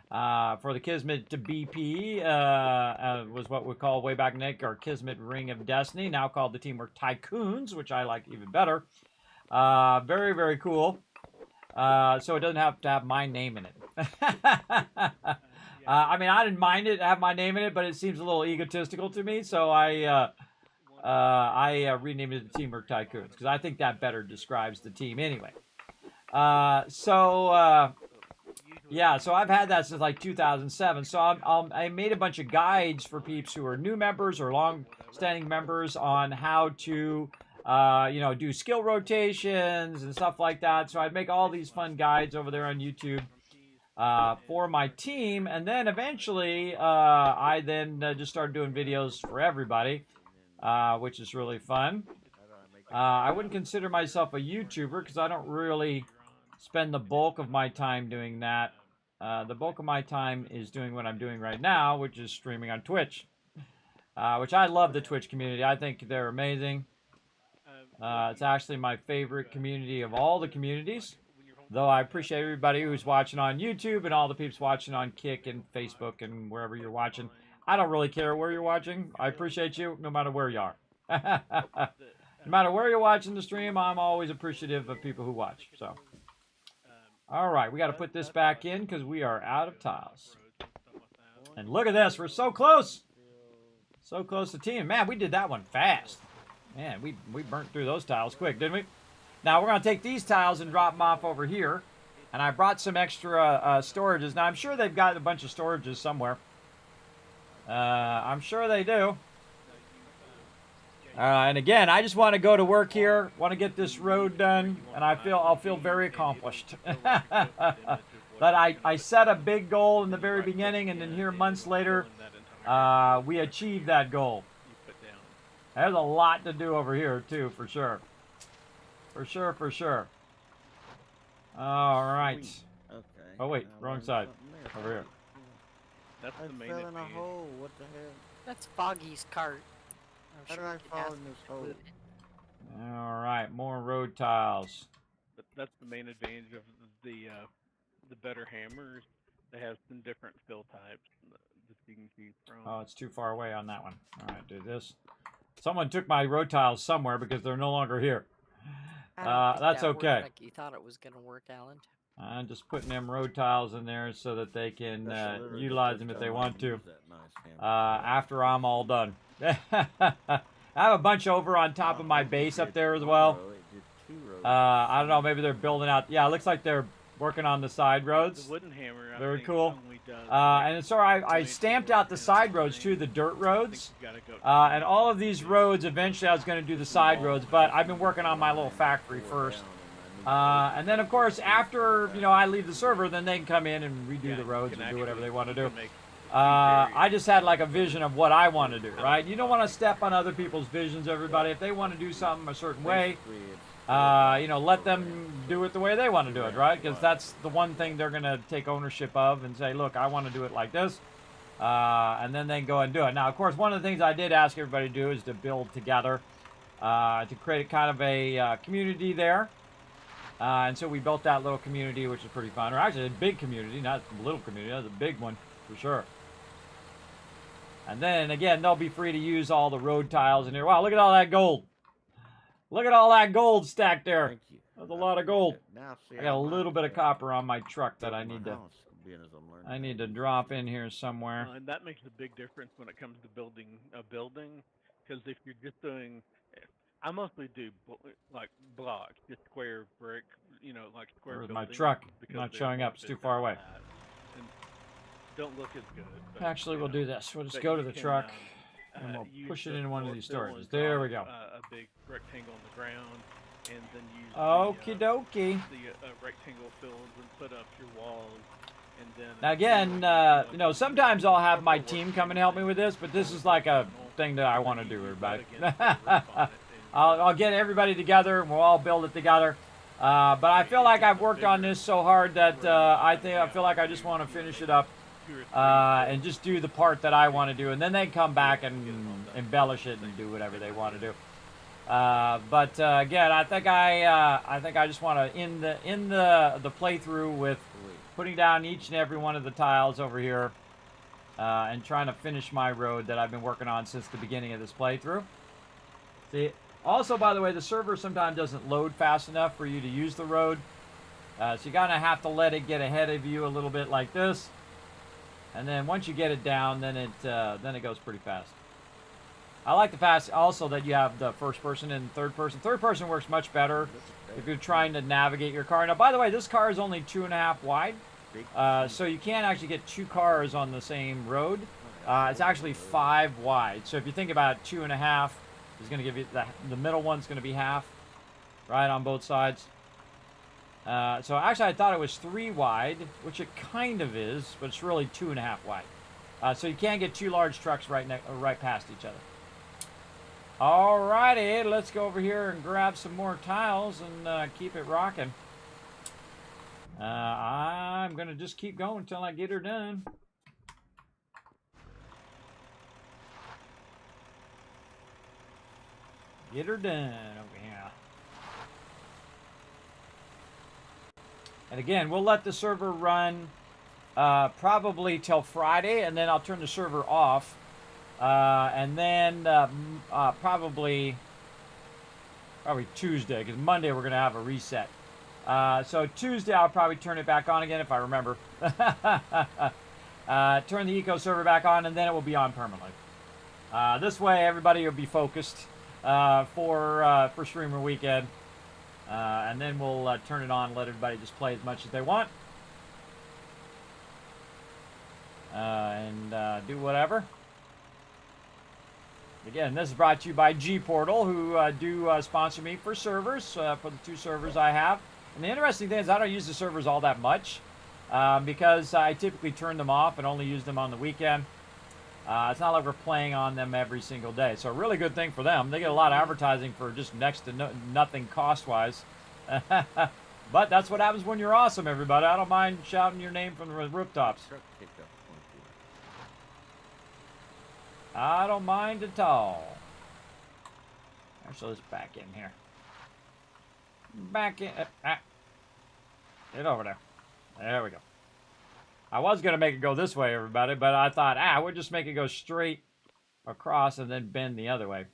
For the Kismet to BP was what we call way back Nick, our Kismet Ring of Destiny, now called the Teamwork Tycoons, which I like even better. Very, very cool. So it doesn't have to have my name in it. I mean, I didn't mind it have my name in it, but it seems a little egotistical to me, so I renamed it the Teamwork Tycoons because I think that better describes the team anyway. Yeah, so I've had that since like 2007. So I made a bunch of guides for peeps who are new members or long-standing members on how to, do skill rotations and stuff like that. So I'd make all these fun guides over there on YouTube for my team. And then eventually I just started doing videos for everybody, which is really fun. I wouldn't consider myself a YouTuber because I don't really spend the bulk of my time doing that. The bulk of my time is doing what I'm doing right now, which is streaming on Twitch, which I love the Twitch community. I think they're amazing. It's actually my favorite community of all the communities, though I appreciate everybody who's watching on YouTube and all the peeps watching on Kick and Facebook and wherever you're watching. I don't really care where you're watching. I appreciate you no matter where you are. No matter where you're watching the stream, I'm always appreciative of people who watch. So. All right, we got to put this back in because we are out of tiles. And look at this, we're so close. So close to team. Man, we did that one fast. Man, we burnt through those tiles quick, didn't we? Now, we're going to take these tiles and drop them off over here. And I brought some extra storages. Now, I'm sure they've got a bunch of storages somewhere. I'm sure they do. And again, I just want to go to work here, want to get this road done, and I'll feel very accomplished. But I set a big goal in the very beginning, and then here months later, we achieved that goal. There's a lot to do over here too, for sure. For sure. All right. Okay. Oh wait, wrong side. Over here. That's the main fell in a advantage. hole. What the hell? That's Foggy's cart. How did I fall in this hole? All right, more road tiles. That's the main advantage of the better hammers. They have some different fill types that you can choose from. Oh, it's too far away on that one. All right, do this. Someone took my road tiles somewhere because they're no longer here. That's that worked okay. like you thought it was going to work, Alan. I'm just putting them road tiles in there so that they can utilize them if they want to after I'm all done. I have a bunch over on top of my base up there as well. I don't know, maybe they're building out. Yeah, it looks like they're working on the side roads. The wooden hammer, I Very think, cool. only does And so I stamped out the side roads too, the dirt roads. And all of these roads, eventually I was going to do the side roads, but I've been working on my little factory first. And then, of course, after I leave the server, then they can come in and redo the roads and do whatever they want to do. I just had like a vision of what I want to do, right? You don't want to step on other people's visions, everybody. If they want to do something a certain way, let them do it the way they want to do it, right? Because that's the one thing they're going to take ownership of and say, look, I want to do it like this. and then they can go and do it. Now, of course, one of the things I did ask everybody to do is to build together, to create kind of a community there. And so we built that little community, which is pretty fun. Or actually, a big community, not a little community. That's a big one, for sure. And then, again, they'll be free to use all the road tiles in here. Wow, look at all that gold. Look at all that gold stacked there. Thank you. That's a lot of gold. Now, see, I got a I'm little bit of copper on my truck that I building need my to... house, being as I'm learning I how need to to use drop it. in here somewhere. And that makes a big difference when it comes to building a building, because if you're just doing, I mostly do like blocks, just square brick, you know, like square Where's buildings. my truck? Because Not they're showing more up. It's too far away. and don't look as good. But, Actually, you we'll know, do this. We'll just but go you to the can, truck, and we'll use push it the in one of floor these fill storages. and There we draw go. A big rectangle on the ground, and then use Okie dokie. the rectangle fills and put up your walls. And then Now again, you know, sometimes I'll have my team come and help me with this, but this is like a thing that I want to do, everybody. I'll get everybody together, and we'll all build it together. But I feel like I've worked on this so hard that I feel like I just want to finish it up and just do the part that I want to do, and then they can come back and embellish it and do whatever they want to do. But again, I think I just want to end the playthrough with putting down each and every one of the tiles over here and trying to finish my road that I've been working on since the beginning of this playthrough. See, also, by the way, the server sometimes doesn't load fast enough for you to use the road. So you kind of have to let it get ahead of you a little bit like this. And then once you get it down, then it goes pretty fast. I like the fact also that you have the first person and third person. Third person works much better if you're trying to navigate your car. Now, by the way, this car is only 2.5 wide. So you can't actually get two cars on the same road. It's actually 5 wide. So if you think about 2.5, it's going to give you the middle one's going to be half, right, on both sides. So actually, I thought it was 3 wide, which it kind of is, but it's really 2.5 wide. So you can't get two large trucks right past each other. Alrighty, let's go over here and grab some more tiles and keep it rocking. I'm gonna just keep going until I get her done. Get her done over here. And again, we'll let the server run probably till Friday, and then I'll turn the server off. And then probably Tuesday, because Monday we're going to have a reset. So Tuesday I'll probably turn it back on again if I remember. Turn the eco server back on, and then it will be on permanently. This way everybody will be focused for Streamer Weekend. And then we'll turn it on and let everybody just play as much as they want. And do whatever. Again, this is brought to you by GPORTAL, who do sponsor me for servers, for the 2 servers I have. And the interesting thing is I don't use the servers all that much because I typically turn them off and only use them on the weekend. It's not like we're playing on them every single day. So a really good thing for them. They get a lot of advertising for just next to nothing cost-wise. But that's what happens when you're awesome, everybody. I don't mind shouting your name from the rooftops. I don't mind at all. Actually, let's back in here. Back in. Get over there. There we go. I was going to make it go this way, everybody, but I thought, we'll just make it go straight across and then bend the other way.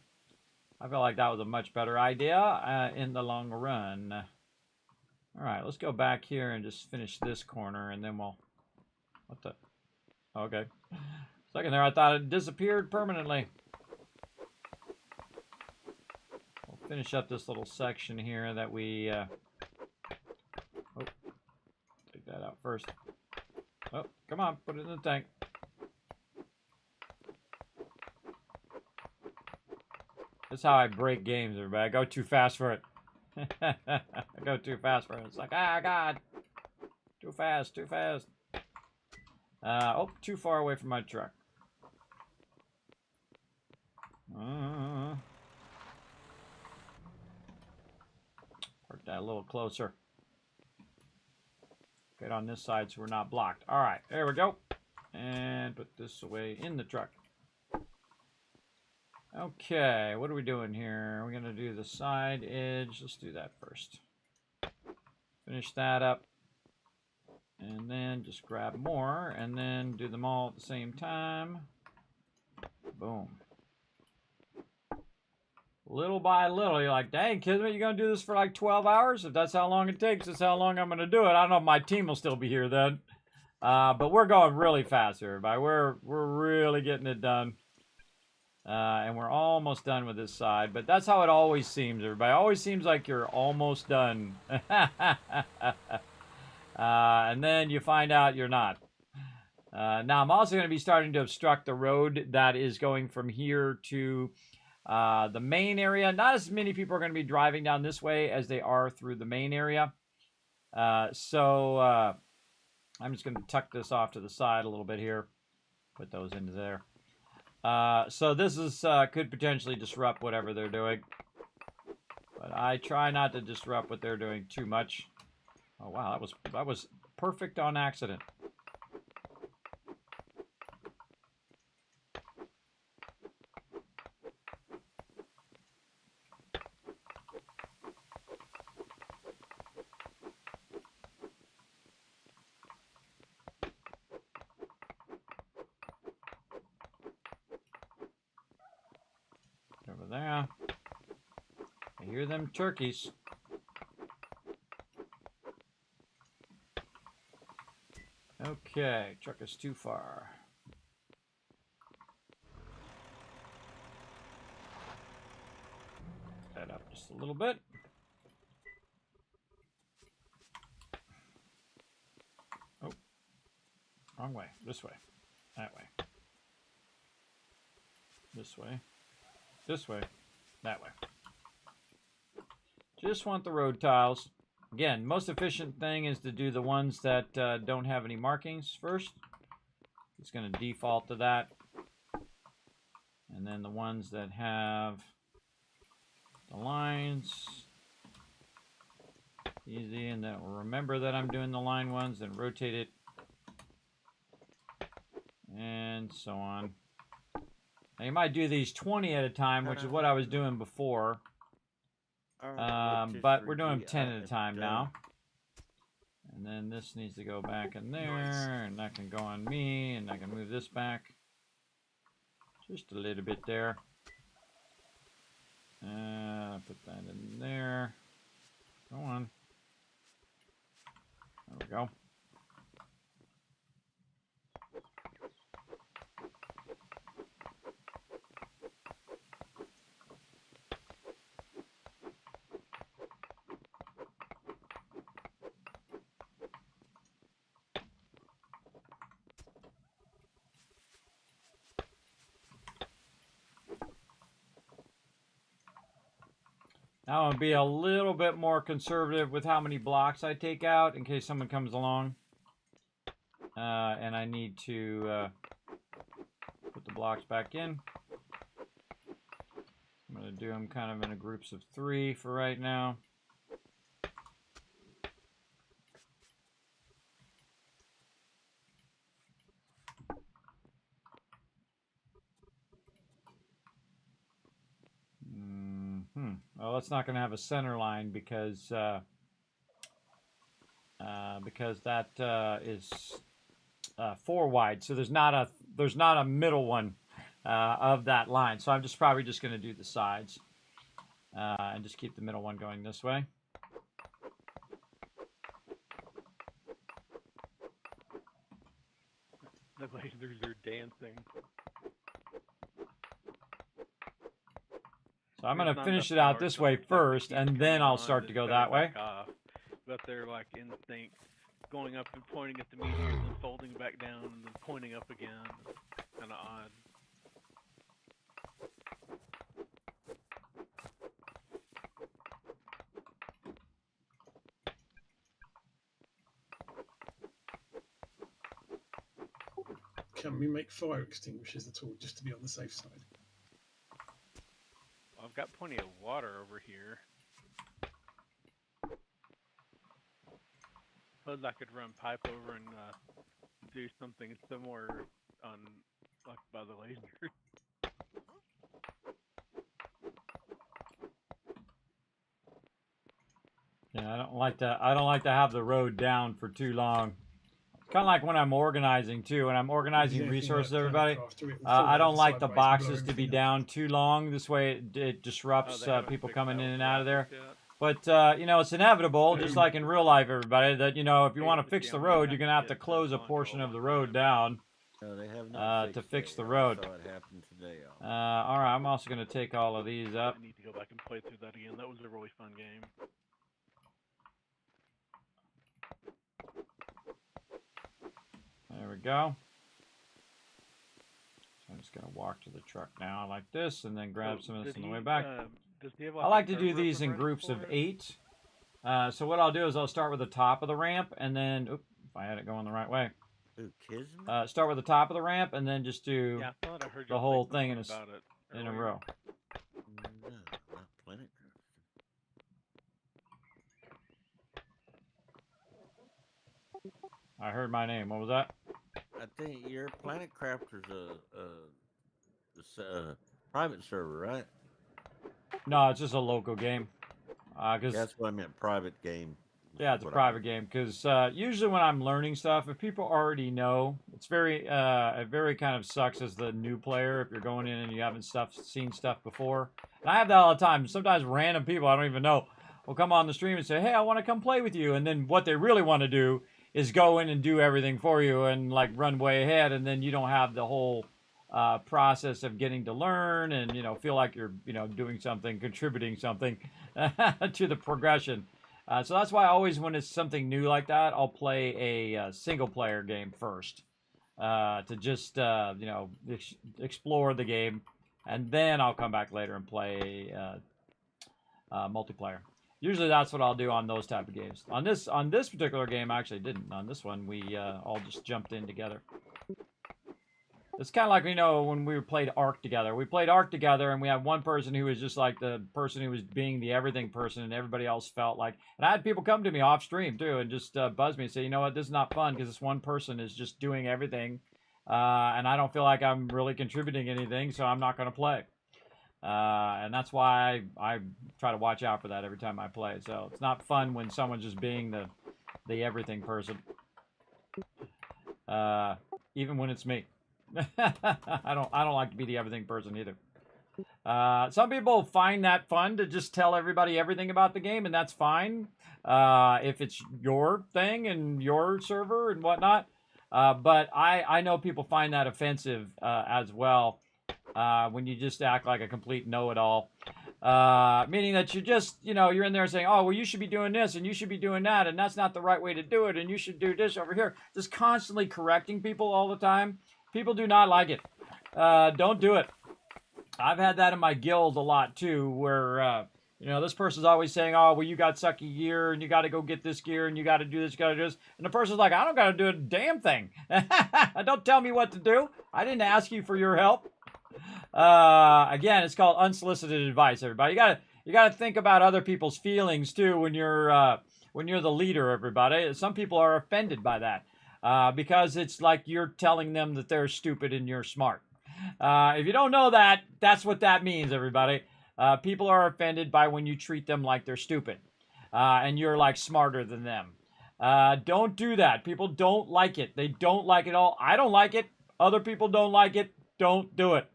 I feel like that was a much better idea in the long run. All right, let's go back here and just finish this corner, and then we'll... What the... Okay. Second there, I thought it disappeared permanently. We'll finish up this little section here that we... Oh, take that out first. Oh, come on, put it in the tank. That's how I break games, everybody. I go too fast for it. I go too fast for it. It's like, God. Too fast, too fast. Oh, too far away from my truck. Park that a little closer. Get on this side so we're not blocked. All right, there we go. And put this away in the truck. Okay, what are we doing here? We're going to do the side edge. Let's do that first. Finish that up. And then just grab more. And then do them all at the same time. Boom. Little by little, you're like, dang, Kismet, you're going to do this for like 12 hours? If that's how long it takes, that's how long I'm going to do it. I don't know if my team will still be here then. But we're going really fast here, everybody. We're really getting it done. And we're almost done with this side. But that's how it always seems, everybody. It always seems like you're almost done. And then you find out you're not. Now, I'm also going to be starting to obstruct the road that is going from here to the main area. Not as many people are going to be driving down this way as they are through the main area. So I'm just going to tuck this off to the side a little bit here. Put those into there. So this is could potentially disrupt whatever they're doing. But I try not to disrupt what they're doing too much. Oh, wow, that was perfect on accident. Over there. I hear them turkeys. Okay, truck is too far. That up just a little bit. Oh, wrong way. This way. That way. This way. This way. That way. Just want the road tiles. Again, most efficient thing is to do the ones that don't have any markings first. It's going to default to that. And then the ones that have the lines. Easy, and then we'll remember that I'm doing the line ones, then rotate it. And so on. Now you might do these 20 at a time, which is what I was doing before. But we're doing 10 at a time now. And then this needs to go back in there, and that can go on me, and I can move this back just a little bit there. Put that in there. Go on. There we go. Now I'll be a little bit more conservative with how many blocks I take out in case someone comes along. And I need to put the blocks back in. I'm going to do them kind of in groups of 3 for right now. Well, it's not going to have a center line because that is 4 wide. So there's not a middle one of that line. So I'm just probably just going to do the sides and just keep the middle one going this way. The lasers are dancing. So I'm going to finish it out this way first, and then I'll start to go that way. But they're like in sync, going up and pointing at the meteors and folding back down and then pointing up again. Kind of odd. Can we make fire extinguishers at all, just to be on the safe side? I've got plenty of water over here. Suppose I could run pipe over and do something similar on like by the laser. Yeah, I don't like to. I don't like to have the road down for too long. Kind of like when I'm organizing too. When I'm organizing resources, everybody, I don't like the boxes to be down too long. This way, it disrupts people coming in and out of there. But you know, it's inevitable, just like in real life, everybody. That you know, if you want to fix the road, you're gonna have to close a portion of the road down They have not to fixed fix it the yet. road. I saw it happen today. All right, I'm also gonna take all of these up. I need to go back and play through that again. That was a really fun game. There we go. So I'm just gonna walk to the truck now like this, and then grab some of this on the way back. Does he have I like to do these in groups of 8. So what I'll do is I'll start with the top of the ramp, and then if I had it going the right way. Ooh, Kismet? Start with the top of the ramp, and then just do Yeah, I thought I heard the you whole say thing in something about it a earlier. row. No, not Planet I heard my name. What was that? I think your Planet Crafter's a private server, right? No, it's just a local game. That's what I meant, private game. Yeah, it's a private game because usually when I'm learning stuff, if people already know, it's it very kind of sucks as the new player if you're going in and you haven't seen stuff before. And I have that all the time. Sometimes random people I don't even know will come on the stream and say, "Hey, I want to come play with you," and then what they really want to do is go in and do everything for you and like run way ahead, and then you don't have the whole process of getting to learn and feel like you're doing something, contributing something to the progression. So that's why always when it's something new like that, I'll play a single player game first to just explore the game, and then I'll come back later and play multiplayer. Usually that's what I'll do on those type of games. On this particular game, I actually didn't. On this one, we all just jumped in together. It's kind of like, when we played Ark together. We played Ark together, and we had one person who was just like the person who was being the everything person, and everybody else felt like... And I had people come to me off stream, too, and just buzz me and say, you know what, this is not fun, because this one person is just doing everything, and I don't feel like I'm really contributing anything, so I'm not going to play. And that's why I try to watch out for that every time I play. So it's not fun when someone's just being the everything person. Even when it's me. I don't like to be the everything person either. Some people find that fun to just tell everybody everything about the game, and that's fine if it's your thing and your server and whatnot. But I know people find that offensive as well. When you just act like a complete know-it-all, meaning that you just, you're in there saying, oh, well, you should be doing this and you should be doing that, and that's not the right way to do it, and you should do this over here. Just constantly correcting people all the time. People do not like it. Don't do it. I've had that in my guild a lot too, where this person's always saying, oh, well, you got sucky gear and you got to go get this gear and you got to do this, you got to do this. And the person's like, I don't got to do a damn thing. Don't tell me what to do. I didn't ask you for your help. Again, it's called unsolicited advice, everybody. You gotta think about other people's feelings too when you're the leader, everybody. Some people are offended by that because it's like you're telling them that they're stupid and you're smart. If you don't know that, that's what that means, everybody. People are offended by when you treat them like they're stupid and you're like smarter than them. Don't do that. People don't like it. They don't like it all. I don't like it. Other people don't like it. Don't do it.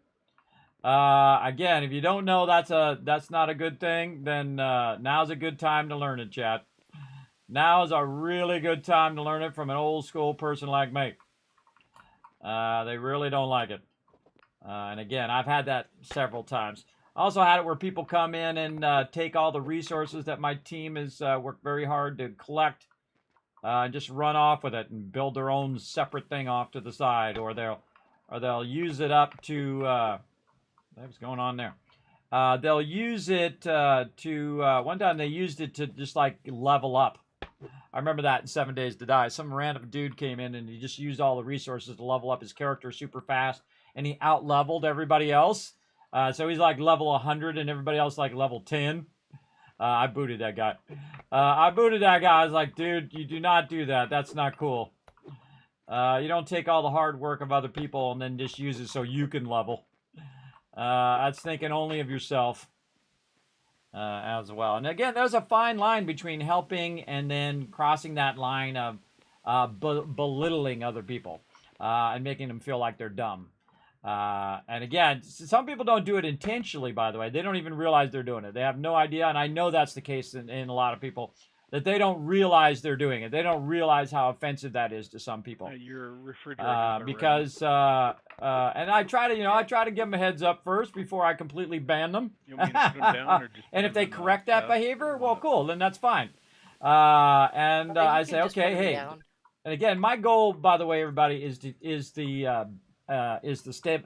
Again, if you don't know that's not a good thing, then now's a good time to learn it, chat. Now is a really good time to learn it from an old school person like me. They really don't like it. And again, I've had that several times. I also had it where people come in and take all the resources that my team has worked very hard to collect and just run off with it and build their own separate thing off to the side, or they'll use it up to what's going on there? They'll use it one time they used it to just like level up. I remember that in 7 Days to Die. Some random dude came in and he just used all the resources to level up his character super fast, and he out-leveled everybody else. So he's like level 100 and everybody else like level 10. I booted that guy. I was like, dude, you do not do that. That's not cool. You don't take all the hard work of other people and then just use it so you can level. That's thinking only of yourself as well. And again, there's a fine line between helping and then crossing that line of belittling other people and making them feel like they're dumb. And again, some people don't do it intentionally, by the way. They don't even realize they're doing it. They have no idea, and I know that's the case in a lot of people, that they don't realize they're doing it. They don't realize how offensive that is to some people. Your refrigerator. Because and I try to give them a heads up first before I completely ban them. You want me to put them down or just And if they put them correct that up? behavior, well, cool, then that's fine. And I say, just put okay, 'em hey. down. And again, my goal, by the way, everybody, is the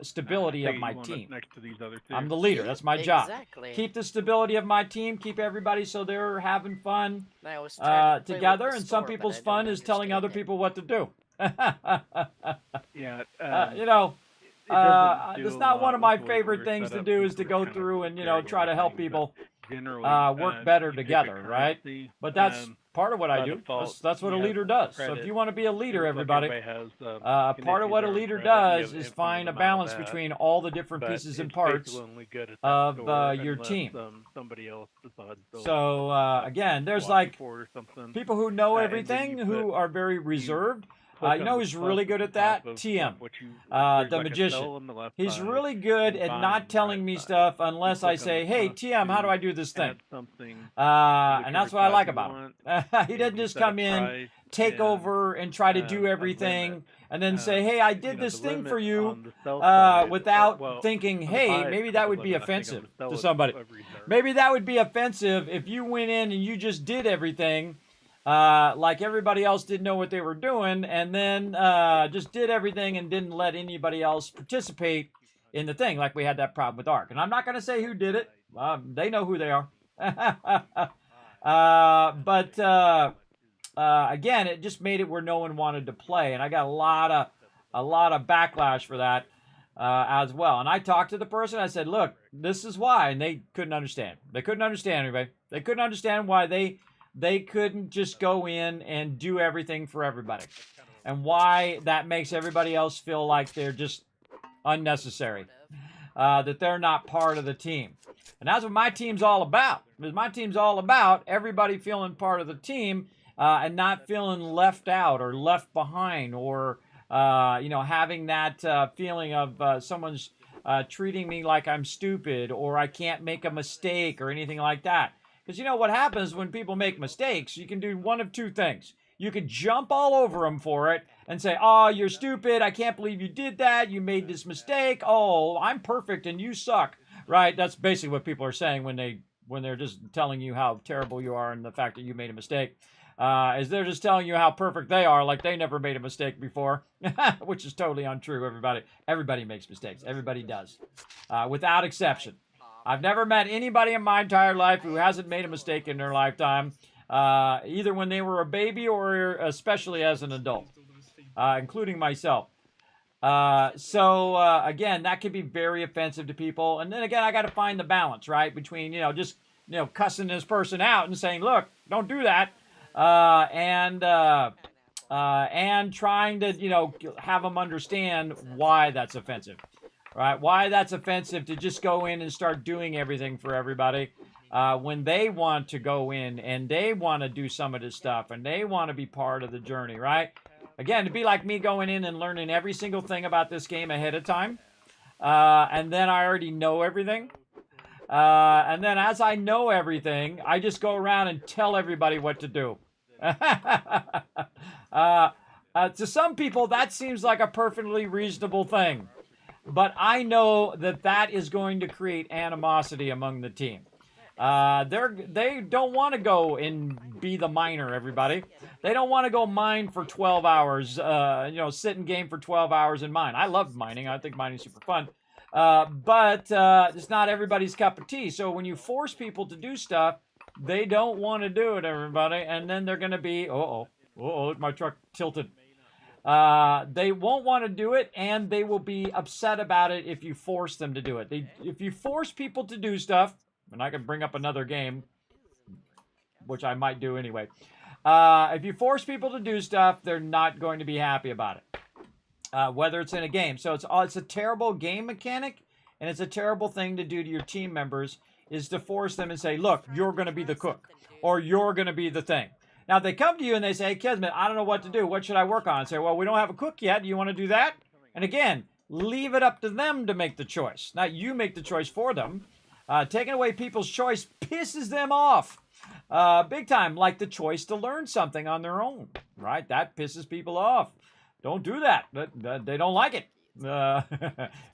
stability of Hey, my you want it team. next to these other two? I'm the leader. That's my job. Exactly. Keep the stability of my team. Keep everybody so they're having fun I was trying to play with together. the And some store, but people's I don't fun is telling other understand it. people what to do. Yeah. You know, it doesn't do it's a not lot one of with my the way favorite we're things set to up do since is to we're go kind of through and, sharing try to help everything, people but generally, work better you pick a together, right? currency, But that's part of what I by do. default, That's what a you have leader does. So if credit. you want to be a leader, It looks like everybody, everybody has, part of what a their own leader credit, you does have is infinite find a amount of balance that, between all the different but pieces and it's parts basically only good at that of store your unless, team. somebody else decides to So again, there's swap like you for it or something. people who know And then everything you who put- are very reserved. click You on know the who's plus really at good the at that? top of TM, what you, the there's like a magician. cell on the left He's side really good and at buying not on the telling right me side. stuff You unless I click on say, the "Hey, plus TM, how do to I do this thing?" add something, And that's what I whichever like tab you about want, him. He and doesn't you just set a come in, price take and, over, and try to a do limit. everything, and then say, "Hey, I did You know, this the thing for limit you," on the sell side, without well, thinking, on the "Hey, buy maybe it's that called would be limit. I think on offensive the sell to it's somebody." every reserve. Maybe that would be offensive if you went in and you just did everything like everybody else didn't know what they were doing, and then just did everything and didn't let anybody else participate in the thing, like we had that problem with Ark. And I'm not going to say who did it. They know who they are. But again, it just made it where no one wanted to play, and I got a lot of backlash for that as well. And I talked to the person. I said, "Look, this is why," and they couldn't understand. They couldn't understand anybody. They couldn't understand why they couldn't just go in and do everything for everybody, and why that makes everybody else feel like they're just unnecessary, that they're not part of the team. And that's what my team's all about. Because my team's all about everybody feeling part of the team and not feeling left out or left behind, or having that feeling of someone's treating me like I'm stupid or I can't make a mistake or anything like that. Because you know what happens when people make mistakes? You can do one of two things. You could jump all over them for it and say, "Oh, you're stupid. I can't believe you did that. You made this mistake. Oh, I'm perfect and you suck." Right? That's basically what people are saying when they're just telling you how terrible you are and the fact that you made a mistake. Is they're just telling you how perfect they are, like they never made a mistake before, which is totally untrue. Everybody makes mistakes. Everybody does, without exception. I've never met anybody in my entire life who hasn't made a mistake in their lifetime, either when they were a baby or especially as an adult, including myself. Again, that can be very offensive to people. And then again, I got to find the balance, right, between just cussing this person out and saying, "Look, don't do that," and trying to have them understand why that's offensive. Right? Why that's offensive to just go in and start doing everything for everybody when they want to go in and they want to do some of this stuff and they want to be part of the journey, right? Again, to be like me going in and learning every single thing about this game ahead of time, and then I already know everything. And then as I know everything, I just go around and tell everybody what to do. To some people, that seems like a perfectly reasonable thing. But I know that is going to create animosity among the team. They don't want to go and be the miner, everybody. They don't want to go mine for 12 hours, sit in game for 12 hours and mine. I love mining. I think mining's super fun. But it's not everybody's cup of tea. So when you force people to do stuff, they don't want to do it, everybody. And then they're going to be, my truck tilted. They won't want to do it, and they will be upset about it if you force them to do it. If you force people to do stuff, and I can bring up another game, which I might do anyway. If you force people to do stuff, they're not going to be happy about it. whether it's in a game. So it's a terrible game mechanic, and it's a terrible thing to do to your team members, is to force them and say, look, you're going to be the cook, or you're going to be the thing. Now, if they come to you and they say, hey, Kismet, I don't know what to do. What should I work on? And say, well, we don't have a cook yet. Do you want to do that? And again, leave it up to them to make the choice. Not you make the choice for them. Taking away people's choice pisses them off. Big time, like the choice to learn something on their own, right? That pisses people off. Don't do that. They don't like it.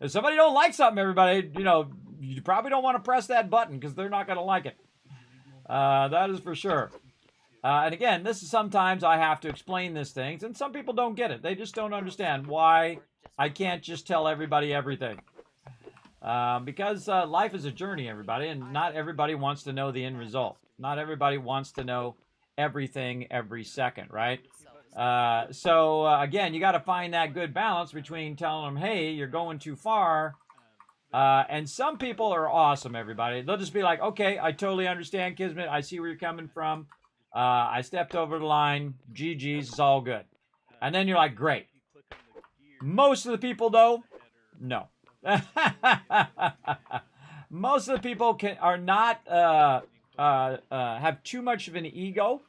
If somebody don't like something, everybody, you probably don't want to press that button because they're not going to like it. That is for sure. And again, this is sometimes I have to explain these things, and some people don't get it. They just don't understand why I can't just tell everybody everything. Because life is a journey, everybody, and not everybody wants to know the end result. Not everybody wants to know everything every second, right? So again, you got to find that good balance between telling them, hey, you're going too far. And some people are awesome, everybody. They'll just be like, okay, I totally understand, Kismet. I see where you're coming from. I stepped over the line. GG's, it's all good. And then you're like, great. Most of the people, though, no. Most of the people are not have too much of an ego,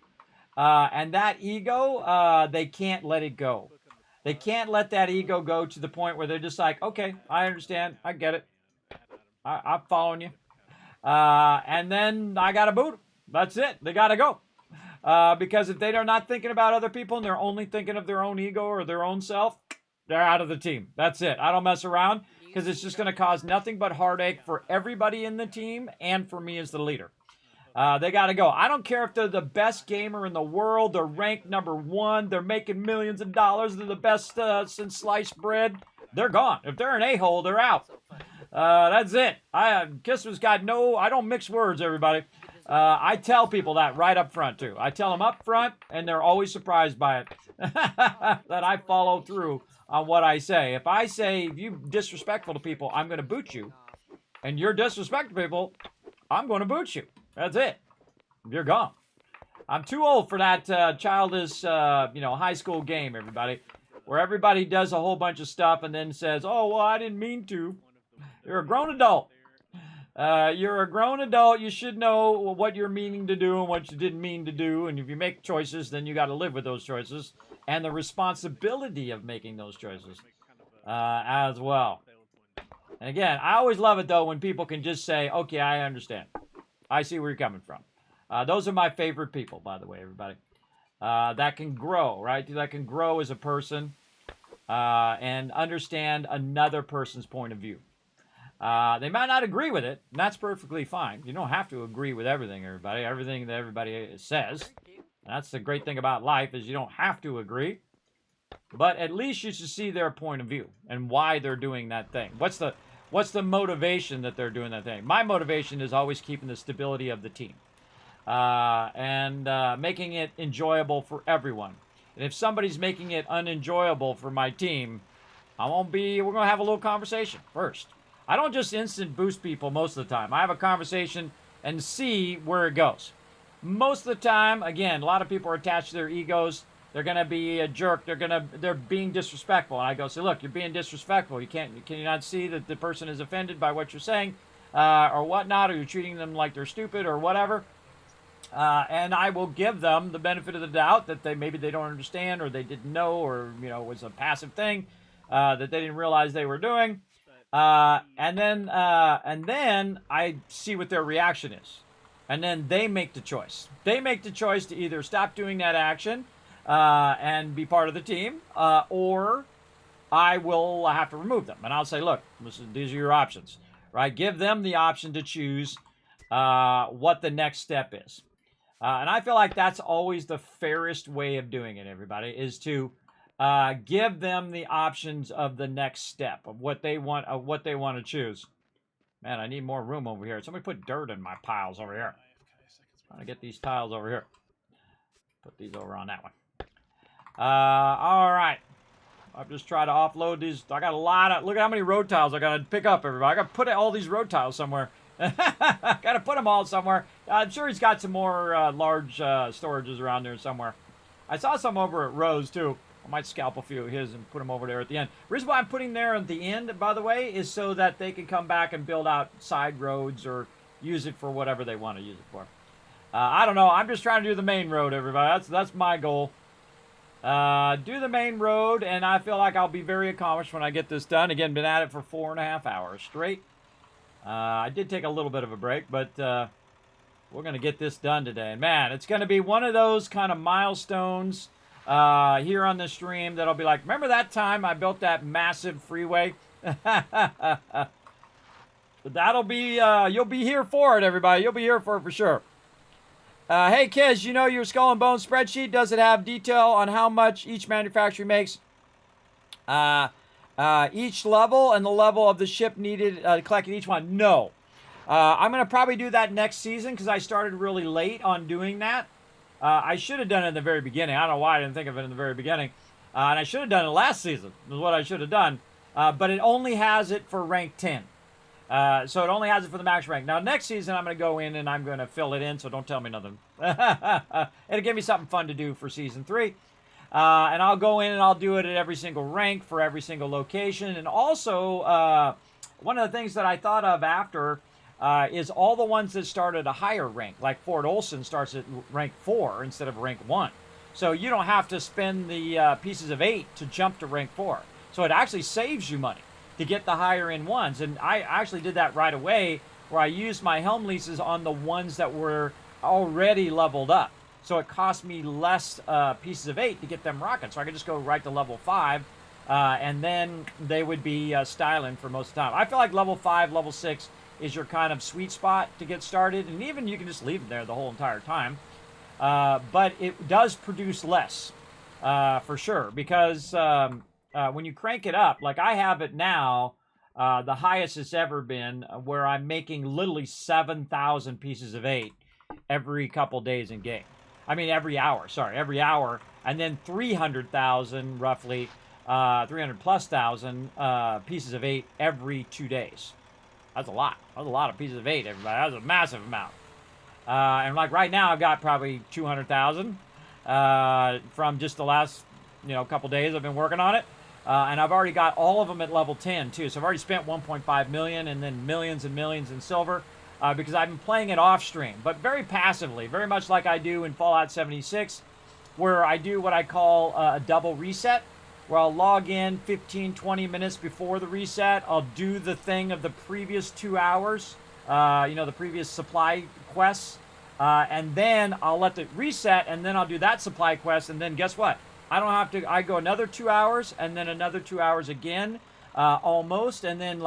and that ego they can't let it go. They can't let that ego go to the point where they're just like, okay, I understand, I get it, I'm following you, and then I gotta boot them. That's it. They gotta go. Because if they are not thinking about other people and they're only thinking of their own ego or their own self, they're out of the team. That's it. I don't mess around, because it's just going to cause nothing but heartache for everybody in the team and for me as the leader. They got to go. I don't care if they're the best gamer in the world. They're ranked number 1. They're making millions of dollars. They're the best since sliced bread. They're gone. If they're an a-hole, they're out. That's it. Kismet's got no... I don't mix words, everybody. I tell people that right up front, too. I tell them up front, and they're always surprised by it. That I follow through on what I say. If I say, if you're disrespectful to people, I'm going to boot you. And you're disrespectful to people, I'm going to boot you. That's it. You're gone. I'm too old for that childish, high school game, everybody, where everybody does a whole bunch of stuff and then says, oh, well, I didn't mean to. You're a grown adult. You're a grown adult. You should know what you're meaning to do and what you didn't mean to do. And if you make choices, then you got to live with those choices and the responsibility of making those choices as well. And again, I always love it, though, when people can just say, okay, I understand. I see where you're coming from. Those are my favorite people, by the way, everybody. That can grow, right? That can grow as a person and understand another person's point of view. They might not agree with it, and that's perfectly fine. You don't have to agree with everything, everybody. Everything that everybody says. That's the great thing about life, is you don't have to agree. But at least you should see their point of view and why they're doing that thing. What's the motivation that they're doing that thing? My motivation is always keeping the stability of the team. And making it enjoyable for everyone. And if somebody's making it unenjoyable for my team, we're going to have a little conversation first. I don't just instant boost people most of the time. I have a conversation and see where it goes. Most of the time, again, a lot of people are attached to their egos. They're going to be a jerk. They're being disrespectful. And I go, say, look, you're being disrespectful. Can you not see that the person is offended by what you're saying or whatnot, or you're treating them like they're stupid or whatever? And I will give them the benefit of the doubt that maybe they don't understand, or they didn't know, or it was a passive thing that they didn't realize they were doing. And then I see what their reaction is. And then they make the choice. They make the choice to either stop doing that action and be part of the team, or I will have to remove them. And I'll say, look, these are your options, right? Give them the option to choose what the next step is. And I feel like that's always the fairest way of doing it, everybody, is to give them the options of the next step of what they want to choose. Man, I need more room over here. Somebody put dirt in my piles over here. Trying to get these tiles over here. Put these over on that one. All right. I've just tried to offload these. I got a lot of... Look at how many road tiles I got to pick up, everybody. I got to put all these road tiles somewhere. Got to put them all somewhere. I'm sure he's got some more large storages around there somewhere. I saw some over at Rose, too. I might scalp a few of his and put them over there at the end. The reason why I'm putting there at the end, by the way, is so that they can come back and build out side roads or use it for whatever they want to use it for. I don't know. I'm just trying to do the main road, everybody. That's my goal. Do the main road, and I feel like I'll be very accomplished when I get this done. Again, been at it for 4.5 hours straight. I did take a little bit of a break, but we're going to get this done today. And man, it's going to be one of those kind of milestones here on the stream that'll be like, remember that time I built that massive freeway? That'll be, you'll be here for it, everybody. You'll be here for it for sure. Hey, Kiz, you know your Skull and Bones spreadsheet? Does it have detail on how much each manufacturer makes? Each level and the level of the ship needed collected each one? No. I'm going to probably do that next season because I started really late on doing that. I should have done it in the very beginning. I don't know why I didn't think of it in the very beginning. And I should have done it last season, is what I should have done. But it only has it for rank 10. So it only has it for the max rank. Now, next season, I'm going to go in and I'm going to fill it in, so don't tell me nothing. It'll give me something fun to do for Season 3. And I'll go in and I'll do it at every single rank for every single location. And also, one of the things that I thought of after is all the ones that start at a higher rank. Like Fort Olson starts at rank 4 instead of rank 1. So you don't have to spend the pieces of 8 to jump to rank 4. So it actually saves you money to get the higher end ones. And I actually did that right away where I used my helm leases on the ones that were already leveled up. So it cost me less pieces of 8 to get them rocking. So I could just go right to level 5 and then they would be styling for most of the time. I feel like level 5, level 6 is your kind of sweet spot to get started. And even you can just leave them there the whole entire time. But it does produce less for sure because when you crank it up, like I have it now, the highest it's ever been, where I'm making literally 7,000 pieces of 8 every couple days in game. I mean, every hour, and then 300,000 roughly, 300 plus thousand pieces of 8 every 2 days. That's a lot. That's a lot of pieces of 8, everybody. That's a massive amount. And like right now, I've got probably 200,000 from just the last, couple days I've been working on it. And I've already got all of them at level 10 too. So I've already spent 1.5 million and then millions and millions in silver because I've been playing it off stream, but very passively, very much like I do in Fallout 76, where I do what I call a double reset, where I'll log in 15, 20 minutes before the reset. I'll do the thing of the previous 2 hours, the previous supply quests, and then I'll let it reset, and then I'll do that supply quest, and then guess what? I don't have to, I go another 2 hours and then another 2 hours again, almost. And then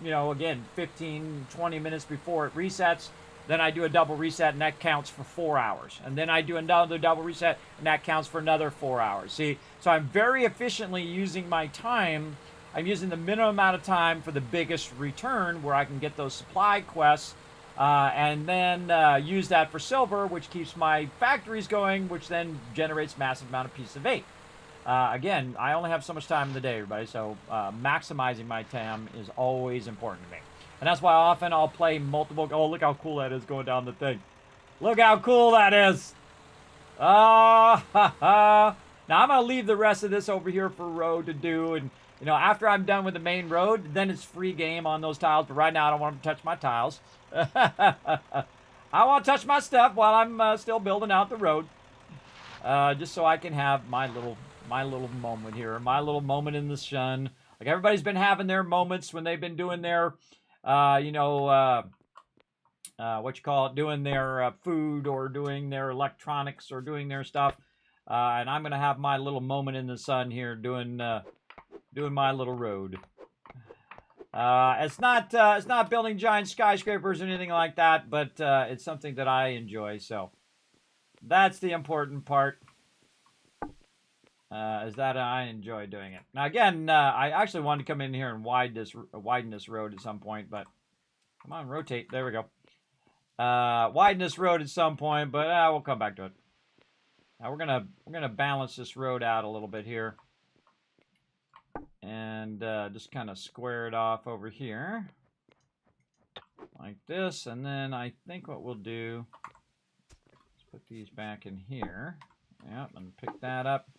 again, 15, 20 minutes before it resets, then I do a double reset and that counts for 4 hours. And then I do another double reset and that counts for another 4 hours. See, so I'm very efficiently using my time. I'm using the minimum amount of time for the biggest return where I can get those supply quests and then use that for silver, which keeps my factories going, which then generates massive amount of pieces of 8. Again, I only have so much time in the day, everybody, so maximizing my time is always important to me. And that's why often I'll play multiple... Oh, look how cool that is going down the thing. Look how cool that is. Now, I'm going to leave the rest of this over here for road to do, and after I'm done with the main road, then it's free game on those tiles. But right now, I don't want to touch my tiles. I want to touch my stuff while I'm still building out the road, just so I can have my little moment here, my little moment in the sun. Like everybody's been having their moments when they've been doing their, doing their food or doing their electronics or doing their stuff. And I'm gonna have my little moment in the sun here, doing my little road. It's not building giant skyscrapers or anything like that, but it's something that I enjoy. So that's the important part. Is that I enjoy doing it. Now again, I actually wanted to come in here and widen this road at some point, but come on, rotate. There we go. Widen this road at some point, but we'll come back to it. Now we're gonna balance this road out a little bit here, and just kind of square it off over here like this, and then I think what we'll do is put these back in here. Yep, and pick that up.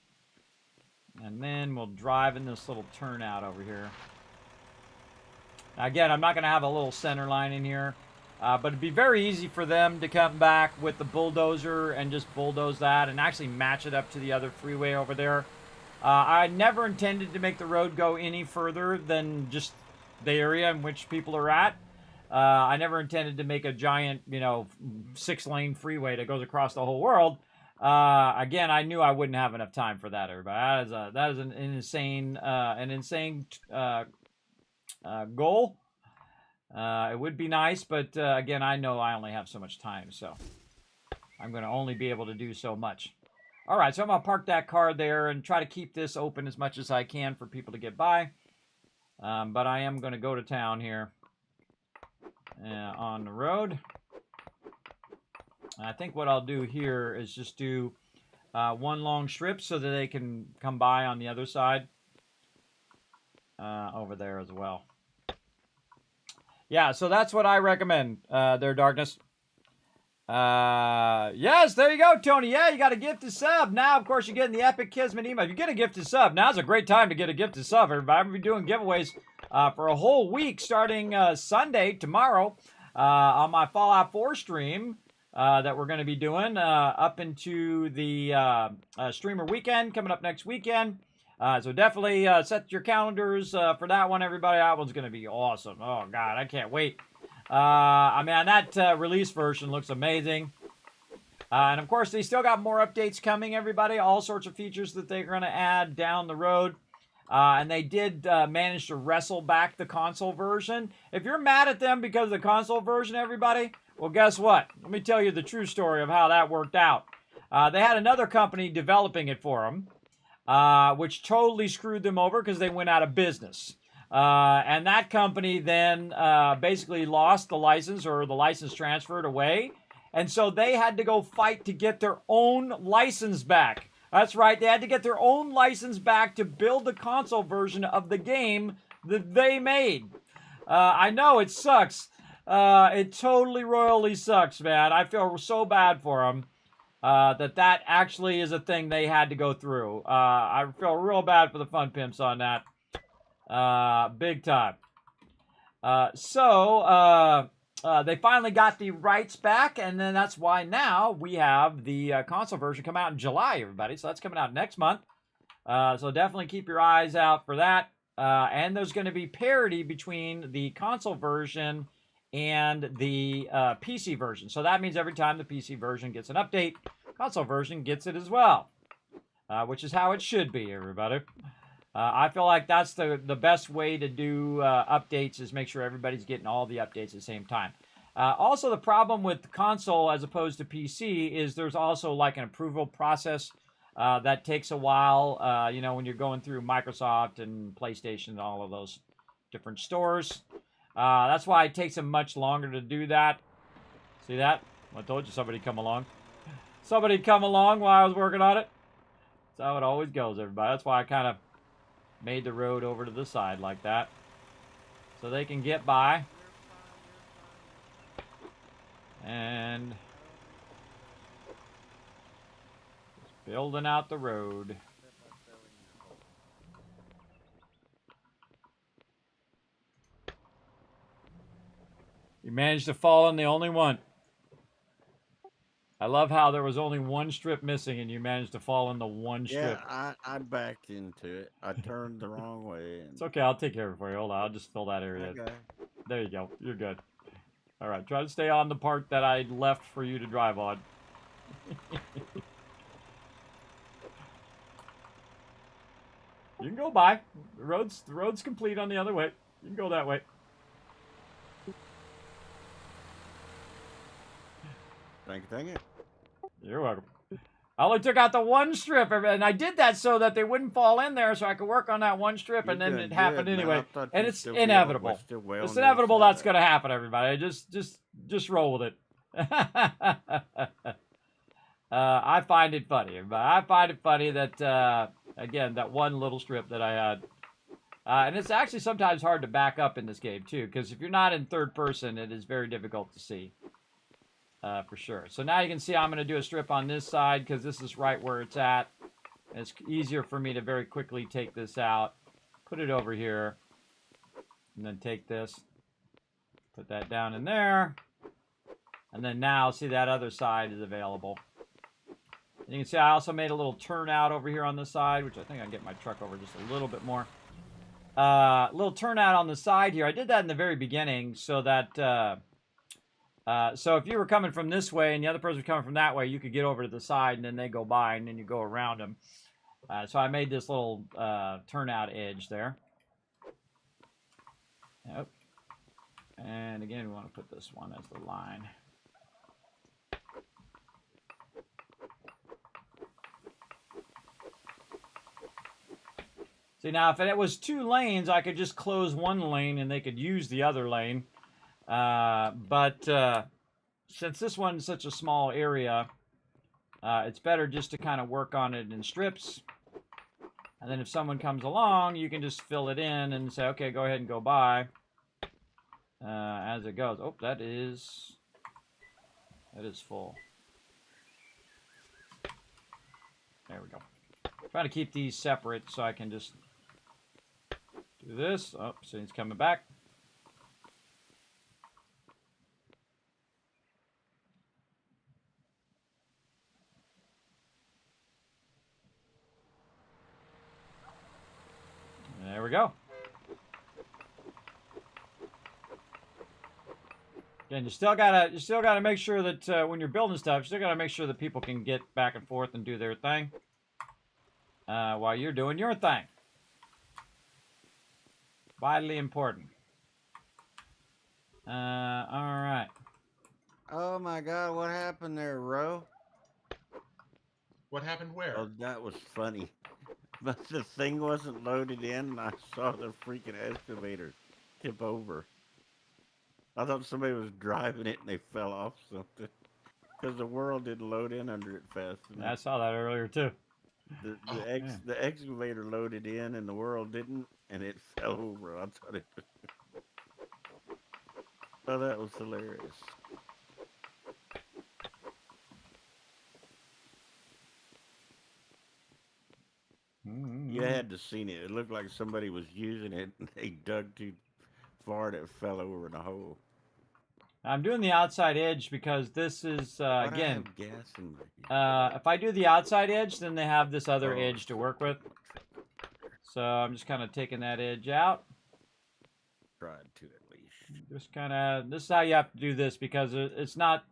And then we'll drive in this little turnout over here. Now, again, I'm not going to have a little center line in here. But it'd be very easy for them to come back with the bulldozer and just bulldoze that and actually match it up to the other freeway over there. I never intended to make the road go any further than just the area in which people are at. I never intended to make a giant, 6-lane freeway that goes across the whole world. Again, I knew I wouldn't have enough time for that, everybody. That is an insane goal. It would be nice, but again, I know I only have so much time, so I'm going to only be able to do so much. All right, so I'm going to park that car there and try to keep this open as much as I can for people to get by. But I am going to go to town here on the road. I think what I'll do here is just do one long strip so that they can come by on the other side over there as well. Yeah, so that's what I recommend there, Darkness. Yes, there you go, Tony. Yeah, you got a gifted sub. Now, of course, you're getting the Epic Kismet email. If you get a gifted sub, now's a great time to get a gifted sub, everybody. I'm going to be doing giveaways for a whole week starting Sunday, tomorrow, on my Fallout 4 stream that we're going to be doing up into the streamer weekend coming up next weekend. So definitely set your calendars for that one, everybody. That one's going to be awesome. Oh, God, I can't wait. I mean, that release version looks amazing. And, of course, they still got more updates coming, everybody. All sorts of features that they're going to add down the road. And they did manage to wrestle back the console version. If you're mad at them because of the console version, everybody, well, guess what? Let me tell you the true story of how that worked out. They had another company developing it for them. Which totally screwed them over because they went out of business. And that company then basically lost the license, or the license transferred away. And so they had to go fight to get their own license back. That's right, they had to get their own license back to build the console version of the game that they made. I know, it sucks. It totally royally sucks, man. I feel so bad for them. That actually is a thing they had to go through. I feel real bad for the Fun Pimps on that. Big time. So they finally got the rights back, and then that's why now we have the console version come out in July, everybody. So that's coming out next month. So definitely keep your eyes out for that. And there's going to be parity between the console version and the PC version. So that means every time the PC version gets an update, console version gets it as well, which is how it should be, everybody. I feel like that's the best way to do updates, is make sure everybody's getting all the updates at the same time. Also, the problem with the console as opposed to PC is there's also like an approval process that takes a while, when you're going through Microsoft and PlayStation and all of those different stores. That's why it takes them much longer to do that. See that? I told you somebody come along. Somebody come along while I was working on it. That's how it always goes, everybody. That's why I kind of made the road over to the side like that, so they can get by. And just building out the road. You managed to fall on the only one. I love how there was only one strip missing and you managed to fall in the one strip. Yeah, I backed into it. I turned the wrong way. And... It's okay. I'll take care of it for you. Hold on. I'll just fill that area. Okay. There you go. You're good. All right. Try to stay on the part that I left for you to drive on. You can go by. The road's complete on the other way. You can go that way. Thank you. You're welcome. I only took out the one strip, and I did that so that they wouldn't fall in there, so I could work on that one strip, and then it happened anyway. And it's inevitable. It's inevitable that's going to happen, everybody. Just roll with it. I find it funny, everybody. I find it funny that, again, that one little strip that I had. And it's actually sometimes hard to back up in this game, too, because if you're not in third person, it is very difficult to see. For sure. So now you can see I'm going to do a strip on this side because this is right where it's at. It's easier for me to very quickly take this out, put it over here, and then take this, put that down in there, and then now see that other side is available. And you can see I also made a little turnout over here on the side, which I think I can get my truck over just a little bit more. Little turnout on the side here. I did that in the very beginning so that so if you were coming from this way and the other person was coming from that way, you could get over to the side and then they go by and then you go around them. So I made this little turnout edge there. Yep. And again, we want to put this one as the line. See, now if it was 2 lanes, I could just close 1 lane and they could use the other lane. But since this one's such a small area, it's better just to kind of work on it in strips. And then if someone comes along, you can just fill it in and say, okay, go ahead and go by as it goes. Oh, that is full. There we go. Trying to keep these separate so I can just do this. Oh, so he's coming back. There we go. Again, you still gotta make sure that when you're building stuff, you still gotta make sure that people can get back and forth and do their thing while you're doing your thing. Vitally important. All right. Oh my God, what happened there, Ro? What happened where? Oh, that was funny. But the thing wasn't loaded in, and I saw the freaking excavator tip over. I thought somebody was driving it and they fell off something. Because the world didn't load in under it fast enough. I saw that earlier too. The excavator loaded in and the world didn't, and it fell over. I thought it was... Oh, that was hilarious. You had to seen it. It looked like somebody was using it and they dug too far and it fell over in a hole. I'm doing the outside edge because this is, again, gas in there? if I do the outside edge, then they have this other edge to work with. So I'm just kind of taking that edge out. Tried to at least. Just kind of, this is how you have to do this because it's not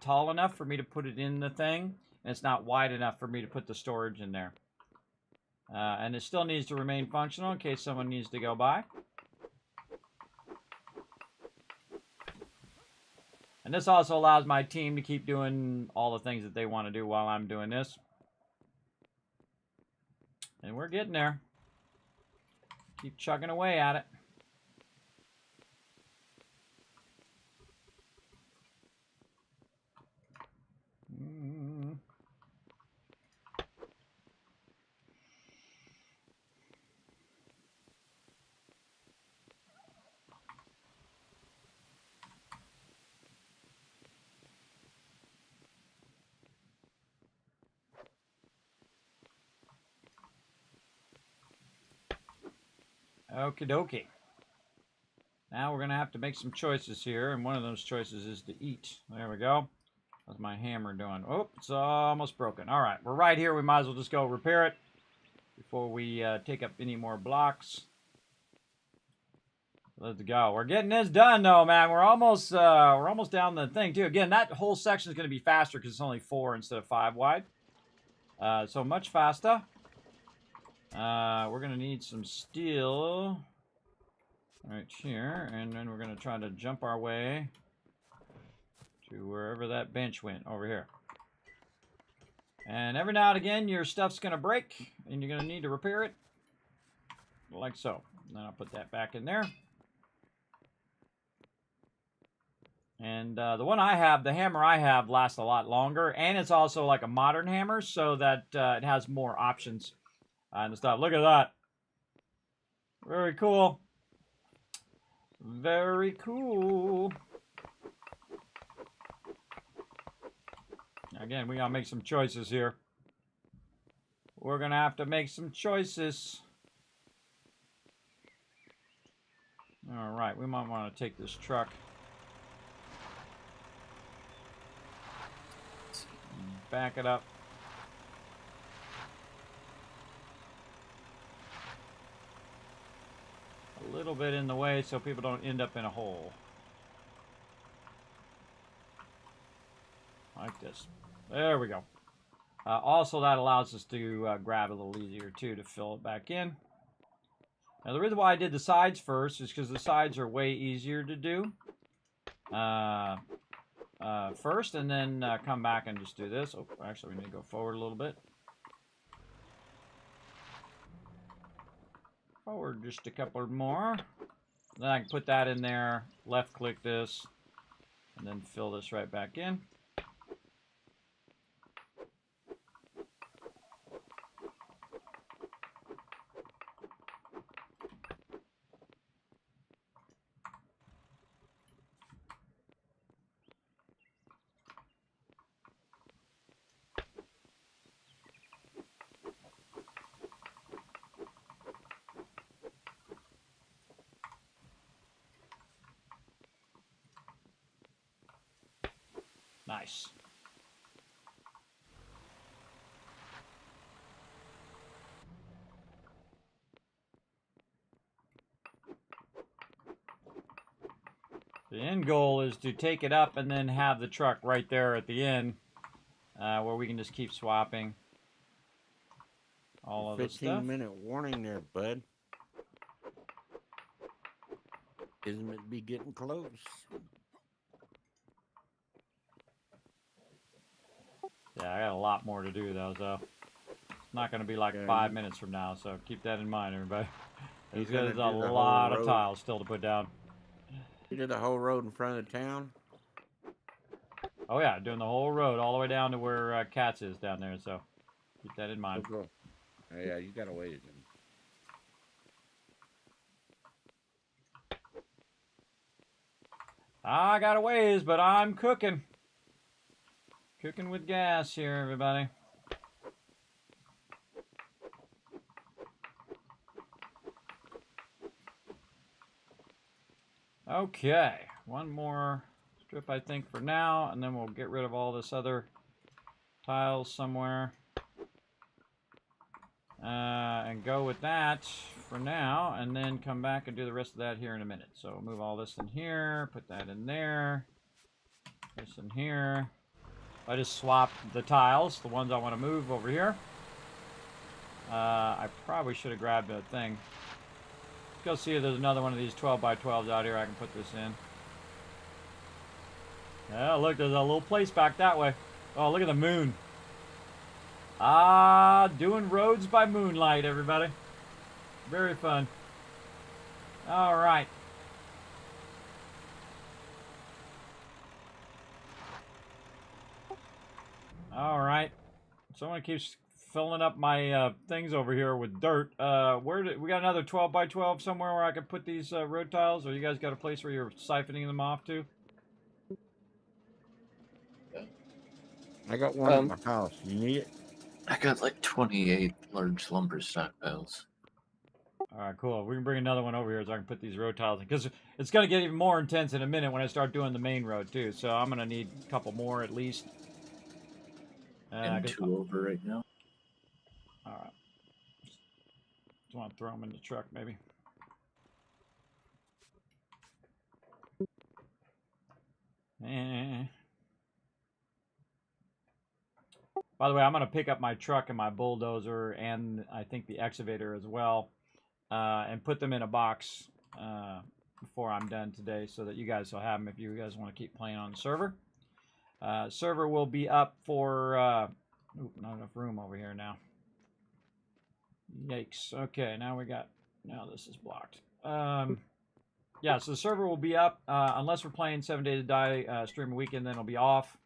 tall enough for me to put it in the thing, and it's not wide enough for me to put the storage in there. And it still needs to remain functional in case someone needs to go by. And this also allows my team to keep doing all the things that they want to do while I'm doing this. And we're getting there. Keep chugging away at it. Okie dokie. Now we're going to have to make some choices here, and one of those choices is to eat. There we go. How's my hammer doing? Oh, it's almost broken. All right, we're right here. We might as well just go repair it before we take up any more blocks. Let's go. We're getting this done, though, man. We're almost down the thing, too. Again, that whole section is going to be faster because it's only 4 instead of 5 wide. So much faster. We're going to need some steel right here, and then we're going to try to jump our way to wherever that bench went, over here. And every now and again, your stuff's going to break, and you're going to need to repair it, like so. Then I'll put that back in there. And the one I have, the hammer I have, lasts a lot longer, and it's also like a modern hammer, so that it has more options and stuff. Look at that. Very cool. Very cool. Again, we gotta make some choices here. we're going to have to make some choices. All right, we might want to take this truck. Back it up. A little bit in the way so people don't end up in a hole. Like this. There we go. Also, that allows us to grab a little easier, too, to fill it back in. Now, the reason why I did the sides first is because the sides are way easier to do first, and then come back and just do this. Oh, actually, we need to go forward a little bit. Forward just a couple more. Then I can put that in there, left-click this, and then fill this right back in. Nice. The end goal is to take it up and then have the truck right there at the end where we can just keep swapping all of the stuff. 15-minute warning there, bud. Isn't it be getting close? Yeah, I got a lot more to do though, so it's not going to be like 5 minutes from now, so keep that in mind, everybody. There's a lot of tiles still to put down. You did the whole road in front of the town? Oh yeah, doing the whole road all the way down to where Katz is down there, so keep that in mind. Oh, yeah, you got to wait again. I got a ways, but I'm cooking. Cooking with gas here, everybody. Okay, one more strip I think for now, and then we'll get rid of all this other tiles somewhere. And go with that for now, and then come back and do the rest of that here in a minute. So move all this in here, put that in there, this in here. I just swapped the tiles, the ones I want to move over here. I probably should have grabbed a thing. Let's go see if there's another one of these 12x12s out here I can put this in. Yeah, look, there's a little place back that way. Oh, look at the moon. Ah, doing roads by moonlight, everybody. Very fun. All right. All right. Someone keeps filling up my things over here with dirt. We got another 12x12 somewhere where I can put these road tiles, or you guys got a place where you're siphoning them off to? I got one at my house. You need it? I got like 28 large lumber stockpiles. All right, cool. We can bring another one over here so I can put these road tiles in, because it's going to get even more intense in a minute when I start doing the main road too. So I'm going to need a couple more at least. And 2 over right now. All right. Just want to throw them in the truck, maybe. By the way, I'm going to pick up my truck and my bulldozer and I think the excavator as well, and put them in a box before I'm done today so that you guys will have them if you guys want to keep playing on the server. Server will be up for... not enough room over here now. Yikes. Okay, now this is blocked. Yeah, so the server will be up unless we're playing 7 Days to Die stream a weekend, then it'll be off.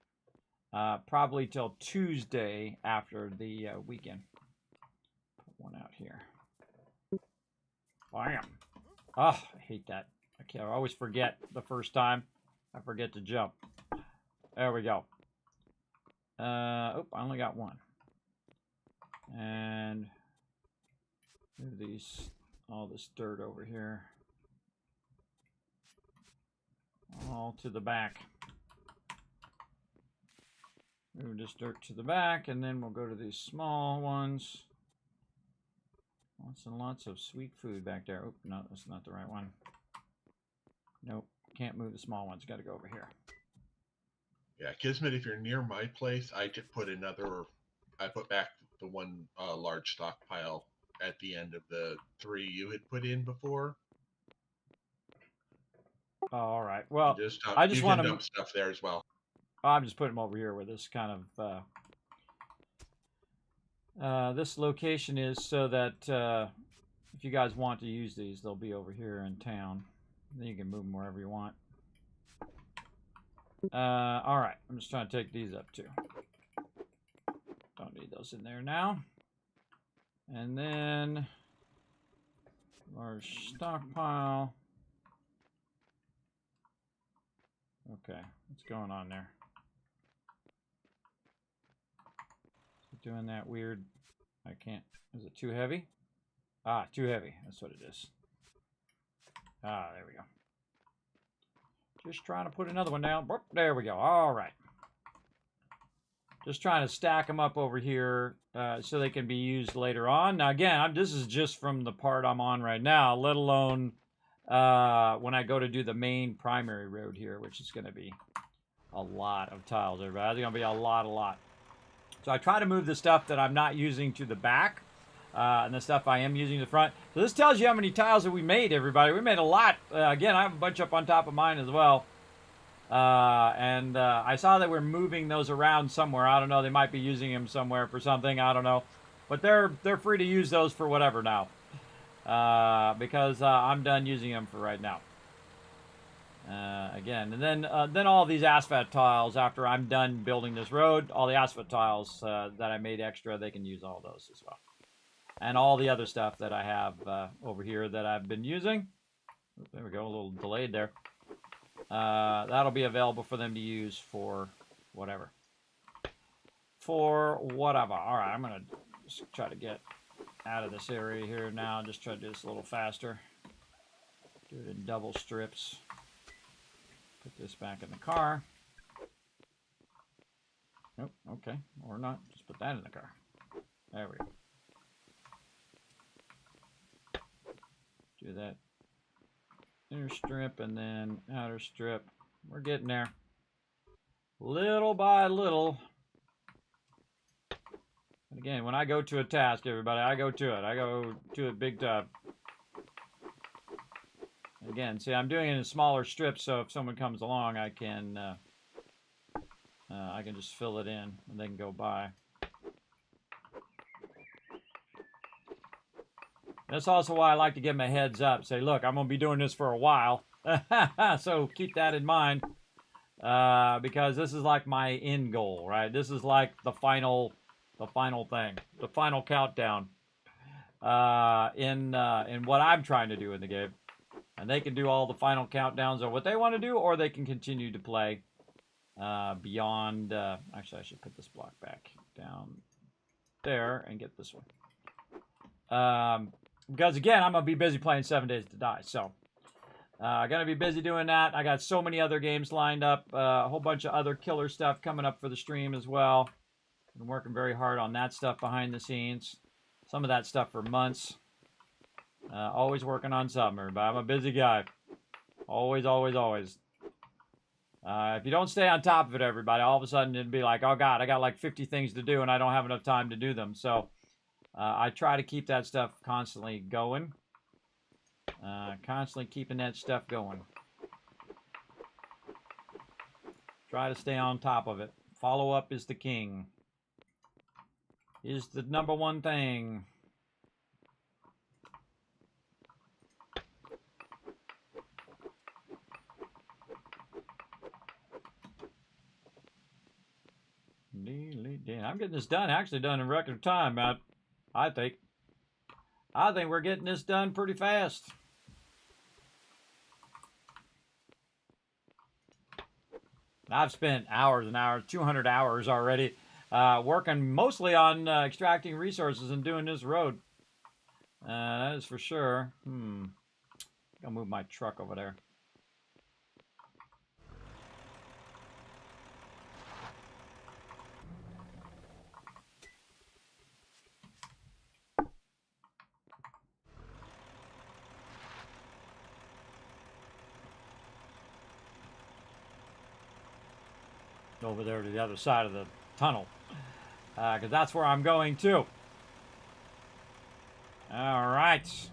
Probably till Tuesday after the weekend. Put one out here. Bam. Oh, I hate that. I always forget the first time. I forget to jump. There we go. Oh, I only got one. And move all this dirt over here. All to the back. Move this dirt to the back, and then we'll go to these small ones. Lots and lots of sweet food back there. Oh, no, that's not the right one. Nope, can't move the small ones. Got to go over here. Yeah, Kismet, if you're near my place, I put back the one large stockpile at the end of the 3 you had put in before. Oh, all right. Well, I just you want can to dump stuff there as well. I'm just putting them over here where this kind of this location is, so that if you guys want to use these, they'll be over here in town. Then you can move them wherever you want. All right, I'm just trying to take these up too. Don't need those in there now. And then large stockpile. Okay, what's going on there? Is it doing that weird? I can't. Is it too heavy? Ah, too heavy. That's what it is. Ah, there we go. Just trying to put another one down. There we go. All right. Just trying to stack them up over here so they can be used later on. Now, again, this is just from the part I'm on right now, let alone when I go to do the main primary road here, which is going to be a lot of tiles, everybody. It's going to be a lot. So I try to move the stuff that I'm not using to the back, and the stuff I am using to the front. So this tells you how many tiles that we made, everybody. We made a lot. Again, I have a bunch up on top of mine as well. And I saw that we're moving those around somewhere. I don't know. They might be using them somewhere for something. I don't know. But they're free to use those for whatever now. Because I'm done using them for right now. Again, and then all these asphalt tiles, after I'm done building this road, all the asphalt tiles that I made extra, they can use all those as well. And all the other stuff that I have over here that I've been using. There we go, a little delayed there. That'll be available for them to use for whatever. All right, I'm going to just try to get out of this area here now. Just try to do this a little faster. Do it in double strips. Put this back in the car. Nope, okay, or not. Just put that in the car. There we go. Do that inner strip and then outer strip. We're getting there. Little by little. And again, when I go to a task, everybody, I go to it. I go to it big time. Again, see, I'm doing it in smaller strips, so if someone comes along, I can just fill it in and they can go by. That's also why I like to give them a heads up. Say, look, I'm going to be doing this for a while. So keep that in mind. Because this is like my end goal, right? This is like the final thing. The final countdown. In what I'm trying to do in the game. And they can do all the final countdowns of what they want to do, or they can continue to play beyond... actually, I should put this block back down there and get this one. Because again, I'm going to be busy playing 7 Days to Die. So, I'm going to be busy doing that. I got so many other games lined up. A whole bunch of other killer stuff coming up for the stream as well. Been working very hard on that stuff behind the scenes. Some of that stuff for months. Always working on something, everybody. I'm a busy guy. Always. If you don't stay on top of it, everybody, all of a sudden it'd be like, oh God, I got like 50 things to do and I don't have enough time to do them. So I try to keep that stuff constantly going. Constantly keeping that stuff going. Try to stay on top of it. Follow up is the king. Is the number one thing. I'm getting this done, actually done in record time, I think. I think we're getting this done pretty fast. I've spent hours and hours, 200 hours already working mostly on extracting resources and doing this road. That is for sure. I'll move my truck over there. Over there to the other side of the tunnel, because that's where I'm going to. All right.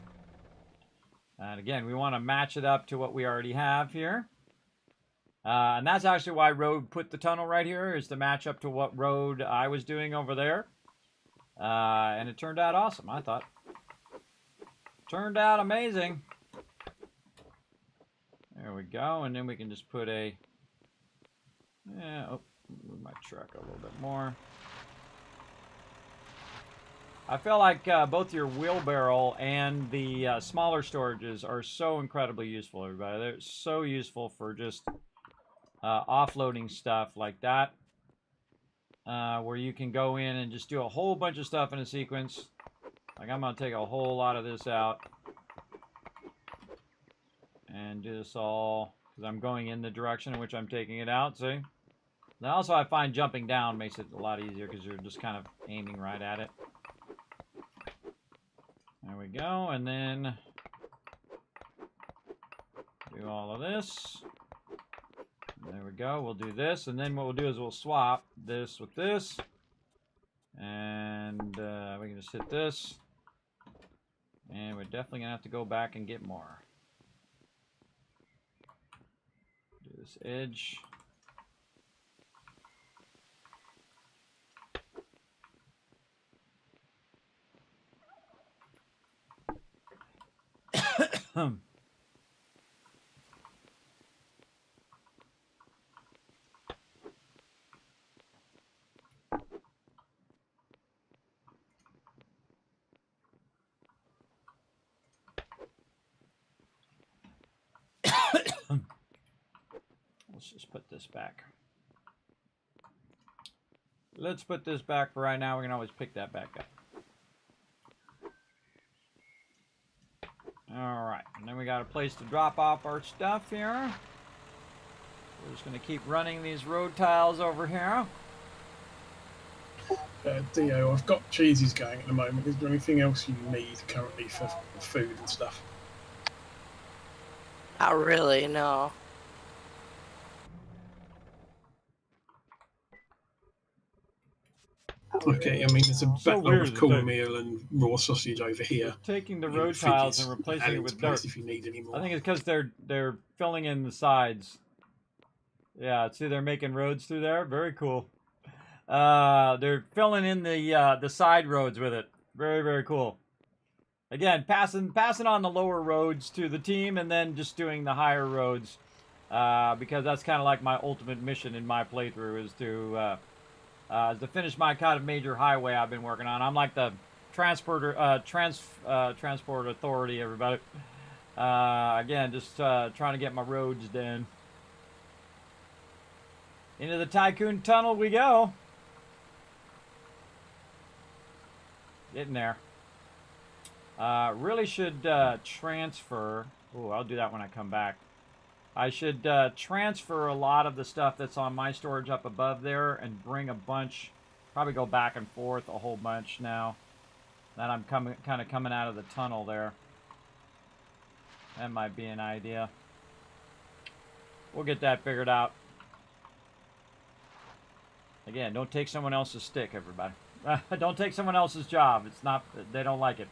And again, we want to match it up to what we already have here. And that's actually why Road put the tunnel right here, is to match up to what road I was doing over there. And it turned out awesome, I thought. Turned out amazing. There we go. And then we can just put a... Yeah, oh, move my truck a little bit more. I feel like both your wheelbarrow and the smaller storages are so incredibly useful, everybody. They're so useful for just offloading stuff like that, where you can go in and just do a whole bunch of stuff in a sequence. Like, I'm going to take a whole lot of this out and do this all, because I'm going in the direction in which I'm taking it out, see? Then also I find jumping down makes it a lot easier because you're just kind of aiming right at it. There we go, and then do all of this. There we go, we'll do this, and then what we'll do is we'll swap this with this. And we can just hit this. And we're definitely going to have to go back and get more. Do this edge. Let's just put this back. Let's put this back for right now. We can always pick that back up. Alright, and then we got a place to drop off our stuff here. We're just going to keep running these road tiles over here. Dio, I've got cheeses going at the moment. Is there anything else you need currently for food and stuff? Not really, no. Okay, I mean, there's a backlog of cornmeal and raw sausage over here. Taking the road tiles and replacing it with dirt. If you need any more. I think it's because they're filling in the sides. Yeah, see, they're making roads through there. Very cool. They're filling in the side roads with it. Very, very cool. Again, passing on the lower roads to the team, and then just doing the higher roads, because that's kind of like my ultimate mission in my playthrough, is to finish my kind of major highway I've been working on. I'm like the transport authority, everybody. Again, just trying to get my roads done. Into the Tycoon Tunnel we go. Getting there. Really should transfer. Oh, I'll do that when I come back. I should transfer a lot of the stuff that's on my storage up above there and bring a bunch, probably go back and forth a whole bunch now that I'm kind of coming out of the tunnel there. That might be an idea. We'll get that figured out. Again, don't take someone else's stick, everybody. Don't take someone else's job. It's not, they don't like it.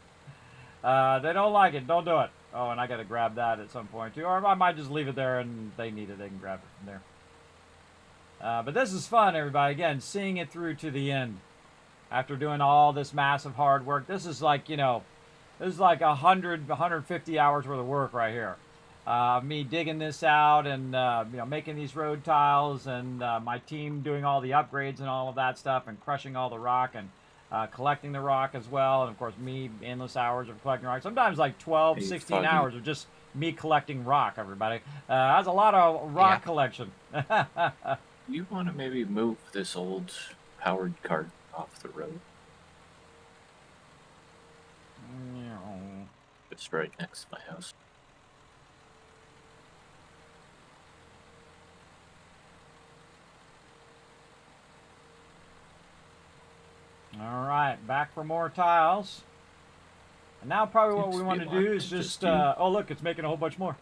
They don't like it. Don't do it. Oh, and I got to grab that at some point too. Or I might just leave it there, and they need it. They can grab it from there. But this is fun, everybody. Again, seeing it through to the end. After doing all this massive hard work. This is like, you know, this is like 150 hours worth of work right here. Me digging this out and, you know, making these road tiles, and my team doing all the upgrades and all of that stuff, and crushing all the rock, and collecting the rock as well. And of course, me, endless hours of collecting rock. Sometimes like 12, 16 hours of just me collecting rock, everybody. That's a lot of rock collection. You want to maybe move this old powered cart off the road. It's right next to my house. All right, back for more tiles. And now probably what we want to do is just, oh look, it's making a whole bunch more.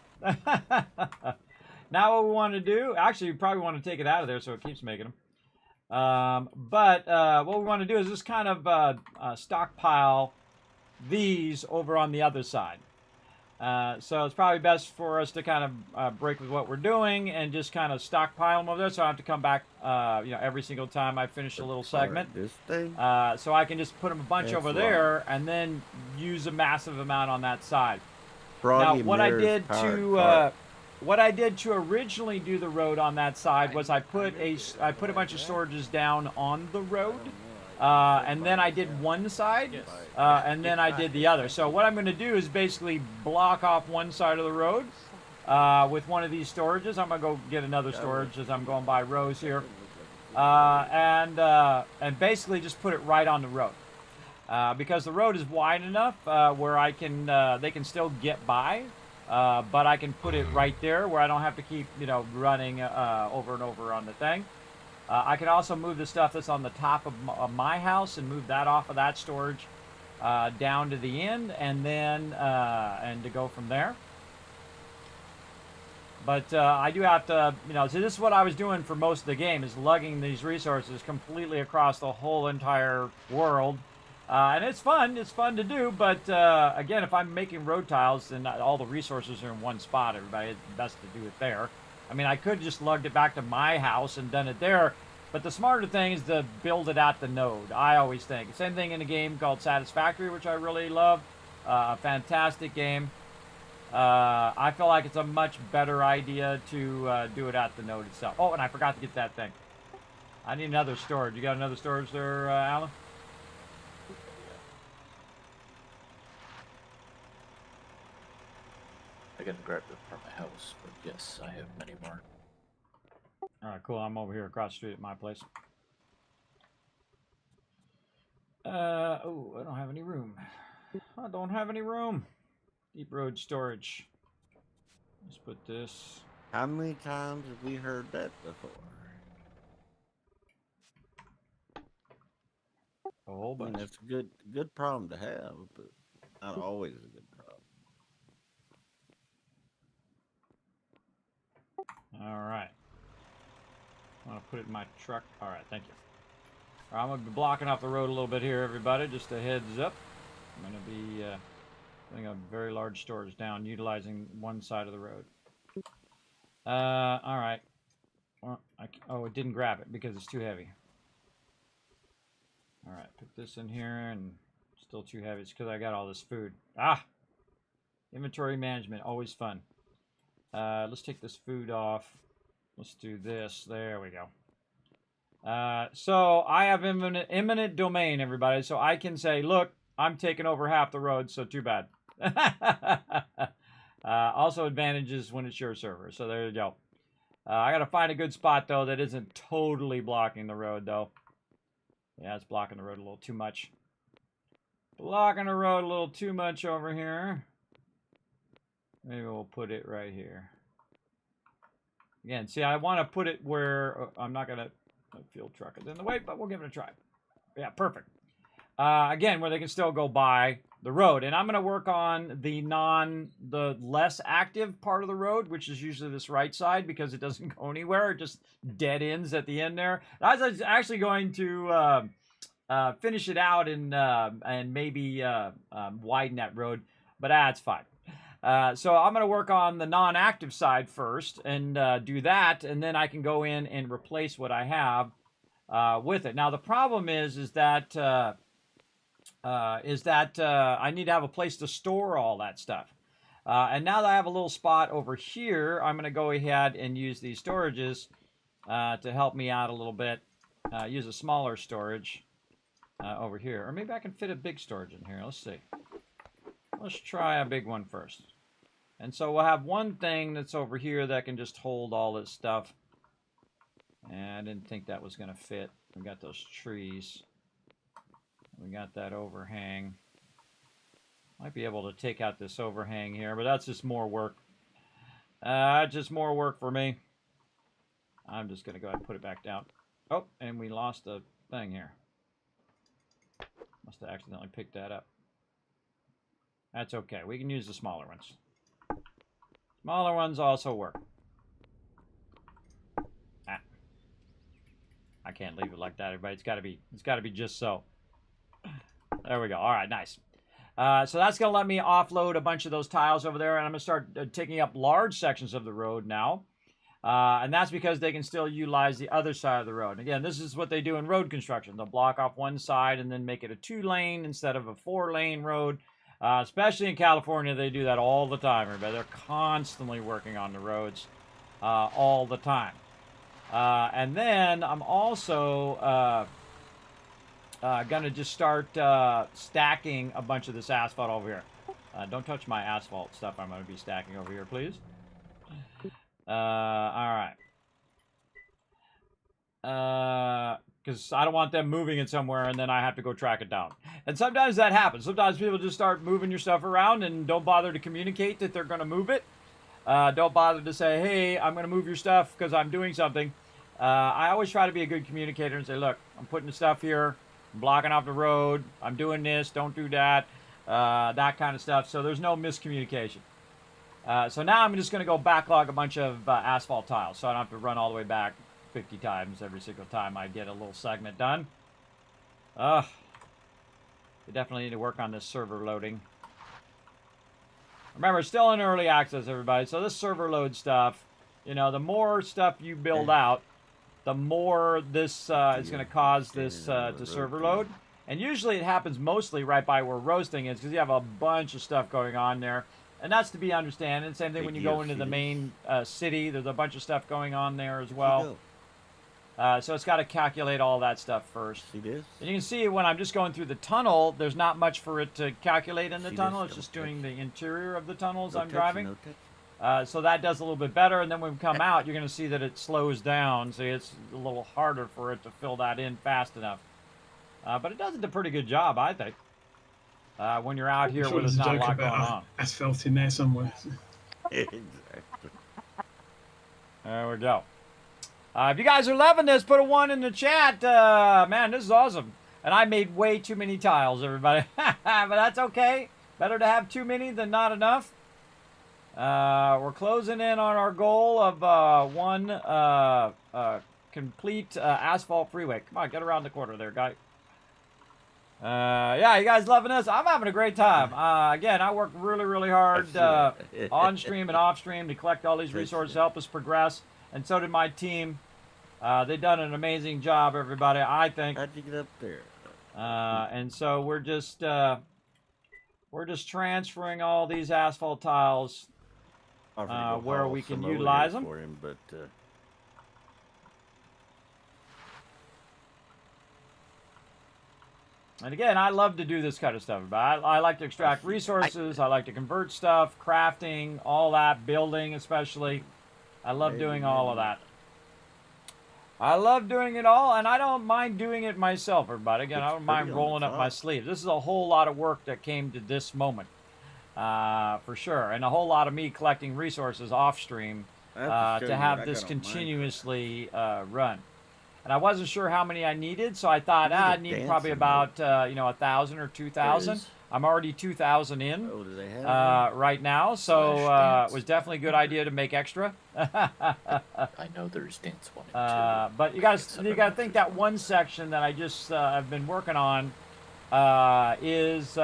Now what we want to do, actually you probably want to take it out of there so it keeps making them. But what we want to do is just kind of stockpile these over on the other side. So it's probably best for us to kind of break with what we're doing and just kind of stockpile them over there, so I have to come back, you know, every single time I finish a little segment. This thing? So I can just put them a bunch over there and then use a massive amount on that side. Froggy Now, what I did to originally do the road on that side was I put a bunch of storages down on the road. And then I did one side, and then I did the other. So what I'm going to do is basically block off one side of the road with one of these storages. I'm going to go get another storage as I'm going by rows here. And basically just put it right on the road. Because the road is wide enough where I can, they can still get by, but I can put it right there where I don't have to keep, you know, running over and over on the thing. I can also move the stuff that's on the top of my house and move that off of that storage down to the end, and then and to go from there. But I do have to, you know, so this is what I was doing for most of the game, is lugging these resources completely across the whole entire world. And it's fun to do, but again, if I'm making road tiles and all the resources are in one spot, everybody, it's best to do it there. I mean, I could just lugged it back to my house and done it there, but the smarter thing is to build it at the node, I always think. Same thing in a game called Satisfactory, which I really love. A fantastic game. I feel like it's a much better idea to do it at the node itself. Oh, and I forgot to get that thing. I need another storage. You got another storage there, Alan? I gotta grab it from my house, but yes, I have many more. Alright, cool. I'm over here across the street at my place. Oh, I don't have any room. I don't have any room. Deep road storage. Let's put this. How many times have we heard that before? A whole bunch. I mean, it's a good problem to have, but not always a good problem. Alright. I'm going to put it in my truck. Alright, thank you. All right, I'm going to be blocking off the road a little bit here, everybody. Just a heads up. I'm going to be putting a very large storage down, utilizing one side of the road. Alright. Well, oh, it didn't grab it because it's too heavy. Alright, put this in here, and still too heavy. It's because I got all this food. Ah! Inventory management, always fun. Let's take this food off. Let's do this. There we go. So I have eminent domain, everybody. So I can say, look, I'm taking over half the road, so too bad. Also advantages when it's your server. So there you go. I got to find a good spot, though, that isn't totally blocking the road, though. Yeah, it's blocking the road a little too much. Blocking the road a little too much over here. Maybe we'll put it right here. Again, see, I want to put it where I'm not going to field truck it in the way, but we'll give it a try. Yeah, perfect. Again, where they can still go by the road. And I'm going to work on the less active part of the road, which is usually this right side, because it doesn't go anywhere. It just dead ends at the end there. I was actually going to finish it out and maybe widen that road, but it's fine. So I'm going to work on the non-active side first and do that, and then I can go in and replace what I have with it. Now the problem is that I need to have a place to store all that stuff. And now that I have a little spot over here, I'm going to go ahead and use these storages to help me out a little bit. Use a smaller storage over here, or maybe I can fit a big storage in here. Let's see. Let's try a big one first. And so we'll have one thing that's over here that can just hold all this stuff. And I didn't think that was going to fit. We got those trees. We got that overhang. Might be able to take out this overhang here, but that's just more work. Just more work for me. I'm just going to go ahead and put it back down. Oh, and we lost a thing here. Must have accidentally picked that up. That's okay. We can use the smaller ones. Smaller ones also work. Ah. I can't leave it like that, everybody. It's got to be just so. There we go. All right, nice. So that's going to let me offload a bunch of those tiles over there, and I'm going to start taking up large sections of the road now. And that's because they can still utilize the other side of the road. Again, this is what they do in road construction. They'll block off one side and then make it a 2-lane instead of a 4-lane road. Especially in California, they do that all the time. Everybody. They're constantly working on the roads all the time. And then I'm also going to just start stacking a bunch of this asphalt over here. Don't touch my asphalt stuff I'm going to be stacking over here, please. All right. Because I don't want them moving it somewhere and then I have to go track it down. And sometimes that happens. Sometimes people just start moving your stuff around and don't bother to communicate that they're going to move it. Don't bother to say, hey, I'm going to move your stuff because I'm doing something. I always try to be a good communicator and say, look, I'm putting the stuff here. I'm blocking off the road. I'm doing this. Don't do that. That kind of stuff. So there's no miscommunication. So now I'm just going to go backlog a bunch of asphalt tiles. So I don't have to run all the way back 50 times every single time I get a little segment done. We definitely need to work on this server loading. Remember, it's still in early access, everybody. So this server load stuff, you know, the more stuff you build out, the more this is going to cause this to server load. And usually it happens mostly right by where roasting is because you have a bunch of stuff going on there. And that's to be understood. And same thing when you go into the main city. There's a bunch of stuff going on there as well. So it's got to calculate all that stuff first. And you can see when I'm just going through the tunnel, there's not much for it to calculate in the tunnel. It's just doing the interior of the tunnels I'm driving. So that does a little bit better. And then when we come out, you're going to see that it slows down. So it's a little harder for it to fill that in fast enough. But it does a pretty good job, I think. When you're out here where there's not a lot going on. Asphalt in there somewhere. Exactly. There we go. If you guys are loving this, put a 1 in the chat. Man, this is awesome. And I made way too many tiles, everybody. But that's okay. Better to have too many than not enough. We're closing in on our goal of one complete asphalt freeway. Come on, get around the corner there, guy. Yeah, you guys loving this? I'm having a great time. Again, I work really, really hard on stream and off stream to collect all these resources, help us progress, and so did my team. They've done an amazing job, everybody, I think. How'd you get up there? And so we're just transferring all these asphalt tiles where we can utilize them. For him, but, And again, I love to do this kind of stuff. But I like to extract resources. I like to convert stuff, crafting, all that, building especially. I love doing all of that. I love doing it all, and I don't mind doing it myself, everybody. Again, I don't mind rolling up my sleeves. This is a whole lot of work that came to this moment, for sure. And a whole lot of me collecting resources off streom to have this continuously run. And I wasn't sure how many I needed, so I thought I'd need probably about 1,000 or 2,000. I'm already 2,000 in right now, so it was definitely a good idea to make extra. I know there's dance 1 and 2. But you got to think that one section that I just have been working on is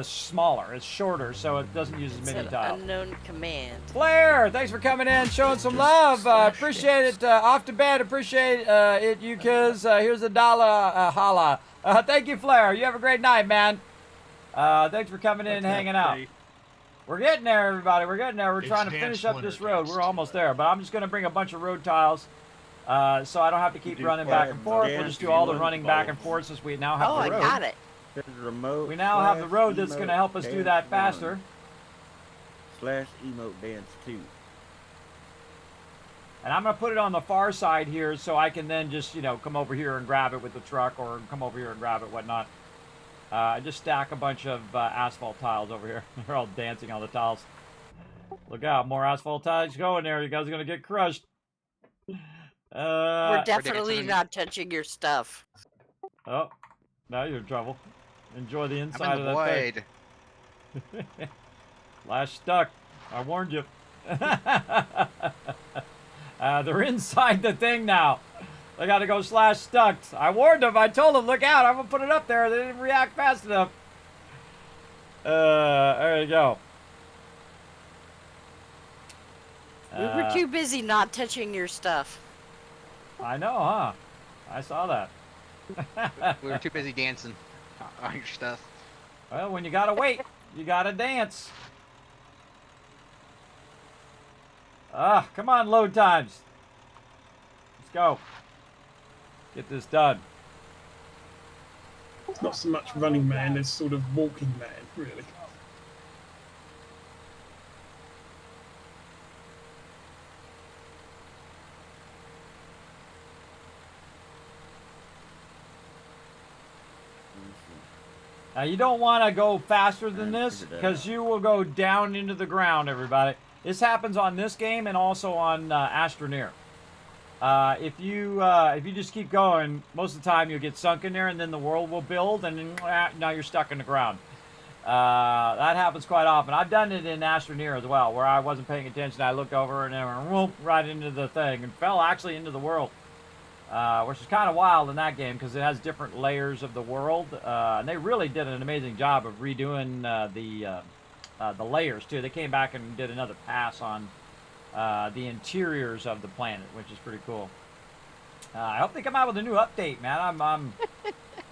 smaller. It's shorter, so it doesn't use as many tiles. Unknown command. Flair, thanks for coming in, showing some love. Appreciate it. Off to bed. Appreciate it, you kids. Here's a dollar holla. Thank you, Flair. You have a great night, man. Thanks for coming in and hanging out. We're getting there, everybody. We're getting there. We're trying to finish up this road. We're almost there, but I'm just going to bring a bunch of road tiles so I don't have to keep running back and forth. We'll just do all the running back and forth since we now have the road. Oh, I got it. We now have the road that's going to help us do that faster. /emote dance 2. And I'm going to put it on the far side here so I can then just, you know, come over here and grab it with the truck or come over here and grab it, whatnot. I just stack a bunch of asphalt tiles over here. They're all dancing on the tiles. Look out, more asphalt tiles going there. You guys are going to get crushed. We're definitely not touching your stuff. Oh, now you're in trouble. Enjoy the inside I'm in the of that void. thing. Lash stuck. I warned you. They're inside the thing now. They got to go slash stuck. I warned them. I told them, look out. I'm going to put it up there. They didn't react fast enough. There you go. We were too busy not touching your stuff. I know, huh? I saw that. We were too busy dancing on your stuff. Well, when you got to wait, you got to dance. Come on, load times. Let's go. Get this done. It's not so much running man as sort of walking man, really. You don't want to go faster than this because you will go down into the ground, everybody. This happens on this game and also on Astroneer. If you just keep going, most of the time you'll get sunk in there and then the world will build and then now you're stuck in the ground. That happens quite often. I've done it in Astroneer as well, where I wasn't paying attention. I looked over and then went right into the thing and fell actually into the world. Which is kind of wild in that game because it has different layers of the world. And they really did an amazing job of redoing the layers too. They came back and did another pass on the interiors of the planet, which is pretty cool. I hope they come out with a new update, man.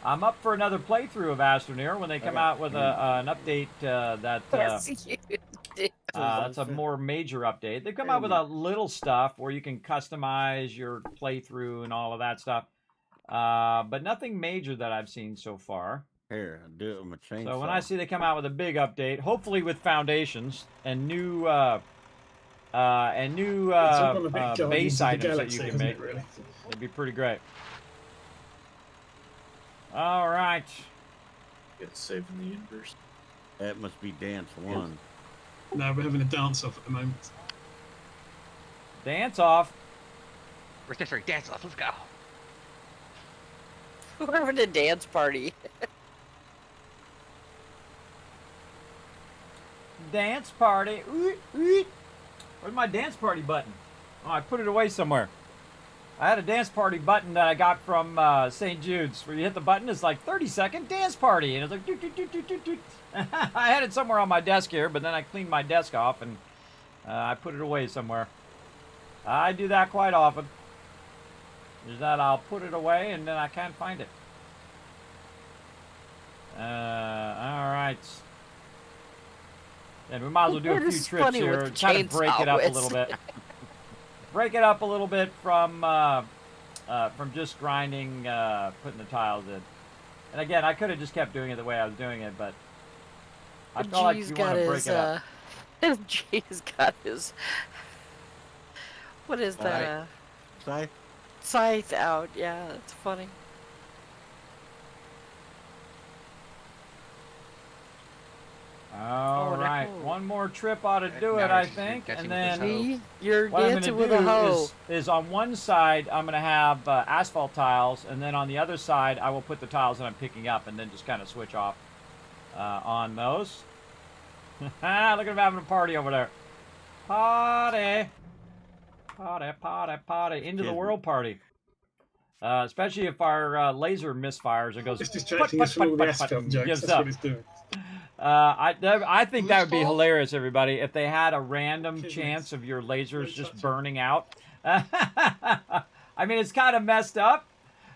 I'm up for another playthrough of Astroneer when they come out with an update that's a more major update. They come out with a little stuff where you can customize your playthrough and all of that stuff, but nothing major that I've seen so far. Here, I'll do it with my chainsaw. So when I see they come out with a big update, hopefully with foundations and new base items that you can make, it'd be pretty great. All right. Get saving the universe. That must be dance one. No, we're having a dance off at the moment. Dance off. We're just ready. Dance off. Let's go. We're having a dance party. Dance party. Ooh, ooh. Where's my dance party button? Oh, I put it away somewhere. I had a dance party button that I got from St. Jude's, where you hit the button, it's like 30-second dance party, and it's like doot, doot, doot, doot, doot, doot. I had it somewhere on my desk here, but then I cleaned my desk off and I put it away somewhere. I do that quite often. Is that I'll put it away and then I can't find it. All right. And we might as well do a few trips here, try to break it up a little bit. Break it up a little bit from just grinding, putting the tiles in. And again, I could have just kept doing it the way I was doing it, but I felt like you want to break it up. G's got his, what is that? Scythe? Scythe out, yeah, that's funny. All right, one more trip ought to do it, I think, and then you're what I'm dancing going with a to hoe. do is on one side I'm going to have asphalt tiles, and then on the other side I will put the tiles that I'm picking up, and then just kind of switch off on those. Look at him having a party over there. Party, party, party, party, into the world party. Especially if our laser misfires and goes. It's distracting us from all the asphalt jokes. That's what it's doing. I think that would be hilarious, everybody, if they had a random chance of your lasers just burning out. I mean, it's kind of messed up,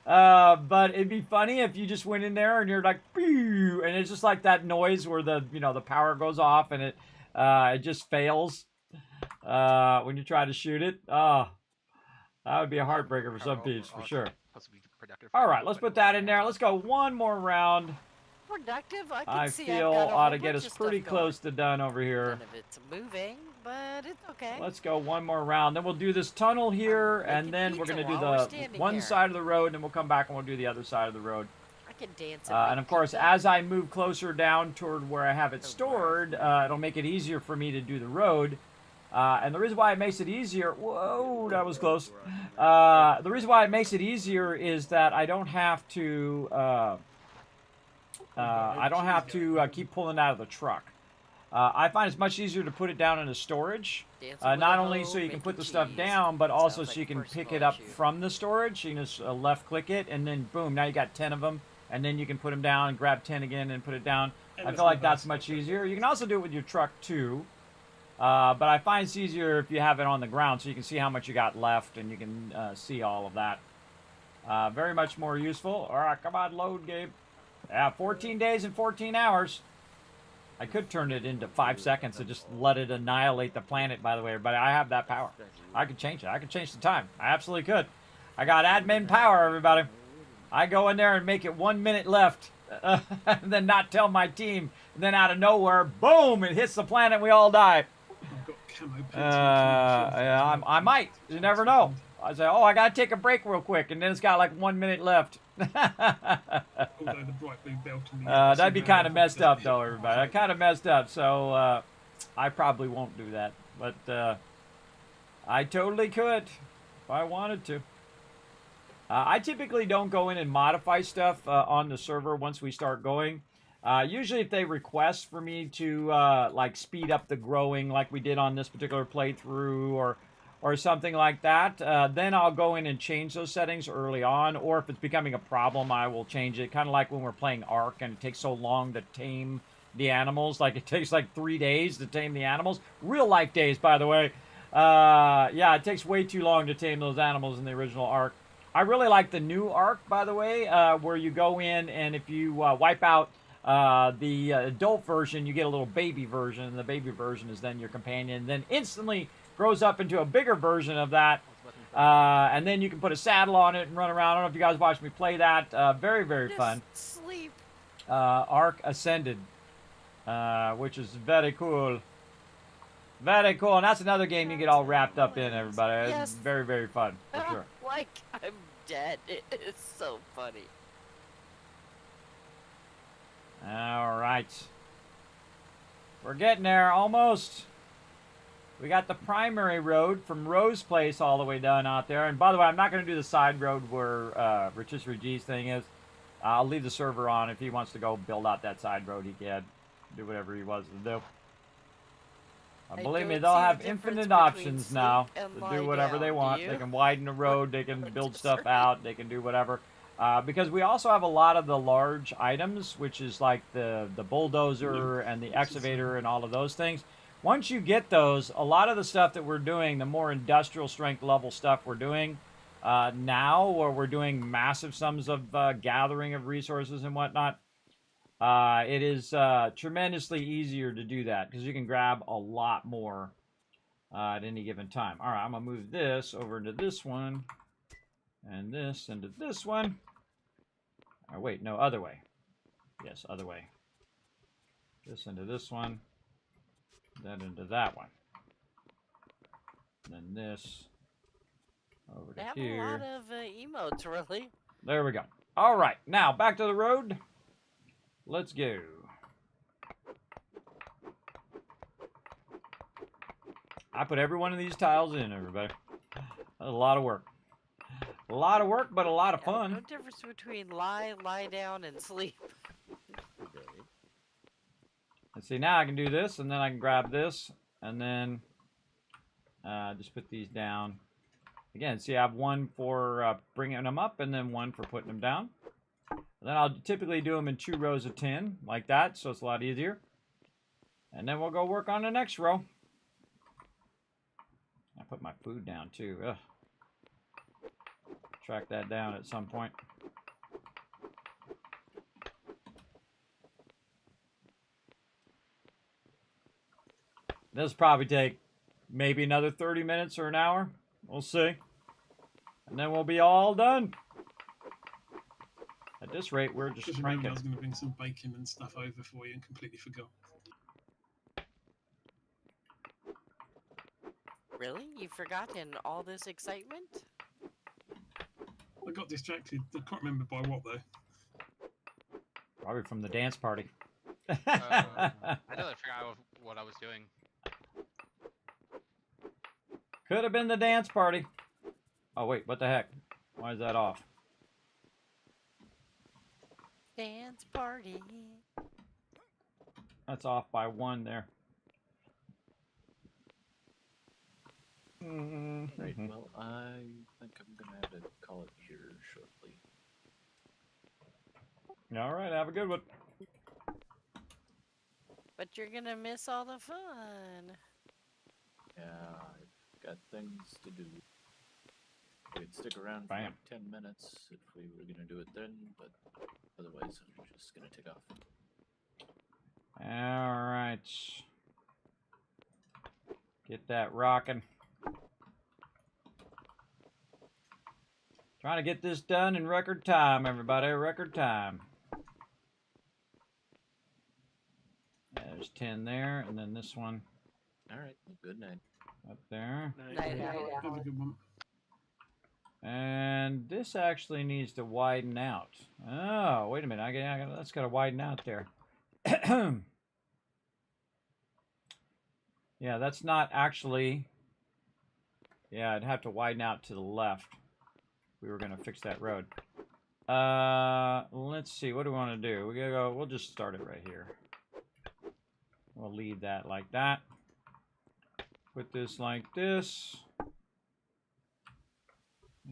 but it'd be funny if you just went in there and you're like, "Pew," and it's just like that noise where the the power goes off and it just fails when you try to shoot it. Oh, that would be a heartbreaker for some peeps for sure. All right, let's put that in there. Let's go one more round. Productive. I feel ought to get us pretty close to done over here. None of it's moving. but it's okay. Let's go one more round. Then we'll do this tunnel here, and then we're going to do the one side of the road, and then we'll come back and we'll do the other side of the road. I can dance. And of course, as I move closer down toward where I have it stored, it'll make it easier for me to do the road. And the reason why it makes it easier, whoa, that was close. The reason why it makes it easier is that I don't have to, keep pulling out of the truck. I find it's much easier to put it down in a storage, not only so you can put the stuff down, but also so you can pick it up from the storage. You can just left click it, and then boom, now you got 10 of them, and then you can put them down and grab 10 again and put it down. I feel like that's much easier. You can also do it with your truck too, but I find it's easier if you have it on the ground so you can see how much you got left and you can see all of that. Very much more useful. All right, come on, load, Gabe. Yeah, 14 days and 14 hours. I could turn it into 5 seconds and just let it annihilate the planet, by the way, but I have that power. I could change it. I could change the time. I absolutely could. I got admin power, everybody. I go in there and make it 1 minute left, and then not tell my team. And then out of nowhere, boom, it hits the planet, we all die. Yeah, I might. You never know. I say, oh, I got to take a break real quick, and then it's got like 1 minute left. That'd be kind of messed up, though, everybody. I kind of messed up, so I probably won't do that. But I totally could if I wanted to. I typically don't go in and modify stuff on the server once we start going. Usually if they request for me to like speed up the growing like we did on this particular playthrough or something like that, then I'll go in and change those settings early on, or if it's becoming a problem, I will change it. Kind of like when we're playing Ark and it takes so long to tame the animals. Like it takes like 3 days to tame the animals. Real life days, by the way. Yeah, it takes way too long to tame those animals in the original Ark. I really like the new Ark, by the way, where you go in and if you wipe out the adult version, you get a little baby version, and the baby version is then your companion, then instantly grows up into a bigger version of that, and then you can put a saddle on it and run around. I don't know if you guys watched me play that. Very, very fun. Sleep. Ark Ascended, which is very cool. Very cool, and that's another game you get all wrapped up in, everybody. It's very, very fun, for sure. Like I'm dead. It's so funny. All right. We're getting there, almost. We got the primary road from Rose Place all the way down out there. And by the way, I'm not going to do the side road where Rotisserie G's thing is. I'll leave the server on. If he wants to go build out that side road, he can. Do whatever he wants to do. Believe me, they'll have infinite options now to do whatever they want. They can widen the road. They can build stuff out. They can do whatever. Because we also have a lot of the large items, which is like the bulldozer and the excavator and all of those things. Once you get those, a lot of the stuff that we're doing, the more industrial strength level stuff we're doing now, where we're doing massive sums of gathering of resources and whatnot, it is tremendously easier to do that because you can grab a lot more at any given time. All right, I'm going to move this over into this one and this into this one. Oh, wait, no, other way. Yes, other way. This into this one. That into that one. Then this over to here. They have a lot of emotes, really. There we go. All right, now back to the road. Let's go. I put every one of these tiles in, everybody. That's a lot of work. A lot of work, but a lot of fun. No difference between lie down, and sleep. Let's see, now I can do this, and then I can grab this, and then just put these down. Again, see, I have one for bringing them up, and then one for putting them down. And then I'll typically do them in 2 rows of 10, like that, so it's a lot easier. And then we'll go work on the next row. I put my food down, too. Ugh. Track that down at some point. This will probably take maybe another 30 minutes or an hour. We'll see. And then we'll be all done. At this rate, we're just cranking. I was going to bring some bacon and stuff over for you and completely forgot. Really? You forgot in all this excitement? I got distracted. I can't remember by what though. Probably from the dance party. I totally forgot what I was doing. Could have been the dance party. Oh, wait, what the heck? Why is that off? Dance party. That's off by 1 there. Right, well, I think I'm gonna have to call it here shortly. All right, have a good one. But you're gonna miss all the fun. Yeah, I've got things to do. We'd stick around for Bam. like 10 minutes if we were gonna do it then, but otherwise I'm just gonna take off. All right. Get that rocking. Trying to get this done in record time, everybody. Record time. There's 10 there, and then this one Alright, good night. up there. Night. Have a good one. And this actually needs to widen out. Oh, wait a minute. That's got to widen out there. Yeah, that's not actually... Yeah, I'd have to widen out to the left if we were going to fix that road. Let's see. What do we want to do? We gotta go... We'll just start it right here. We'll leave that like that. Put this like this.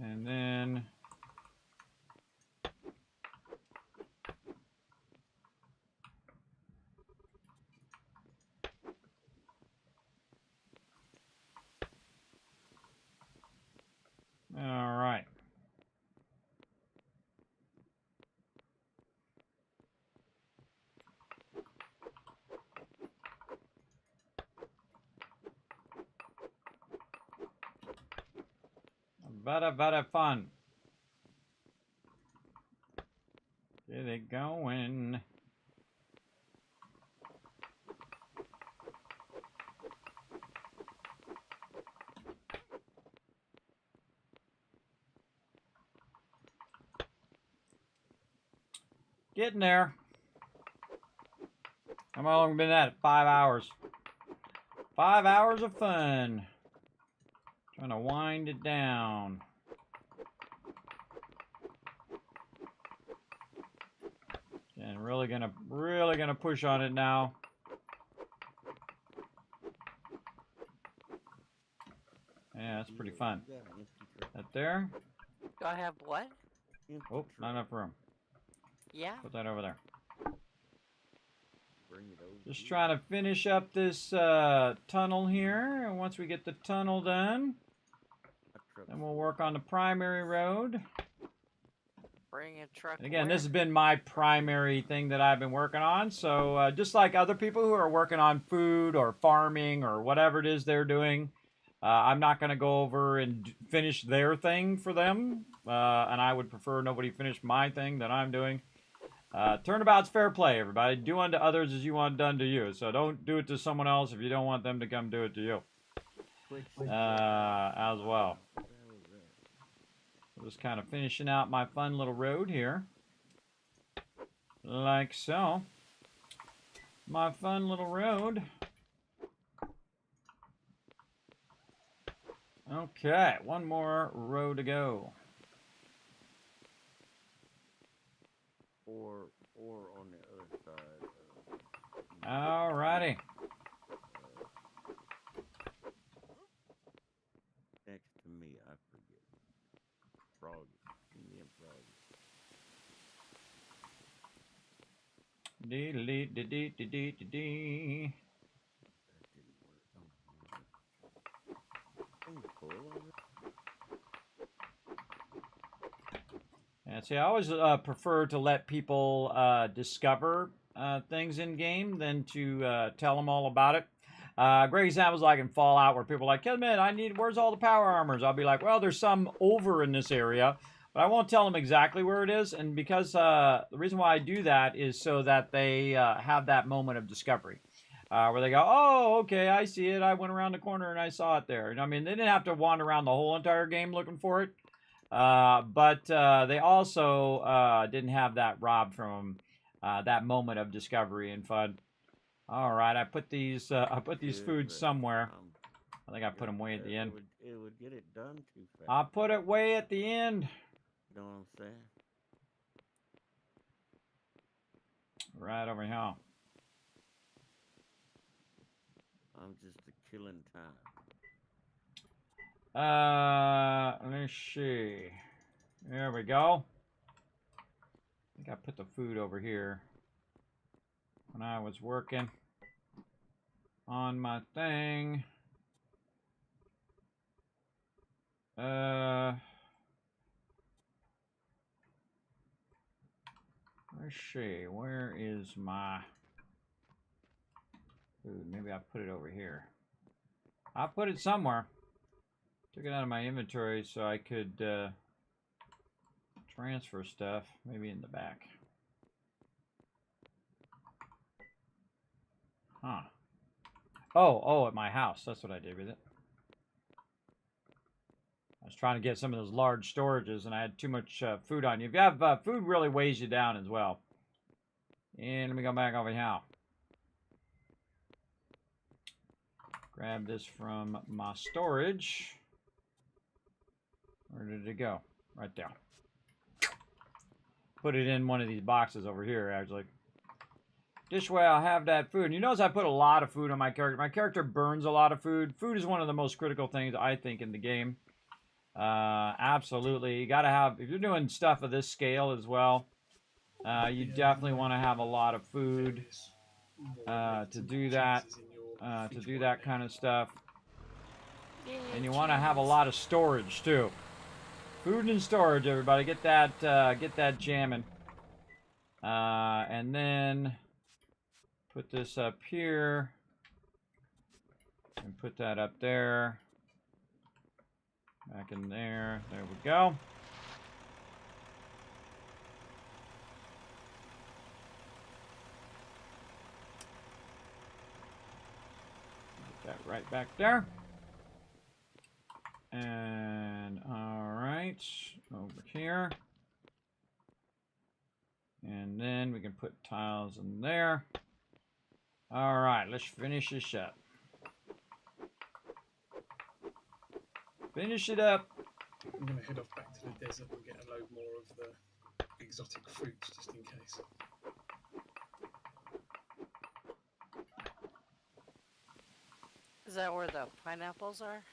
And then... All right. Very fun. Get it going. Getting there. How long have we been at it? 5 hours. 5 hours of fun. Trying to wind it down. And really gonna push on it now. Yeah, that's pretty fun. That there. Do I have what? Oh, not enough room. Yeah. Put that over there. Bring it over. Just trying to finish up this tunnel here. And once we get the tunnel done, then we'll work on the primary road. Bring a truck. And again, where? this has been my primary thing that I've been working on. So just like other people who are working on food or farming or whatever it is they're doing, I'm not going to go over and finish their thing for them. And I would prefer nobody finish my thing that I'm doing. Turnabout's fair play, everybody. Do unto others as you want done to you. So don't do it to someone else if you don't want them to come do it to you. As well. Just kind of finishing out my fun little road here. Like so. My fun little road. Okay, one more row to go. Or on the other side. Alrighty. Next to me, I forget. Frog. Indian frog. Dee dee dee dee dee dee dee dee. And see, I always prefer to let people discover things in game than to tell them all about it. Great examples like in Fallout where people are like, Kismet, where's all the power armors? I'll be like, well, there's some over in this area, but I won't tell them exactly where it is. And because the reason why I do that is so that they have that moment of discovery. where they go, oh, okay, I see it. I went around the corner and I saw it there. I mean, they didn't have to wander around the whole entire game looking for it. But they also didn't have that robbed from that moment of discovery and fun. All right, I put these foods somewhere. I think I put them way at the end. It would get it done too fast. I put it way at the end. You know what I'm saying? Right over here. I'm just a killing time. Let's see. There we go. I think I put the food over here when I was working on my thing. Let's see. Where is my food? Maybe I put it over here. I put it somewhere. Took it out of my inventory so I could transfer stuff. Maybe in the back. Huh. Oh, at my house. That's what I did with it. I was trying to get some of those large storages, and I had too much food on you. If you have food, really weighs you down as well. And let me go back over here. Grab this from my storage. Where did it go? Right there. Put it in one of these boxes over here, actually. This way I'll have that food. And you notice I put a lot of food on my character. My character burns a lot of food. Food is one of the most critical things, I think, in the game. Absolutely. You gotta have, if you're doing stuff of this scale as well, you definitely want to have a lot of food to do that kind of stuff. And you want to have a lot of storage too. Food and storage, everybody. Get that jamming. And then put this up here and put that up there. Back in there. There we go. Put that right back there. And all right, over here. And then we can put tiles in there. All right, let's finish this up. Finish it up. I'm going to head off back to the desert and get a load more of the exotic fruits just in case. Is that where the pineapples are?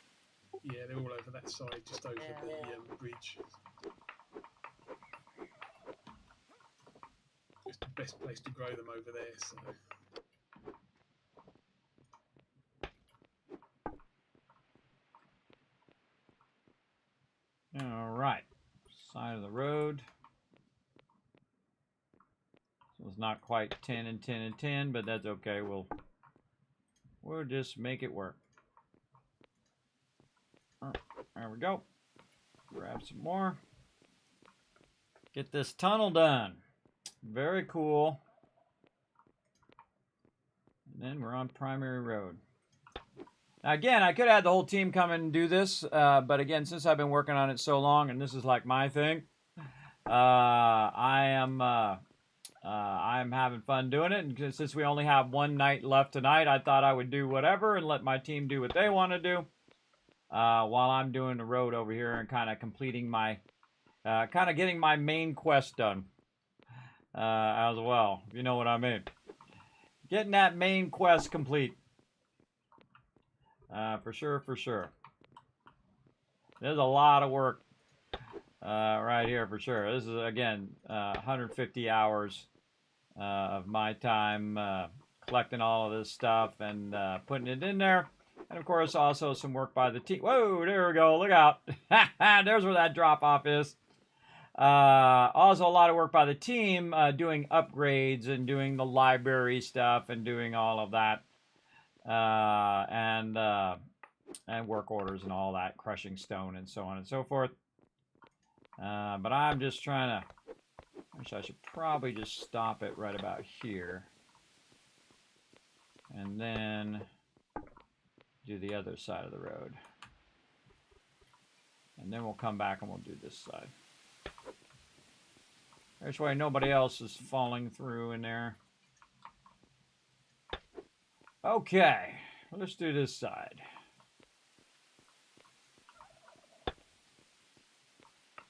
Yeah, they're all over that side, just over the bridge. It's the best place to grow them over there, so... All right, side of the road. So it's not quite 10 and 10 and 10, but that's okay. We'll just make it work. Oh, there we go. Grab some more. Get this tunnel done. Very cool. And then we're on primary road. Now again, I could have had the whole team come and do this, but again, since I've been working on it so long, and this is like my thing, I'm having fun doing it. And since we only have one night left tonight, I thought I would do whatever and let my team do what they want to do, while I'm doing the road over here and kind of completing my, kind of getting my main quest done, as well. If you know what I mean. Getting that main quest complete. For sure, for sure. There's a lot of work right here for sure. This is, again, 150 hours of my time collecting all of this stuff and putting it in there. And, of course, also some work by the team. Whoa, there we go. Look out. There's where that drop-off is. Also, a lot of work by the team doing upgrades and doing the library stuff and doing all of that. And work orders and all that, crushing stone and so on and so forth. But I'm just trying to, I should probably just stop it right about here. And then do the other side of the road. And then we'll come back and we'll do this side. This way nobody else is falling through in there. Okay, let's do this side.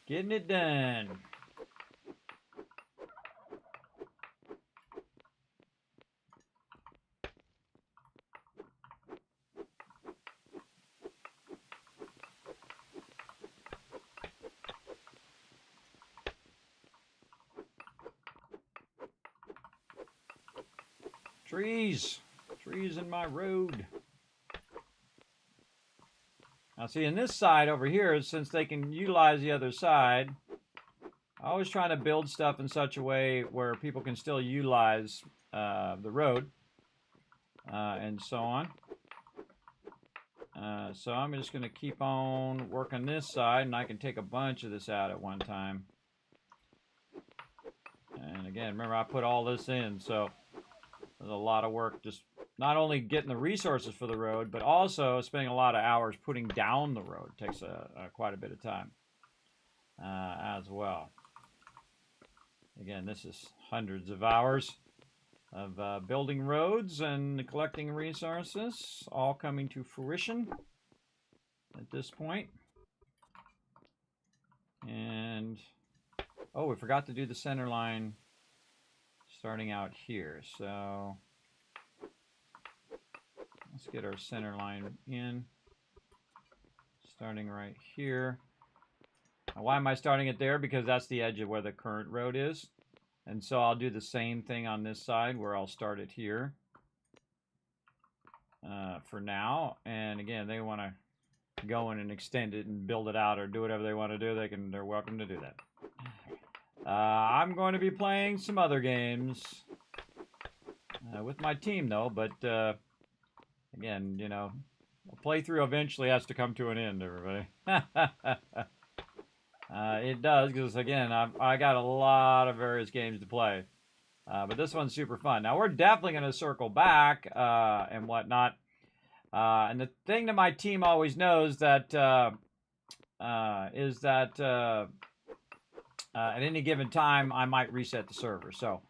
Getting it done. Trees. Trees in my road. Now see, in this side over here, since they can utilize the other side, I always try to build stuff in such a way where people can still utilize the road and so on. So I'm just going to keep on working this side, and I can take a bunch of this out at one time. And again, remember I put all this in, so there's a lot of work just not only getting the resources for the road, but also spending a lot of hours putting down the road. It takes quite a bit of time as well. Again, this is hundreds of hours of building roads and collecting resources, all coming to fruition at this point. And, oh, we forgot to do the center line starting out here. So let's get our center line in, starting right here. Now, why am I starting it there? Because that's the edge of where the current road is. And so I'll do the same thing on this side where I'll start it here for now. And again, they want to go in and extend it and build it out or do whatever they want to do. They're welcome to do that. I'm going to be playing some other games with my team though, but again, you know, a playthrough eventually has to come to an end, everybody. It does, because again, I got a lot of various games to play, but this one's super fun. Now we're definitely going to circle back and whatnot. And the thing that my team always knows that is that at any given time I might reset the server. So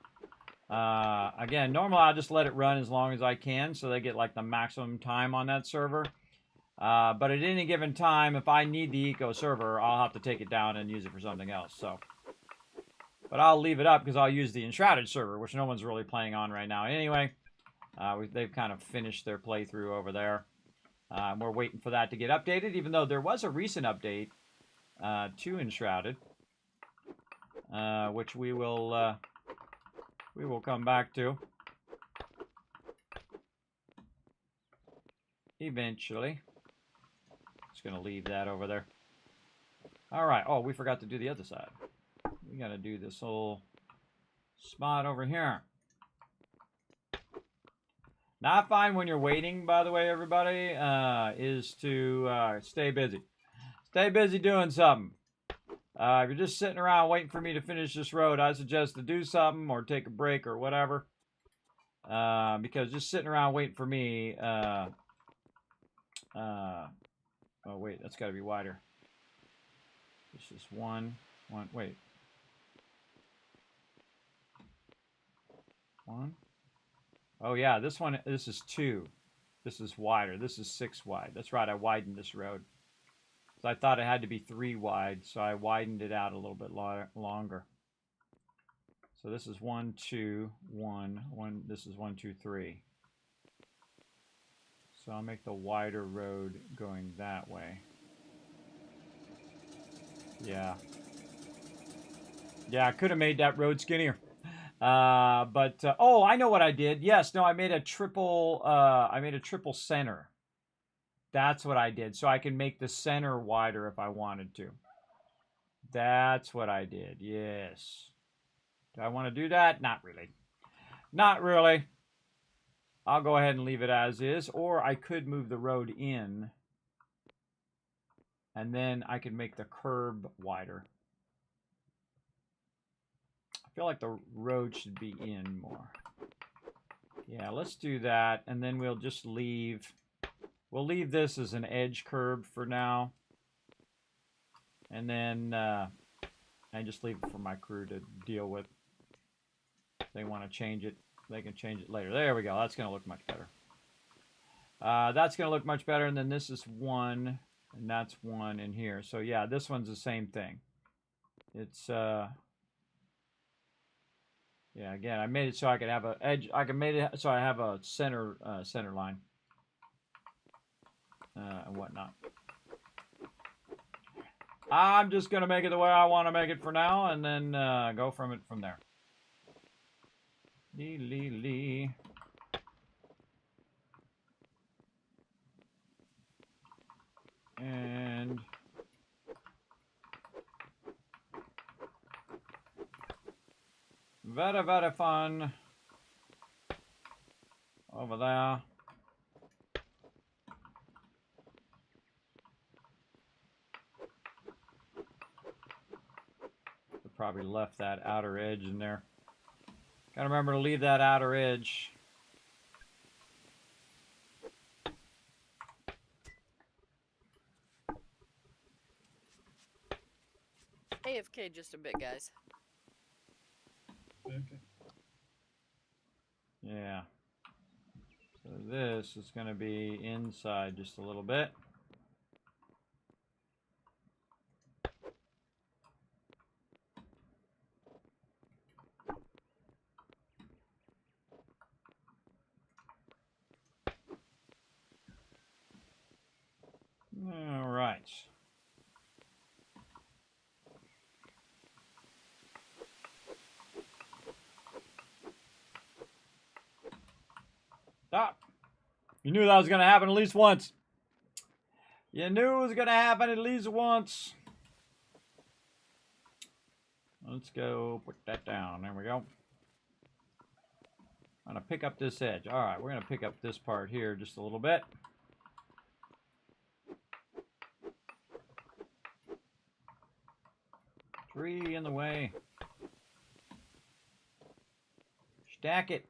again, normally I'll just let it run as long as I can, so they get like the maximum time on that server. But at any given time, if I need the eco server, I'll have to take it down and use it for something else. So, but I'll leave it up because I'll use the Enshrouded server, which no one's really playing on right now anyway. They've kind of finished their playthrough over there. We're waiting for that to get updated, even though there was a recent update to Enshrouded, which we will come back to eventually. Just gonna leave that over there. All right. Oh, we forgot to do the other side. We gotta do this whole spot over here. Now, I find when you're waiting, by the way, everybody, is to stay busy. Stay busy doing something. If you're just sitting around waiting for me to finish this road, I suggest to do something or take a break or whatever. Because just sitting around waiting for me, oh, wait, that's got to be wider. This is one, wait. One. Oh, yeah, this is 2. This is wider. This is 6 wide. That's right, I widened this road. So I thought it had to be 3 wide, so I widened it out a little bit longer. So this is 1, 2, 1, 1. This is 1, 2, 3. So I'll make the wider road going that way. Yeah. Yeah, I could have made that road skinnier. Oh, I know what I did. Yes, no, I made a triple center. That's what I did. So I can make the center wider if I wanted to. That's what I did. Yes. Do I want to do that? Not really. Not really. I'll go ahead and leave it as is, or I could move the road in, and then I could make the curb wider. I feel like the road should be in more. Yeah, let's do that, and then we'll just leave. We'll leave this as an edge curb for now, and then I just leave it for my crew to deal with. If they want to change it, they can change it later. There we go. That's going to look much better. That's going to look much better, and then this is 1, and that's 1 in here. So yeah, this one's the same thing. It's yeah. Again, I made it so I could have a edge. I can made it so I have a center center line and whatnot. I'm just gonna make it the way I want to make it for now, and then go from there. Lee. And very fun over there. Probably left that outer edge in there. Gotta remember to leave that outer edge. AFK just a bit, guys. Okay. Yeah. So this is gonna be inside just a little bit. All right. Stop. You knew that was going to happen at least once. You knew it was going to happen at least once. Let's go put that down. There we go. I'm going to pick up this edge. All right, we're going to pick up this part here just a little bit. Tree in the way. Stack it.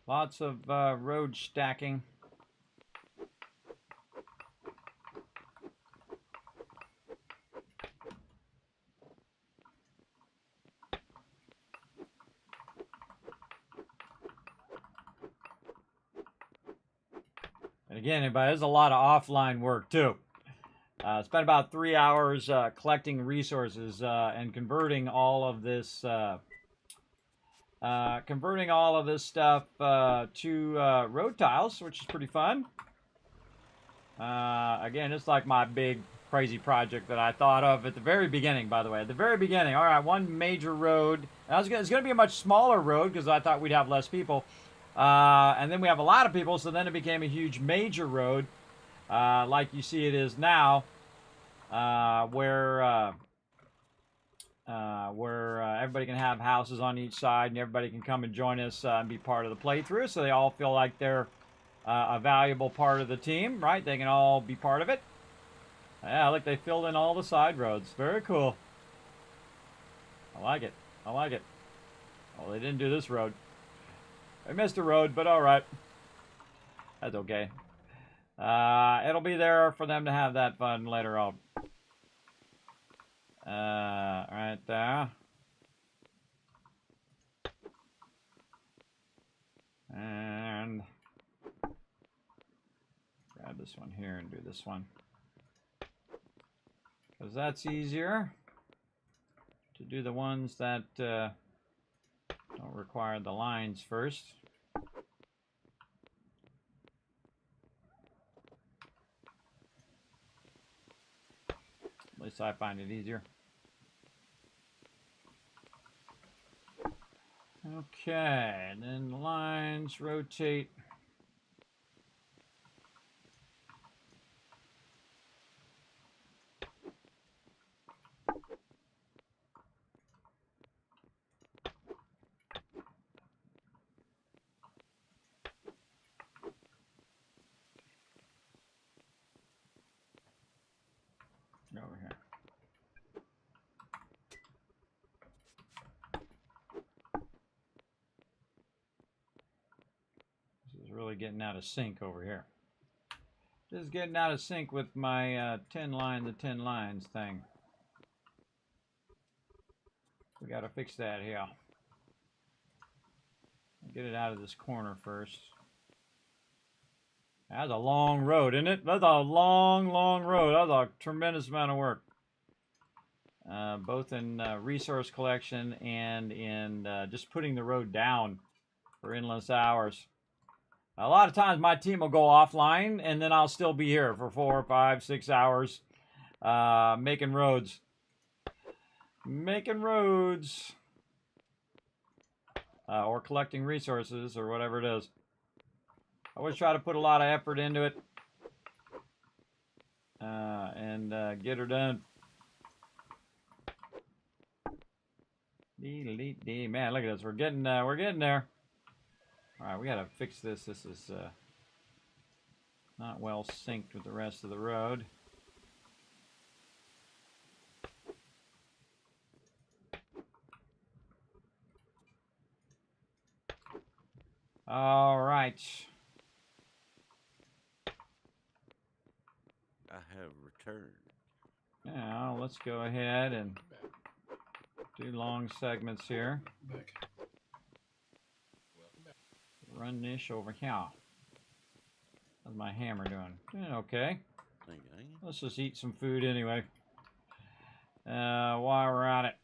Lots of road stacking. And again, everybody, there's a lot of offline work too. Spent about 3 hours collecting resources and converting all of this stuff to road tiles, which is pretty fun. Again, it's like my big crazy project that I thought of at the very beginning, by the way. At the very beginning, all right, one major road. It's going to be a much smaller road because I thought we'd have less people. And then we have a lot of people, so then it became a huge major road, like you see it is now, where everybody can have houses on each side, and everybody can come and join us and be part of the playthrough, so they all feel like they're a valuable part of the team, right? They can all be part of it. Yeah, look, they filled in all the side roads. Very cool. I like it. I like it. Well, they didn't do this road. I missed a road, but all right. That's okay. It'll be there for them to have that fun later on. Right there. And grab this one here and do this one. Because that's easier to do the ones that don't require the lines first. At least I find it easier. Okay, and then lines rotate. over here. This is really getting out of sync over here. This is getting out of sync with my 10 lines thing. We got to fix that here. Get it out of this corner first. That's a long road, isn't it? That's a long, long road. That's a tremendous amount of work. Both in resource collection and in just putting the road down for endless hours. A lot of times my team will go offline and then I'll still be here for 4, 5, 6 hours making roads. Making roads. Or collecting resources or whatever it is. I always try to put a lot of effort into it and get her done. Man, look at this. We're getting there. All right, we gotta fix this. This is not well synced with the rest of the road. All right. I have returned. Now let's go ahead and do long segments here. Back. Run this over here. How's my hammer doing? Doing okay. Let's just eat some food anyway. While we're at it.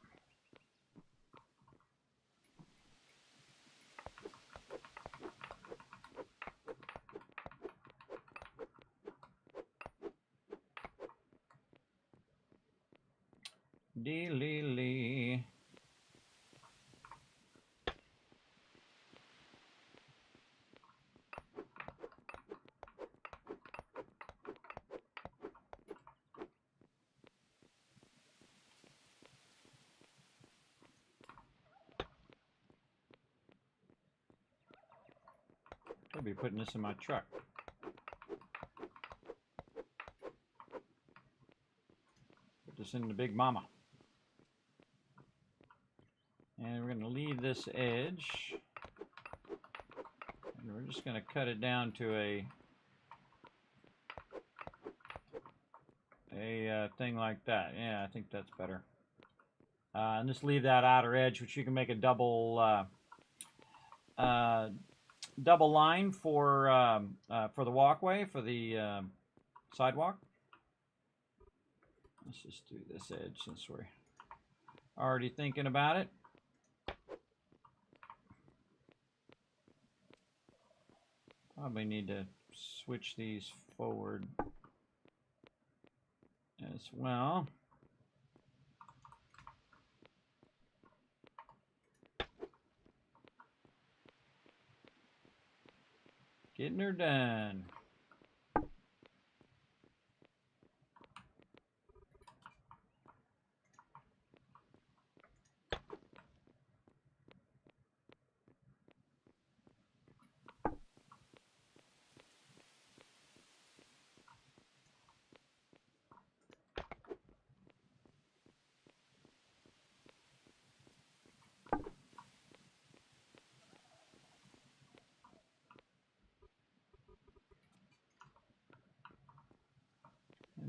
Dee-lee-lee. I'll be putting this in my truck. Put this in the Big Mama. And we're going to leave this edge. And we're just going to cut it down to a thing like that. Yeah, I think that's better. And just leave that outer edge, which you can make a double line for the walkway, for the sidewalk. Let's just do this edge since we're already thinking about it. Probably need to switch these forward as well. Getting her done.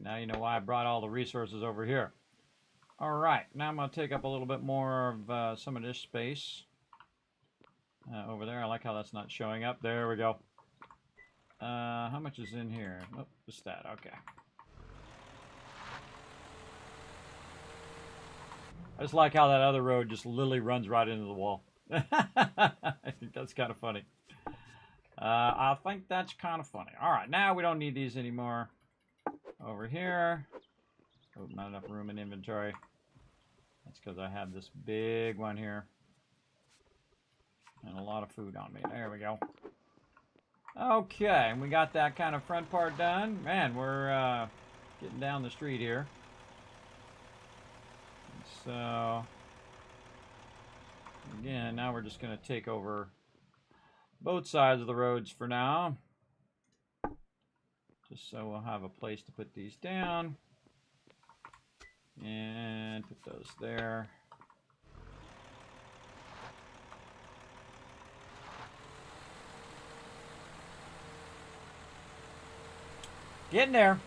Now you know why I brought all the resources over here. All right, now I'm going to take up a little bit more of some of this space over there. I like how that's not showing up. There we go. How much is in here? Oh, just that. Okay. I just like how that other road just literally runs right into the wall. I think that's kind of funny. I think that's kind of funny. All right, now we don't need these anymore. Over here. Oh, not enough room in inventory. That's because I have this big one here. And a lot of food on me. There we go. Okay, and we got that kind of front part done. Man, we're getting down the street here. So, again, now we're just going to take over both sides of the roads for now. Just so we'll have a place to put these down. And put those there. Getting there.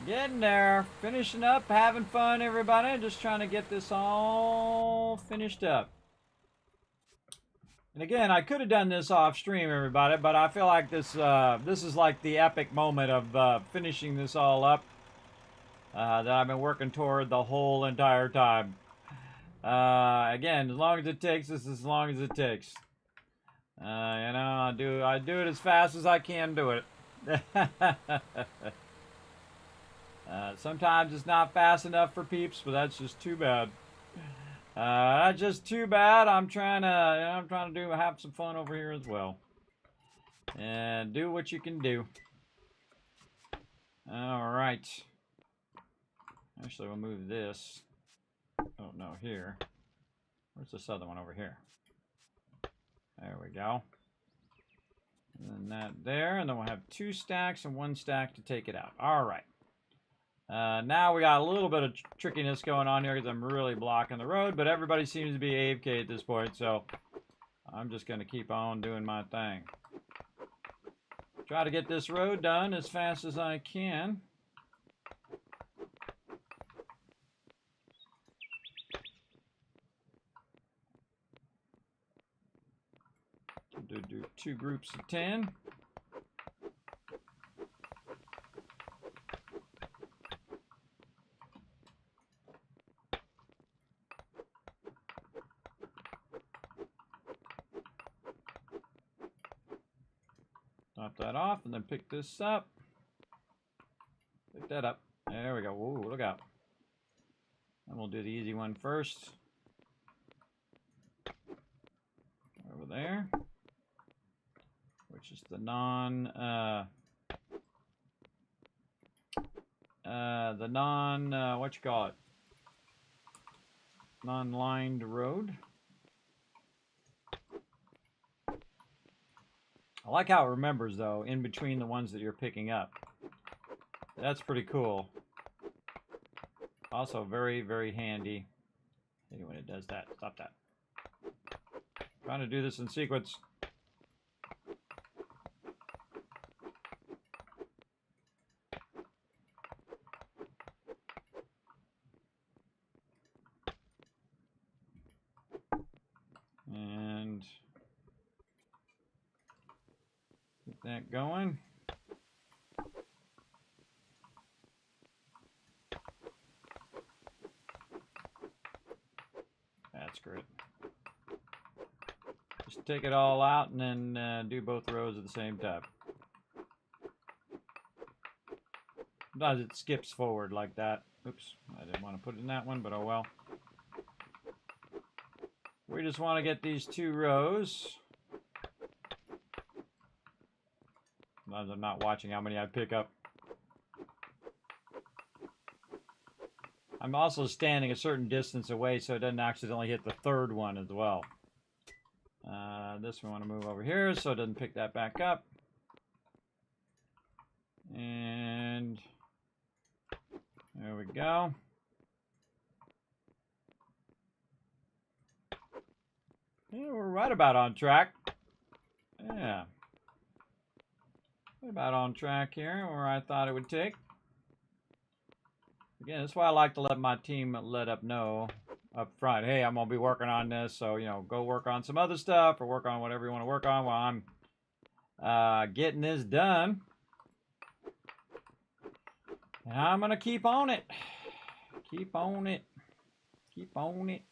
Getting there. Finishing up. Having fun, everybody. Just trying to get this all finished up. And again, I could have done this off stream, everybody, but I feel like this is like the epic moment of finishing this all up that I've been working toward the whole entire time. Again, as long as it takes, this is as long as it takes. You know, I do it as fast as I can do it. Sometimes it's not fast enough for peeps, but that's just too bad. That's just too bad. I'm trying to have some fun over here as well, and do what you can do. All right. Actually, we'll move this. Oh no, here. Where's this other one over here? There we go. And then that there, and then we'll have 2 stacks and 1 stack to take it out. All right. Now we got a little bit of trickiness going on here because I'm really blocking the road, but everybody seems to be AFK at this point, so I'm just going to keep on doing my thing. Try to get this road done as fast as I can. Do 2 groups of 10. Top that off and then pick this up. Pick that up. There we go. Whoa, look out. And we'll do the easy one first. Over there. Which is the what you call it? Non-lined road. I like how it remembers, though, in between the ones that you're picking up. That's pretty cool. Also very, very handy. Maybe when it does that. Stop that. Trying to do this in sequence. And get that going. That's great. Just take it all out and then do both rows at the same time. Sometimes it skips forward like that. Oops, I didn't want to put it in that one, but oh well. We just want to get these 2 rows. Sometimes I'm not watching how many I pick up. I'm also standing a certain distance away so it doesn't accidentally hit the 3rd one as well. This we want to move over here so it doesn't pick that back up. And there we go. Yeah, we're right about on track. Yeah. Right about on track here where I thought it would take. Again, that's why I like to let my team know up front, hey, I'm going to be working on this, so, you know, go work on some other stuff or work on whatever you want to work on while I'm getting this done. And I'm going to keep on it. Keep on it. Keep on it.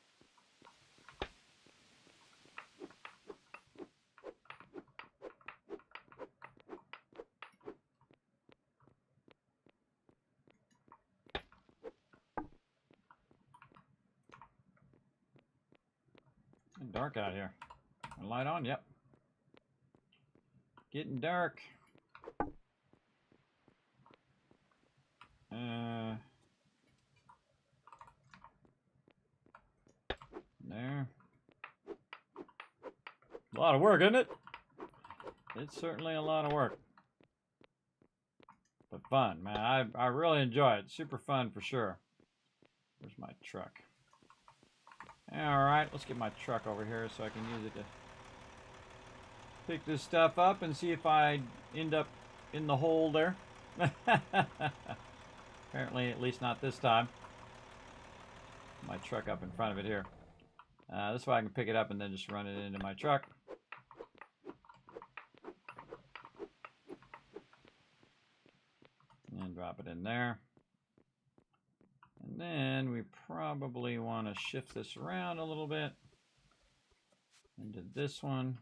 Dark out here. Light on? Yep. Getting dark. There. A lot of work, isn't it? It's certainly a lot of work. But fun, man. I really enjoy it. Super fun for sure. Where's my truck? Alright, let's get my truck over here so I can use it to pick this stuff up and see if I end up in the hole there. Apparently, at least not this time. My truck up in front of it here. This way I can pick it up and then just run it into my truck. And drop it in there. And then we probably want to shift this around a little bit into this one.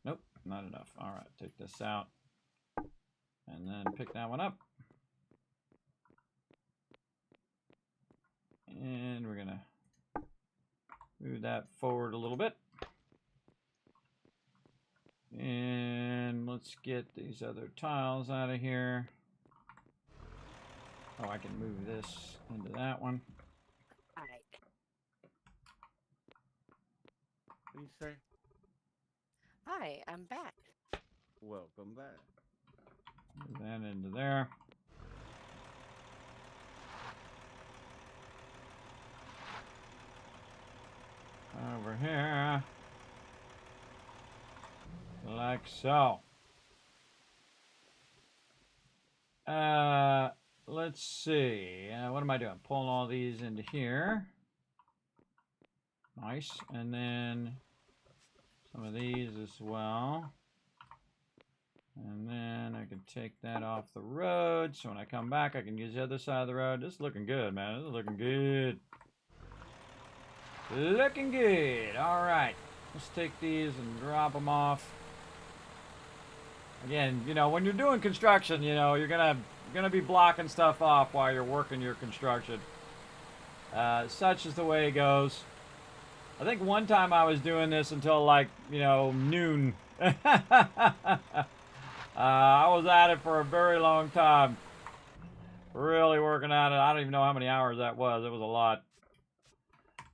Nope, not enough. All right, take this out and then pick that one up. And we're gonna move that forward a little bit. And let's get these other tiles out of here. Oh, I can move this into that one. All right. What do you say? Hi, I'm back. Welcome back. Move that into there. Over here. Like so. Let's see. What am I doing? Pulling all these into here. Nice. And then some of these as well. And then I can take that off the road. So when I come back, I can use the other side of the road. This is looking good, man. This is looking good. Looking good. All right. Let's take these and drop them off. Again, you know, when you're doing construction, you know, you're gonna be blocking stuff off while you're working your construction. Such is the way it goes. I think one time I was doing this until like, you know, noon. I was at it for a very long time. Really working at it. I don't even know how many hours that was. It was a lot.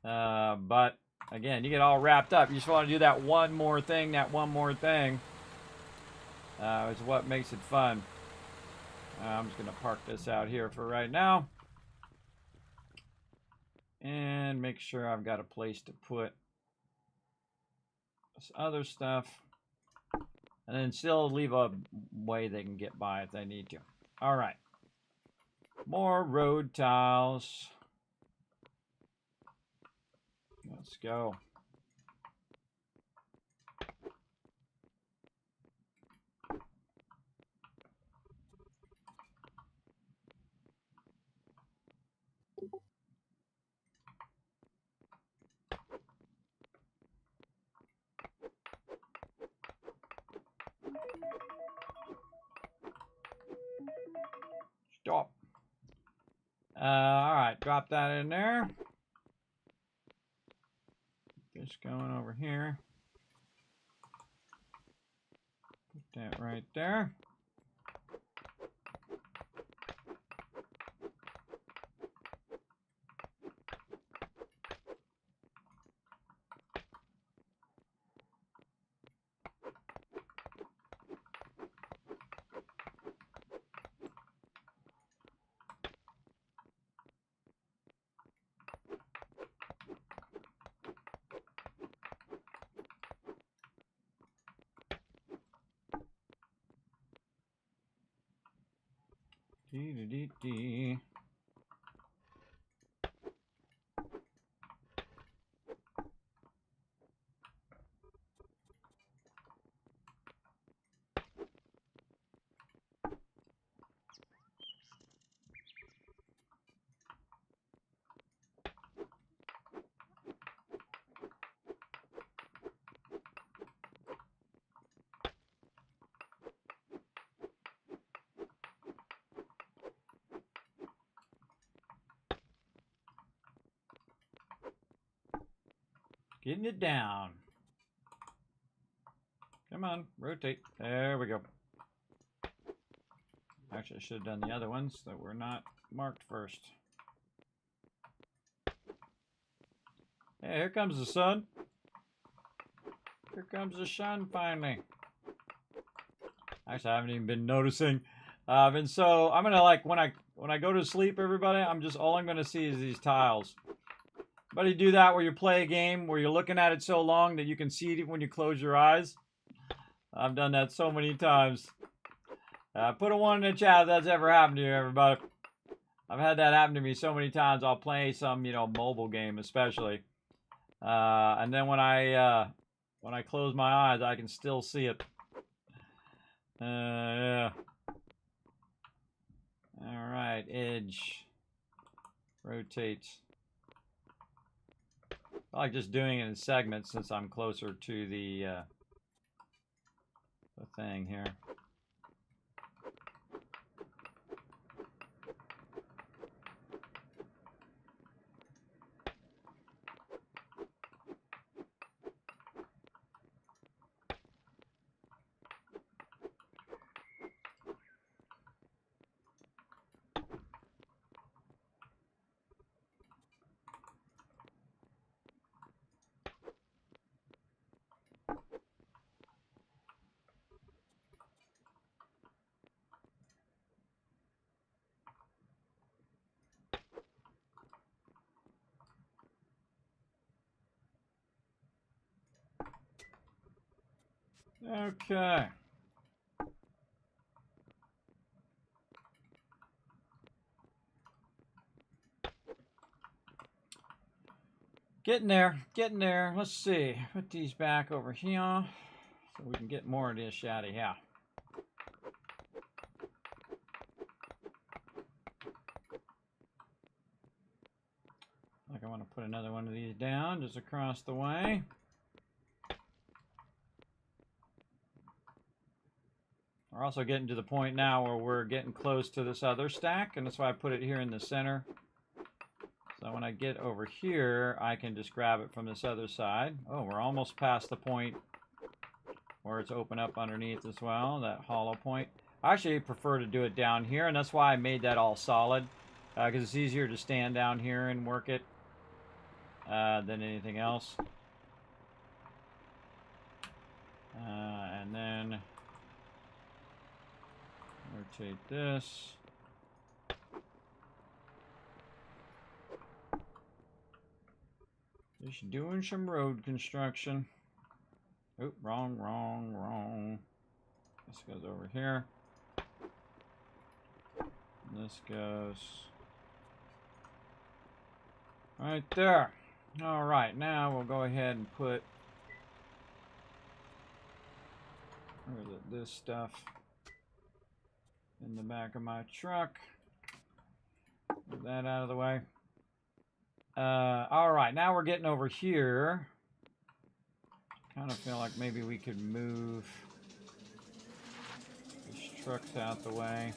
But again, you get all wrapped up. You just want to do that one more thing, is what makes it fun. I'm just going to park this out here for right now. And make sure I've got a place to put this other stuff. And then still leave a way they can get by if they need to. All right. More road tiles. Let's go. Stop. All right, drop that in there. Just going over here. Put that right there. Dee. Getting it down. Come on, rotate. There we go. Actually, I should have done the other ones that were not marked first. Hey, here comes the sun. Here comes the sun finally. Actually, I haven't even been noticing And so I'm gonna like when I go to sleep, everybody, all I'm gonna see is these tiles. But you do that where you play a game where you're looking at it so long that you can see it when you close your eyes. I've done that so many times. Put a 1 in the chat if that's ever happened to you, everybody. I've had that happen to me so many times. I'll play some, mobile game especially. And then when I close my eyes, I can still see it. Yeah. All right, edge. Rotate. I like just doing it in segments since I'm closer to the thing here. Okay. Getting there, getting there. Let's see. Put these back over here so we can get more of this out of here. Like I want to put another one of these down just across the way. We're also getting to the point now where we're getting close to this other stack, and that's why I put it here in the center. So when I get over here, I can just grab it from this other side. Oh, we're almost past the point where it's open up underneath as well, that hollow point. I actually prefer to do it down here, and that's why I made that all solid, because it's easier to stand down here and work it than anything else. And then rotate this. Just doing some road construction. Oop, wrong. This goes over here. This goes right there. All right, now we'll go ahead and put this stuff in the back of my truck. Get that out of the way. All right, now we're getting over here. Kind of feel like maybe we could move these trucks out the way.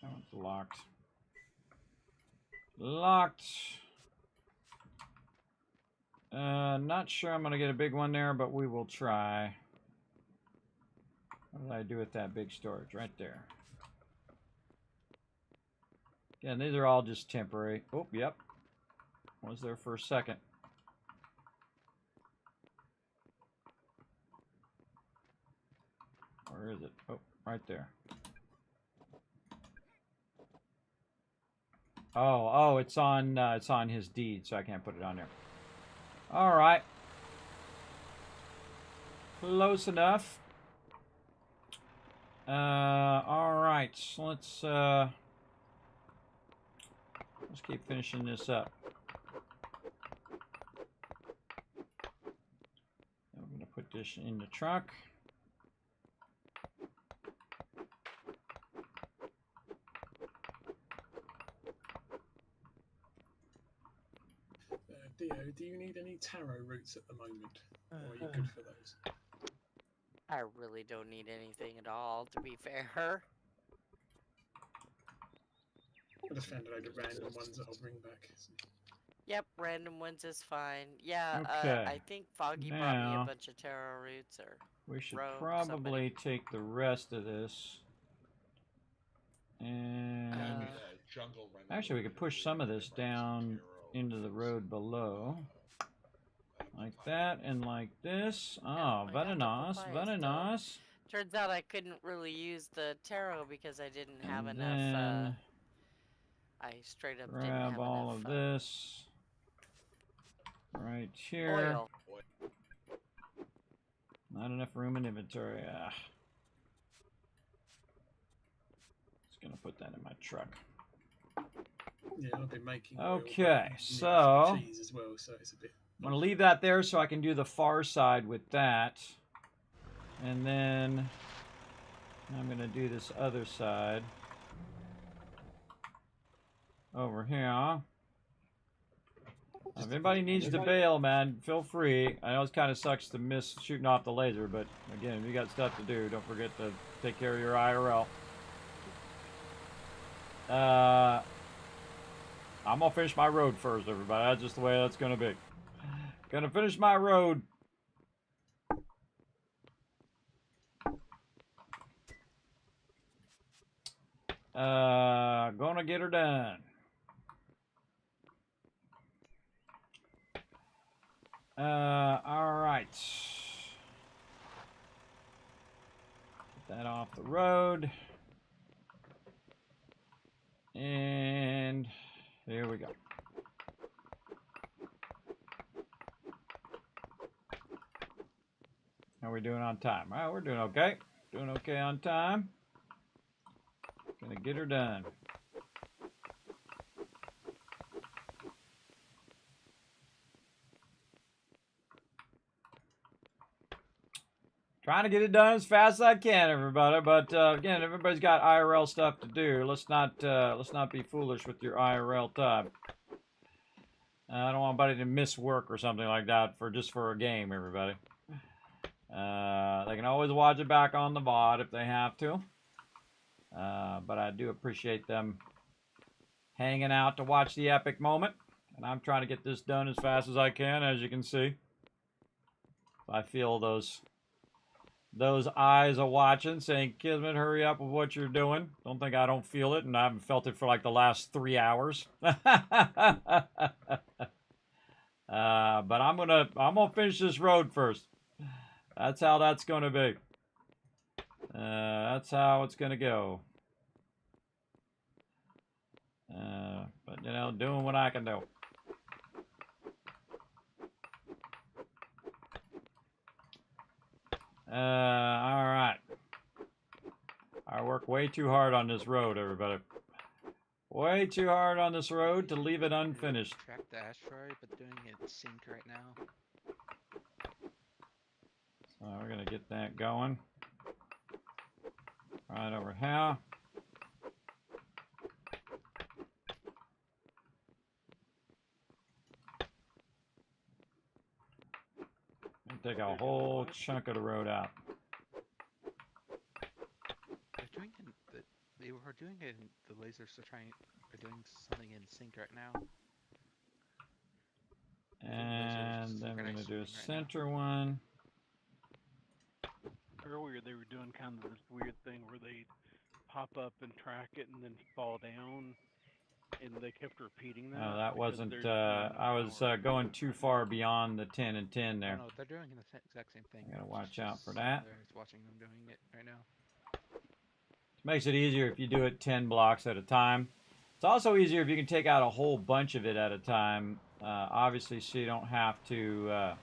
That one's locked. Locked. Not sure I'm going to get a big one there, but we will try. What did I do with that big storage? Right there. Again, these are all just temporary. Oh, yep. Was there for a second. Where is it? Oh, right there. Oh, it's on his deed, so I can't put it on there. All right. Close enough. All right. So let's keep finishing this up. I'm gonna put this in the truck. Dio, do you need any taro roots at the moment? Or are you good for those? I really don't need anything at all, to be fair. I just found a load of random ones that I'll bring back. Yep, random ones is fine. Yeah, Okay. I think Foggy brought me Now, a bunch of taro roots or we should Rogue, probably take the rest of this and jungle running. Actually, we could push some of this down into the road below. Like that and like this. Oh, I got very the nice, papaya very still. nice. Turns out I couldn't really use the taro because I didn't have And enough. then I straight up didn't grab have all enough of this right here. oil. Not enough room in inventory. Just gonna put that in my truck. Yeah, I've been making. Okay, oil, so cheese as well, so it's a bit. I'm gonna leave that there so I can do the far side with that, and then I'm gonna do this other side over here. If anybody needs to bail, man, feel free. I know it kind of sucks to miss shooting off the laser, but again, if you got stuff to do, don't forget to take care of your IRL. I'm gonna finish my road first, everybody. That's just the way that's gonna be. Gonna finish my road. Gonna get her done. All right. Get that off the road. And here we go. How are we doing on time? All right, we're doing okay. Doing okay on time. Gonna get her done. Trying to get it done as fast as I can, everybody. But again, everybody's got IRL stuff to do. Let's not be foolish with your IRL time. I don't want anybody to miss work or something like that just for a game, everybody. They can always watch it back on the VOD if they have to. But I do appreciate them hanging out to watch the epic moment. And I'm trying to get this done as fast as I can, as you can see. I feel those eyes are watching, saying, Kismet, hurry up with what you're doing. Don't think I don't feel it, and I haven't felt it for like the last 3 hours. But I'm gonna finish this road first. That's how that's gonna be. That's how it's gonna go. But you know, doing what I can do. All right. I work way too hard on this road, everybody. Way too hard on this road to leave it unfinished. Track the asteroid, but doing it sync right now. So we're gonna get that going. Right over here. Take a whole chunk of the road out. They were doing it. The lasers are doing something in sync right now. And then we're gonna do a center one. Earlier they were doing kind of this weird thing where they pop up and track it and then fall down, and they kept repeating that. No, that wasn't. I was going too far beyond the 10 and 10 there. No, they're doing the exact same thing. I gotta watch out for that. There's watching them doing it right now. It makes it easier if you do it 10 blocks at a time. It's also easier if you can take out a whole bunch of it at a time. Obviously, so you don't have to.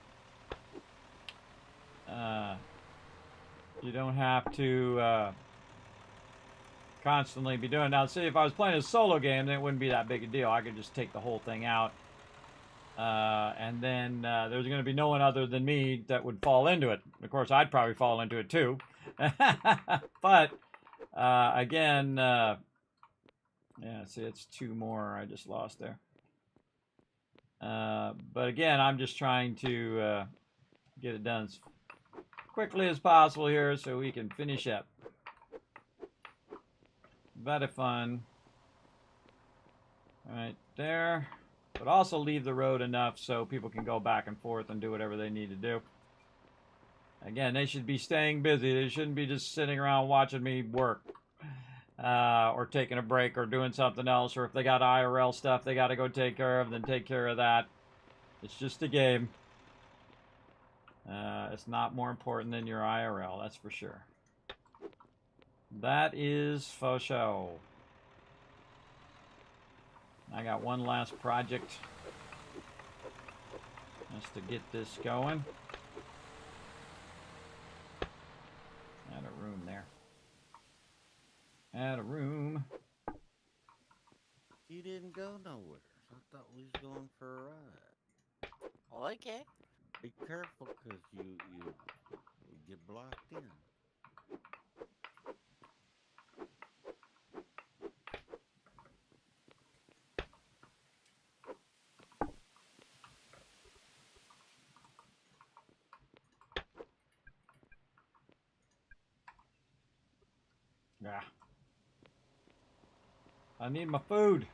You don't have to constantly be doing. Now, see, if I was playing a solo game, then it wouldn't be that big a deal. I could just take the whole thing out, and then there's going to be no one other than me that would fall into it. Of course, I'd probably fall into it too. But again, yeah. See, it's 2 more I just lost there. But again, I'm just trying to get it done as quickly as possible here so we can finish up. Very fun. Right there. But also leave the road enough so people can go back and forth and do whatever they need to do. Again, they should be staying busy. They shouldn't be just sitting around watching me work. or taking a break or doing something else, or if they got IRL stuff they got to go take care of, then take care of that. It's just a game. It's not more important than your IRL, that's for sure. That is for show. I got one last project just to get this going. Add a room there. Add a room. You didn't go nowhere. I thought we was going for a ride. Okay. Be careful, cause you get blocked in. Yeah. I need my food.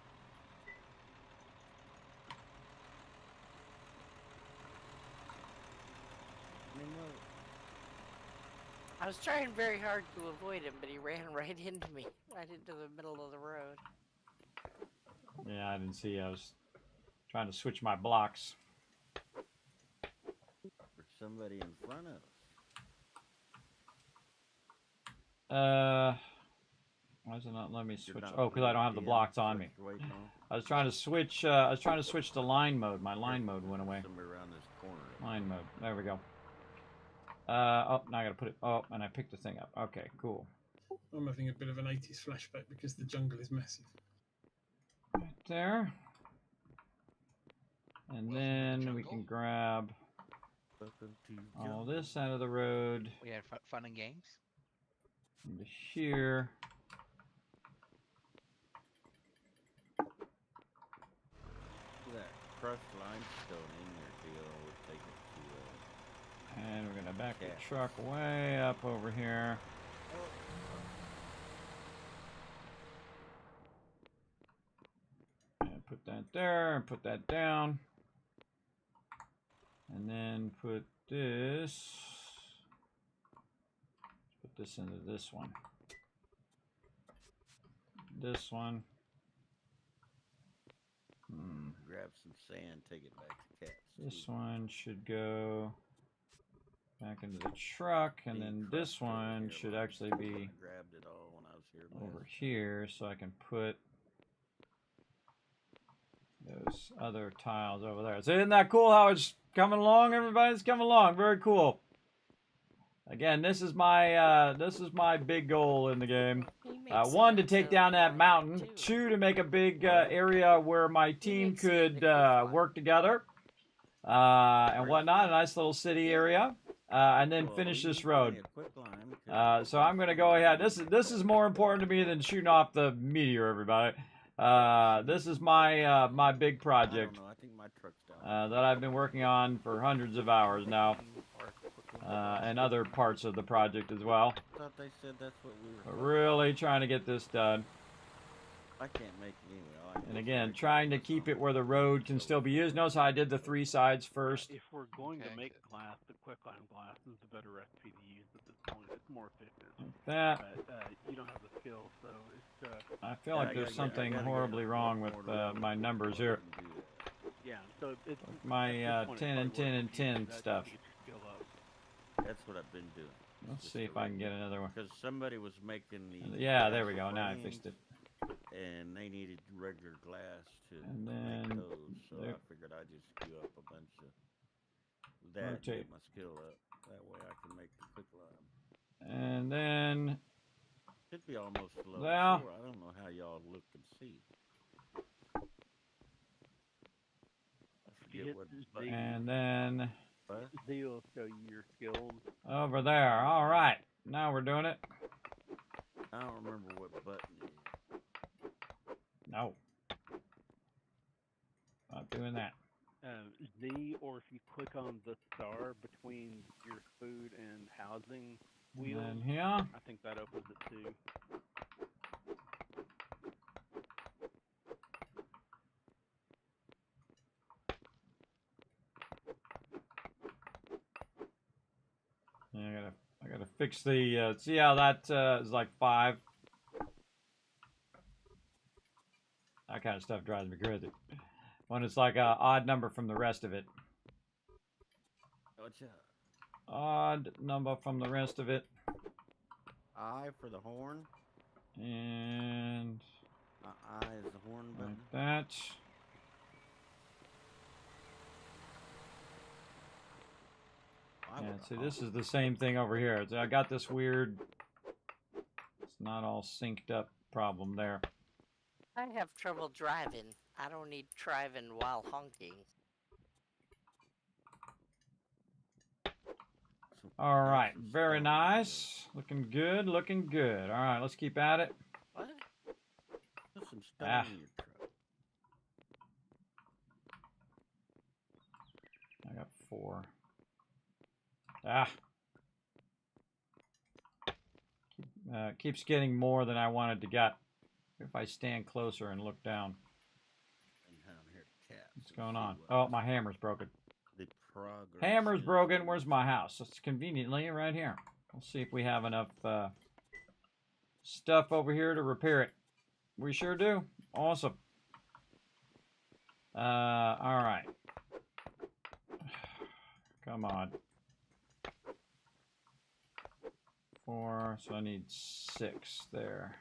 I was trying very hard to avoid him, but he ran right into me, right into the middle of the road. Yeah, I didn't see. I was trying to switch my blocks. For somebody in front of us. Why is it not letting me switch? Oh, because I don't have the blocks on me. I was trying to switch. To line mode. My line mode went away. Somewhere around this corner. Line mode. There we go. Oh, now I gotta put it. Oh, and I picked the thing up. Okay, cool. I'm having a bit of an 80s flashback because the jungle is massive. Right there. And then we can grab all this out of the road. We had fun and games. Into here. That crushed limestone in there deal would take it to And we're gonna back the truck way up over here. And put that there and put that down. And then put this. Put this into this one. This one. grab some sand, take it back to Cats. This one should go back into the truck, and then this one should actually be grabbed it all when I was here over here, so I can put those other tiles over there. So isn't that cool how it's coming along, everybody? It's coming along. Very cool. Again, this is my big goal in the game. One, to take down that mountain. Two, to make a big area where my team could work together and whatnot. A nice little city area. And then finish this road. So I'm going to go ahead. This is more important to me than shooting off the Meteor, everybody. This is my my big project that I've been working on for hundreds of hours now. And other parts of the project as well. I thought they said that's what we were Really trying to get this done. I can't make it anyway. And again, trying to keep it where the road can still be used. Notice how I did the 3 sides first. If we're going to make glass, the quicklime glass is the better recipe to use at this point. It's more efficient. Like that. But you don't have the skill, so it's... I feel like there's something horribly wrong with my numbers here. Yeah, so it's... My 10 and 10 and 10 stuff. That's what I've been doing. Let's see if I can get another one. Because somebody was making the... Yeah, there we go. Now I fixed it. And they needed regular glass to and make then those, so I figured I'd just queue up a bunch of that and rotate. get my skill up. That way I can make the quicklime. And then... Should be almost low. Well, I don't know how y'all look and see. I forget what button. And then... They'll show you your skills. Over there. All right. Now we're doing it. I don't remember what button it is. No. Not doing that. Z, or if you click on the star between your food and housing wheel, And here. I think that opens it too. Yeah, I gotta fix the. See how that is like 5. That kind of stuff drives me crazy. When it's like a odd number from the rest of it. What's up? Odd number from the rest of it. I for the horn. And I is the horn button. like that. Yeah, see, this is the same thing over here. I got this weird, it's not all synced up problem there. I have trouble driving. I don't need driving while honking. All right, very nice. Looking good, looking good. All right, let's keep at it. What? Put some stone in your truck. I got 4. Ah. Keeps getting more than I wanted to get. If I stand closer and look down. What's going on? Oh, my hammer's broken. Hammer's broken. Where's my house? It's conveniently right here. We'll see if we have enough stuff over here to repair it. We sure do. Awesome. All right. Come on. 4, so I need 6 there.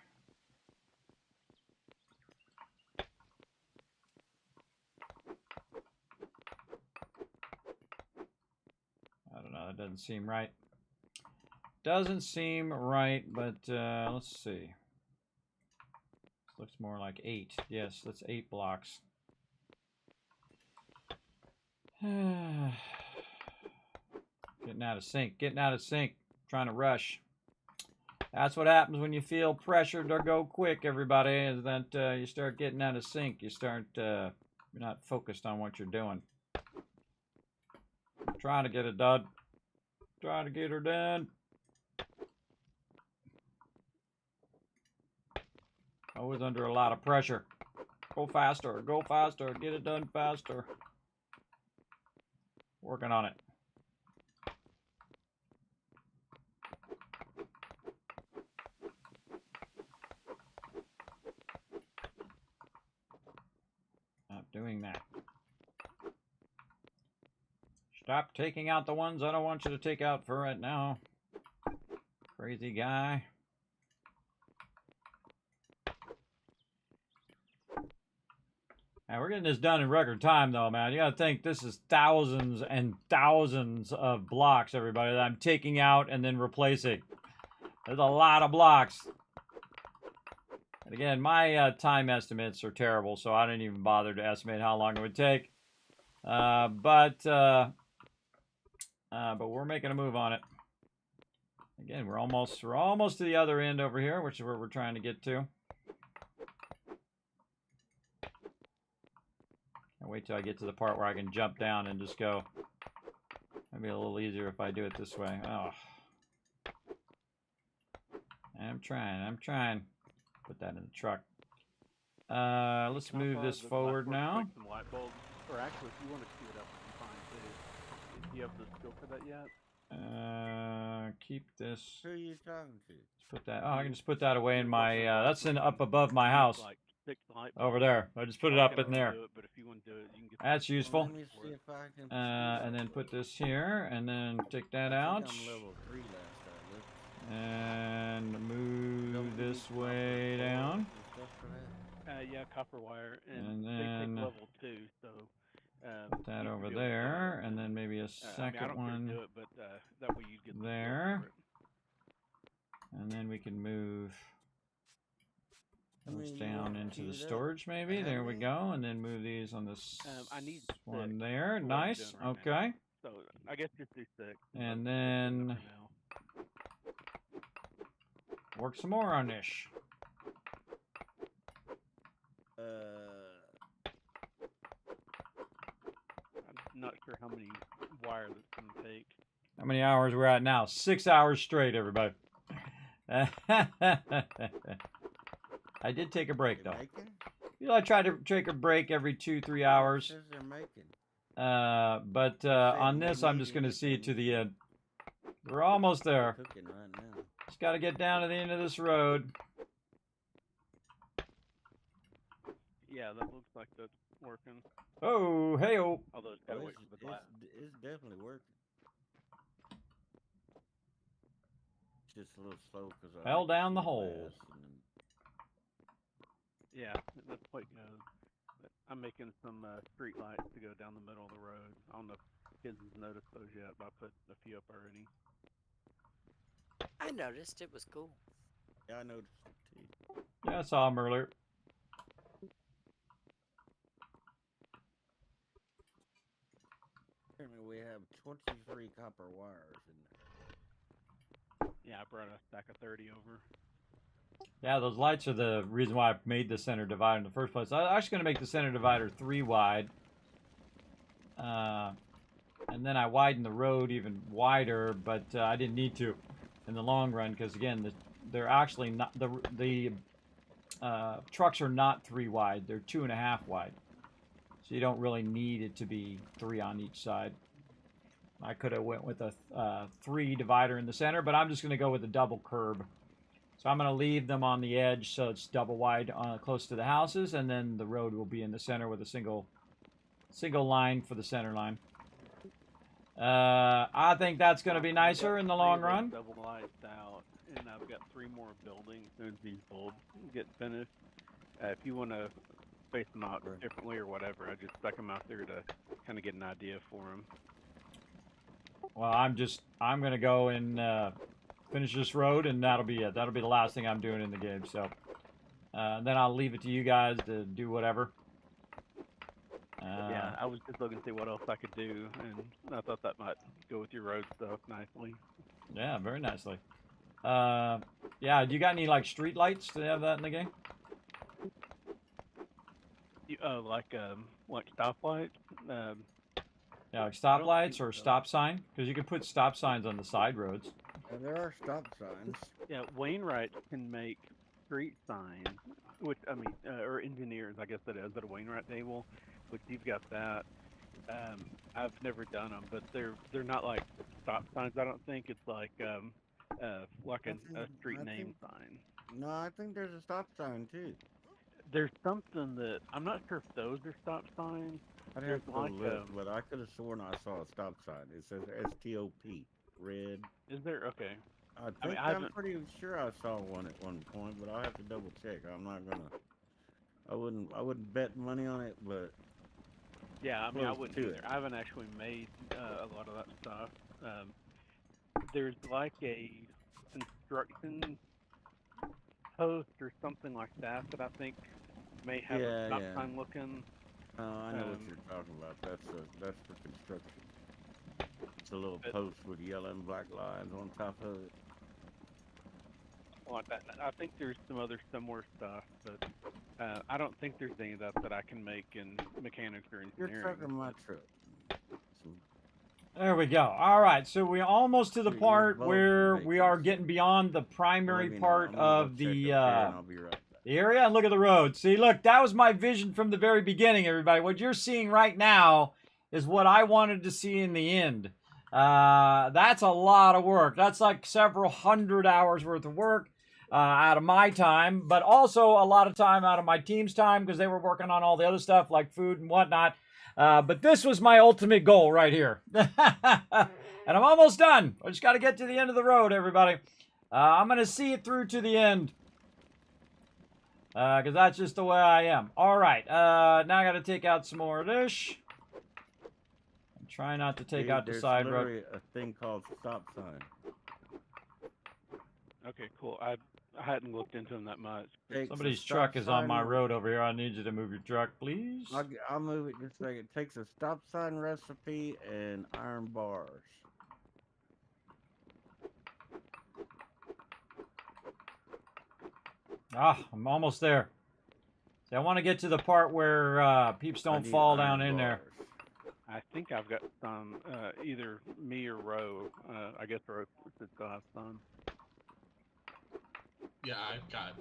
I don't know, that doesn't seem right. Doesn't seem right, but let's see. This looks more like 8. Yes, that's 8 blocks. Getting out of sync, getting out of sync, trying to rush. That's what happens when you feel pressured to go quick, everybody, is that you start getting out of sync. You start, you're not focused on what you're doing. I'm trying to get it done. Trying to get her done. Always under a lot of pressure. Go faster, get it done faster. Working on it. Doing that. Stop taking out the ones I don't want you to take out for right now. Crazy guy. Now we're getting this done in record time though, man. You gotta think this is thousands and thousands of blocks, everybody, that I'm taking out and then replacing. There's a lot of blocks. And again, my time estimates are terrible, so I didn't even bother to estimate how long it would take. But we're making a move on it. Again, we're almost to the other end over here, which is where we're trying to get to. I'll wait till I get to the part where I can jump down and just go. Maybe a little easier if I do it this way. Oh, I'm trying. Put that in the truck. Let's move this forward now. Some light bulbs, or actually, if you want to queue it up, you can find too. Do you have the skill for that yet? Keep this. Who are you talking to? Let's put that. Oh, I can just put that away in my. That's in up above my house. Like 6 light bulbs. Over there. I just put it up in there. But if you want to do it, you can get That's useful. Let me see if I can. And then put this here, and then take that out. I'm level 3 last I looked. And move this way down. Yeah, copper wire, And they then take level 2, so put that you over can do it there, with and then maybe a I second don't care one to do it, but that way you get there. The And then we can move those down into the queued up? storage, maybe. There we go. And then move these on this I need one 6 there. for what I'm Nice. doing right Okay. now. So I guess just do 6. And then work some more on this. I'm not sure how many wire that's going to take. How many hours we're at now? 6 hours straight, everybody. I did take a break, though. You know, I try to take a break every 2-3 hours. But on this, I'm just going to see it to the end. We're almost there. Just got to get down to the end of this road. Yeah, that looks like that's working. Oh, hey-oh. Although it's Oh, gotta wait for the glass. it's definitely working. It's just a little slow because I Fell need to down see the hole. glass and then... Yeah, that's quite good. But I'm making some street lights to go down the middle of the road. I don't know if kids have noticed those yet, but I put a few up already. I noticed it was cool. Yeah, I noticed it too. Yeah, I saw him earlier. Apparently we have 23 copper wires in there. Yeah, I brought a stack of 30 over. Yeah, those lights are the reason why I made the center divider in the first place. I was actually going to make the center divider 3 wide. And then I widened the road even wider, but I didn't need to in the long run because, again, they're actually not... The trucks are not 3 wide. They're 2.5 wide. So you don't really need it to be 3 on each side. I could have went with a 3 divider in the center, but I'm just going to go with a double curb. So I'm going to leave them on the edge so it's double wide close to the houses, and then the road will be in the center with a single line for the center line. I think that's going to be nicer in the long run. Double lights out, and I've got 3 more buildings as soon as these bulbs get finished. If you want to space them out differently or whatever, I just stuck them out there to kind of get an idea for them. Well, I'm going to go and finish this road, and that'll be it. That'll be the last thing I'm doing in the game. So then I'll leave it to you guys to do whatever. Yeah, I was just looking to see what else I could do, and I thought that might go with your road stuff nicely. Yeah, very nicely. Yeah, do you got any like street lights to have that in the game? Like stoplights? Yeah, like stoplights or stop sign? Because you can put stop signs on the side roads. Yeah, there are stop signs. Yeah, Wainwright can make street signs, which, I mean, or engineers, I guess that is, at a Wainwright table, which you've got that. I've never done them, but they're not like stop signs, I don't think. It's like a street name sign. No, I think there's a stop sign too. There's something that, I'm not sure if those are stop signs. I'd have to go look, but I could have sworn I saw a stop sign. It says STOP, red. Is there? Okay. I'm pretty sure I saw one at one point, but I'll have to double check. I'm not gonna. I wouldn't bet money on it, but yeah, I mean, I wouldn't either. I haven't actually made a lot of that stuff. There's like a construction post or something like that that I think may have a stop sign looking. Oh, I know what you're talking about. That's for construction. It's a little post with yellow and black lines on top of it. Like that. I think there's some other similar stuff, but I don't think there's any of that I can make in mechanics or engineering. You're trucking my truck. There we go. All right, so we're almost to the part where we are getting beyond the primary part of the area. And look at the road. See, look, that was my vision from the very beginning, everybody. What you're seeing right now is what I wanted to see in the end. That's a lot of work. That's like several hundred hours worth of work out of my time, but also a lot of time out of my team's time because they were working on all the other stuff like food and whatnot. But this was my ultimate goal right here. And I'm almost done. I just got to get to the end of the road, everybody. I'm going to see it through to the end. Because that's just the way I am. All right. Now I got to take out some more of this. Try not to take out the side road. There's a thing called stop sign. Okay, cool. I hadn't looked into them that much. Somebody's truck is on my road over here. I need you to move your truck, please. I'll move it just a second. It takes a stop sign recipe and iron bars. Ah, I'm almost there. See, I want to get to the part where peeps don't fall down in there. I think I've got some, either me or Ro. I guess Ro should still have some. Yeah, I've got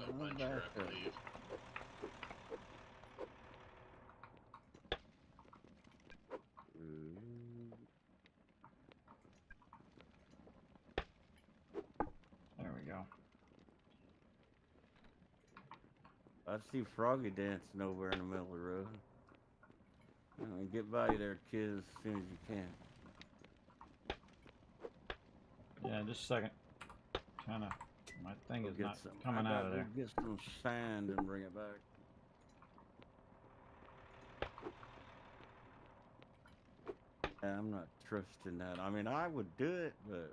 a bunch here, I believe. There we go. I see Froggy dancing over in the middle of the road. Get by there, kids, as soon as you can. Yeah, just a second. Kind of, my thing is not some, coming out of there. Get some sand and bring it back. Yeah, I'm not trusting that. I mean, I would do it, but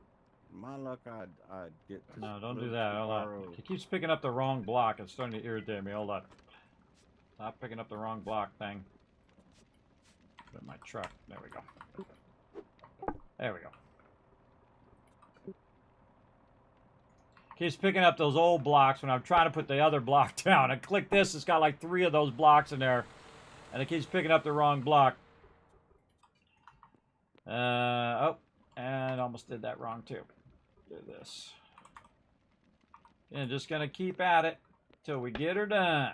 my luck, I'd get. No, don't do that. Hold on. It keeps picking up the wrong block. It's starting to irritate me. Hold on. Stop picking up the wrong block thing. Put my truck. There we go. There we go. Keeps picking up those old blocks when I'm trying to put the other block down. I click this, it's got like 3 of those blocks in there. And it keeps picking up the wrong block. Oh, and almost did that wrong too. Do this. And just gonna keep at it till we get her done.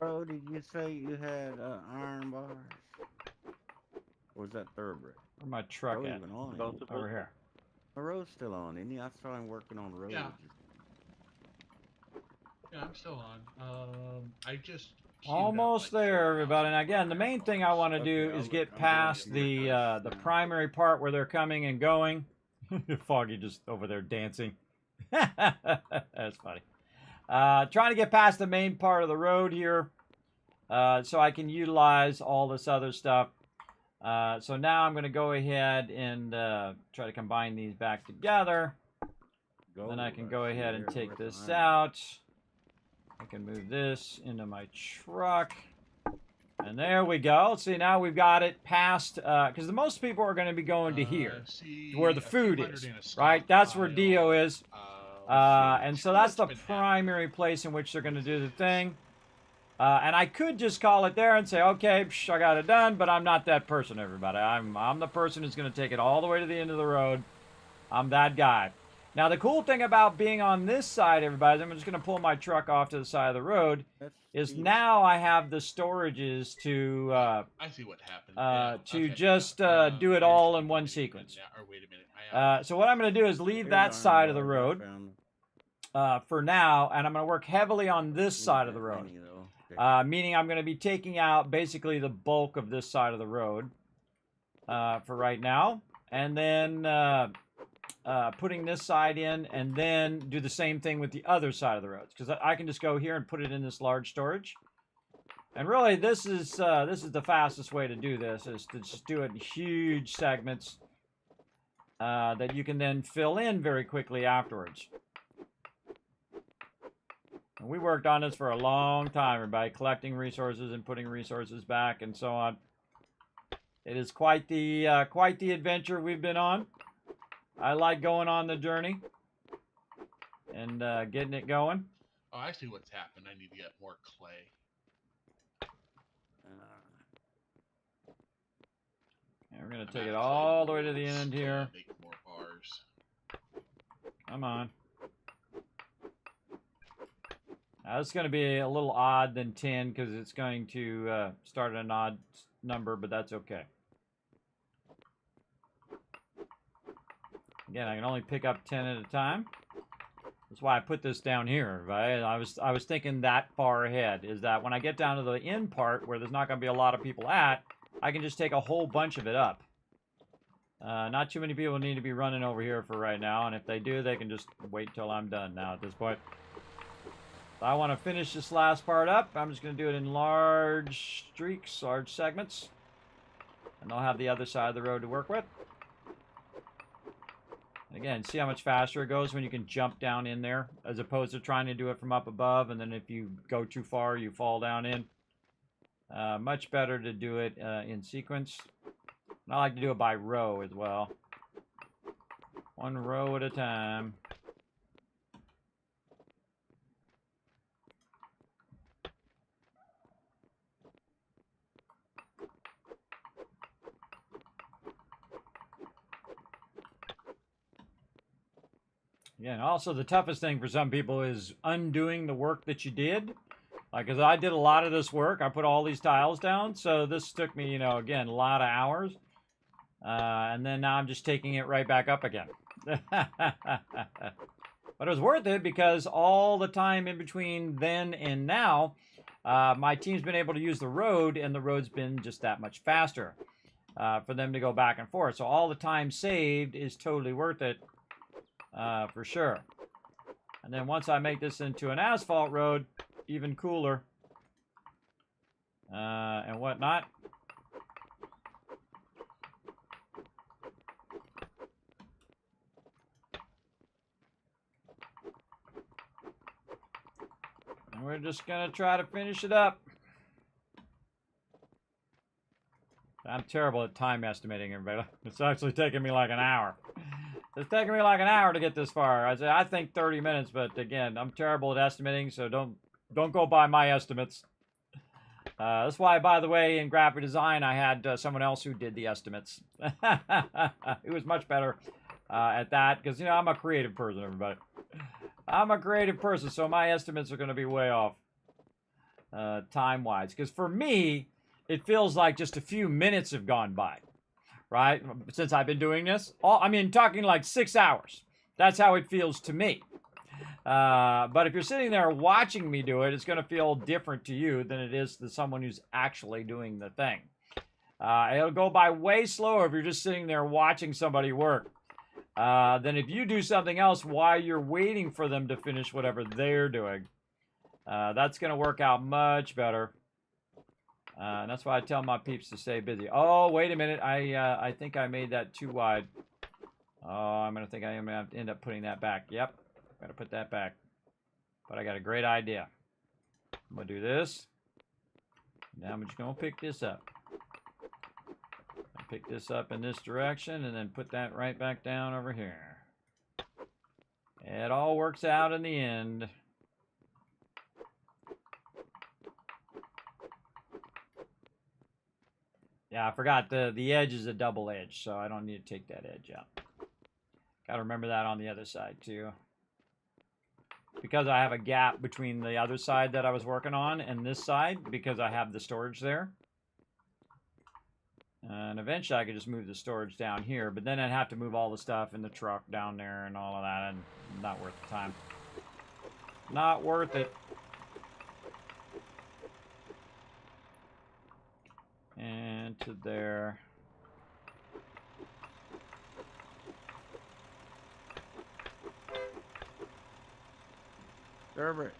Bro, did you say you had iron bars? Or was that thoroughbred? Where's my truck at? Even on Over here. The road's still on, isn't he? I saw him working on the road. Yeah. Yeah, I'm still on. I just Almost there, everybody. And again, the main thing I want to do is get past the primary part where they're coming and going. Foggy just over there dancing. That's funny. Trying to get past the main part of the road here, so I can utilize all this other stuff. So now I'm going to go ahead and try to combine these back together. Then I can go ahead and take this out. I can move this into my truck. And there we go. See, now we've got it past, because the most people are going to be going to here, where the food is, right? That's where Dio is. And so that's the primary place in which they're going to do the thing. And I could just call it there and say, okay, psh, I got it done, but I'm not that person, everybody. I'm the person who's going to take it all the way to the end of the road. I'm that guy. Now, the cool thing about being on this side, everybody, I'm just going to pull my truck off to the side of the road, is now I have the storages to I see what happened. to just do it all in one sequence. Or wait a minute. So what I'm going to do is leave that side of the road for now, and I'm going to work heavily on this side of the road. Meaning I'm going to be taking out basically the bulk of this side of the road for right now. And then putting this side in, and then do the same thing with the other side of the roads. Because I can just go here and put it in this large storage. And really, this is the fastest way to do this, is to just do it in huge segments that you can then fill in very quickly afterwards. And we worked on this for a long time, everybody, collecting resources and putting resources back and so on. It is quite the adventure we've been on. I like going on the journey and getting it going. Oh, I see what's happened. I need to get more clay. And we're going to take it all the way to the end here. Make more bars. Come on. Now, it's going to be a little odd than 10 because it's going to start at an odd number, but that's okay. Again, I can only pick up 10 at a time. That's why I put this down here, right? I was thinking that far ahead, is that when I get down to the end part where there's not going to be a lot of people at, I can just take a whole bunch of it up. Not too many people need to be running over here for right now, and if they do, they can just wait till I'm done now at this point. If I want to finish this last part up, I'm just going to do it in large streaks, large segments. And they'll have the other side of the road to work with. And again, see how much faster it goes when you can jump down in there, as opposed to trying to do it from up above, and then if you go too far, you fall down in. Much better to do it in sequence. And I like to do it by row as well. One row at a time. Again, also the toughest thing for some people is undoing the work that you did. Like, because I did a lot of this work. I put all these tiles down. So this took me, you know, again, a lot of hours. And then now I'm just taking it right back up again. But it was worth it because all the time in between then and now, my team's been able to use the road, and the road's been just that much faster for them to go back and forth. So all the time saved is totally worth it for sure. And then once I make this into an asphalt road, even cooler and whatnot. And we're just going to try to finish it up. I'm terrible at time estimating, everybody. It's actually taking me like an hour. It's taking me like an hour to get this far. I think 30 minutes, but again, I'm terrible at estimating, so don't go by my estimates. That's why, by the way, in graphic design, I had someone else who did the estimates. He was much better at that because, you know, I'm a creative person, everybody. I'm a creative person, so my estimates are going to be way off time-wise. Because for me, it feels like just a few minutes have gone by, right? Since I've been doing this. I mean, talking like 6 hours. That's how it feels to me. But if you're sitting there watching me do it, it's going to feel different to you than it is to someone who's actually doing the thing. It'll go by way slower if you're just sitting there watching somebody work than if you do something else while you're waiting for them to finish whatever they're doing. That's going to work out much better. And that's why I tell my peeps to stay busy. Oh, wait a minute. I think I made that too wide. Oh, I'm going to think I'm going to have to end up putting that back. Yep. Got to put that back. But I got a great idea. I'm going to do this. Now I'm just going to pick this up. Pick this up in this direction and then put that right back down over here. It all works out in the end. Yeah, I forgot the edge is a double edge, so I don't need to take that edge out. Got to remember that on the other side too. Because I have a gap between the other side that I was working on and this side, because I have the storage there. And eventually I could just move the storage down here, but then I'd have to move all the stuff in the truck down there and all of that, and not worth the time. Not worth it. And to there. Herbert.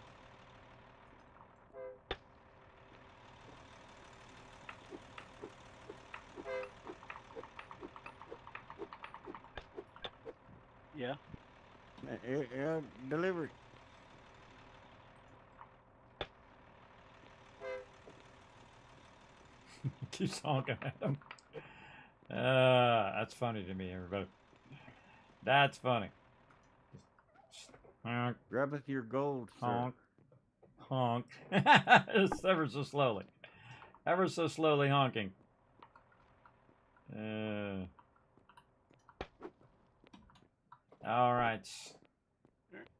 Yeah. Yeah, delivered. Keeps honking at him. That's funny to me, everybody. That's funny. Honk. Grabbeth your gold, sir. Honk. Honk. It's ever so slowly. Ever so slowly honking. All right.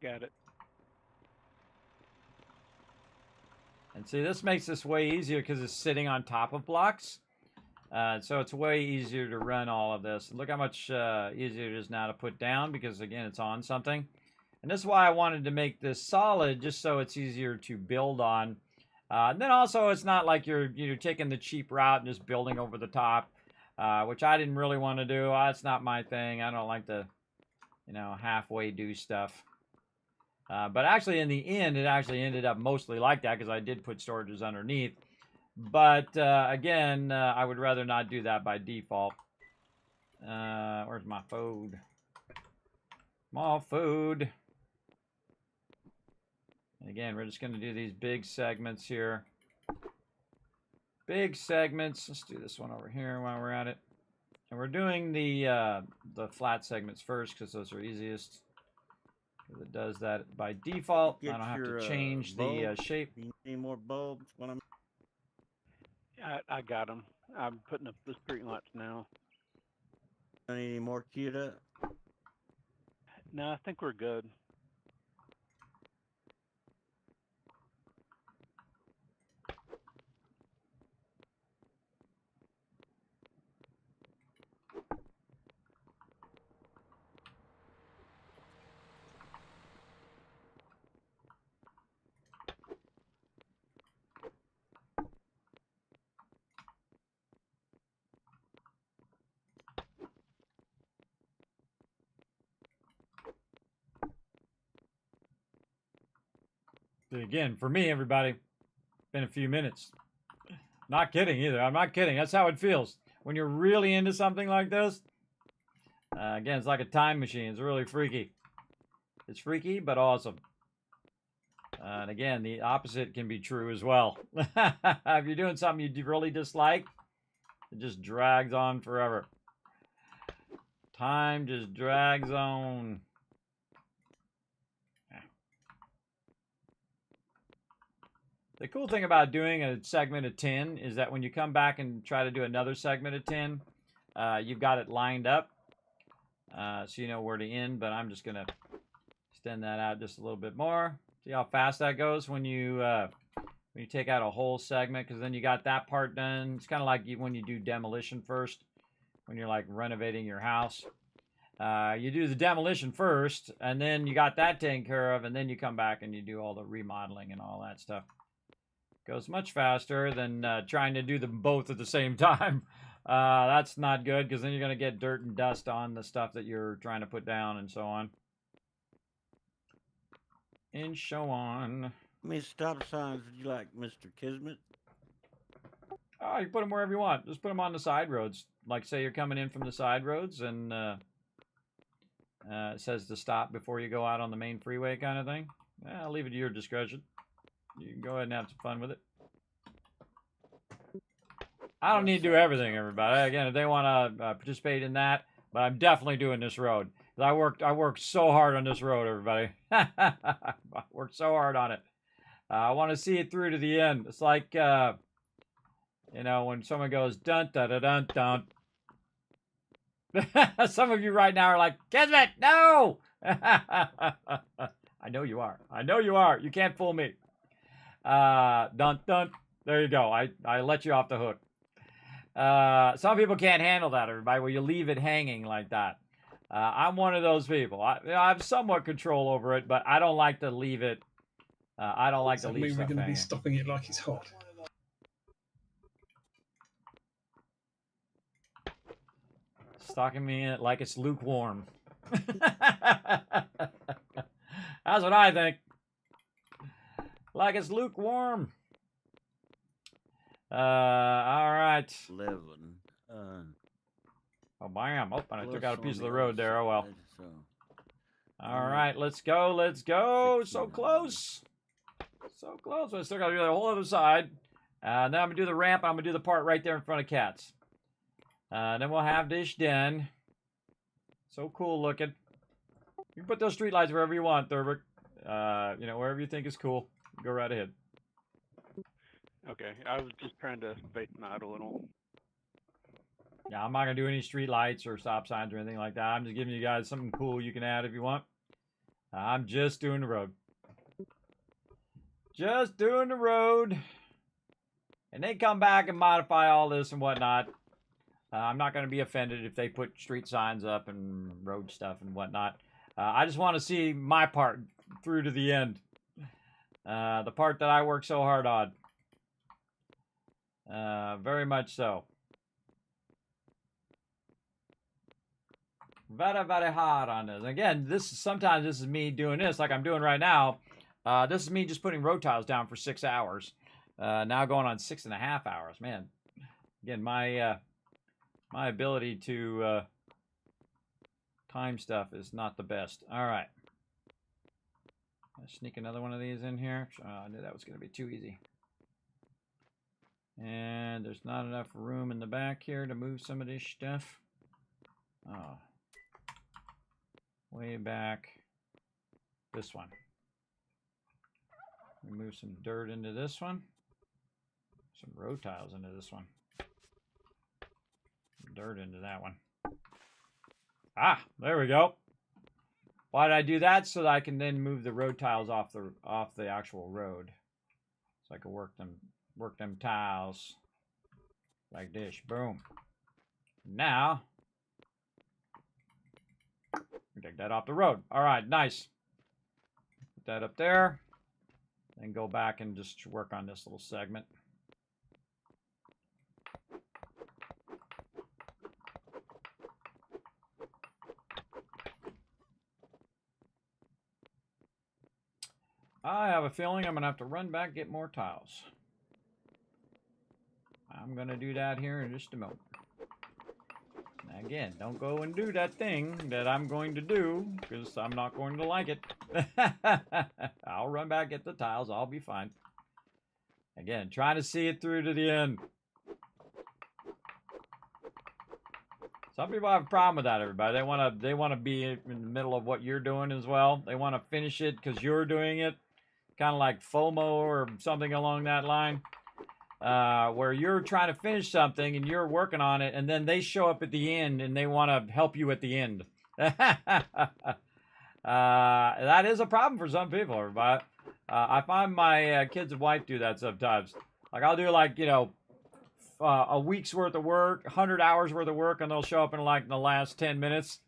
Got it. And see, this makes this way easier because it's sitting on top of blocks. So it's way easier to run all of this. Look how much easier it is now to put down because, again, it's on something. And this is why I wanted to make this solid, just so it's easier to build on. And then also, it's not like you're taking the cheap route and just building over the top, which I didn't really want to do. That's not my thing. I don't like to, halfway do stuff. But actually, in the end, it actually ended up mostly like that because I did put storages underneath. But again, I would rather not do that by default. Where's my food? More food. And again, we're just going to do these big segments here. Big segments. Let's do this one over here while we're at it. And we're doing the flat segments first because those are easiest. Because it does that by default. I don't have to change the shape. You need more bulbs? I got them. I'm putting up the street lights now. Any more queued up? No, I think we're good. Again, for me, everybody, been a few minutes. Not kidding either. I'm not kidding. That's how it feels when you're really into something like this. Again, it's like a time machine. It's really freaky. It's freaky, but awesome. And again, the opposite can be true as well. If you're doing something you really dislike, it just drags on forever. Time just drags on. The cool thing about doing a segment of 10 is that when you come back and try to do another segment of 10, you've got it lined up. So you know where to end, but I'm just going to extend that out just a little bit more. See how fast that goes when you take out a whole segment, because then you got that part done. It's kind of like when you do demolition first, when you're like renovating your house. You do the demolition first, and then you got that taken care of, and then you come back and you do all the remodeling and all that stuff. Goes much faster than trying to do them both at the same time. That's not good, because then you're going to get dirt and dust on the stuff that you're trying to put down and so on. And so on. How many stop signs would you like, Mr. Kismet? Oh, you put them wherever you want. Just put them on the side roads. Like, say you're coming in from the side roads, and it says to stop before you go out on the main freeway kind of thing. I'll leave it to your discretion. You can go ahead and have some fun with it. I don't need to do everything, everybody. Again, if they want to participate in that, but I'm definitely doing this road. I worked so hard on this road, everybody. I worked so hard on it. I want to see it through to the end. It's like, you know, when someone goes dun dun dun dun dun. Some of you right now are like, Kismet, no! I know you are. I know you are. You can't fool me. Dun dun. There you go. I let you off the hook. Some people can't handle that, everybody, where you leave it hanging like that. I'm one of those people. I have somewhat control over it, but I don't like to leave it. I don't like to leave stuff hanging. We're going to be stopping it like it's hot. Stocking me like it's lukewarm. That's what I think. Like it's lukewarm. All right. 11. Oh, bam. Oh, and I took Plus out a piece of on the the road other there. Oh, well. side, so. All right. Let's go. Let's go. So close. So close. I still got to do the whole other side. Then I'm going to do the ramp. I'm going to do the part right there in front of Cats. Then we'll have this den. So cool looking. You can put those street lights wherever you want, Thurber. You know, wherever you think is cool. Go right ahead. Okay, I was just trying to space them out a little. Yeah, I'm not going to do any street lights or stop signs or anything like that. I'm just giving you guys something cool you can add if you want. I'm just doing the road. Just doing the road. And they come back and modify all this and whatnot. I'm not going to be offended if they put street signs up and road stuff and whatnot. I just want to see my part through to the end. The part that I work so hard on. Very much so. Very, very hard on this. Again, sometimes this is me doing this like I'm doing right now. This is me just putting road tiles down for 6 hours. Now going on 6.5 hours. Man, again, my ability to time stuff is not the best. All right. Let's sneak another one of these in here. I knew that was going to be too easy. And there's not enough room in the back here to move some of this stuff. Oh. Way back. This one. Move some dirt into this one. Some road tiles into this one. Dirt into that one. Ah, there we go. Why did I do that? So that I can then move the road tiles off the actual road. So I can work them tiles like this. Boom. Now take that off the road. All right, nice. Put that up there. Then go back and just work on this little segment. I have a feeling I'm going to have to run back and get more tiles. I'm going to do that here in just a moment. Now again, don't go and do that thing that I'm going to do, because I'm not going to like it. I'll run back, get the tiles, I'll be fine. Again, trying to see it through to the end. Some people have a problem with that, everybody. They want to be in the middle of what you're doing as well. They want to finish it because you're doing it. Kind of like FOMO or something along that line. Where you're trying to finish something and you're working on it, and then they show up at the end and they want to help you at the end. That is a problem for some people, everybody. I find my kids and wife do that sometimes. Like, I'll do, like, you know, a week's worth of work, 100 hours worth of work, and they'll show up in, like, the last 10 minutes.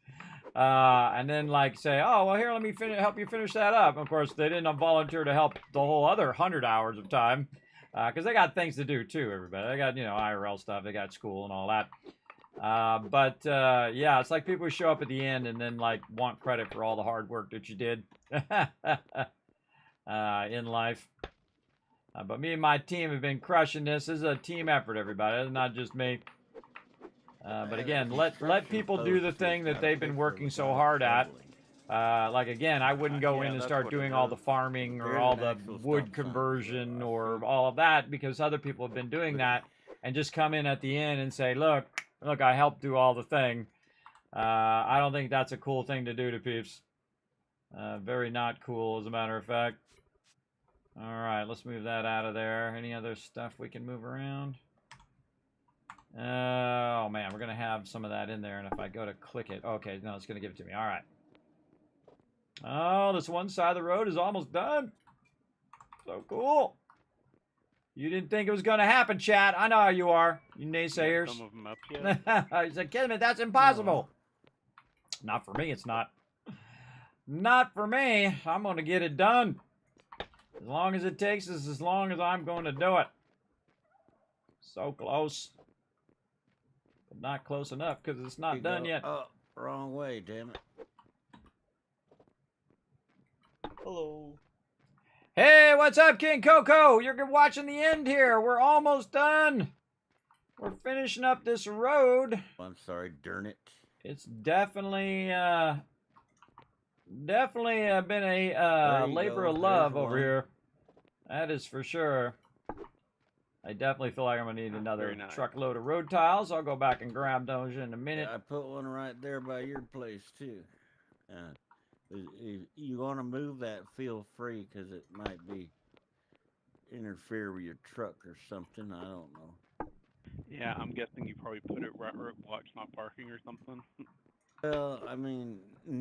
And then, like, say, oh, well, here, let me help you finish that up. Of course, they didn't volunteer to help the whole other 100 hours of time. Because they got things to do, too, everybody. They got, you know, IRL stuff. They got school and all that. Yeah, it's like people who show up at the end and then, like, want credit for all the hard work that you did in life. But me and my team have been crushing this. This is a team effort, everybody. It's not just me. But again, let people do the thing that they've been working so hard at. Like, again, I wouldn't go in and start doing all the farming or all the wood conversion or all of that, because other people have been doing that, and just come in at the end and say, look, I helped do all the thing. I don't think that's a cool thing to do to peeps. Very not cool, as a matter of fact. All right, let's move that out of there. Any other stuff we can move around? Oh, man, we're going to have some of that in there, and if I go to click it... Okay, no, it's going to give it to me. All right. Oh, this one side of the road is almost done. So cool. You didn't think it was going to happen, chat. I know how you are, you naysayers. Some of them up yet? He said, Kismet, that's impossible. Not for me, it's not. Not for me. I'm going to get it done. As long as it takes us, as long as I'm going to do it. So close. But not close enough, because it's not done yet. Oh, wrong way, damn it. Hello. Hey, what's up, King Coco? You're watching the end here. We're almost done. We're finishing up this road. I'm sorry, darn it. It's definitely been a labor of love over here. That is for sure. I definitely feel like I'm gonna need another truckload of road tiles. I'll go back and grab those in a minute. Yeah, I put one right there by your place too. If you want to move that, feel free, because it might be interfere with your truck or something. I don't know. Yeah, I'm guessing you probably put it right where it blocks my parking or something. Well, I mean,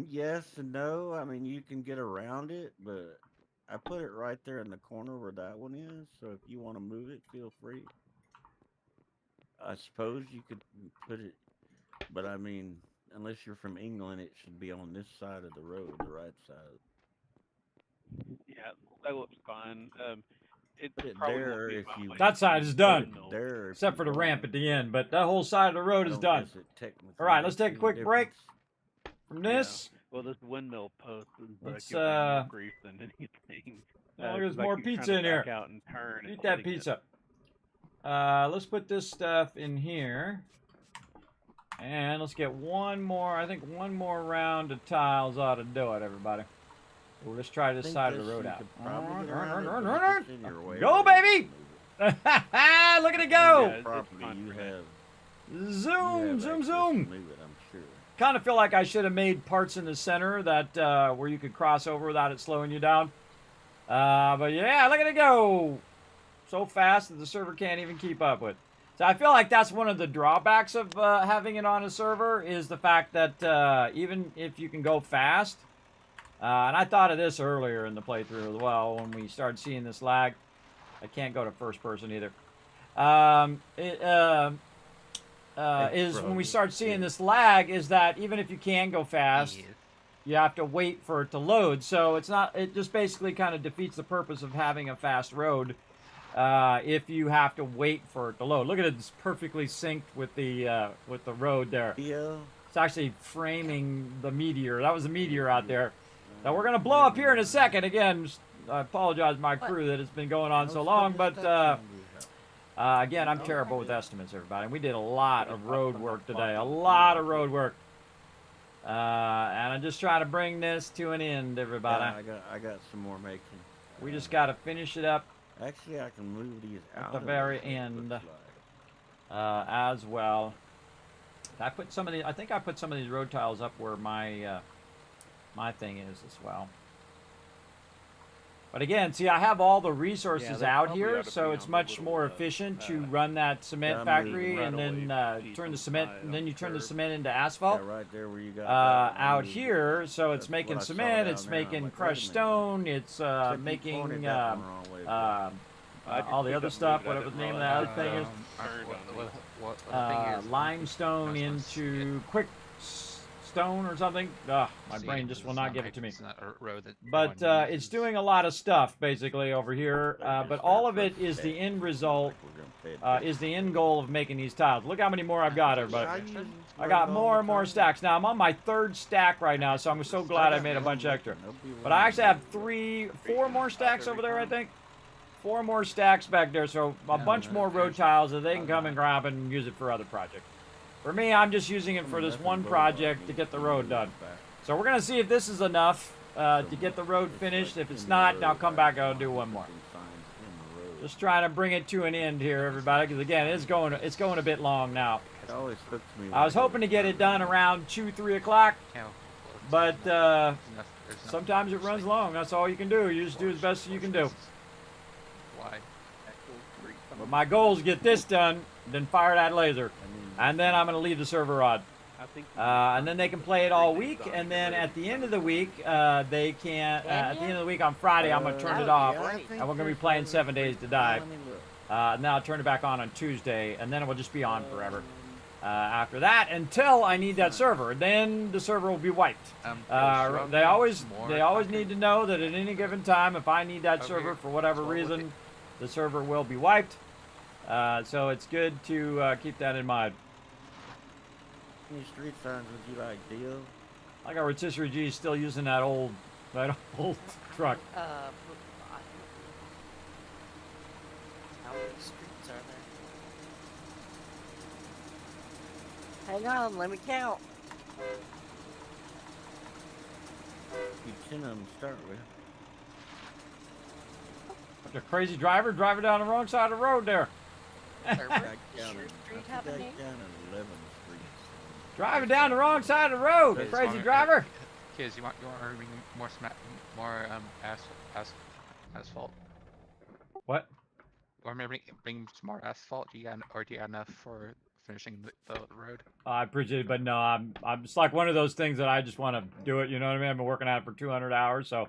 yes and no. I mean, you can get around it, but I put it right there in the corner where that one is. So if you want to move it, feel free. I suppose you could put it, but I mean, unless you're from England, it should be on this side of the road, the right side. Yeah, that looks fine. It Put it probably there won't be if my you. way. That side is done. There, if Except you for the want. ramp at the end, but that whole side of the road is Don't done. guess it technically All right, let's makes take a quick any break difference. from this. Well, this windmill post is Let's, giving me more grief than anything. Oh, there's 'cause I more keep pizza trying in to here. back out and turn and Eat that hitting it. pizza. Let's put this stuff in here. And let's get one more. I think one more round of tiles ought to do it, everybody. Well, let's try this side of the road out. Go, baby! Look at it go! Yeah, Property you have. Zoom, zoom, access to zoom. move it, I'm sure. Kind of feel like I should have made parts in the center that where you could cross over without it slowing you down. But yeah, look at it go! So fast that the server can't even keep up with. So I feel like that's one of the drawbacks of having it on a server, is the fact that even if you can go fast, and I thought of this earlier in the playthrough as well when we started seeing this lag. I can't go to first person either. Is when we start seeing this lag, is that even if you can go fast, you have to wait for it to load. So it's not. It just basically kind of defeats the purpose of having a fast road. If you have to wait for it to load. Look at it, it's perfectly synced with the road there. Yeah. It's actually framing the Meteor. That was a Meteor out there. Now we're gonna blow up here in a second. Again, I apologize to my crew that it's been going on so long, but again, I'm terrible with estimates, everybody. And we did a lot of road work today, a lot of road work. And I'm just trying to bring this to an end, everybody. Yeah, I got some more making. We just got to finish it up Actually, I can move these out at the of very this, it end looks as well. I put some of the. I think I put some of these road tiles up where my my thing is as well. But again, see, I have all the resources out here, so it's much more efficient to run that cement factory and then turn the cement, and then you turn the cement into asphalt. Yeah, right there where you got out here, so it's making what I saw cement, down it's there. I'm making like, crushed wait a stone, minute. it's Except you making pointed that one wrong way, all the other stuff, whatever the name of that other thing is. Limestone into quick stone or something. My brain just will not give it to me. But it's doing a lot of stuff basically over here. But all of it is the end result, is the end goal of making these tiles. Look how many more I've got, everybody. I got more and more stacks. Now I'm on my 3rd stack right now, so I'm so glad I made a bunch extra. But I actually have 4 more stacks over there, I think. 4 more stacks back there, so a bunch more road tiles that they can come and grab and use it for other projects. For me, I'm just using it for this one project to get the road done. So we're going to see if this is enough to get the road finished. If it's not, then I'll come back and I'll do one more. Just trying to bring it to an end here, everybody, because again, it's going a bit long now. I was hoping to get it done around 2, 3 o'clock, but sometimes it runs long. That's all you can do. You just do as best as you can do. Why? But my goal is to get this done, then fire that laser. And then I'm going to leave the server on. And then they can play it all week. And then at the end of the week, they can. At the end of the week on Friday, I'm going to turn it off. And we're going to be playing 7 Days to Die. And then I'll turn it back on Tuesday. And then it will just be on forever. After that, until I need that server. Then the server will be wiped. They always need to know that at any given time, if I need that server for whatever reason, the server will be wiped. So it's good to keep that in mind. Any street signs would you like, Dio? Like our rotisserie G is still using that old truck. How many streets are there? Hang on, let me count. You 10 of them to start with. The crazy driver driving down the wrong side of the road there. Driving down the wrong side of the road, Kids, crazy driver. Kids, you want to bring more asphalt? What? Or maybe bring some more asphalt? Do you got enough for finishing the road? I appreciate it, but no, I'm it's like one of those things that I just want to do it. You know what I mean? I've been working on it for 200 hours, so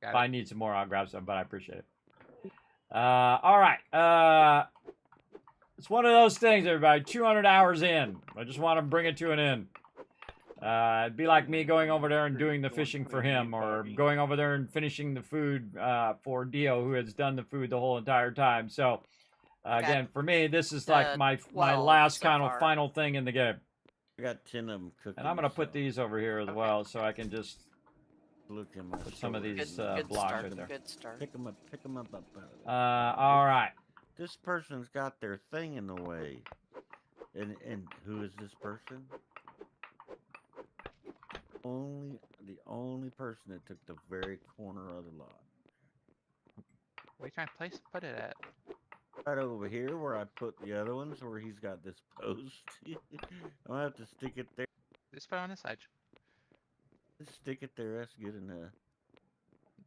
if I need some more, I'll grab some. But I appreciate it. All right. It's one of those things, everybody. 200 hours in. I just want to bring it to an end. It'd be like me going over there and doing the fishing for him, or going over there and finishing the food for Dio, who has done the food the whole entire time. So, again, for me, this is like my last kind of final thing in the game. I got 10 of them cooking. And I'm going to put these over here as well, so I can just look in my put some of these good blocks start, in there. Good start. Pick them up out of there. All right. This person's got their thing in the way. And who is this person? The only person that took the very corner of the lot. Where are you trying to put it at? Right over here where I put the other ones, where he's got this post. I'll have to stick it there. Just put it on this side. Just stick it there, that's good enough.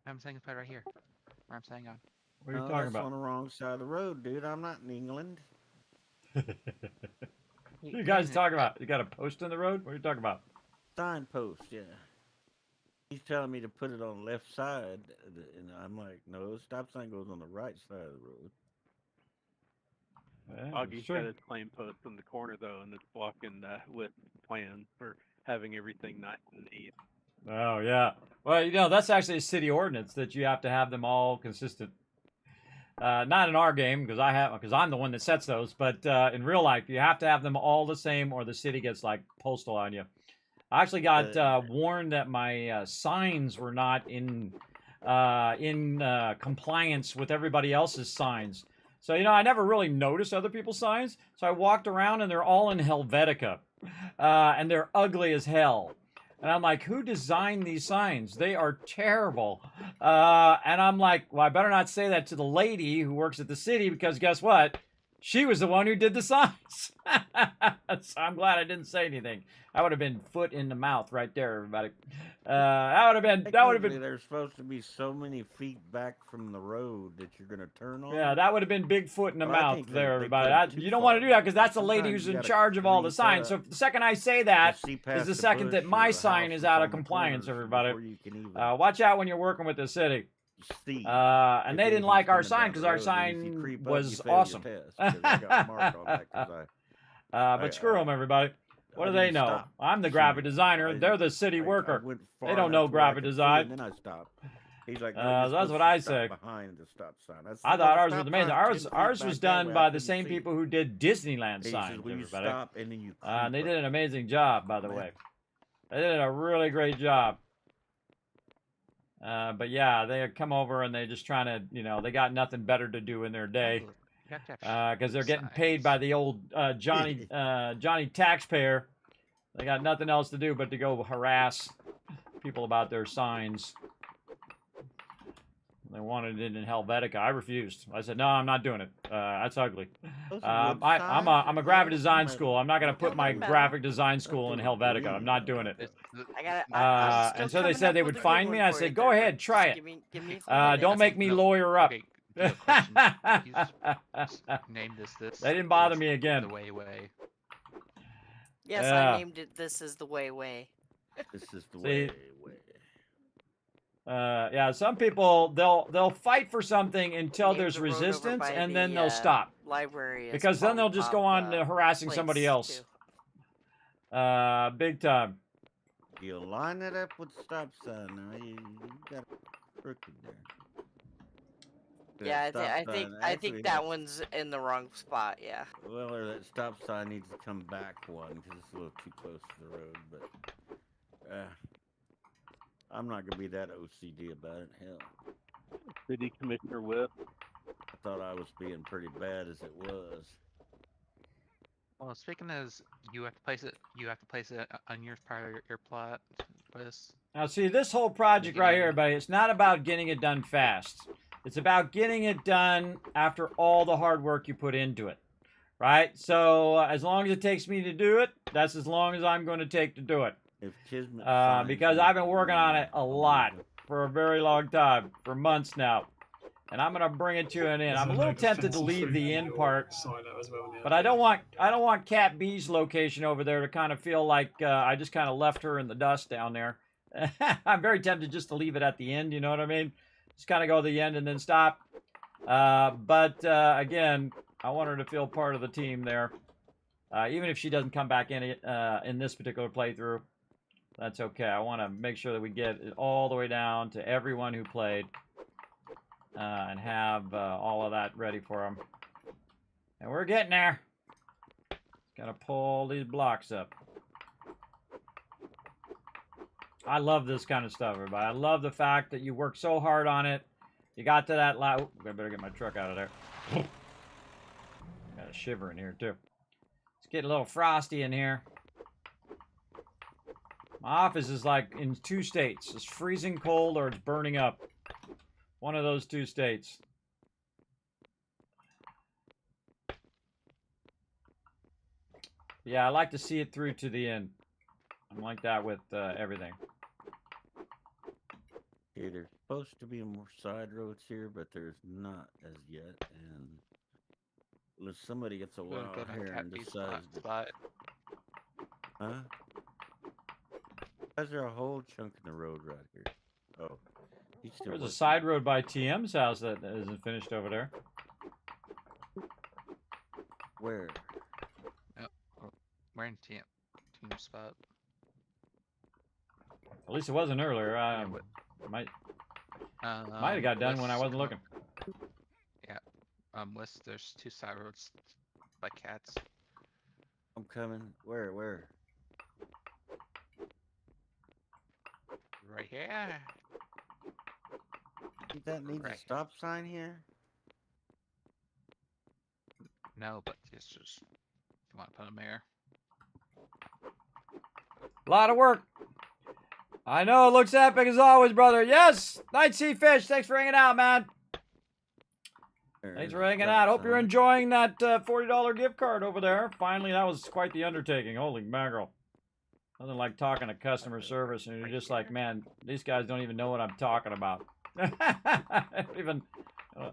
I'm saying put it right here. Where I'm saying on. What are you talking about? On the wrong side of the road, dude. I'm not in England. What are you guys talking about? You got a post in the road? What are you talking about? Signpost, yeah. He's telling me to put it on the left side, and I'm like, no, stop sign goes on the right side of the road. Augie's got his claim post in the corner, though, and it's blocking with plan for having everything nice and neat. Oh, yeah. Well, you know, that's actually a city ordinance that you have to have them all consistent. Not in our game, because I'm the one that sets those, but in real life, you have to have them all the same, or the city gets, like, postal on you. I actually got warned that my signs were not in in compliance with everybody else's signs. So, you know, I never really noticed other people's signs. So I walked around and they're all in Helvetica. And they're ugly as hell. And I'm like, who designed these signs? They are terrible. And I'm like, well, I better not say that to the lady who works at the city because guess what? She was the one who did the signs. So I'm glad I didn't say anything. That would have been foot in the mouth right there, everybody. That would have been. There's supposed to be so many feet back from the road that you're gonna turn on. Yeah, that would have been big foot in the But I mouth think there, they everybody. put You don't want to do that because that's the lady Sometimes who's you in gotta charge of all the creep signs. So up the second I say that see is past the the second bush that or my the sign house is that's out on of the compliance, corners everybody. before you can even Watch out when you're working with the city. see And they if didn't like our anything's sign coming down because the our road. And if you sign creep up, you was fail your awesome. test, 'cause I got marked on that 'cause But screw them, everybody. What do they didn't know? stop. I'm the See, graphic designer. I They're didn't- the city I worker. went They far don't know enough to where I graphic could see, design. and then I stopped. He's like, So no, that's you're what supposed I to stop say. behind the stop sign. I said, I "Well, thought the ours was stop amazing. sign's 10 Ours feet was back that done way, I by the couldn't same see." people who did Disneyland And he signs, says, well, you everybody. stop and then you creep And they up. did an amazing job, by the Man. way. They did a really great job. But yeah, they come over and they just trying to, you know, they got nothing better to do in their day. You have to have Because they're getting paid signs. by the old Johnny taxpayer. They got nothing else to do but to go harass people about their signs. They wanted it in Helvetica. I refused. I said, no, I'm not doing it. That's ugly. Those are wood I'm signs a or graphic metal? design Metal. school. I'm not going to put my Metal. graphic design school in That's Helvetica. green, I'm not though. doing it. I got I'm still And so they coming said up they with would a good find one me. I for said, you go there, ahead, but try just it. Give me a few minutes. Don't make me No, lawyer up. Okay, you have a question. You just name this. They didn't bother this, me again. The way. Yes, Yeah. I named it. This is the way. This is the See, way. yeah, some people they'll fight for something until Named there's the road over resistance, by and the, then they'll stop Library as because then they'll just go on Polypop, harassing somebody plates, else. too. Big time. You line it up with stop sign now. You got crooked there. Yeah, That I stop think sign I actually think that has- one's in the wrong spot. Yeah. Well, or that stop sign needs to come back one because it's a little too close to the road. But I'm not gonna be that OCD about it. Hell, City Commissioner Whip. I thought I was being pretty bad as it was. Well, speaking as you have to place it. You have to place it on your part of your plot. With Now, see, this whole project right here, everybody, it's not about getting it done fast. It's about getting it done after all the hard work you put into it, right? So as long as it takes me to do it, that's as long as I'm going to take to do it. If Kismet Because I've been working on it a lot for a very long time, for months now. And I'm going to bring it to an end. I'm a little tempted to leave the end part, but I don't want Cat B's location over there to kind of feel like I just kind of left her in the dust down there. I'm very tempted just to leave it at the end, you know what I mean? Just kind of go to the end and then stop. But again, I want her to feel part of the team there. Even if she doesn't come back in this particular playthrough, that's okay. I want to make sure that we get it all the way down to everyone who played. And have all of that ready for them. And we're getting there. Gotta pull these blocks up. I love this kind of stuff, everybody. I love the fact that you work so hard on it. You got to that I better get my truck out of there. Got a shiver in here, too. It's getting a little frosty in here. My office is like in 2 states. It's freezing cold or it's burning up. One of those 2 states. Yeah, I like to see it through to the end. I'm like that with everything. Okay, there's supposed to be more side roads here, but there's not as yet. And unless somebody gets a wild hair and decides to... Huh? Is there a whole chunk in the road right here? Oh. There's a side road by TM's house that isn't finished over there. Where? We're in team spot. At least it wasn't earlier. Might have got done when I wasn't looking. Yeah. West, there's 2 side roads by cats. I'm coming. Where? Right here. Does that need a Right. stop sign here? No, but it's just if you want to put them there. A lot of work. I know it looks epic as always, brother. Yes, Night Sea Fish. Thanks for hanging out, man. Thanks for hanging out. Hope you're enjoying that $40 gift card over there. Finally, that was quite the undertaking. Holy mackerel. Nothing like talking to customer service and you're just like, man, these guys don't even know what I'm talking about.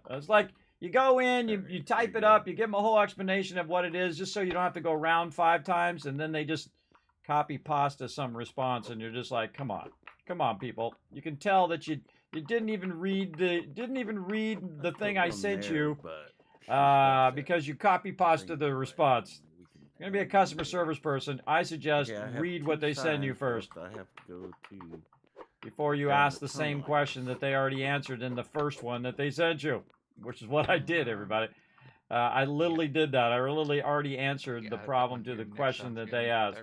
It's like you go in, you type it up, you give them a whole explanation of what it is just so you don't have to go round 5 times, and then they just copy pasta some response, and you're just like, come on, people. You can tell that you didn't even read the thing I sent you because you copy pasta the response. If you're gonna be a customer service person, I suggest read what they send you first I have to go to before you ask the same question that they already answered in the first one that they sent you, which is what I did, everybody. I literally did that. I literally already answered the problem to the question that they asked,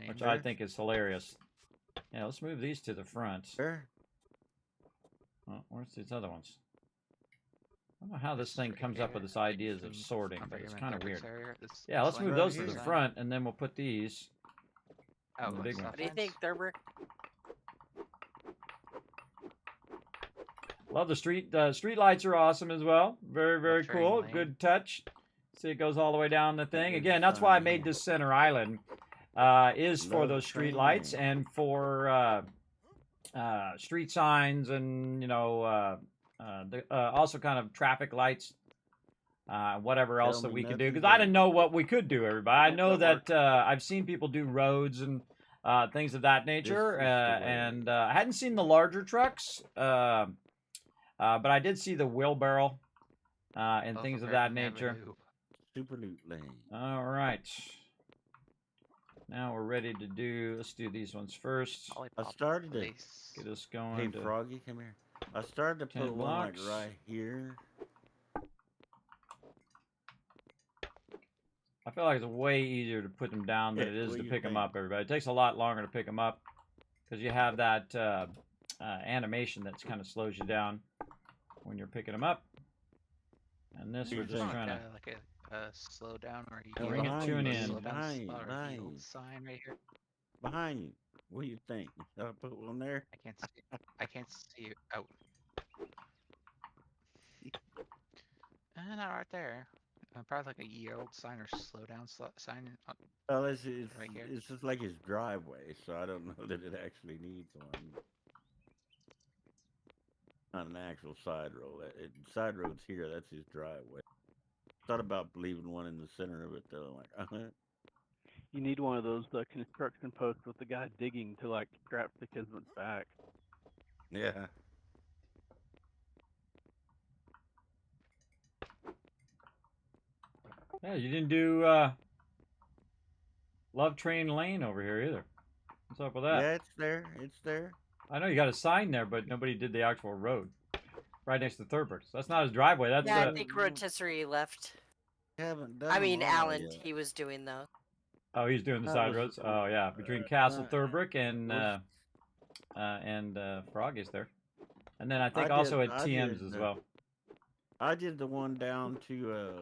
which I think is hilarious. Yeah, let's move these to the front. Sure. Oh, where's these other ones? I don't know how this thing comes up with this ideas of sorting, but it's kind of weird. Yeah, let's move those to the front, and then we'll put these in the big one. What do you think, Thurber? Love the street lights are awesome as well. Very, very cool. Good touch. See, it goes all the way down the thing. Again, that's why I made this center island, is for those street lights and for street signs and, you know, also kind of traffic lights, whatever else that we could do. Because I didn't know what we could do, everybody. I know that I've seen people do roads and things of that nature, and I hadn't seen the larger trucks, but I did see the wheelbarrow and things of that nature. Super loot lane. All right. Now we're ready to do, let's do these ones first. I started to get us going. Hey, Froggy, come here. I started to put one like right here. I feel like it's way easier to put them down than it is to pick them up, everybody. It takes a lot longer to pick them up because you have that animation that kind of slows you down when you're picking them up. And this we're just trying to like a slow down, or you bring it to an end. Sign right here. Behind you. What do you think? Should I put one there? I can't see you out. Not right there. Probably like a year-old sign or slow down sign. Well, it's right here. It's just like his driveway, so I don't know that it actually needs one. Not an actual side road. Side road's here. That's his driveway. Thought about leaving one in the center of it though. I'm like, You need one of those construction posts with the guy digging to like strap the Kismet's back. yeah. Yeah, you didn't do Love Train Lane over here either. What's up with that? Yeah, it's there. It's there. I know you got a sign there, but nobody did the actual road. Right next to Thurber's. That's not his driveway. That's I think Rotisserie left. Haven't done I mean, them all Alan, yet. he was doing those. Oh, he's doing the side roads. Oh, yeah, between Castle Thurbrick and Froggy's there, and then I think also at TM's as well. I did the one down to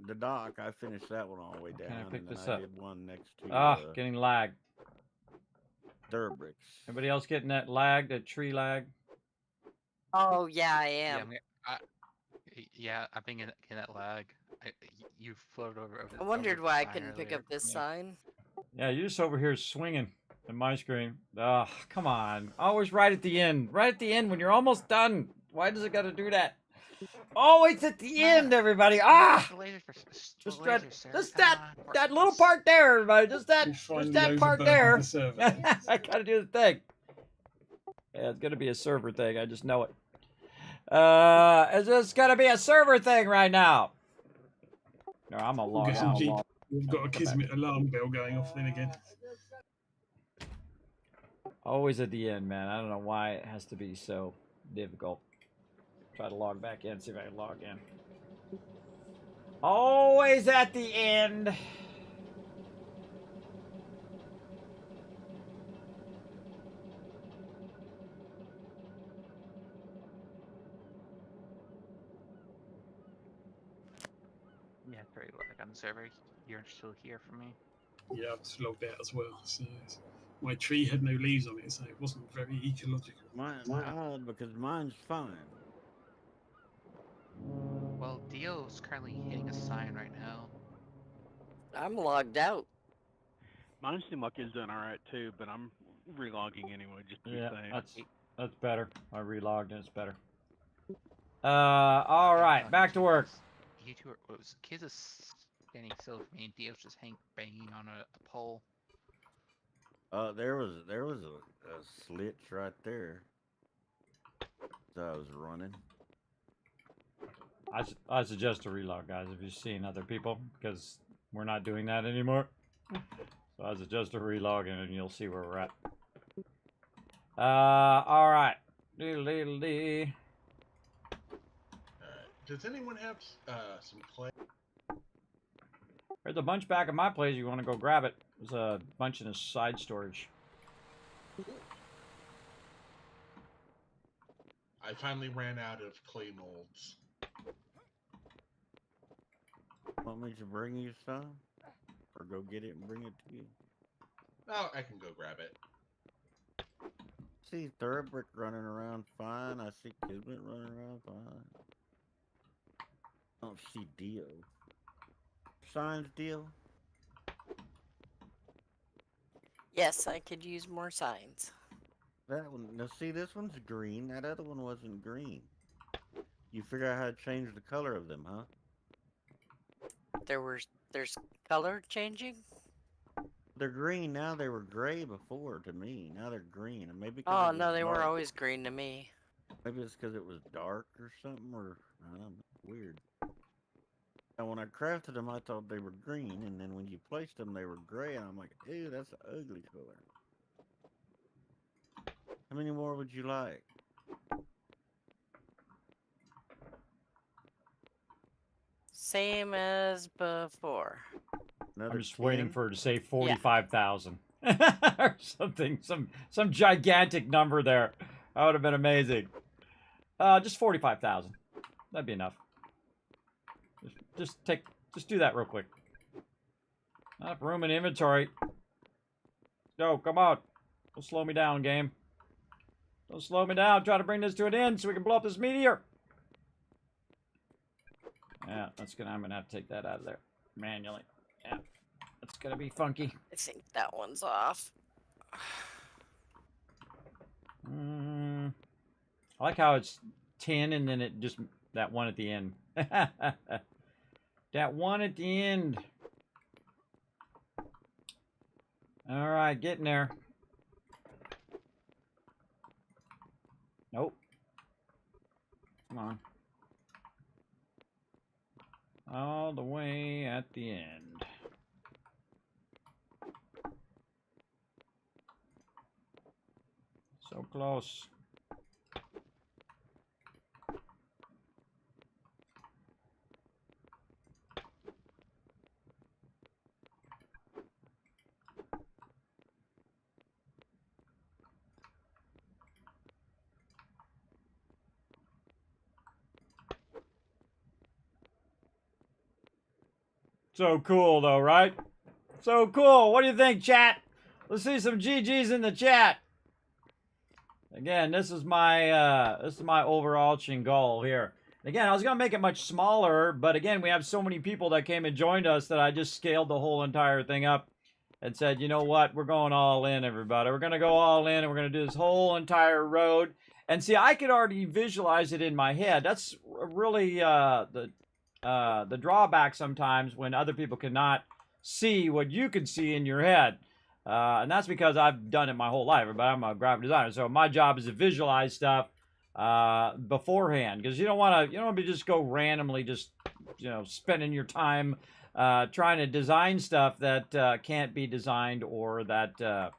the dock. I finished that one all the way down. Can I pick and then this I up? did one next to Getting lag. Thurbricks. Anybody else getting that lag, that tree lag? Oh yeah, I am. Yeah, I'm being in that lag. You floated over. I wondered why I couldn't pick up this sign. Yeah, you're just over here swinging in my screen. Oh, come on. Always right at the end. Right at the end when you're almost done. Why does it got to do that? Always at the end, everybody. Just that little part there, everybody. Just that part there. I got to do the thing. Yeah, it's going to be a server thing. I just know it. It's just going to be a server thing right now. No, I'm a log out. We've got a Kismet alarm bell going off then again. Always at the end, man. I don't know why it has to be so difficult. Try to log back in, see if I can log in. Always at the end. Yeah, very like on the server. You're still here for me. Yeah, I was logged out as well. So my tree had no leaves on it, so it wasn't very ecological. Mine's odd because mine's fine. Well, Dio's currently hitting a sign right now. I'm logged out. Mine seemed like it's doing all right too, but I'm relogging anyway just to be Yeah, safe. that's better. I relogged and it's better. All right, back to work. You two are, what was kids is standing still for me, and Dio's just banging on a pole. There was a slitch right there. So I was running. I suggest a relog, guys, if you've seen other people, because we're not doing that anymore. So I suggest a relog, and you'll see where we're at. All right. Alright. Does anyone have some clay? There's a bunch back at my place. You want to go grab it? There's a bunch in the side storage. I finally ran out of clay molds. Want me to bring you some? Or go get it and bring it to you? Oh, I can go grab it. See Thoroughbrick running around fine. I see Kismet running around fine. I don't see Dio. Signs, Dio? Yes, I could use more signs. That one. Now see, this one's green. That other one wasn't green. You figure out how to change the color of them, huh? There's color changing? They're green now. They were gray before to me. Now they're green. And maybe. Oh no, they were always green to me. Maybe it's because it was dark or something, or I don't know, weird. And when I crafted them, I thought they were green, and then when you placed them, they were gray, and I'm like, ew, that's an ugly color. How many more would you like? Same as before. Another I'm just 10? waiting for her to say 45,000 or something, some gigantic number there. That would have been amazing. Just 45,000. That'd be enough. Just do that real quick. Enough room in inventory. Go, come on. Don't slow me down, game. Don't slow me down. Try to bring this to an end so we can blow up this meteor. Yeah, I'm gonna have to take that out of there manually. Yeah, that's gonna be funky. I think that one's off. I like how it's 10 and then it just that one at the end. That one at the end. All right, getting there. Nope. Come on. All the way at the end. So close. So cool, though, right? So cool. What do you think, chat? Let's see some GGs in the chat. Again, this is my overarching goal here. Again, I was gonna make it much smaller, but again, we have so many people that came and joined us that I just scaled the whole entire thing up and said, you know what? We're going all in, everybody. We're gonna go all in, and we're gonna do this whole entire road. And see, I could already visualize it in my head. That's really the drawback sometimes when other people cannot see what you can see in your head. And that's because I've done it my whole life, but I'm a graphic designer. So my job is to visualize stuff beforehand, because you don't want to just go randomly, just spending your time trying to design stuff that can't be designed, or that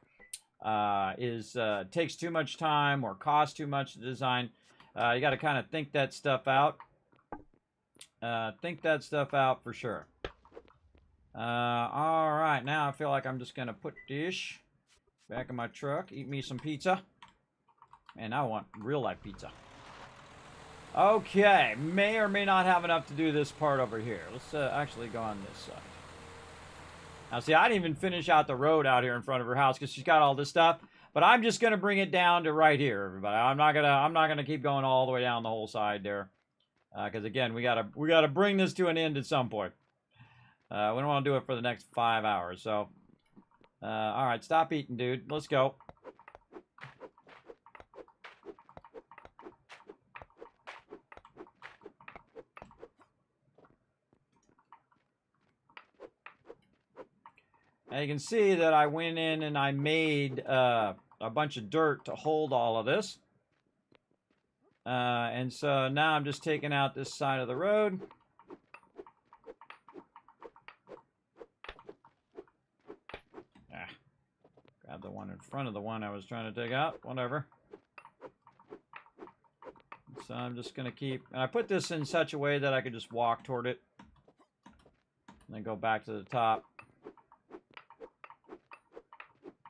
takes too much time or costs too much to design. You got to kind of think that stuff out. Think that stuff out for sure. All right, now I feel like I'm just gonna put this back in my truck, eat me some pizza, and I want real life pizza. Okay, may or may not have enough to do this part over here. Let's actually go on this side. Now, see, I didn't even finish out the road out here in front of her house because she's got all this stuff. But I'm just gonna bring it down to right here, everybody. I'm not gonna keep going all the way down the whole side there, because again, we gotta bring this to an end at some point. We don't want to do it for the next 5 hours. So, all right, stop eating, dude. Let's go. Now you can see that I went in and I made a bunch of dirt to hold all of this. And so now I'm just taking out this side of the road. Grab the one in front of the one I was trying to take out. Whatever. So I'm just going to keep... And I put this in such a way that I could just walk toward it. And then go back to the top.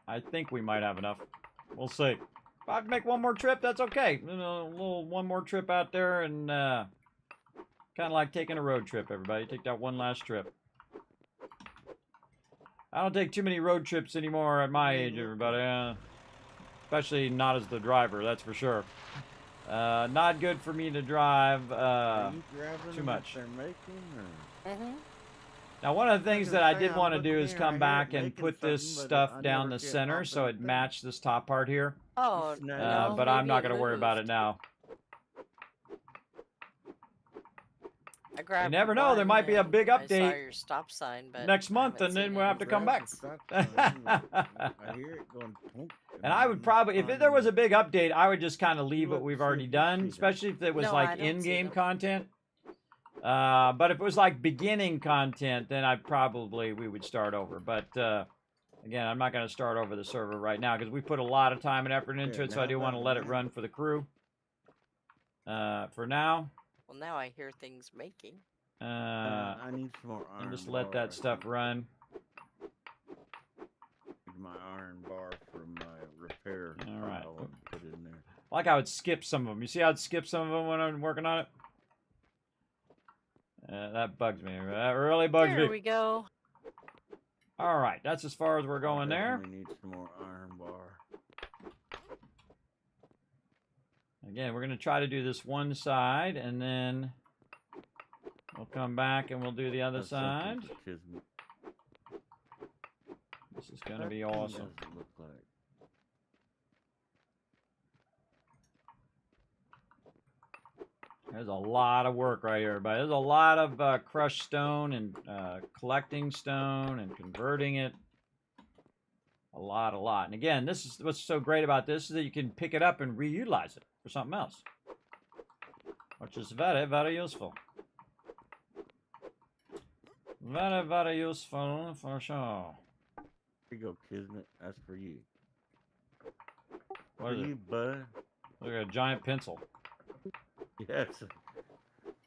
I think we might have enough. We'll see. If I have to make one more trip, that's okay. You know, a little one more trip out there and kind of like taking a road trip, everybody. Take that one last trip. I don't take too many road trips anymore at my age, everybody. Especially not as the driver, that's for sure. Not good for me to drive too much. They're making, or? Mm-hmm. Now, one of the things that I did want to do is come back and put this stuff down the center so it matched this top part here. Oh, no. But I'm not going to worry about it now. You never know, there might be a big update I saw your stop sign, but next month, and then we'll have to come back. And I would probably, if there was a big update, I would just kind of leave what we've already done, especially if it was like in-game content. But if it was like beginning content, then we would start over. But again, I'm not going to start over the server right now because we put a lot of time and effort into it, so I do want to let it run for the crew. For now. Well, now I hear things making. I need some more iron. And just let that stuff run. My iron bar from my repair. All right. Put it in there. Like I would skip some of them. You see how I'd skip some of them when I'm working on it? That bugs me. That really bugs me. There we go. All right, that's as far as we're going there. We need some more iron bar. Again, we're going to try to do this one side, and then we'll come back and we'll do the other side. This is going to be awesome. There's a lot of work right here, everybody. There's a lot of crushed stone and collecting stone and converting it. A lot. And again, this is what's so great about this is that you can pick it up and reutilize it for something else, which is very, very useful. Very, very useful for sure. Here you go, Kismet. That's for you. What is you, it? bud? Look at a giant pencil. Yeah,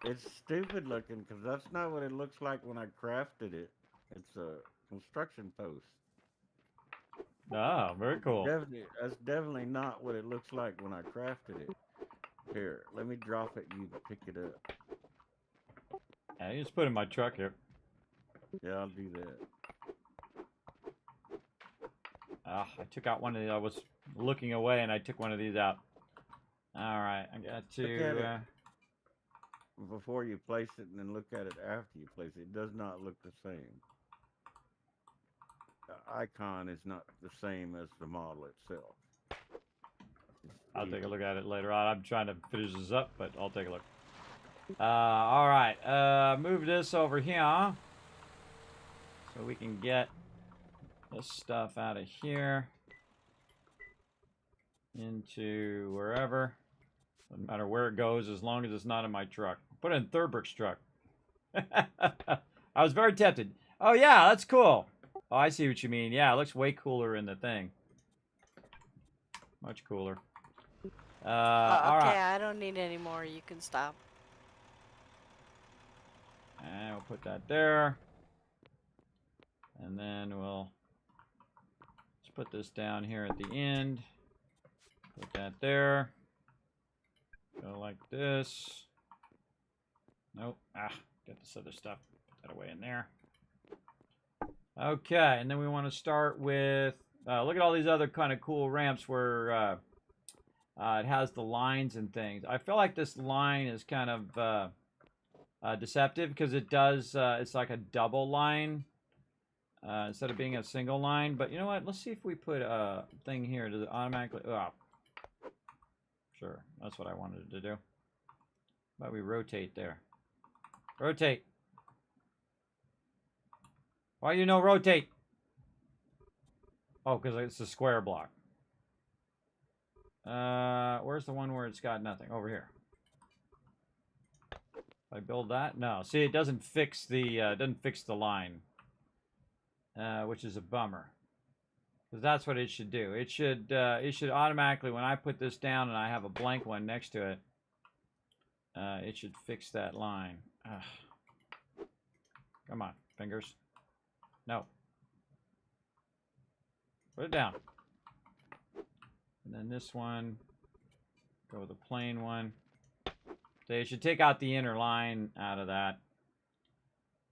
it's stupid looking because that's not what it looks like when I crafted it. It's a construction post. Ah, very cool. That's definitely not what it looks like when I crafted it. Here, let me drop it. You can pick it up. Yeah, you just put it in my truck here. Yeah, I'll do that. Ah, I took out one of these. I was looking away and I took one of these out. All right, I got to. Before you place it and then look at it after you place it, it does not look the same. The icon is not the same as the model itself. I'll take a look at it later on. I'm trying to finish this up, but I'll take a look. All right, move this over here so we can get this stuff out of here into wherever. Doesn't matter where it goes as long as it's not in my truck. Put it in Thurbrick's truck. I was very tempted. Oh yeah, that's cool. Oh, I see what you mean. Yeah, it looks way cooler in the thing. Much cooler. All okay, right. I don't need any more. You can stop. And we'll put that there. And then we'll just put this down here at the end. Put that there. Go like this. Nope. Get this other stuff. Put that away in there. Okay, and then we want to start with, look at all these other kind of cool ramps where it has the lines and things. I feel like this line is kind of deceptive because it does, it's like a double line instead of being a single line. But you know what? Let's see if we put a thing here. Does it automatically, sure, that's what I wanted to do. How about we rotate there? Rotate. Why you no rotate? Oh, because it's a square block. Where's the one where it's got nothing? Over here. If I build that? No. See, it doesn't fix the line, which is a bummer. Because that's what it should do. It should automatically, when I put this down and I have a blank one next to it, it should fix that line. Come on, fingers. No. Put it down. And then this one, go with the plain one. So you should take out the inner line out of that.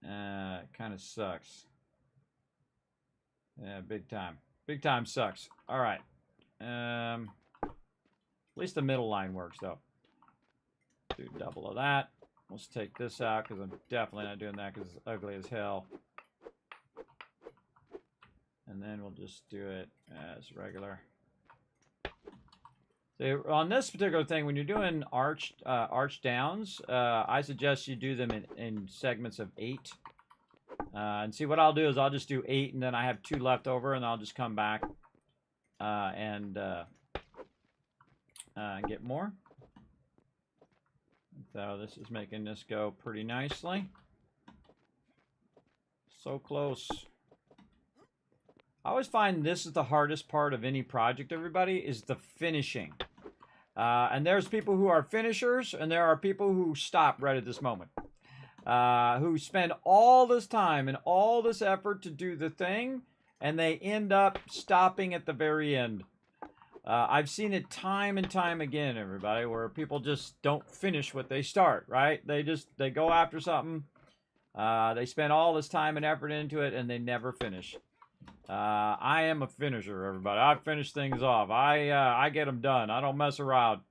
It kind of sucks. Yeah, big time. Big time sucks. All right. At least the middle line works, though. Do double of that. Let's take this out because I'm definitely not doing that because it's ugly as hell. And then we'll just do it as regular. So on this particular thing, when you're doing arch downs, I suggest you do them in segments of 8. And see, what I'll do is I'll just do 8, and then I have 2 left over, and I'll just come back and get more. So this is making this go pretty nicely. So close. I always find this is the hardest part of any project, everybody, is the finishing. And there's people who are finishers, and there are people who stop right at this moment. Who spend all this time and all this effort to do the thing, and they end up stopping at the very end. I've seen it time and time again, everybody, where people just don't finish what they start, right? They go after something, they spend all this time and effort into it, and they never finish. I am a finisher, everybody. I finish things off. I get them done. I don't mess around.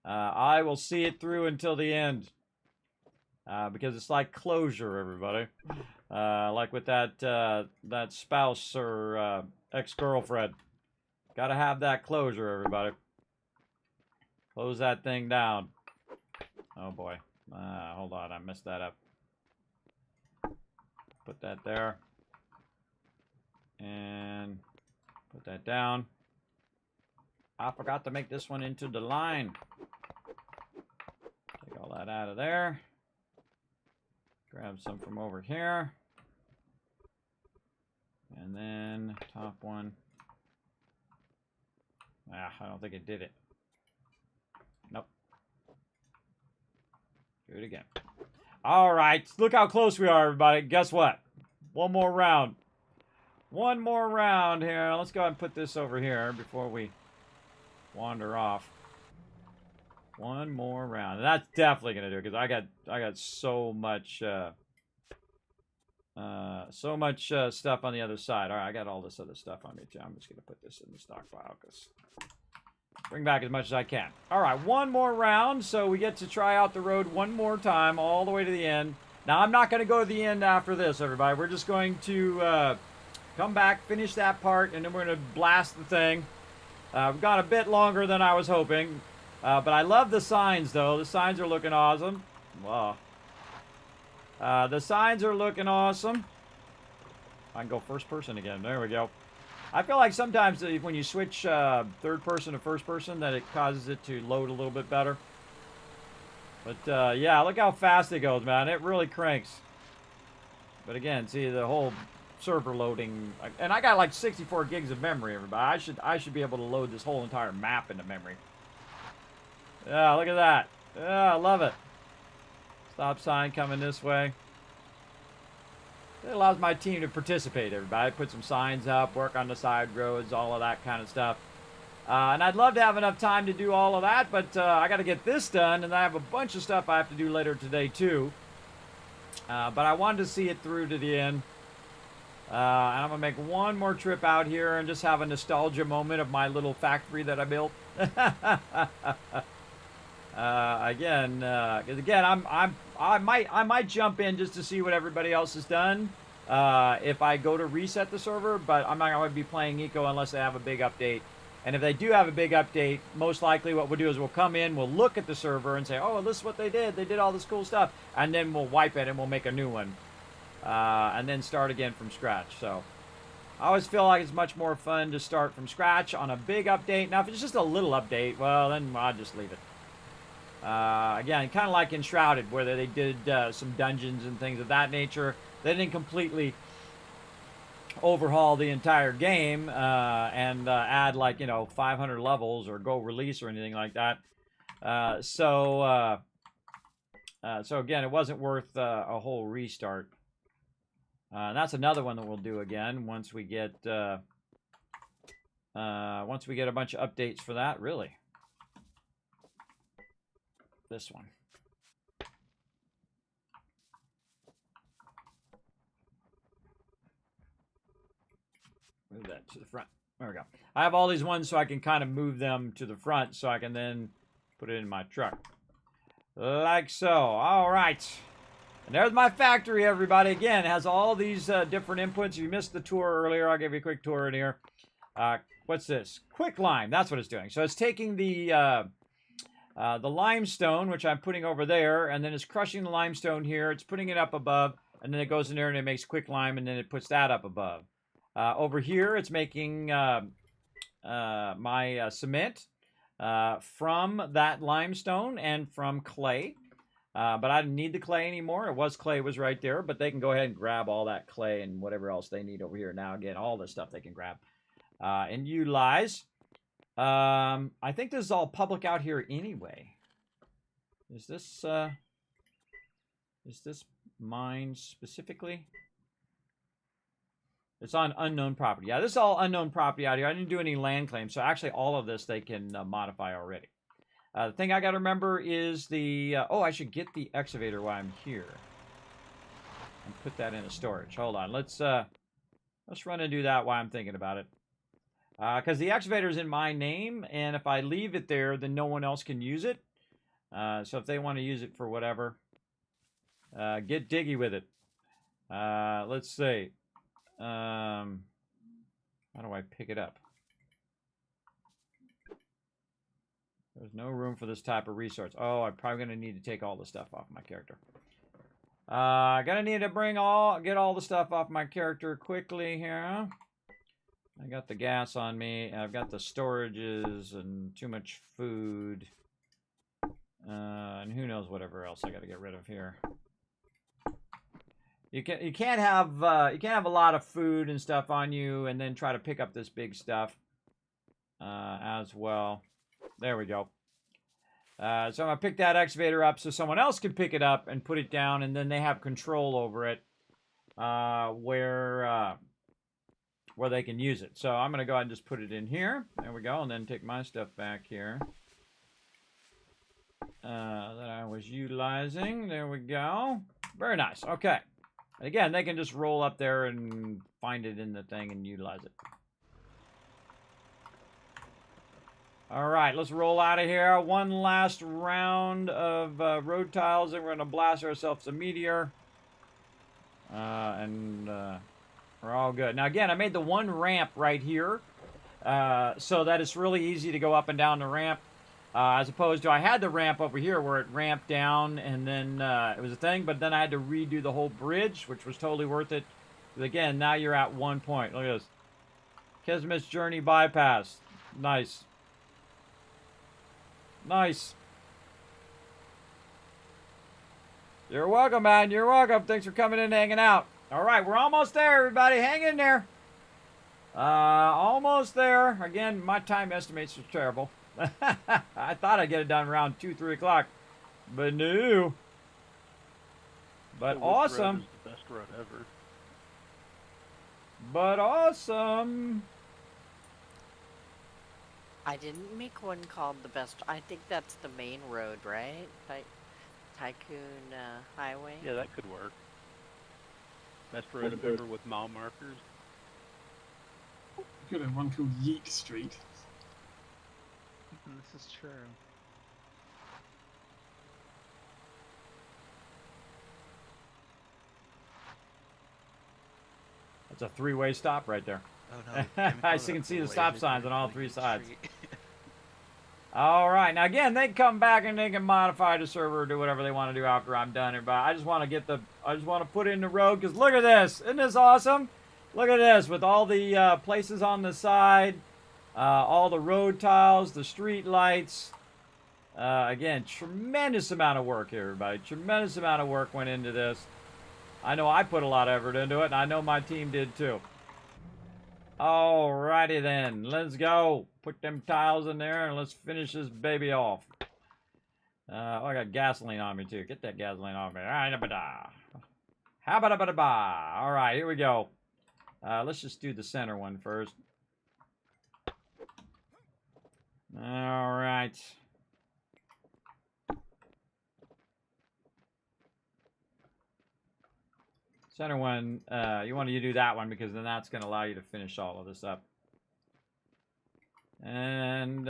I will see it through until the end. Because it's like closure, everybody. Like with that spouse or ex-girlfriend. Gotta have that closure, everybody. Close that thing down. Oh boy. Hold on, I messed that up. Put that there. And put that down. I forgot to make this one into the line. Take all that out of there. Grab some from over here. And then top one. I don't think it did it. Nope. Do it again. All right. Look how close we are, everybody. Guess what? One more round. One more round here. Let's go ahead and put this over here before we wander off. One more round. And that's definitely gonna do it because I got so much stuff on the other side. All right, I got all this other stuff on me too. I'm just gonna put this in the stockpile because bring back as much as I can. All right, one more round, so we get to try out the road one more time all the way to the end. Now I'm not gonna go to the end after this, everybody. We're just going to come back, finish that part, and then we're gonna blast the thing. We've gone a bit longer than I was hoping. But I love the signs, though. The signs are looking awesome. Wow. The signs are looking awesome. I can go first person again. There we go. I feel like sometimes when you switch third person to first person that it causes it to load a little bit better. But yeah, look how fast it goes, man. It really cranks. But again, see the whole server loading. And I got like 64 gigs of memory, everybody. I should be able to load this whole entire map into memory. Yeah, look at that. Yeah, I love it. Stop sign coming this way. It allows my team to participate, everybody. Put some signs up, work on the side roads, all of that kind of stuff. And I'd love to have enough time to do all of that, but I got to get this done, and I have a bunch of stuff I have to do later today too. But I wanted to see it through to the end. And I'm going to make one more trip out here and just have a nostalgia moment of my little factory that I built. Again, I might jump in just to see what everybody else has done if I go to reset the server, but I'm not going to be playing Eco unless they have a big update. And if they do have a big update, most likely what we'll do is we'll come in, we'll look at the server and say, oh, this is what they did. They did all this cool stuff. And then we'll wipe it and we'll make a new one. And then start again from scratch. So I always feel like it's much more fun to start from scratch on a big update. Now, if it's just a little update, well, then I'll just leave it. Again, kind of like in Shrouded, where they did some dungeons and things of that nature. They didn't completely overhaul the entire game and add, like, 500 levels or go release or anything like that. So again, it wasn't worth a whole restart. And that's another one that we'll do again once we get a bunch of updates for that. Really, this one. Move that to the front. There we go. I have all these ones so I can kind of move them to the front so I can then put it in my truck. Like so. All right. And there's my factory, everybody. Again, it has all these different inputs. If you missed the tour earlier, I'll give you a quick tour in here. What's this? Quicklime. That's what it's doing. So it's taking the limestone, which I'm putting over there, and then it's crushing the limestone here. It's putting it up above, and then it goes in there and it makes quicklime, and then it puts that up above. Over here, it's making my cement from that limestone and from clay. But I didn't need the clay anymore. Clay was right there, but they can go ahead and grab all that clay and whatever else they need over here. Now, again, all this stuff they can grab and utilize. I think this is all public out here anyway. Is this mine specifically? It's on unknown property. Yeah, this is all unknown property out here. I didn't do any land claims, so actually all of this they can modify already. The thing I got to remember is the... oh, I should get the excavator while I'm here. And put that into storage. Hold on. Let's run and do that while I'm thinking about it. Because the excavator is in my name, and if I leave it there, then no one else can use it. So if they want to use it for whatever, get diggy with it. Let's see. How do I pick it up? There's no room for this type of resource. Oh, I'm probably going to need to take all the stuff off my character. Gonna need to get all the stuff off my character quickly here. I got the gas on me. I've got the storages and too much food. And who knows whatever else I got to get rid of here. You can't have a lot of food and stuff on you and then try to pick up this big stuff as well. There we go. So I'm going to pick that excavator up so someone else can pick it up and put it down, and then they have control over it where they can use it. So I'm going to go ahead and just put it in here. There we go. And then take my stuff back here that I was utilizing. There we go. Very nice. Okay. And again, they can just roll up there and find it in the thing and utilize it. All right, let's roll out of here. One last round of road tiles, and we're going to blast ourselves a Meteor. And we're all good. Now, again, I made the one ramp right here so that it's really easy to go up and down the ramp. As opposed to I had the ramp over here where it ramped down and then it was a thing, but then I had to redo the whole bridge, which was totally worth it. But again, now you're at 1 point. Look at this. Kismet's Journey bypass. Nice. Nice. You're welcome, man. You're welcome. Thanks for coming in and hanging out. All right, we're almost there, everybody. Hang in there. Almost there. Again, my time estimates are terrible. I thought I'd get it done around 2, 3 o'clock, but no. But So awesome. Is the best run ever. But awesome. I didn't make one called the best. I think that's the main road, right? Tycoon Highway. Yeah, that could work. Best road ever with mile markers. You could have one called Yeet Street. This is true. It's a three-way stop right there. Oh no! I can see the stop signs on all three sides. All right, now again, they can come back and they can modify the server or do whatever they want to do after I'm done here. But I just want to put it in the road because look at this! Isn't this awesome? Look at this with all the places on the side, all the road tiles, the street lights. Again, tremendous amount of work here, everybody. Tremendous amount of work went into this. I know I put a lot of effort into it, and I know my team did too. Alrighty then, let's go. Put them tiles in there and let's finish this baby off. Oh, I got gasoline on me too. Get that gasoline off me. Alright, alright, here we go. Let's just do the center one first. Alright. Center one, you want to do that one because then that's going to allow you to finish all of this up. And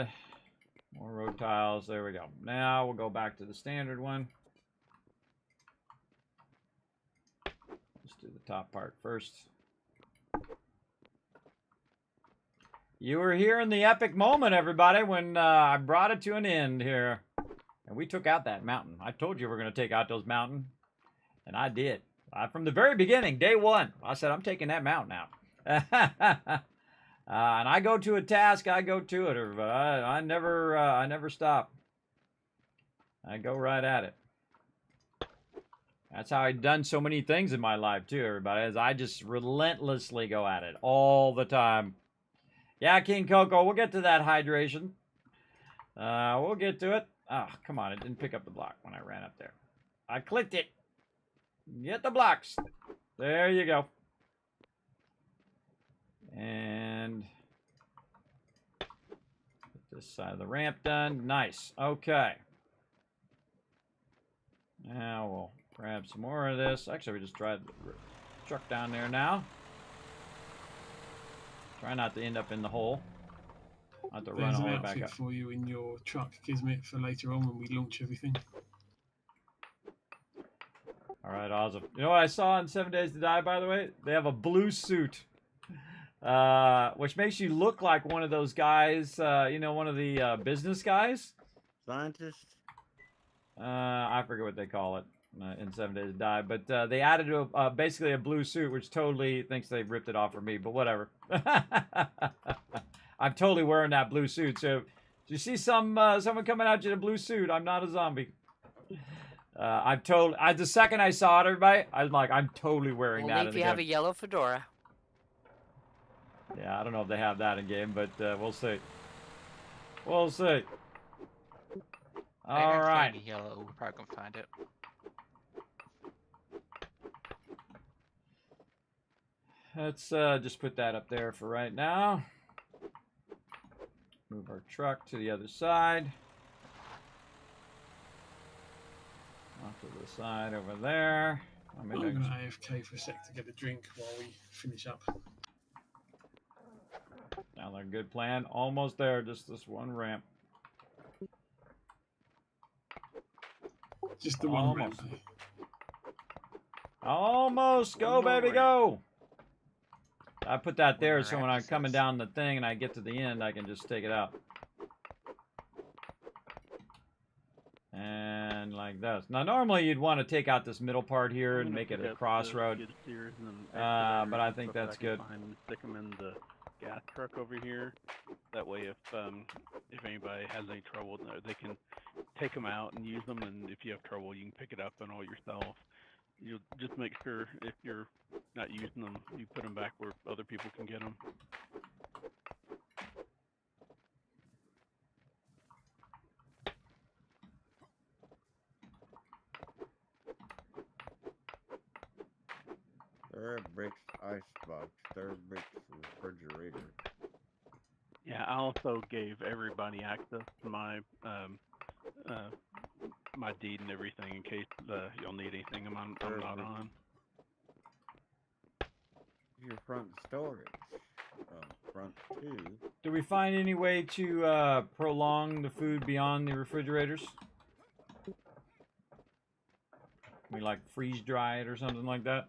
more road tiles. There we go. Now we'll go back to the standard one. Let's do the top part first. You were here in the epic moment, everybody, when I brought it to an end here. And we took out that mountain. I told you we were going to take out those mountains. And I did. From the very beginning, day one, I said, I'm taking that mountain out. And I go to a task, I go to it. I never stop. I go right at it. That's how I've done so many things in my life, too, everybody, is I just relentlessly go at it all the time. Yeah, King Coco, we'll get to that hydration. We'll get to it. Oh, come on, it didn't pick up the block when I ran up there. I clicked it. Get the blocks. There you go. And get this side of the ramp done. Nice. Okay. Now we'll grab some more of this. Actually, we just tried the truck down there now. Try not to end up in the hole. Not to run all the way back up. For you in your truck, Kismet, for later on when we launch everything. All right, awesome. You know what I saw in 7 Days to Die, by the way? They have a blue suit, which makes you look like one of those guys, you know, one of the business guys. Scientist? I forget what they call it in 7 Days to Die, but they added basically a blue suit, which totally thinks they ripped it off from me, but whatever. I'm totally wearing that blue suit, so if you see someone coming at you in a blue suit, I'm not a zombie. The second I saw it, everybody, I was like, I'm totally wearing that. Only if you have a yellow fedora. Yeah, I don't know if they have that in game, but we'll see. We'll see. All right. Yellow, we're probably gonna find it. Let's just put that up there for right now. Move our truck to the other side. Off to the side over there. I'm going to AFK for a sec to get a drink while we finish up. Sounds like a good plan. Almost there, just this one ramp. Just the one ramp. Almost. Go, baby, go. I put that there so when I'm coming down the thing and I get to the end, I can just take it out. And like this. Now, normally you'd want to take out this middle part here and make it a crossroad. But I think that's good. Stick them in the gas truck over here. That way, if anybody has any trouble, they can take them out and use them. And if you have trouble, you can pick it up and all yourself. You just make sure if you're not using them, you put them back where other people can get them. There are bricks icebox. There are bricks refrigerator. Yeah, I also gave everybody access to my my deed and everything in case you'll need anything. I'm not on. Your front storage. Front 2. Do we find any way to prolong the food beyond the refrigerators? Can we like freeze dry it or something like that?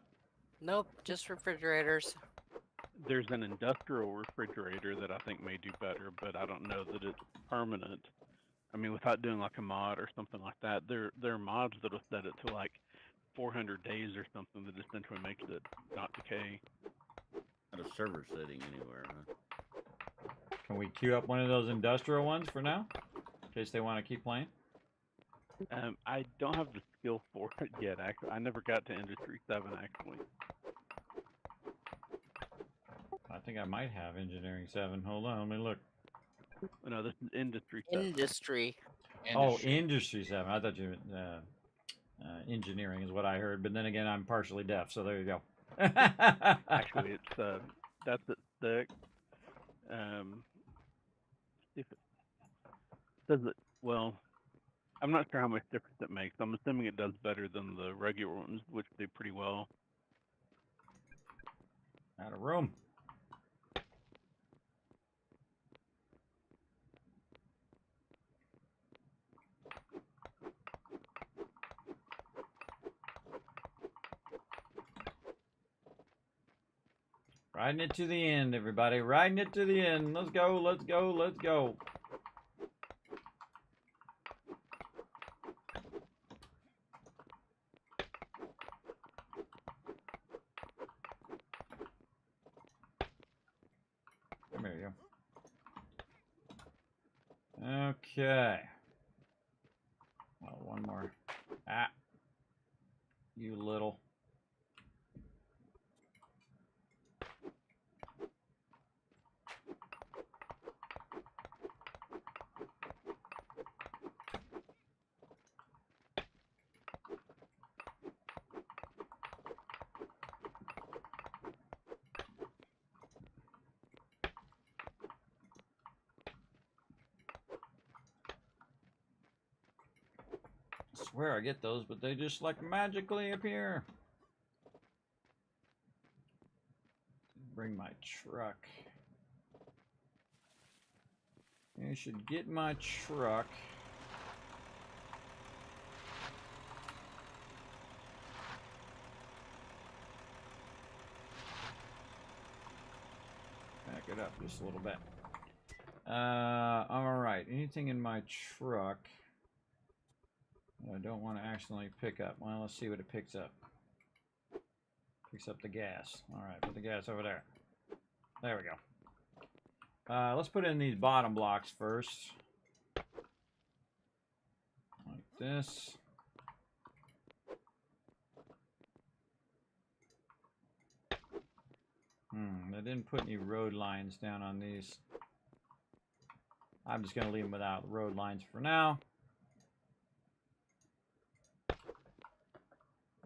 Nope, just refrigerators. There's an industrial refrigerator that I think may do better, but I don't know that it's permanent. I mean, without doing like a mod or something like that, there are mods that'll set it to like 400 days or something that essentially makes it not decay. Not a server setting anywhere, huh? Can we queue up one of those industrial ones for now? In case they want to keep playing? I don't have the skill for it yet, actually. I never got to Industry 7, actually. I think I might have Engineering 7. Hold on, let me look. No, this is Industry 7. Industry. Oh, Industry 7. I thought you meant engineering is what I heard, but then again, I'm partially deaf, so there you go. Actually, it's that's at 6. See if it does it well. I'm not sure how much difference it makes. I'm assuming it does better than the regular ones, which do pretty well. Out of room. Riding it to the end, everybody. Riding it to the end. Let's go, let's go, let's go. There you go. Okay. Oh, one more. Ah. You little. I swear I get those, but they just like magically appear. Bring my truck. I should get my truck. Back it up just a little bit. All right. Anything in my truck I don't want to accidentally pick up. Well, let's see what it picks up. Picks up the gas. All right, put the gas over there. There we go. Let's put in these bottom blocks first. Like this. They didn't put any road lines down on these. I'm just going to leave them without road lines for now.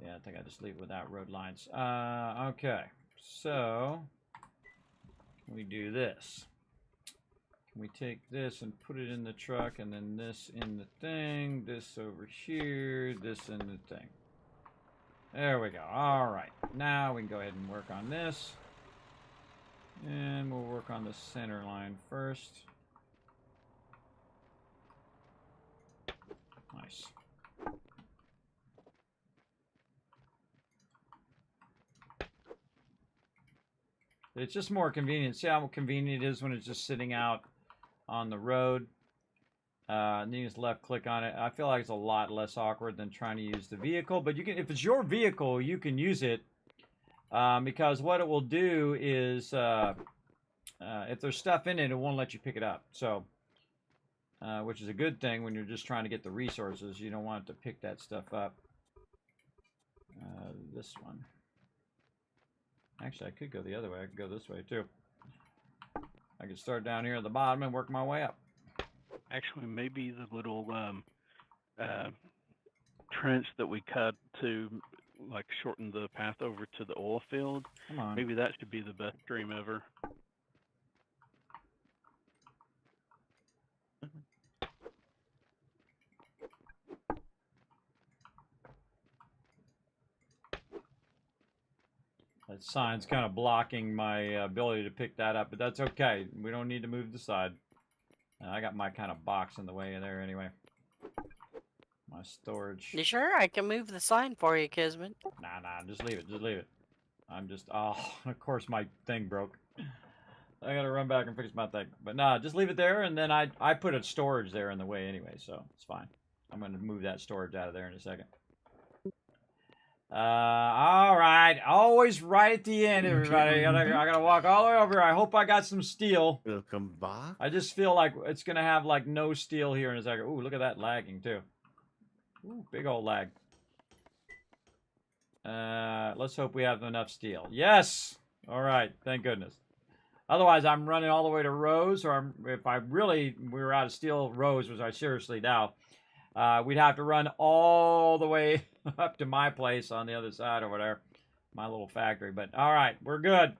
Yeah, I think I just leave it without road lines. Okay, so we do this. Can we take this and put it in the truck, and then this in the thing, this over here, this in the thing. There we go. All right, now we can go ahead and work on this. And we'll work on the center line first. Nice. It's just more convenient. See how convenient it is when it's just sitting out on the road. And then you just left click on it. I feel like it's a lot less awkward than trying to use the vehicle. But you can, if it's your vehicle, you can use it. Because what it will do is, if there's stuff in it, it won't let you pick it up. So, which is a good thing when you're just trying to get the resources. You don't want it to pick that stuff up. This one. Actually, I could go the other way. I could go this way, too. I could start down here at the bottom and work my way up. Actually, maybe the little trench that we cut to, like, shorten the path over to the oil field. Come on. Maybe that should be the best stream ever. That sign's kind of blocking my ability to pick that up, but that's okay. We don't need to move the side. I got my kind of box in the way there anyway. My storage. You sure? I can move the sign for you, Kismet. Nah, just leave it. Just leave it. I'm just, oh, of course my thing broke. I gotta run back and fix my thing. But nah, just leave it there, and then I put a storage there in the way anyway, so it's fine. I'm gonna move that storage out of there in a second. All right. Always right at the end, everybody. I gotta walk all the way over here. I hope I got some steel. Welcome back. I just feel like it's gonna have like no steel here in a second. Ooh, look at that lagging too. Ooh, big old lag. Let's hope we have enough steel. Yes. All right. Thank goodness. Otherwise, I'm running all the way to Rose, or if we were out of steel Rose, which I seriously doubt, we'd have to run all the way up to my place on the other side or whatever, my little factory. But all right, we're good.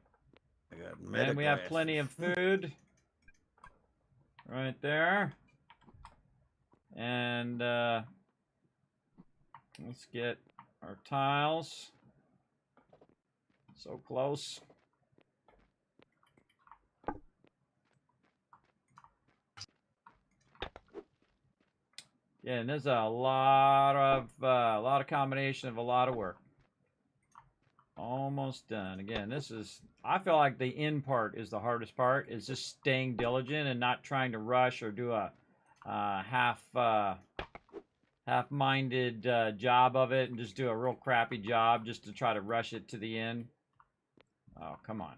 And we have plenty of food right there. And let's get our tiles. So close. Yeah, and there's a lot of combination of a lot of work. Almost done. Again, I feel like the end part is the hardest part. Is just staying diligent and not trying to rush or do a half-minded job of it and just do a real crappy job just to try to rush it to the end. Oh, come on.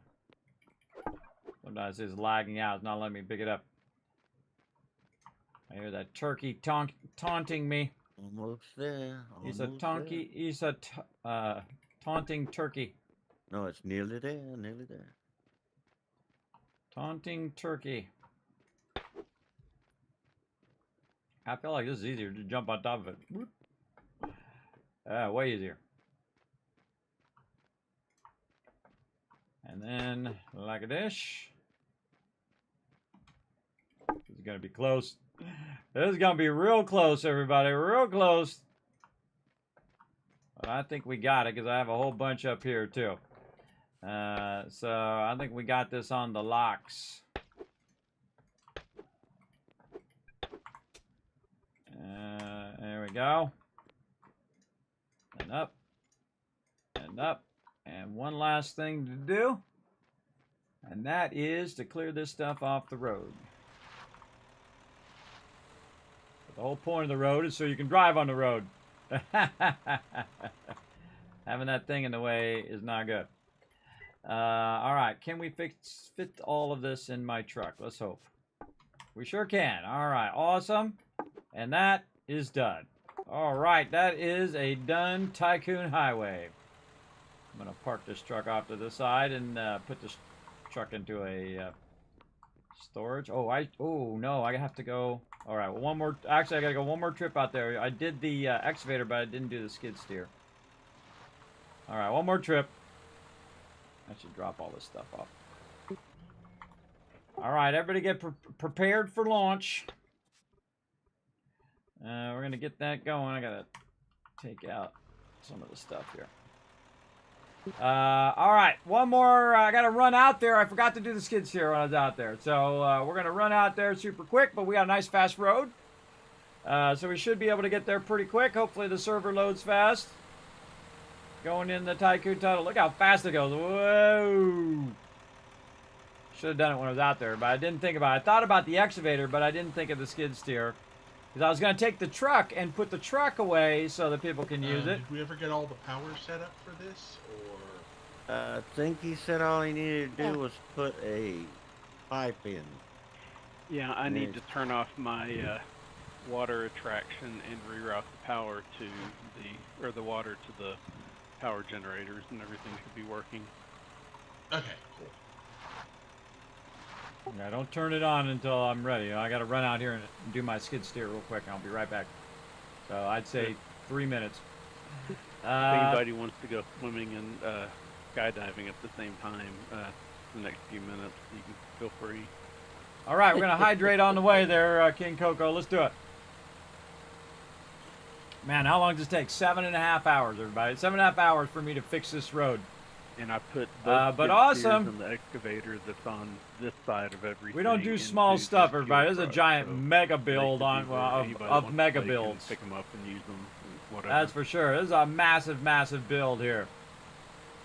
Sometimes it's lagging out. It's not letting me pick it up. I hear that turkey taunting me. Almost there. He's a taunting turkey. No, it's nearly there. Nearly there. Taunting turkey. I feel like this is easier to jump on top of it. Way easier. And then, like a dish. This is going to be close. This is going to be real close, everybody. Real close. But I think we got it because I have a whole bunch up here, too. So I think we got this on the locks. There we go. And up. And up. And one last thing to do. And that is to clear this stuff off the road. The whole point of the road is so you can drive on the road. Having that thing in the way is not good. All right, can we fit all of this in my truck? Let's hope. We sure can. All right, awesome. And that is done. All right, that is a done Tycoon Highway. I'm going to park this truck off to the side and put this truck into a storage. Oh, no, I have to go. All right, well, one more. Actually, I got to go one more trip out there. I did the excavator, but I didn't do the skid steer. All right, one more trip. I should drop all this stuff off. All right, everybody get prepared for launch. We're going to get that going. I got to take out some of the stuff here. All right, one more. I got to run out there. I forgot to do the skid steer when I was out there. So we're going to run out there super quick, but we got a nice fast road. So we should be able to get there pretty quick. Hopefully the server loads fast. Going in the Tycoon tunnel. Look how fast it goes. Whoa. Should have done it when I was out there, but I didn't think about it. I thought about the excavator, but I didn't think of the skid steer. Because I was going to take the truck and put the truck away so that people can use it. Did we ever get all the power set up for this? Or I think he said all he needed to do was put a pipe in. Yeah, I need to turn off my water attraction and reroute the power to the water to the power generators, and everything should be working. Okay, cool. Yeah, don't turn it on until I'm ready. I got to run out here and do my skid steer real quick, and I'll be right back. So I'd say 3 minutes. If anybody wants to go swimming and skydiving at the same time the next few minutes, you can feel free. All right, we're going to hydrate on the way there, King Coco. Let's do it. Man, how long does this take? 7.5 hours, everybody. 7.5 hours for me to fix this road. And I put both but skid awesome. steers and the excavator that's on this side of everything. We don't do small into stuff, the everybody. fuel This is a truck, giant so mega they build could on be where anybody that of wants to mega play can builds. pick them up and use them, whatever. That's for sure. This is a massive, massive build here.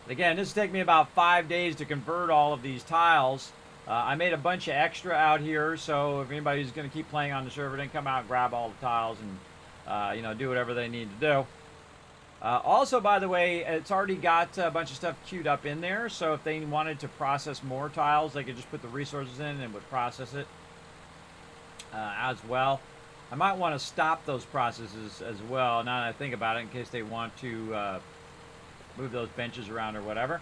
Again, this will take me about 5 days to convert all of these tiles. I made a bunch of extra out here, so if anybody's going to keep playing on the server, then come out and grab all the tiles and you know, do whatever they need to do. Also, by the way, it's already got a bunch of stuff queued up in there, so if they wanted to process more tiles, they could just put the resources in and it would process it as well. I might want to stop those processes as well, now that I think about it, in case they want to move those benches around or whatever.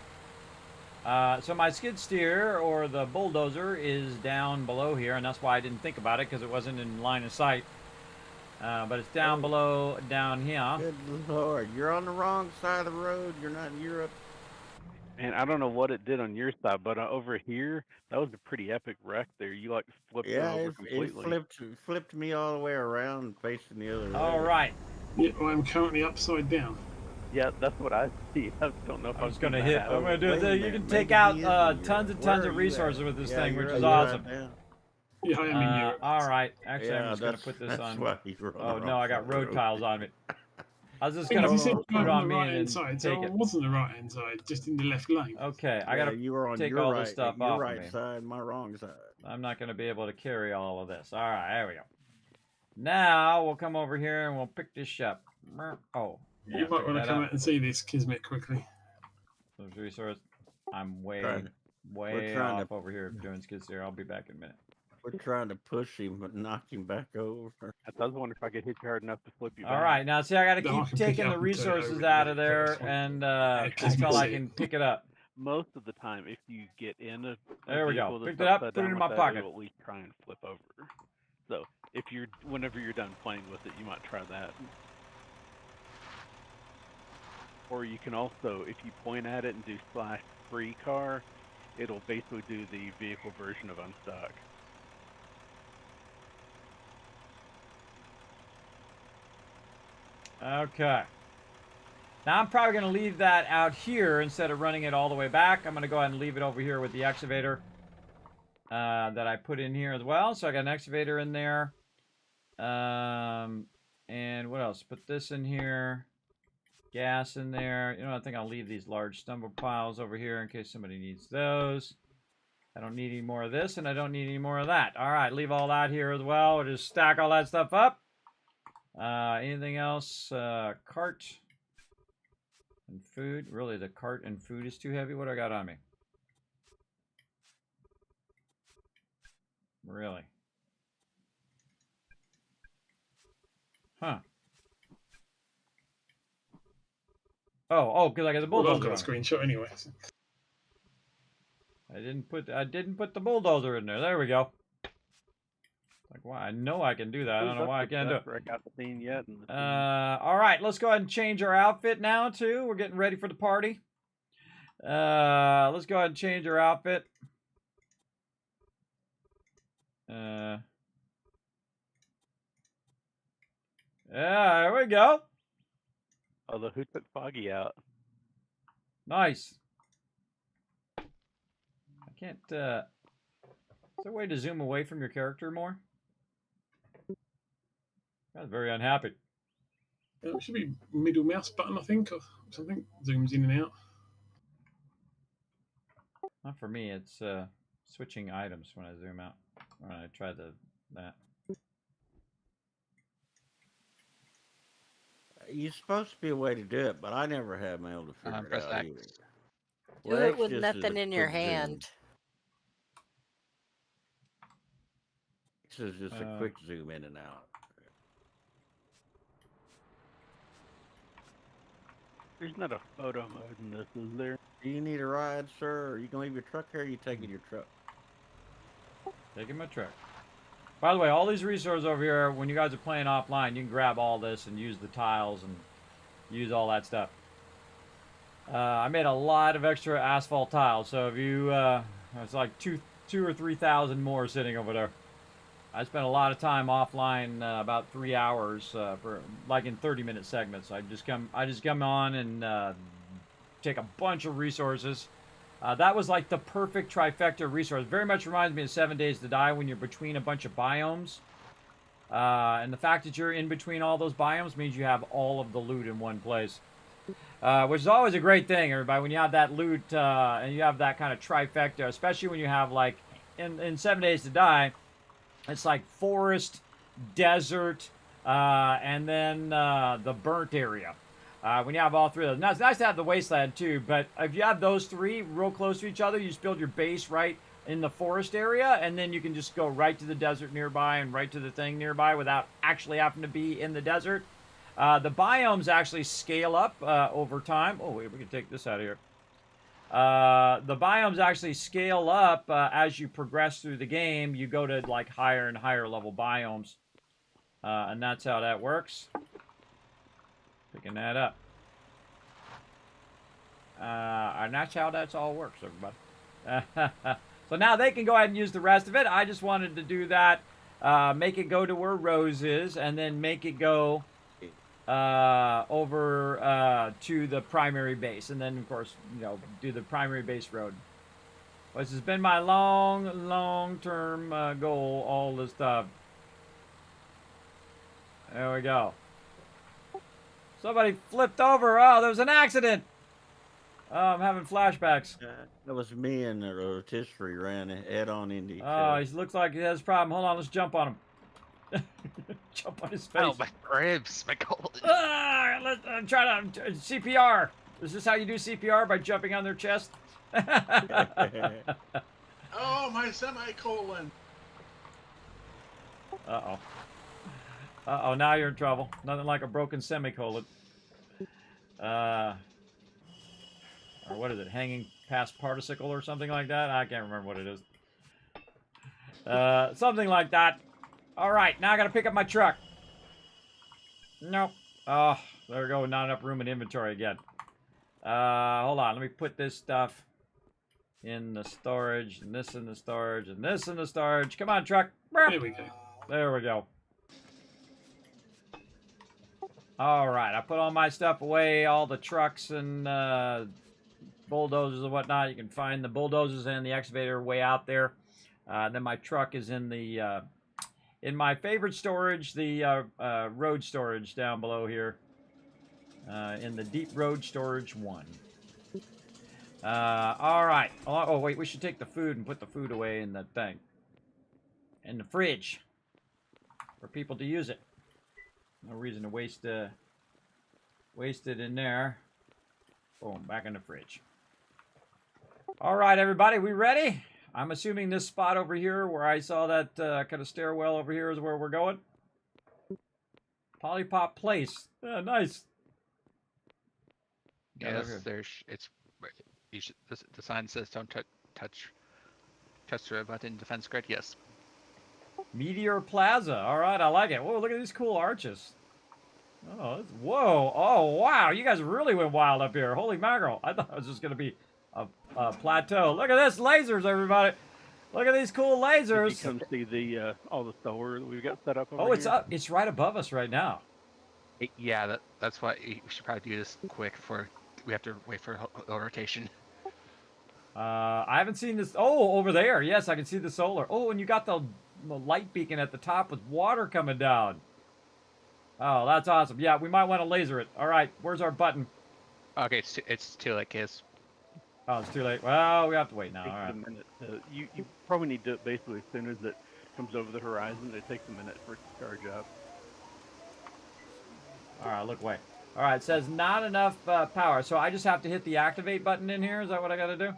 So my skid steer, or the bulldozer, is down below here, and that's why I didn't think about it, because it wasn't in line of sight. But it's down below, down here. Good Lord, you're on the wrong side of the road. You're not in Europe. And I don't know what it did on your side, but over here, that was a pretty epic wreck there. You like flipped it over completely. It flipped me all the way around, facing the other way. All right. Yeah, I'm currently upside down. Yeah, that's what I see. I don't know if I was going to to hit. I'm going to do it. You can take out tons and tons of resources with this thing, which is awesome. Yeah, I am in Europe. All right. Actually, I'm just going to put this on. Oh, no, I got road tiles on it. I was just going to put it on me and side, take so it. I wasn't the right hand side, just in the left lane. Okay, I got to take all this stuff off your of me. right side, my wrong side. I'm not going to be able to carry all of this. All right, there we go. Now we'll come over here and we'll pick this up. Oh. You might want to come out and see this Kismet quickly. Those resources. I'm way off over here doing skid steer. I'll be back in a minute. We're trying to push him, but knock him back over. I was wondering if I could hit you hard enough to flip you back. All right, now see, I got to keep taking the resources out of there and until I can pick it up. Most of the time, if you get in a there we go. Picked it up, put it in my pocket. At least try and flip over. So if whenever you're done playing with it, you might try that. Or you can also, if you point at it and do /free car, it'll basically do the vehicle version of unstuck. Okay. Now I'm probably going to leave that out here instead of running it all the way back. I'm going to go ahead and leave it over here with the excavator that I put in here as well. So I got an excavator in there. And what else? Put this in here. Gas in there. You know, I think I'll leave these large stumble piles over here in case somebody needs those. I don't need any more of this, and I don't need any more of that. All right, leave all that here as well. We'll just stack all that stuff up. Anything else? Cart and food. Really, the cart and food is too heavy. What do I got on me? Really? Huh. Oh, because I got the bulldozer. Well, I've got a screenshot anyway. I didn't put the bulldozer in there. There we go. Like, why? I know I can do that. I don't know why I can't do it. I got the scene yet. All right, let's go ahead and change our outfit now too. We're getting ready for the party. Let's go ahead and change our outfit. Yeah, there we go. Although, who took Foggy out? Nice. I can't, is there a way to zoom away from your character more? I was very unhappy. It should be middle mouse button, I think, or something. Zooms in and out. Not for me, it's switching items when I zoom out. When I try that. You're supposed to be a way to do it, but I never have been able to figure it out either. Do it with nothing in your hand. This is just a quick zoom in and out. There's not a photo mode in this, is there? Do you need a ride, sir? Are you going to leave your truck here, or are you taking your truck? Taking my truck. By the way, all these resources over here, when you guys are playing offline, you can grab all this and use the tiles and use all that stuff. I made a lot of extra asphalt tiles, so if you, it's like 2,000 or 3,000 more sitting over there. I spent a lot of time offline, about 3 hours, for like in 30-minute segments. I just come on and take a bunch of resources. That was like the perfect trifecta resource. Very much reminds me of 7 Days to Die when you're between a bunch of biomes. And the fact that you're in between all those biomes means you have all of the loot in one place. Which is always a great thing, everybody, when you have that loot and you have that kind of trifecta, especially when you have, like, in 7 Days to Die, it's like forest, desert, and then the burnt area. When you have all three of those. Now, it's nice to have the wasteland, too, but if you have those three real close to each other, you just build your base right in the forest area, and then you can just go right to the desert nearby and right to the thing nearby without actually having to be in the desert. The biomes actually scale up over time. Oh, wait, we can take this out of here. The biomes actually scale up as you progress through the game. You go to, like, higher and higher level biomes. And that's how that works. Picking that up. And that's how that all works, everybody. So now they can go ahead and use the rest of it. I just wanted to do that. Make it go to where Rose is, and then make it go over to the primary base. And then, of course, you know, do the primary base road. This has been my long-term goal, all this stuff. There we go. Somebody flipped over. Oh, there was an accident. Oh, I'm having flashbacks. That was me and the rotisserie ran head-on into each Oh, other. he looks like he has a problem. Hold on, let's jump on him. Jump on his face. Oh, my ribs, my colon. Let's try to CPR. Is this how you do CPR? By jumping on their chest? Oh, my semicolon. Uh-oh. Uh-oh, now you're in trouble. Nothing like a broken semicolon. Or what is it? Hanging past particicle or something like that? I can't remember what it is. Something like that. All right, now I got to pick up my truck. Nope. Oh, there we go. Not enough room in inventory again. Hold on. Let me put this stuff in the storage, and this in the storage, and this in the storage. Come on, truck. There we go. There we go. All right, I put all my stuff away, all the trucks and bulldozers and whatnot. You can find the bulldozers and the excavator way out there. Then my truck is in the in my favorite storage, the road storage down below here, in the deep road storage 1. All right. Oh, wait, we should take the food and put the food away in the thing, in the fridge, for people to use it. No reason to waste it in there. Boom, back in the fridge. All right, everybody, we ready? I'm assuming this spot over here where I saw that kind of stairwell over here is where we're going. Polypop Place. Nice. Yes, the sign says don't touch the button defense grid. Yes. Meteor Plaza. All right, I like it. Whoa, look at these cool arches. Oh, whoa. Oh, wow. You guys really went wild up here. Holy mackerel. I thought it was just going to be a plateau. Look at this. Lasers, everybody. Look at these cool lasers. Did you come see the all the solar that we've got set up over Oh, it's here? up. It's right above us right now. Yeah, that's why we should probably do this quick before we have to wait for a rotation. I haven't seen this. Oh, over there. Yes, I can see the solar. Oh, and you got the light beacon at the top with water coming down. Oh, that's awesome. Yeah, we might want to laser it. All right, where's our button? Okay, it's too late, kids. Oh, it's too late. Well, we have to wait now. Takes All right. a minute. You probably need to do it basically as soon as it comes over the horizon. It takes a minute for it to charge up. All right, look away. All right, it says not enough power. So I just have to hit the activate button in here? Is that what I got to do?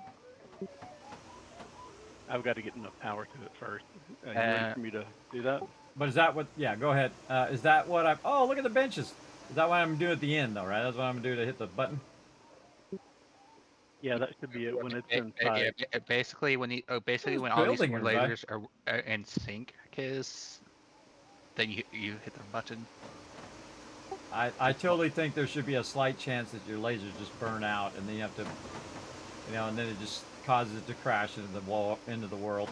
I've got to get enough power to it first. You ready for me to do that? But is that what... Yeah, go ahead. Is that what I'm... Oh, look at the benches. Is that what I'm doing at the end, though, right? That's what I'm going to do to hit the button? Yeah, that should be it when it's inside. Basically, when all these building it, right? lasers are in sync, kids, then you hit the button. I totally think there should be a slight chance that your lasers just burn out, and then you have to... You know, and then it just causes it to crash into the world.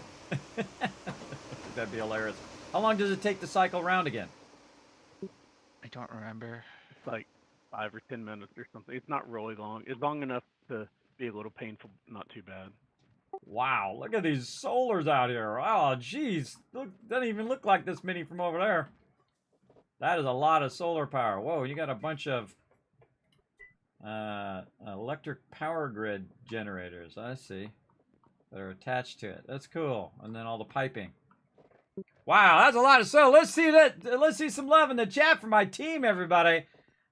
That'd be hilarious. How long does it take to cycle around again? I don't remember. It's like 5 or 10 minutes or something. It's not really long. It's long enough to be a little painful, not too bad. Wow, look at these solars out here. Oh, geez. Look, doesn't even look like this many from over there. That is a lot of solar power. Whoa, you got a bunch of electric power grid generators. I see. That are attached to it. That's cool. And then all the piping. Wow, that's a lot of solar. Let's see that. Let's see some love in the chat for my team, everybody.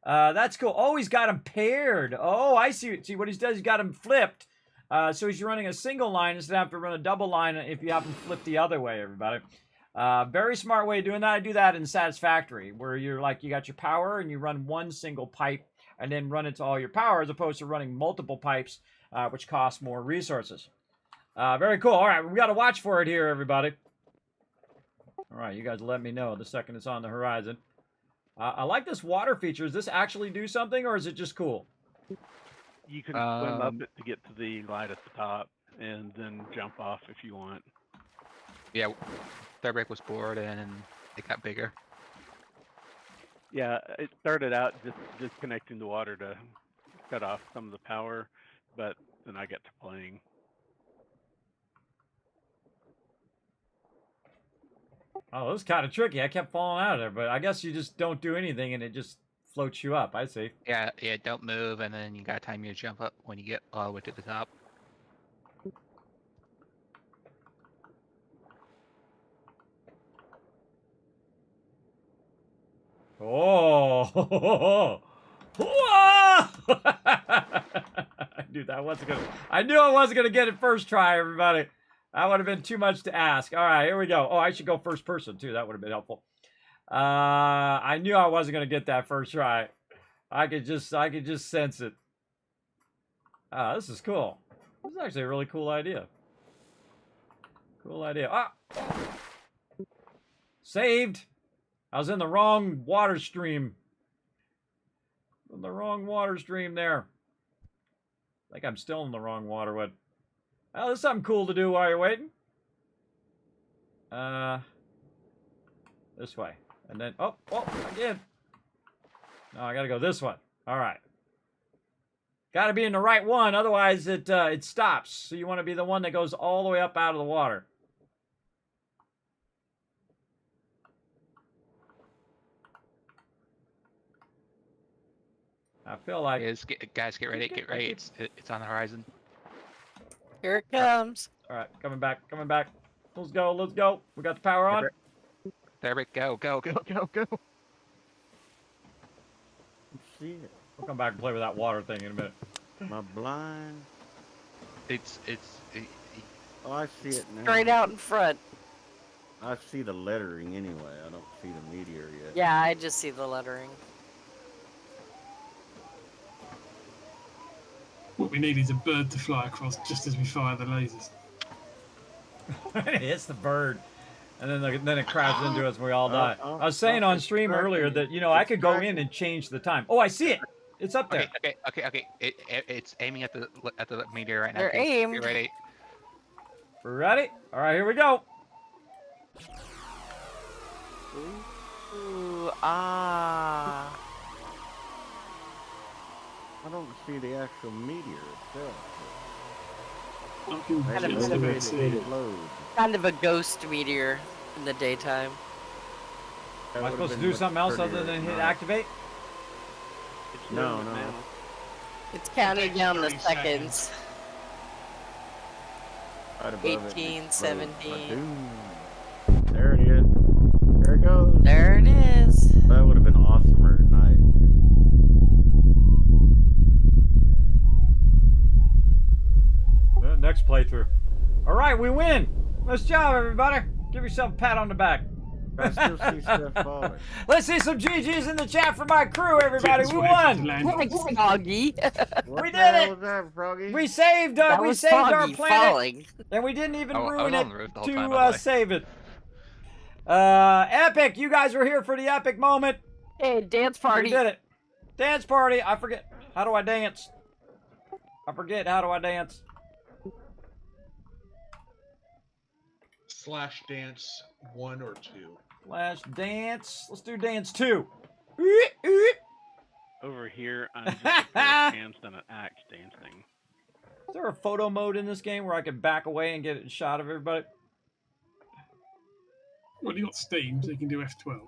That's cool. Oh, he's got them paired. Oh, I see. See what he's done? He's got them flipped. So he's running a single line instead of having to run a double line if you have them flipped the other way, everybody. Very smart way of doing that. I do that in Satisfactory, where you're like, you got your power and you run one single pipe and then run it to all your power, as opposed to running multiple pipes, which costs more resources. Very cool. All right, we got to watch for it here, everybody. All right, you guys let me know the second it's on the horizon. I like this water feature. Does this actually do something, or is it just cool? You can swim up it to get to the light at the top, and then jump off if you want. Yeah, Third was bored, and it got bigger. Yeah, it started out just disconnecting the water to cut off some of the power, but then I got to playing. Oh, this is kind of tricky. I kept falling out of there, but I guess you just don't do anything and it just floats you up. I see. Yeah, don't move, and then you gotta time your jump up when you get all the way to the top. Oh! Dude, that wasn't gonna. I knew I wasn't gonna get it first try, everybody. That would have been too much to ask. All right, here we go. Oh, I should go first person too. That would have been helpful. I knew I wasn't gonna get that first try. I could just sense it. This is cool. This is actually a really cool idea. Cool idea. Ah! Saved! I was in the wrong water stream. In the wrong water stream there. I think I'm still in the wrong waterway. Oh, there's something cool to do while you're waiting. This way. And then, oh, again. No, I gotta go this one. All right. Gotta be in the right one, otherwise it stops. So you want to be the one that goes all the way up out of the water. I feel like... Guys, get ready, get ready. It's on the horizon. Here it comes. All right, coming back. Let's go. We got the power on. There we go. See it. We'll come back and play with that water thing in a minute. My blind. Oh, I see it now. Straight out in front. I see the lettering anyway. I don't see the meteor yet. Yeah, I just see the lettering. What we need is a bird to fly across just as we fire the lasers. It hits the bird, and then it crashes into us and we all die. I was saying on stream earlier that, you know, I could go in and change the time. Oh, I see it. It's up there. Okay. It's aiming at the meteor right now. They're aimed. Get ready. We're ready? All right, here we go. Ooh, ah. I don't see the actual meteor itself. Kind of a ghost meteor in the daytime. Am I supposed to do something else other than hit activate? No. It's counting down the seconds. Right above 18, it, 17. There it is. There it goes. There it is. That would have been awesomer at night. Next playthrough. All right, we win. Nice job, everybody. Give yourself a pat on the back. I still see stuff falling. Let's see some GGs in the chat for my crew, everybody. We won. Froggy. We did it. That, Froggy? We saved our planet, falling. and we didn't even ruin I it was on the roof the whole time, by the way. save it. Epic, you guys were here for the epic moment. Hey, dance party. We did it. Dance party. I forget. How do I dance? I forget. How do I dance? /dance 1 or 2. /dance. Let's do dance 2. Over here, I'm just a pair of pants and an axe dancing. Is there a photo mode in this game where I can back away and get a shot of everybody? Well, you got Steam, so you can do F12.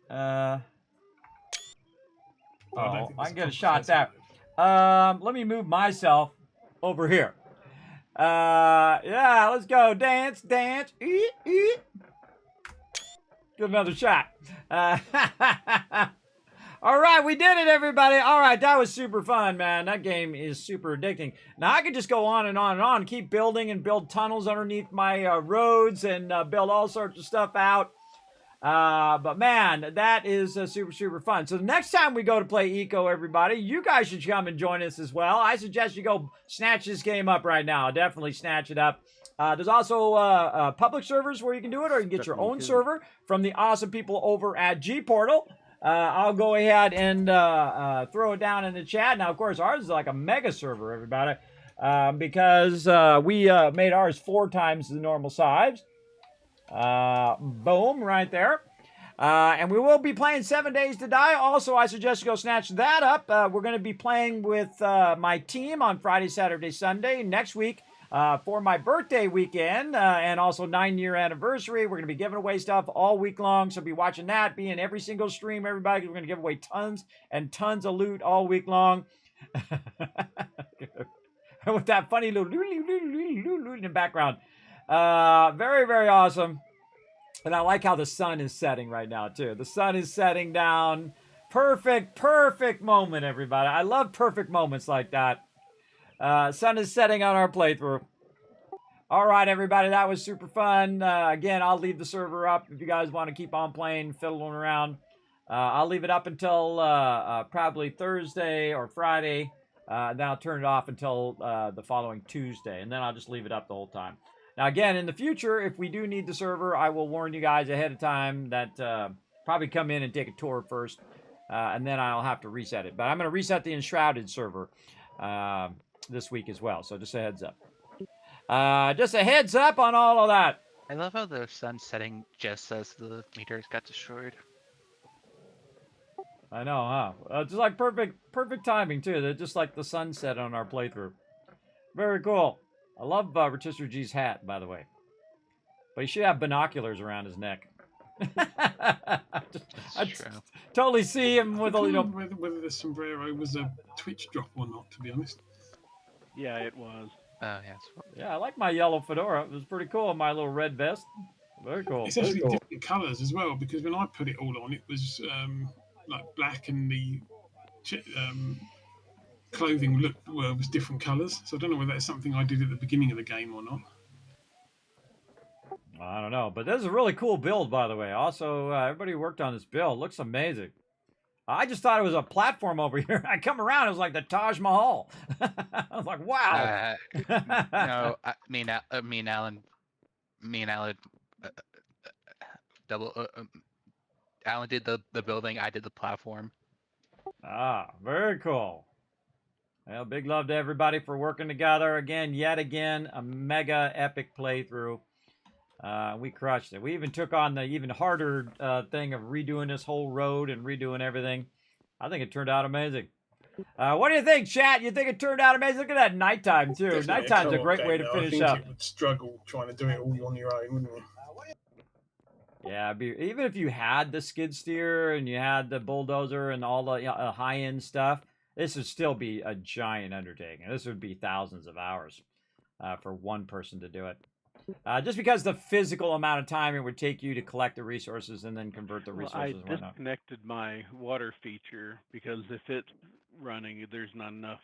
I can get a shot at that. Let me move myself over here. Yeah, let's go. Dance, dance. Eat, eat. Get another shot. All right, we did it, everybody. All right, that was super fun, man. That game is super addicting. Now, I could just go on and on and on, keep building and build tunnels underneath my roads and build all sorts of stuff out. But, man, that is super, super fun. So, the next time we go to play Eco, everybody, you guys should come and join us as well. I suggest you go snatch this game up right now. Definitely snatch it up. There's also public servers where you can do it, or you can get your own server from the awesome people over at GPORTAL. I'll go ahead and throw it down in the chat. Now, of course, ours is like a mega server, everybody, because we made ours 4 times the normal size. Boom, right there. And we will be playing 7 Days to Die. Also, I suggest you go snatch that up. We're going to be playing with my team on Friday, Saturday, Sunday next week. For my birthday weekend and also 9-year anniversary. We're going to be giving away stuff all week long, so be watching that. Be in every single stream, everybody. We're going to give away tons and tons of loot all week long. With that funny little in the background. Very, very awesome. And I like how the sun is setting right now, too. The sun is setting down. Perfect, perfect moment, everybody. I love perfect moments like that. Sun is setting on our playthrough. All right, everybody, that was super fun. Again, I'll leave the server up if you guys want to keep on playing, fiddling around. I'll leave it up until probably Thursday or Friday. Then I'll turn it off until the following Tuesday, and then I'll just leave it up the whole time. Now, again, in the future, if we do need the server, I will warn you guys ahead of time that probably come in and take a tour first, and then I'll have to reset it. But I'm going to reset the Enshrouded server this week as well, so just a heads up. Just a heads up on all of that. I love how the sun's setting just as the meteors got destroyed. I know, huh? Just like perfect timing too. They're just like the sunset on our playthrough. Very cool. I love Rotisserie G's hat, by the way. But he should have binoculars around his neck. I totally see him with all, you know. Whether the sombrero was a Twitch drop or not, to be honest. Yeah, it was. Yes. Yeah, I like my yellow fedora. It was pretty cool. My little red vest. Very cool. It's actually different colours as well, because when I put it all on, it was like black, and the clothing was different colours. So I don't know whether that's something I did at the beginning of the game or not. I don't know, but this is a really cool build, by the way. Also, everybody who worked on this build looks amazing. I just thought it was a platform over here. I come around, it was like the Taj Mahal. I was like, wow. No, me and Alan, Alan did the building. I did the platform. Ah, very cool. Well, big love to everybody for working together again. Yet again, a mega epic playthrough. We crushed it. We even took on the even harder thing of redoing this whole road and redoing everything. I think it turned out amazing. What do you think, chat? You think it turned out amazing? Look at that nighttime, too. Definitely Nighttime's a great way to finish up. I think you would struggle trying to do it all on your own, wouldn't you? Yeah, even if you had the skid steer and you had the bulldozer and all the high-end stuff, this would still be a giant undertaking. This would be thousands of hours for one person to do it. Just because the physical amount of time it would take you to collect the resources and then convert the resources. I disconnected my water feature because if it's running, there's not enough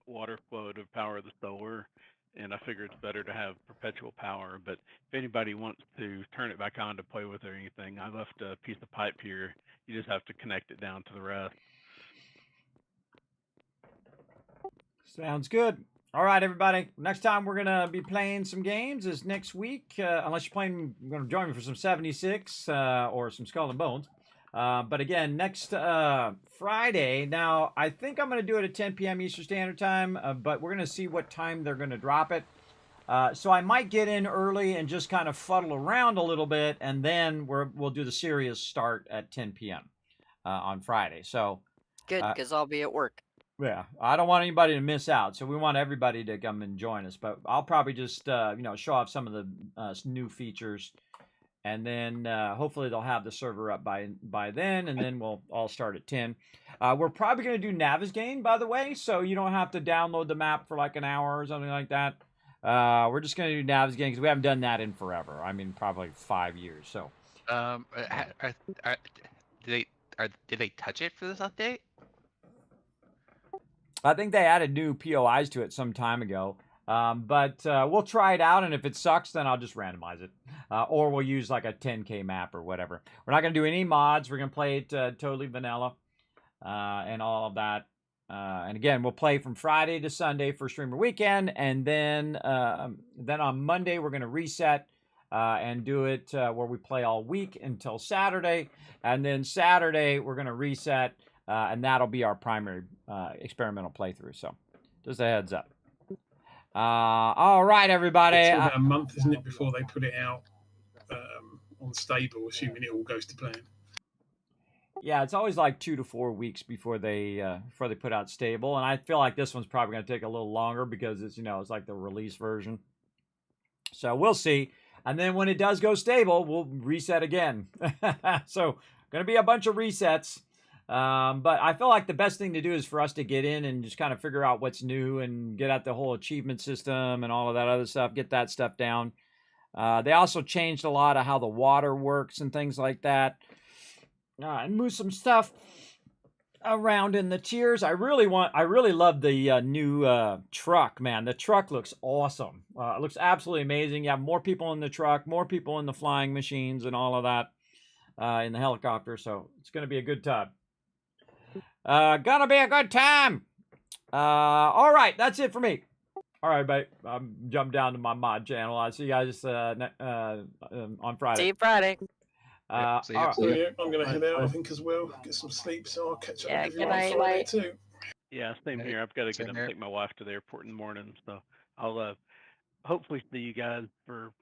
water flow to power the solar, and I figure it's better to have perpetual power. But if anybody wants to turn it back on to play with it or anything, I left a piece of pipe here. You just have to connect it down to the rest. Sounds good. All right, everybody. Next time we're going to be playing some games is next week. Unless you're going to join me for some 76 or some Skull and Bones. But again, next Friday. Now, I think I'm going to do it at 10 p.m. Eastern Standard Time. But we're going to see what time they're going to drop it. So I might get in early and just kind of fuddle around a little bit. And then we'll do the serious start at 10 p.m. On Friday. So Good, because I'll be at work. Yeah, I don't want anybody to miss out, so we want everybody to come and join us. But I'll probably just show off some of the new features, and then hopefully they'll have the server up by then, and then we'll all start at 10. We're probably going to do Navigaine, by the way, so you don't have to download the map for like an hour or something like that. We're just going to do Navigaine because we haven't done that in forever. I mean, probably 5 years. So, did they touch it for this update? I think they added new POIs to it some time ago. But we'll try it out, and if it sucks, then I'll just randomize it. Or we'll use like a 10K map or whatever. We're not going to do any mods. We're going to play it totally vanilla and all of that. And again, we'll play from Friday to Sunday for Streamer Weekend. And then on Monday, we're going to reset and do it where we play all week until Saturday. And then Saturday, we're going to reset, and that'll be our primary experimental playthrough. So just a heads up. All right, everybody. It's about a month, isn't it, before they put it out on stable, assuming it all goes to plan. Yeah, it's always like 2 to 4 weeks before they put out stable, and I feel like this one's probably going to take a little longer because it's it's like the release version. So we'll see, and then when it does go stable, we'll reset again. So going to be a bunch of resets. But I feel like the best thing to do is for us to get in and just kind of figure out what's new and get at the whole achievement system and all of that other stuff, get that stuff down. They also changed a lot of how the water works and things like that. And move some stuff around in the tiers. I really love the new truck, man. The truck looks awesome. It looks absolutely amazing. You have more people in the truck, more people in the flying machines and all of that in the helicopter. So it's going to be a good time. Gonna be a good time. All right, that's it for me. All right, babe. I'm jump down to my mod channel. I'll see you guys on Friday. See you Friday. All right. So, yeah, I'm gonna head out, I think, as well. Get some sleep, so I'll catch up with you on Friday too. Yeah, same here. I've got to get up and take my wife to the airport in the morning, so I'll hopefully see you guys for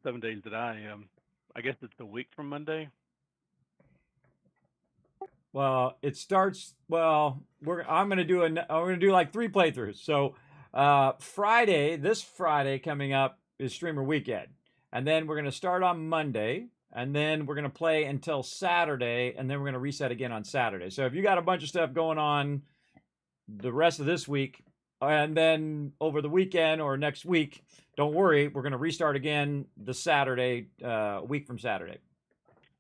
7 days that I guess it's a week from Monday. Well, it starts. Well, I'm gonna do like 3 playthroughs. So, this Friday coming up is Streamer Weekend, and then we're gonna start on Monday, and then we're gonna play until Saturday, and then we're gonna reset again on Saturday. So, if you got a bunch of stuff going on the rest of this week, and then over the weekend or next week, don't worry, we're gonna restart again the Saturday, week from Saturday.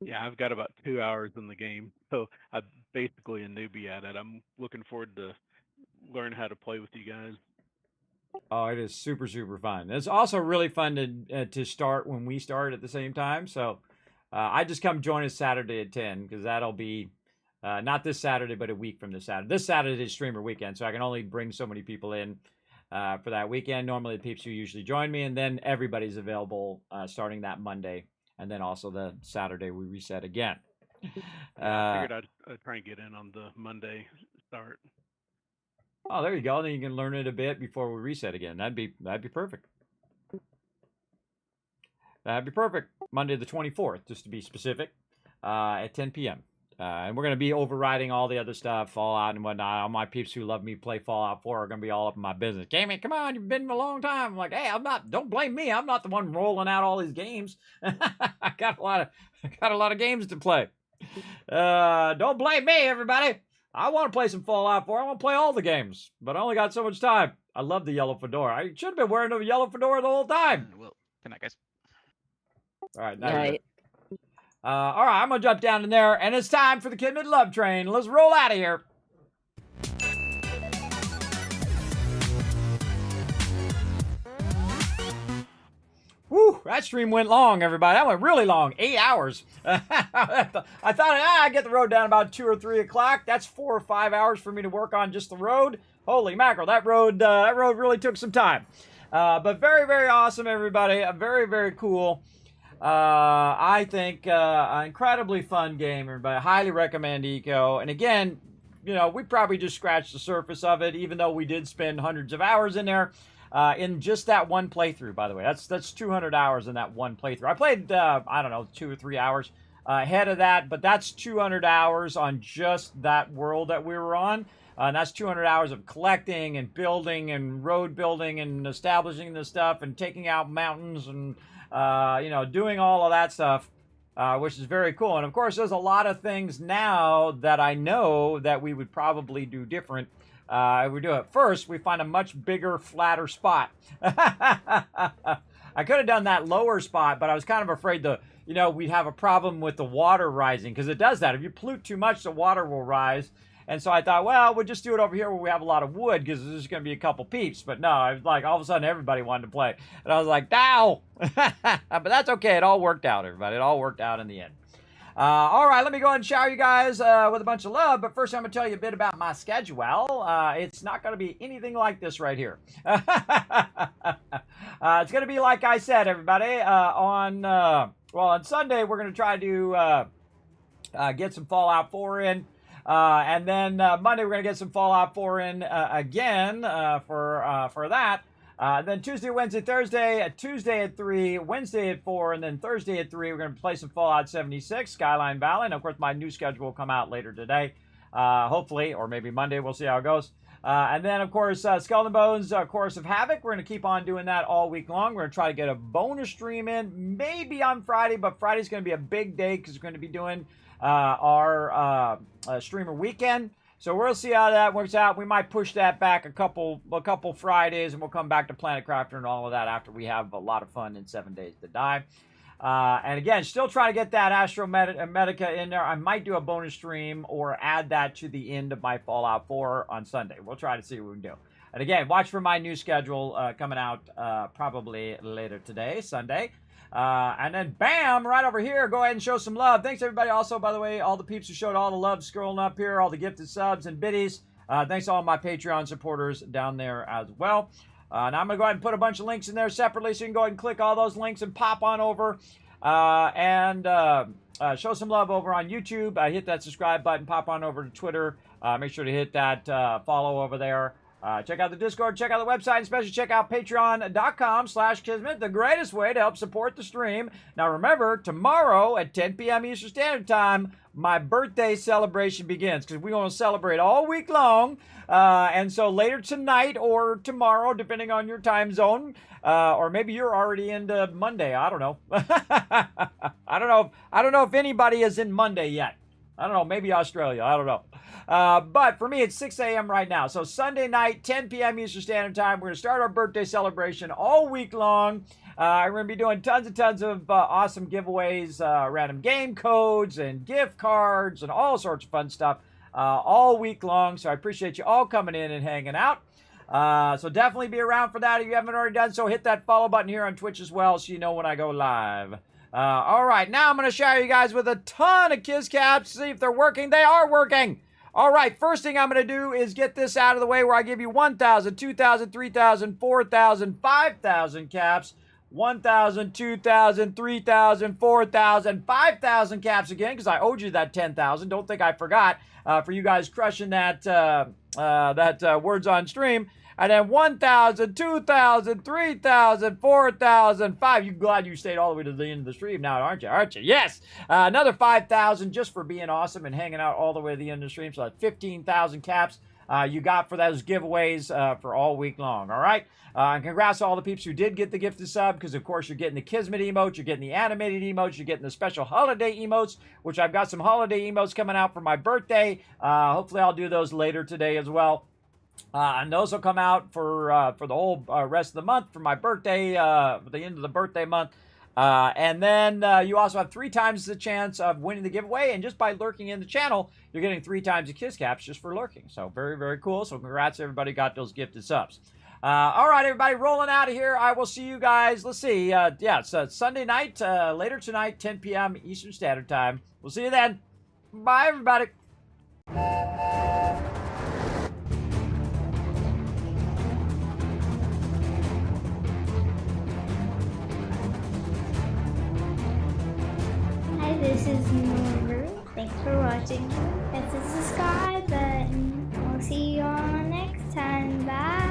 Yeah, I've got about 2 hours in the game, so I'm basically a newbie at it. I'm looking forward to learn how to play with you guys. Oh, it is super, super fun. It's also really fun to start when we start at the same time. So I just come join us Saturday at 10 because that'll be not this Saturday, but a week from this Saturday. This Saturday is Streamer Weekend, so I can only bring so many people in for that weekend. Normally, the peeps who usually join me, and then everybody's available starting that Monday. And then also the Saturday we reset again. I figured I'd try and get in on the Monday start. Oh, there you go. Then you can learn it a bit before we reset again. That'd be perfect. That'd be perfect. Monday the 24th, just to be specific, at 10 p.m. And we're going to be overriding all the other stuff, Fallout and whatnot. All my peeps who love me play Fallout 4 are going to be all up in my business. Gaming, come on, you've been a long time. I'm like, hey, don't blame me. I'm not the one rolling out all these games. I got a lot of games to play. Don't blame me, everybody. I want to play some Fallout 4. I want to play all the games, but I only got so much time. I love the yellow fedora. I should have been wearing the yellow fedora the whole time. Well, good night, guys. All right, night. All right, I'm going to jump down in there, and it's time for the Kismet Love Train. Let's roll out of here. Woo, that stream went long, everybody. That went really long, 8 hours. I thought I'd get the road down about 2 or 3 o'clock. That's 4 or 5 hours for me to work on just the road. Holy mackerel, that road really took some time. But very, very awesome, everybody. Very, very cool. I think an incredibly fun game, everybody. I highly recommend Eco. And again, we probably just scratched the surface of it, even though we did spend hundreds of hours in there in just that one playthrough, by the way. That's 200 hours in that one playthrough. I played, 2 or 3 hours ahead of that, but that's 200 hours on just that world that we were on. And that's 200 hours of collecting and building and road building and establishing the stuff and taking out mountains and, you know, doing all of that stuff, which is very cool. And of course, there's a lot of things now that I know that we would probably do different. If we do it first, we find a much bigger, flatter spot. I could have done that lower spot, but I was kind of afraid you know, we'd have a problem with the water rising, because it does that. If you pollute too much, the water will rise. And so I thought, well, we'll just do it over here where we have a lot of wood, because there's going to be a couple peeps. But no, I was like, all of a sudden everybody wanted to play. And I was like, no! But that's okay. It all worked out, everybody. It all worked out in the end. All right, let me go ahead and shower you guys with a bunch of love. But first, I'm going to tell you a bit about my schedule. It's not going to be anything like this right here. It's going to be like I said, everybody. On Sunday, we're going to try to get some Fallout 4 in. And then Monday, we're going to get some Fallout 4 in again for that. Then Tuesday, Wednesday, Thursday, Tuesday at 3, Wednesday at 4, and then Thursday at 3, we're going to play some Fallout 76, Skyline Valley. And of course, my new schedule will come out later today, hopefully, or maybe Monday. We'll see how it goes. And then, of course, Skull and Bones, Chorus of Havoc. We're going to keep on doing that all week long. We're going to try to get a bonus stream in, maybe on Friday, but Friday's going to be a big day because we're going to be doing our streamer weekend. So we'll see how that works out. We might push that back a couple Fridays, and we'll come back to Planet Crafter and all of that after we have a lot of fun in 7 Days to Die. And again, still trying to get that Astro Medica in there. I might do a bonus stream or add that to the end of my Fallout 4 on Sunday. We'll try to see what we can do. And again, watch for my new schedule coming out probably later today, Sunday. And then, bam, right over here, go ahead and show some love. Thanks, everybody. Also, by the way, all the peeps who showed all the love scrolling up here, all the gifted subs and biddies. Thanks to all my Patreon supporters down there as well. Now, I'm going to go ahead and put a bunch of links in there separately, so you can go ahead and click all those links and pop on over and show some love over on YouTube. Hit that subscribe button, pop on over to Twitter. Make sure to hit that follow over there. Check out the Discord, check out the website, and especially check out patreon.com/Kismet, the greatest way to help support the stream. Now remember, tomorrow at 10 p.m. Eastern Standard Time, my birthday celebration begins, because we're going to celebrate all week long. And so later tonight or tomorrow, depending on your time zone, or maybe you're already into Monday. I don't know. I don't know if anybody is in Monday yet. I don't know, maybe Australia. I don't know. But for me, it's 6 a.m. right now. So Sunday night, 10 p.m. Eastern Standard Time, we're going to start our birthday celebration all week long. We're going to be doing tons and tons of awesome giveaways, random game codes and gift cards and all sorts of fun stuff all week long. So I appreciate you all coming in and hanging out. So definitely be around for that if you haven't already done so. Hit that follow button here on Twitch as well so you know when I go live. All right, now I'm going to shower you guys with a ton of Kiss Caps. See if they're working. They are working. All right, first thing I'm going to do is get this out of the way where I give you 1,000, 2,000, 3,000, 4,000, 5,000 caps. 1,000, 2,000, 3,000, 4,000, 5,000 caps again, because I owed you that 10,000. Don't think I forgot for you guys crushing that words on stream. And then 1,000, 2,000, 3,000, 4,000, 5,000. You're glad you stayed all the way to the end of the stream now, aren't you? Aren't you? Yes. Another 5,000 just for being awesome and hanging out all the way to the end of the stream. So that's 15,000 caps you got for those giveaways for all week long. All right. And congrats to all the peeps who did get the gifted sub, because of course you're getting the Kismet emotes, you're getting the animated emotes, you're getting the special holiday emotes, which I've got some holiday emotes coming out for my birthday. Hopefully I'll do those later today as well. And those will come out for the whole rest of the month for my birthday, the end of the birthday month. And then you also have 3 times the chance of winning the giveaway. And just by lurking in the channel, you're getting 3 times the Kiss Caps just for lurking. So very, very cool. So congrats to everybody who got those gifted subs. All right, everybody, rolling out of here. I will see you guys. Let's see. Yeah, it's Sunday night, later tonight, 10 p.m. Eastern Standard Time. We'll see you then. Bye, everybody. Hi, this is Norbert. Thanks for watching. Hit the subscribe button. We'll see you all next time. Bye.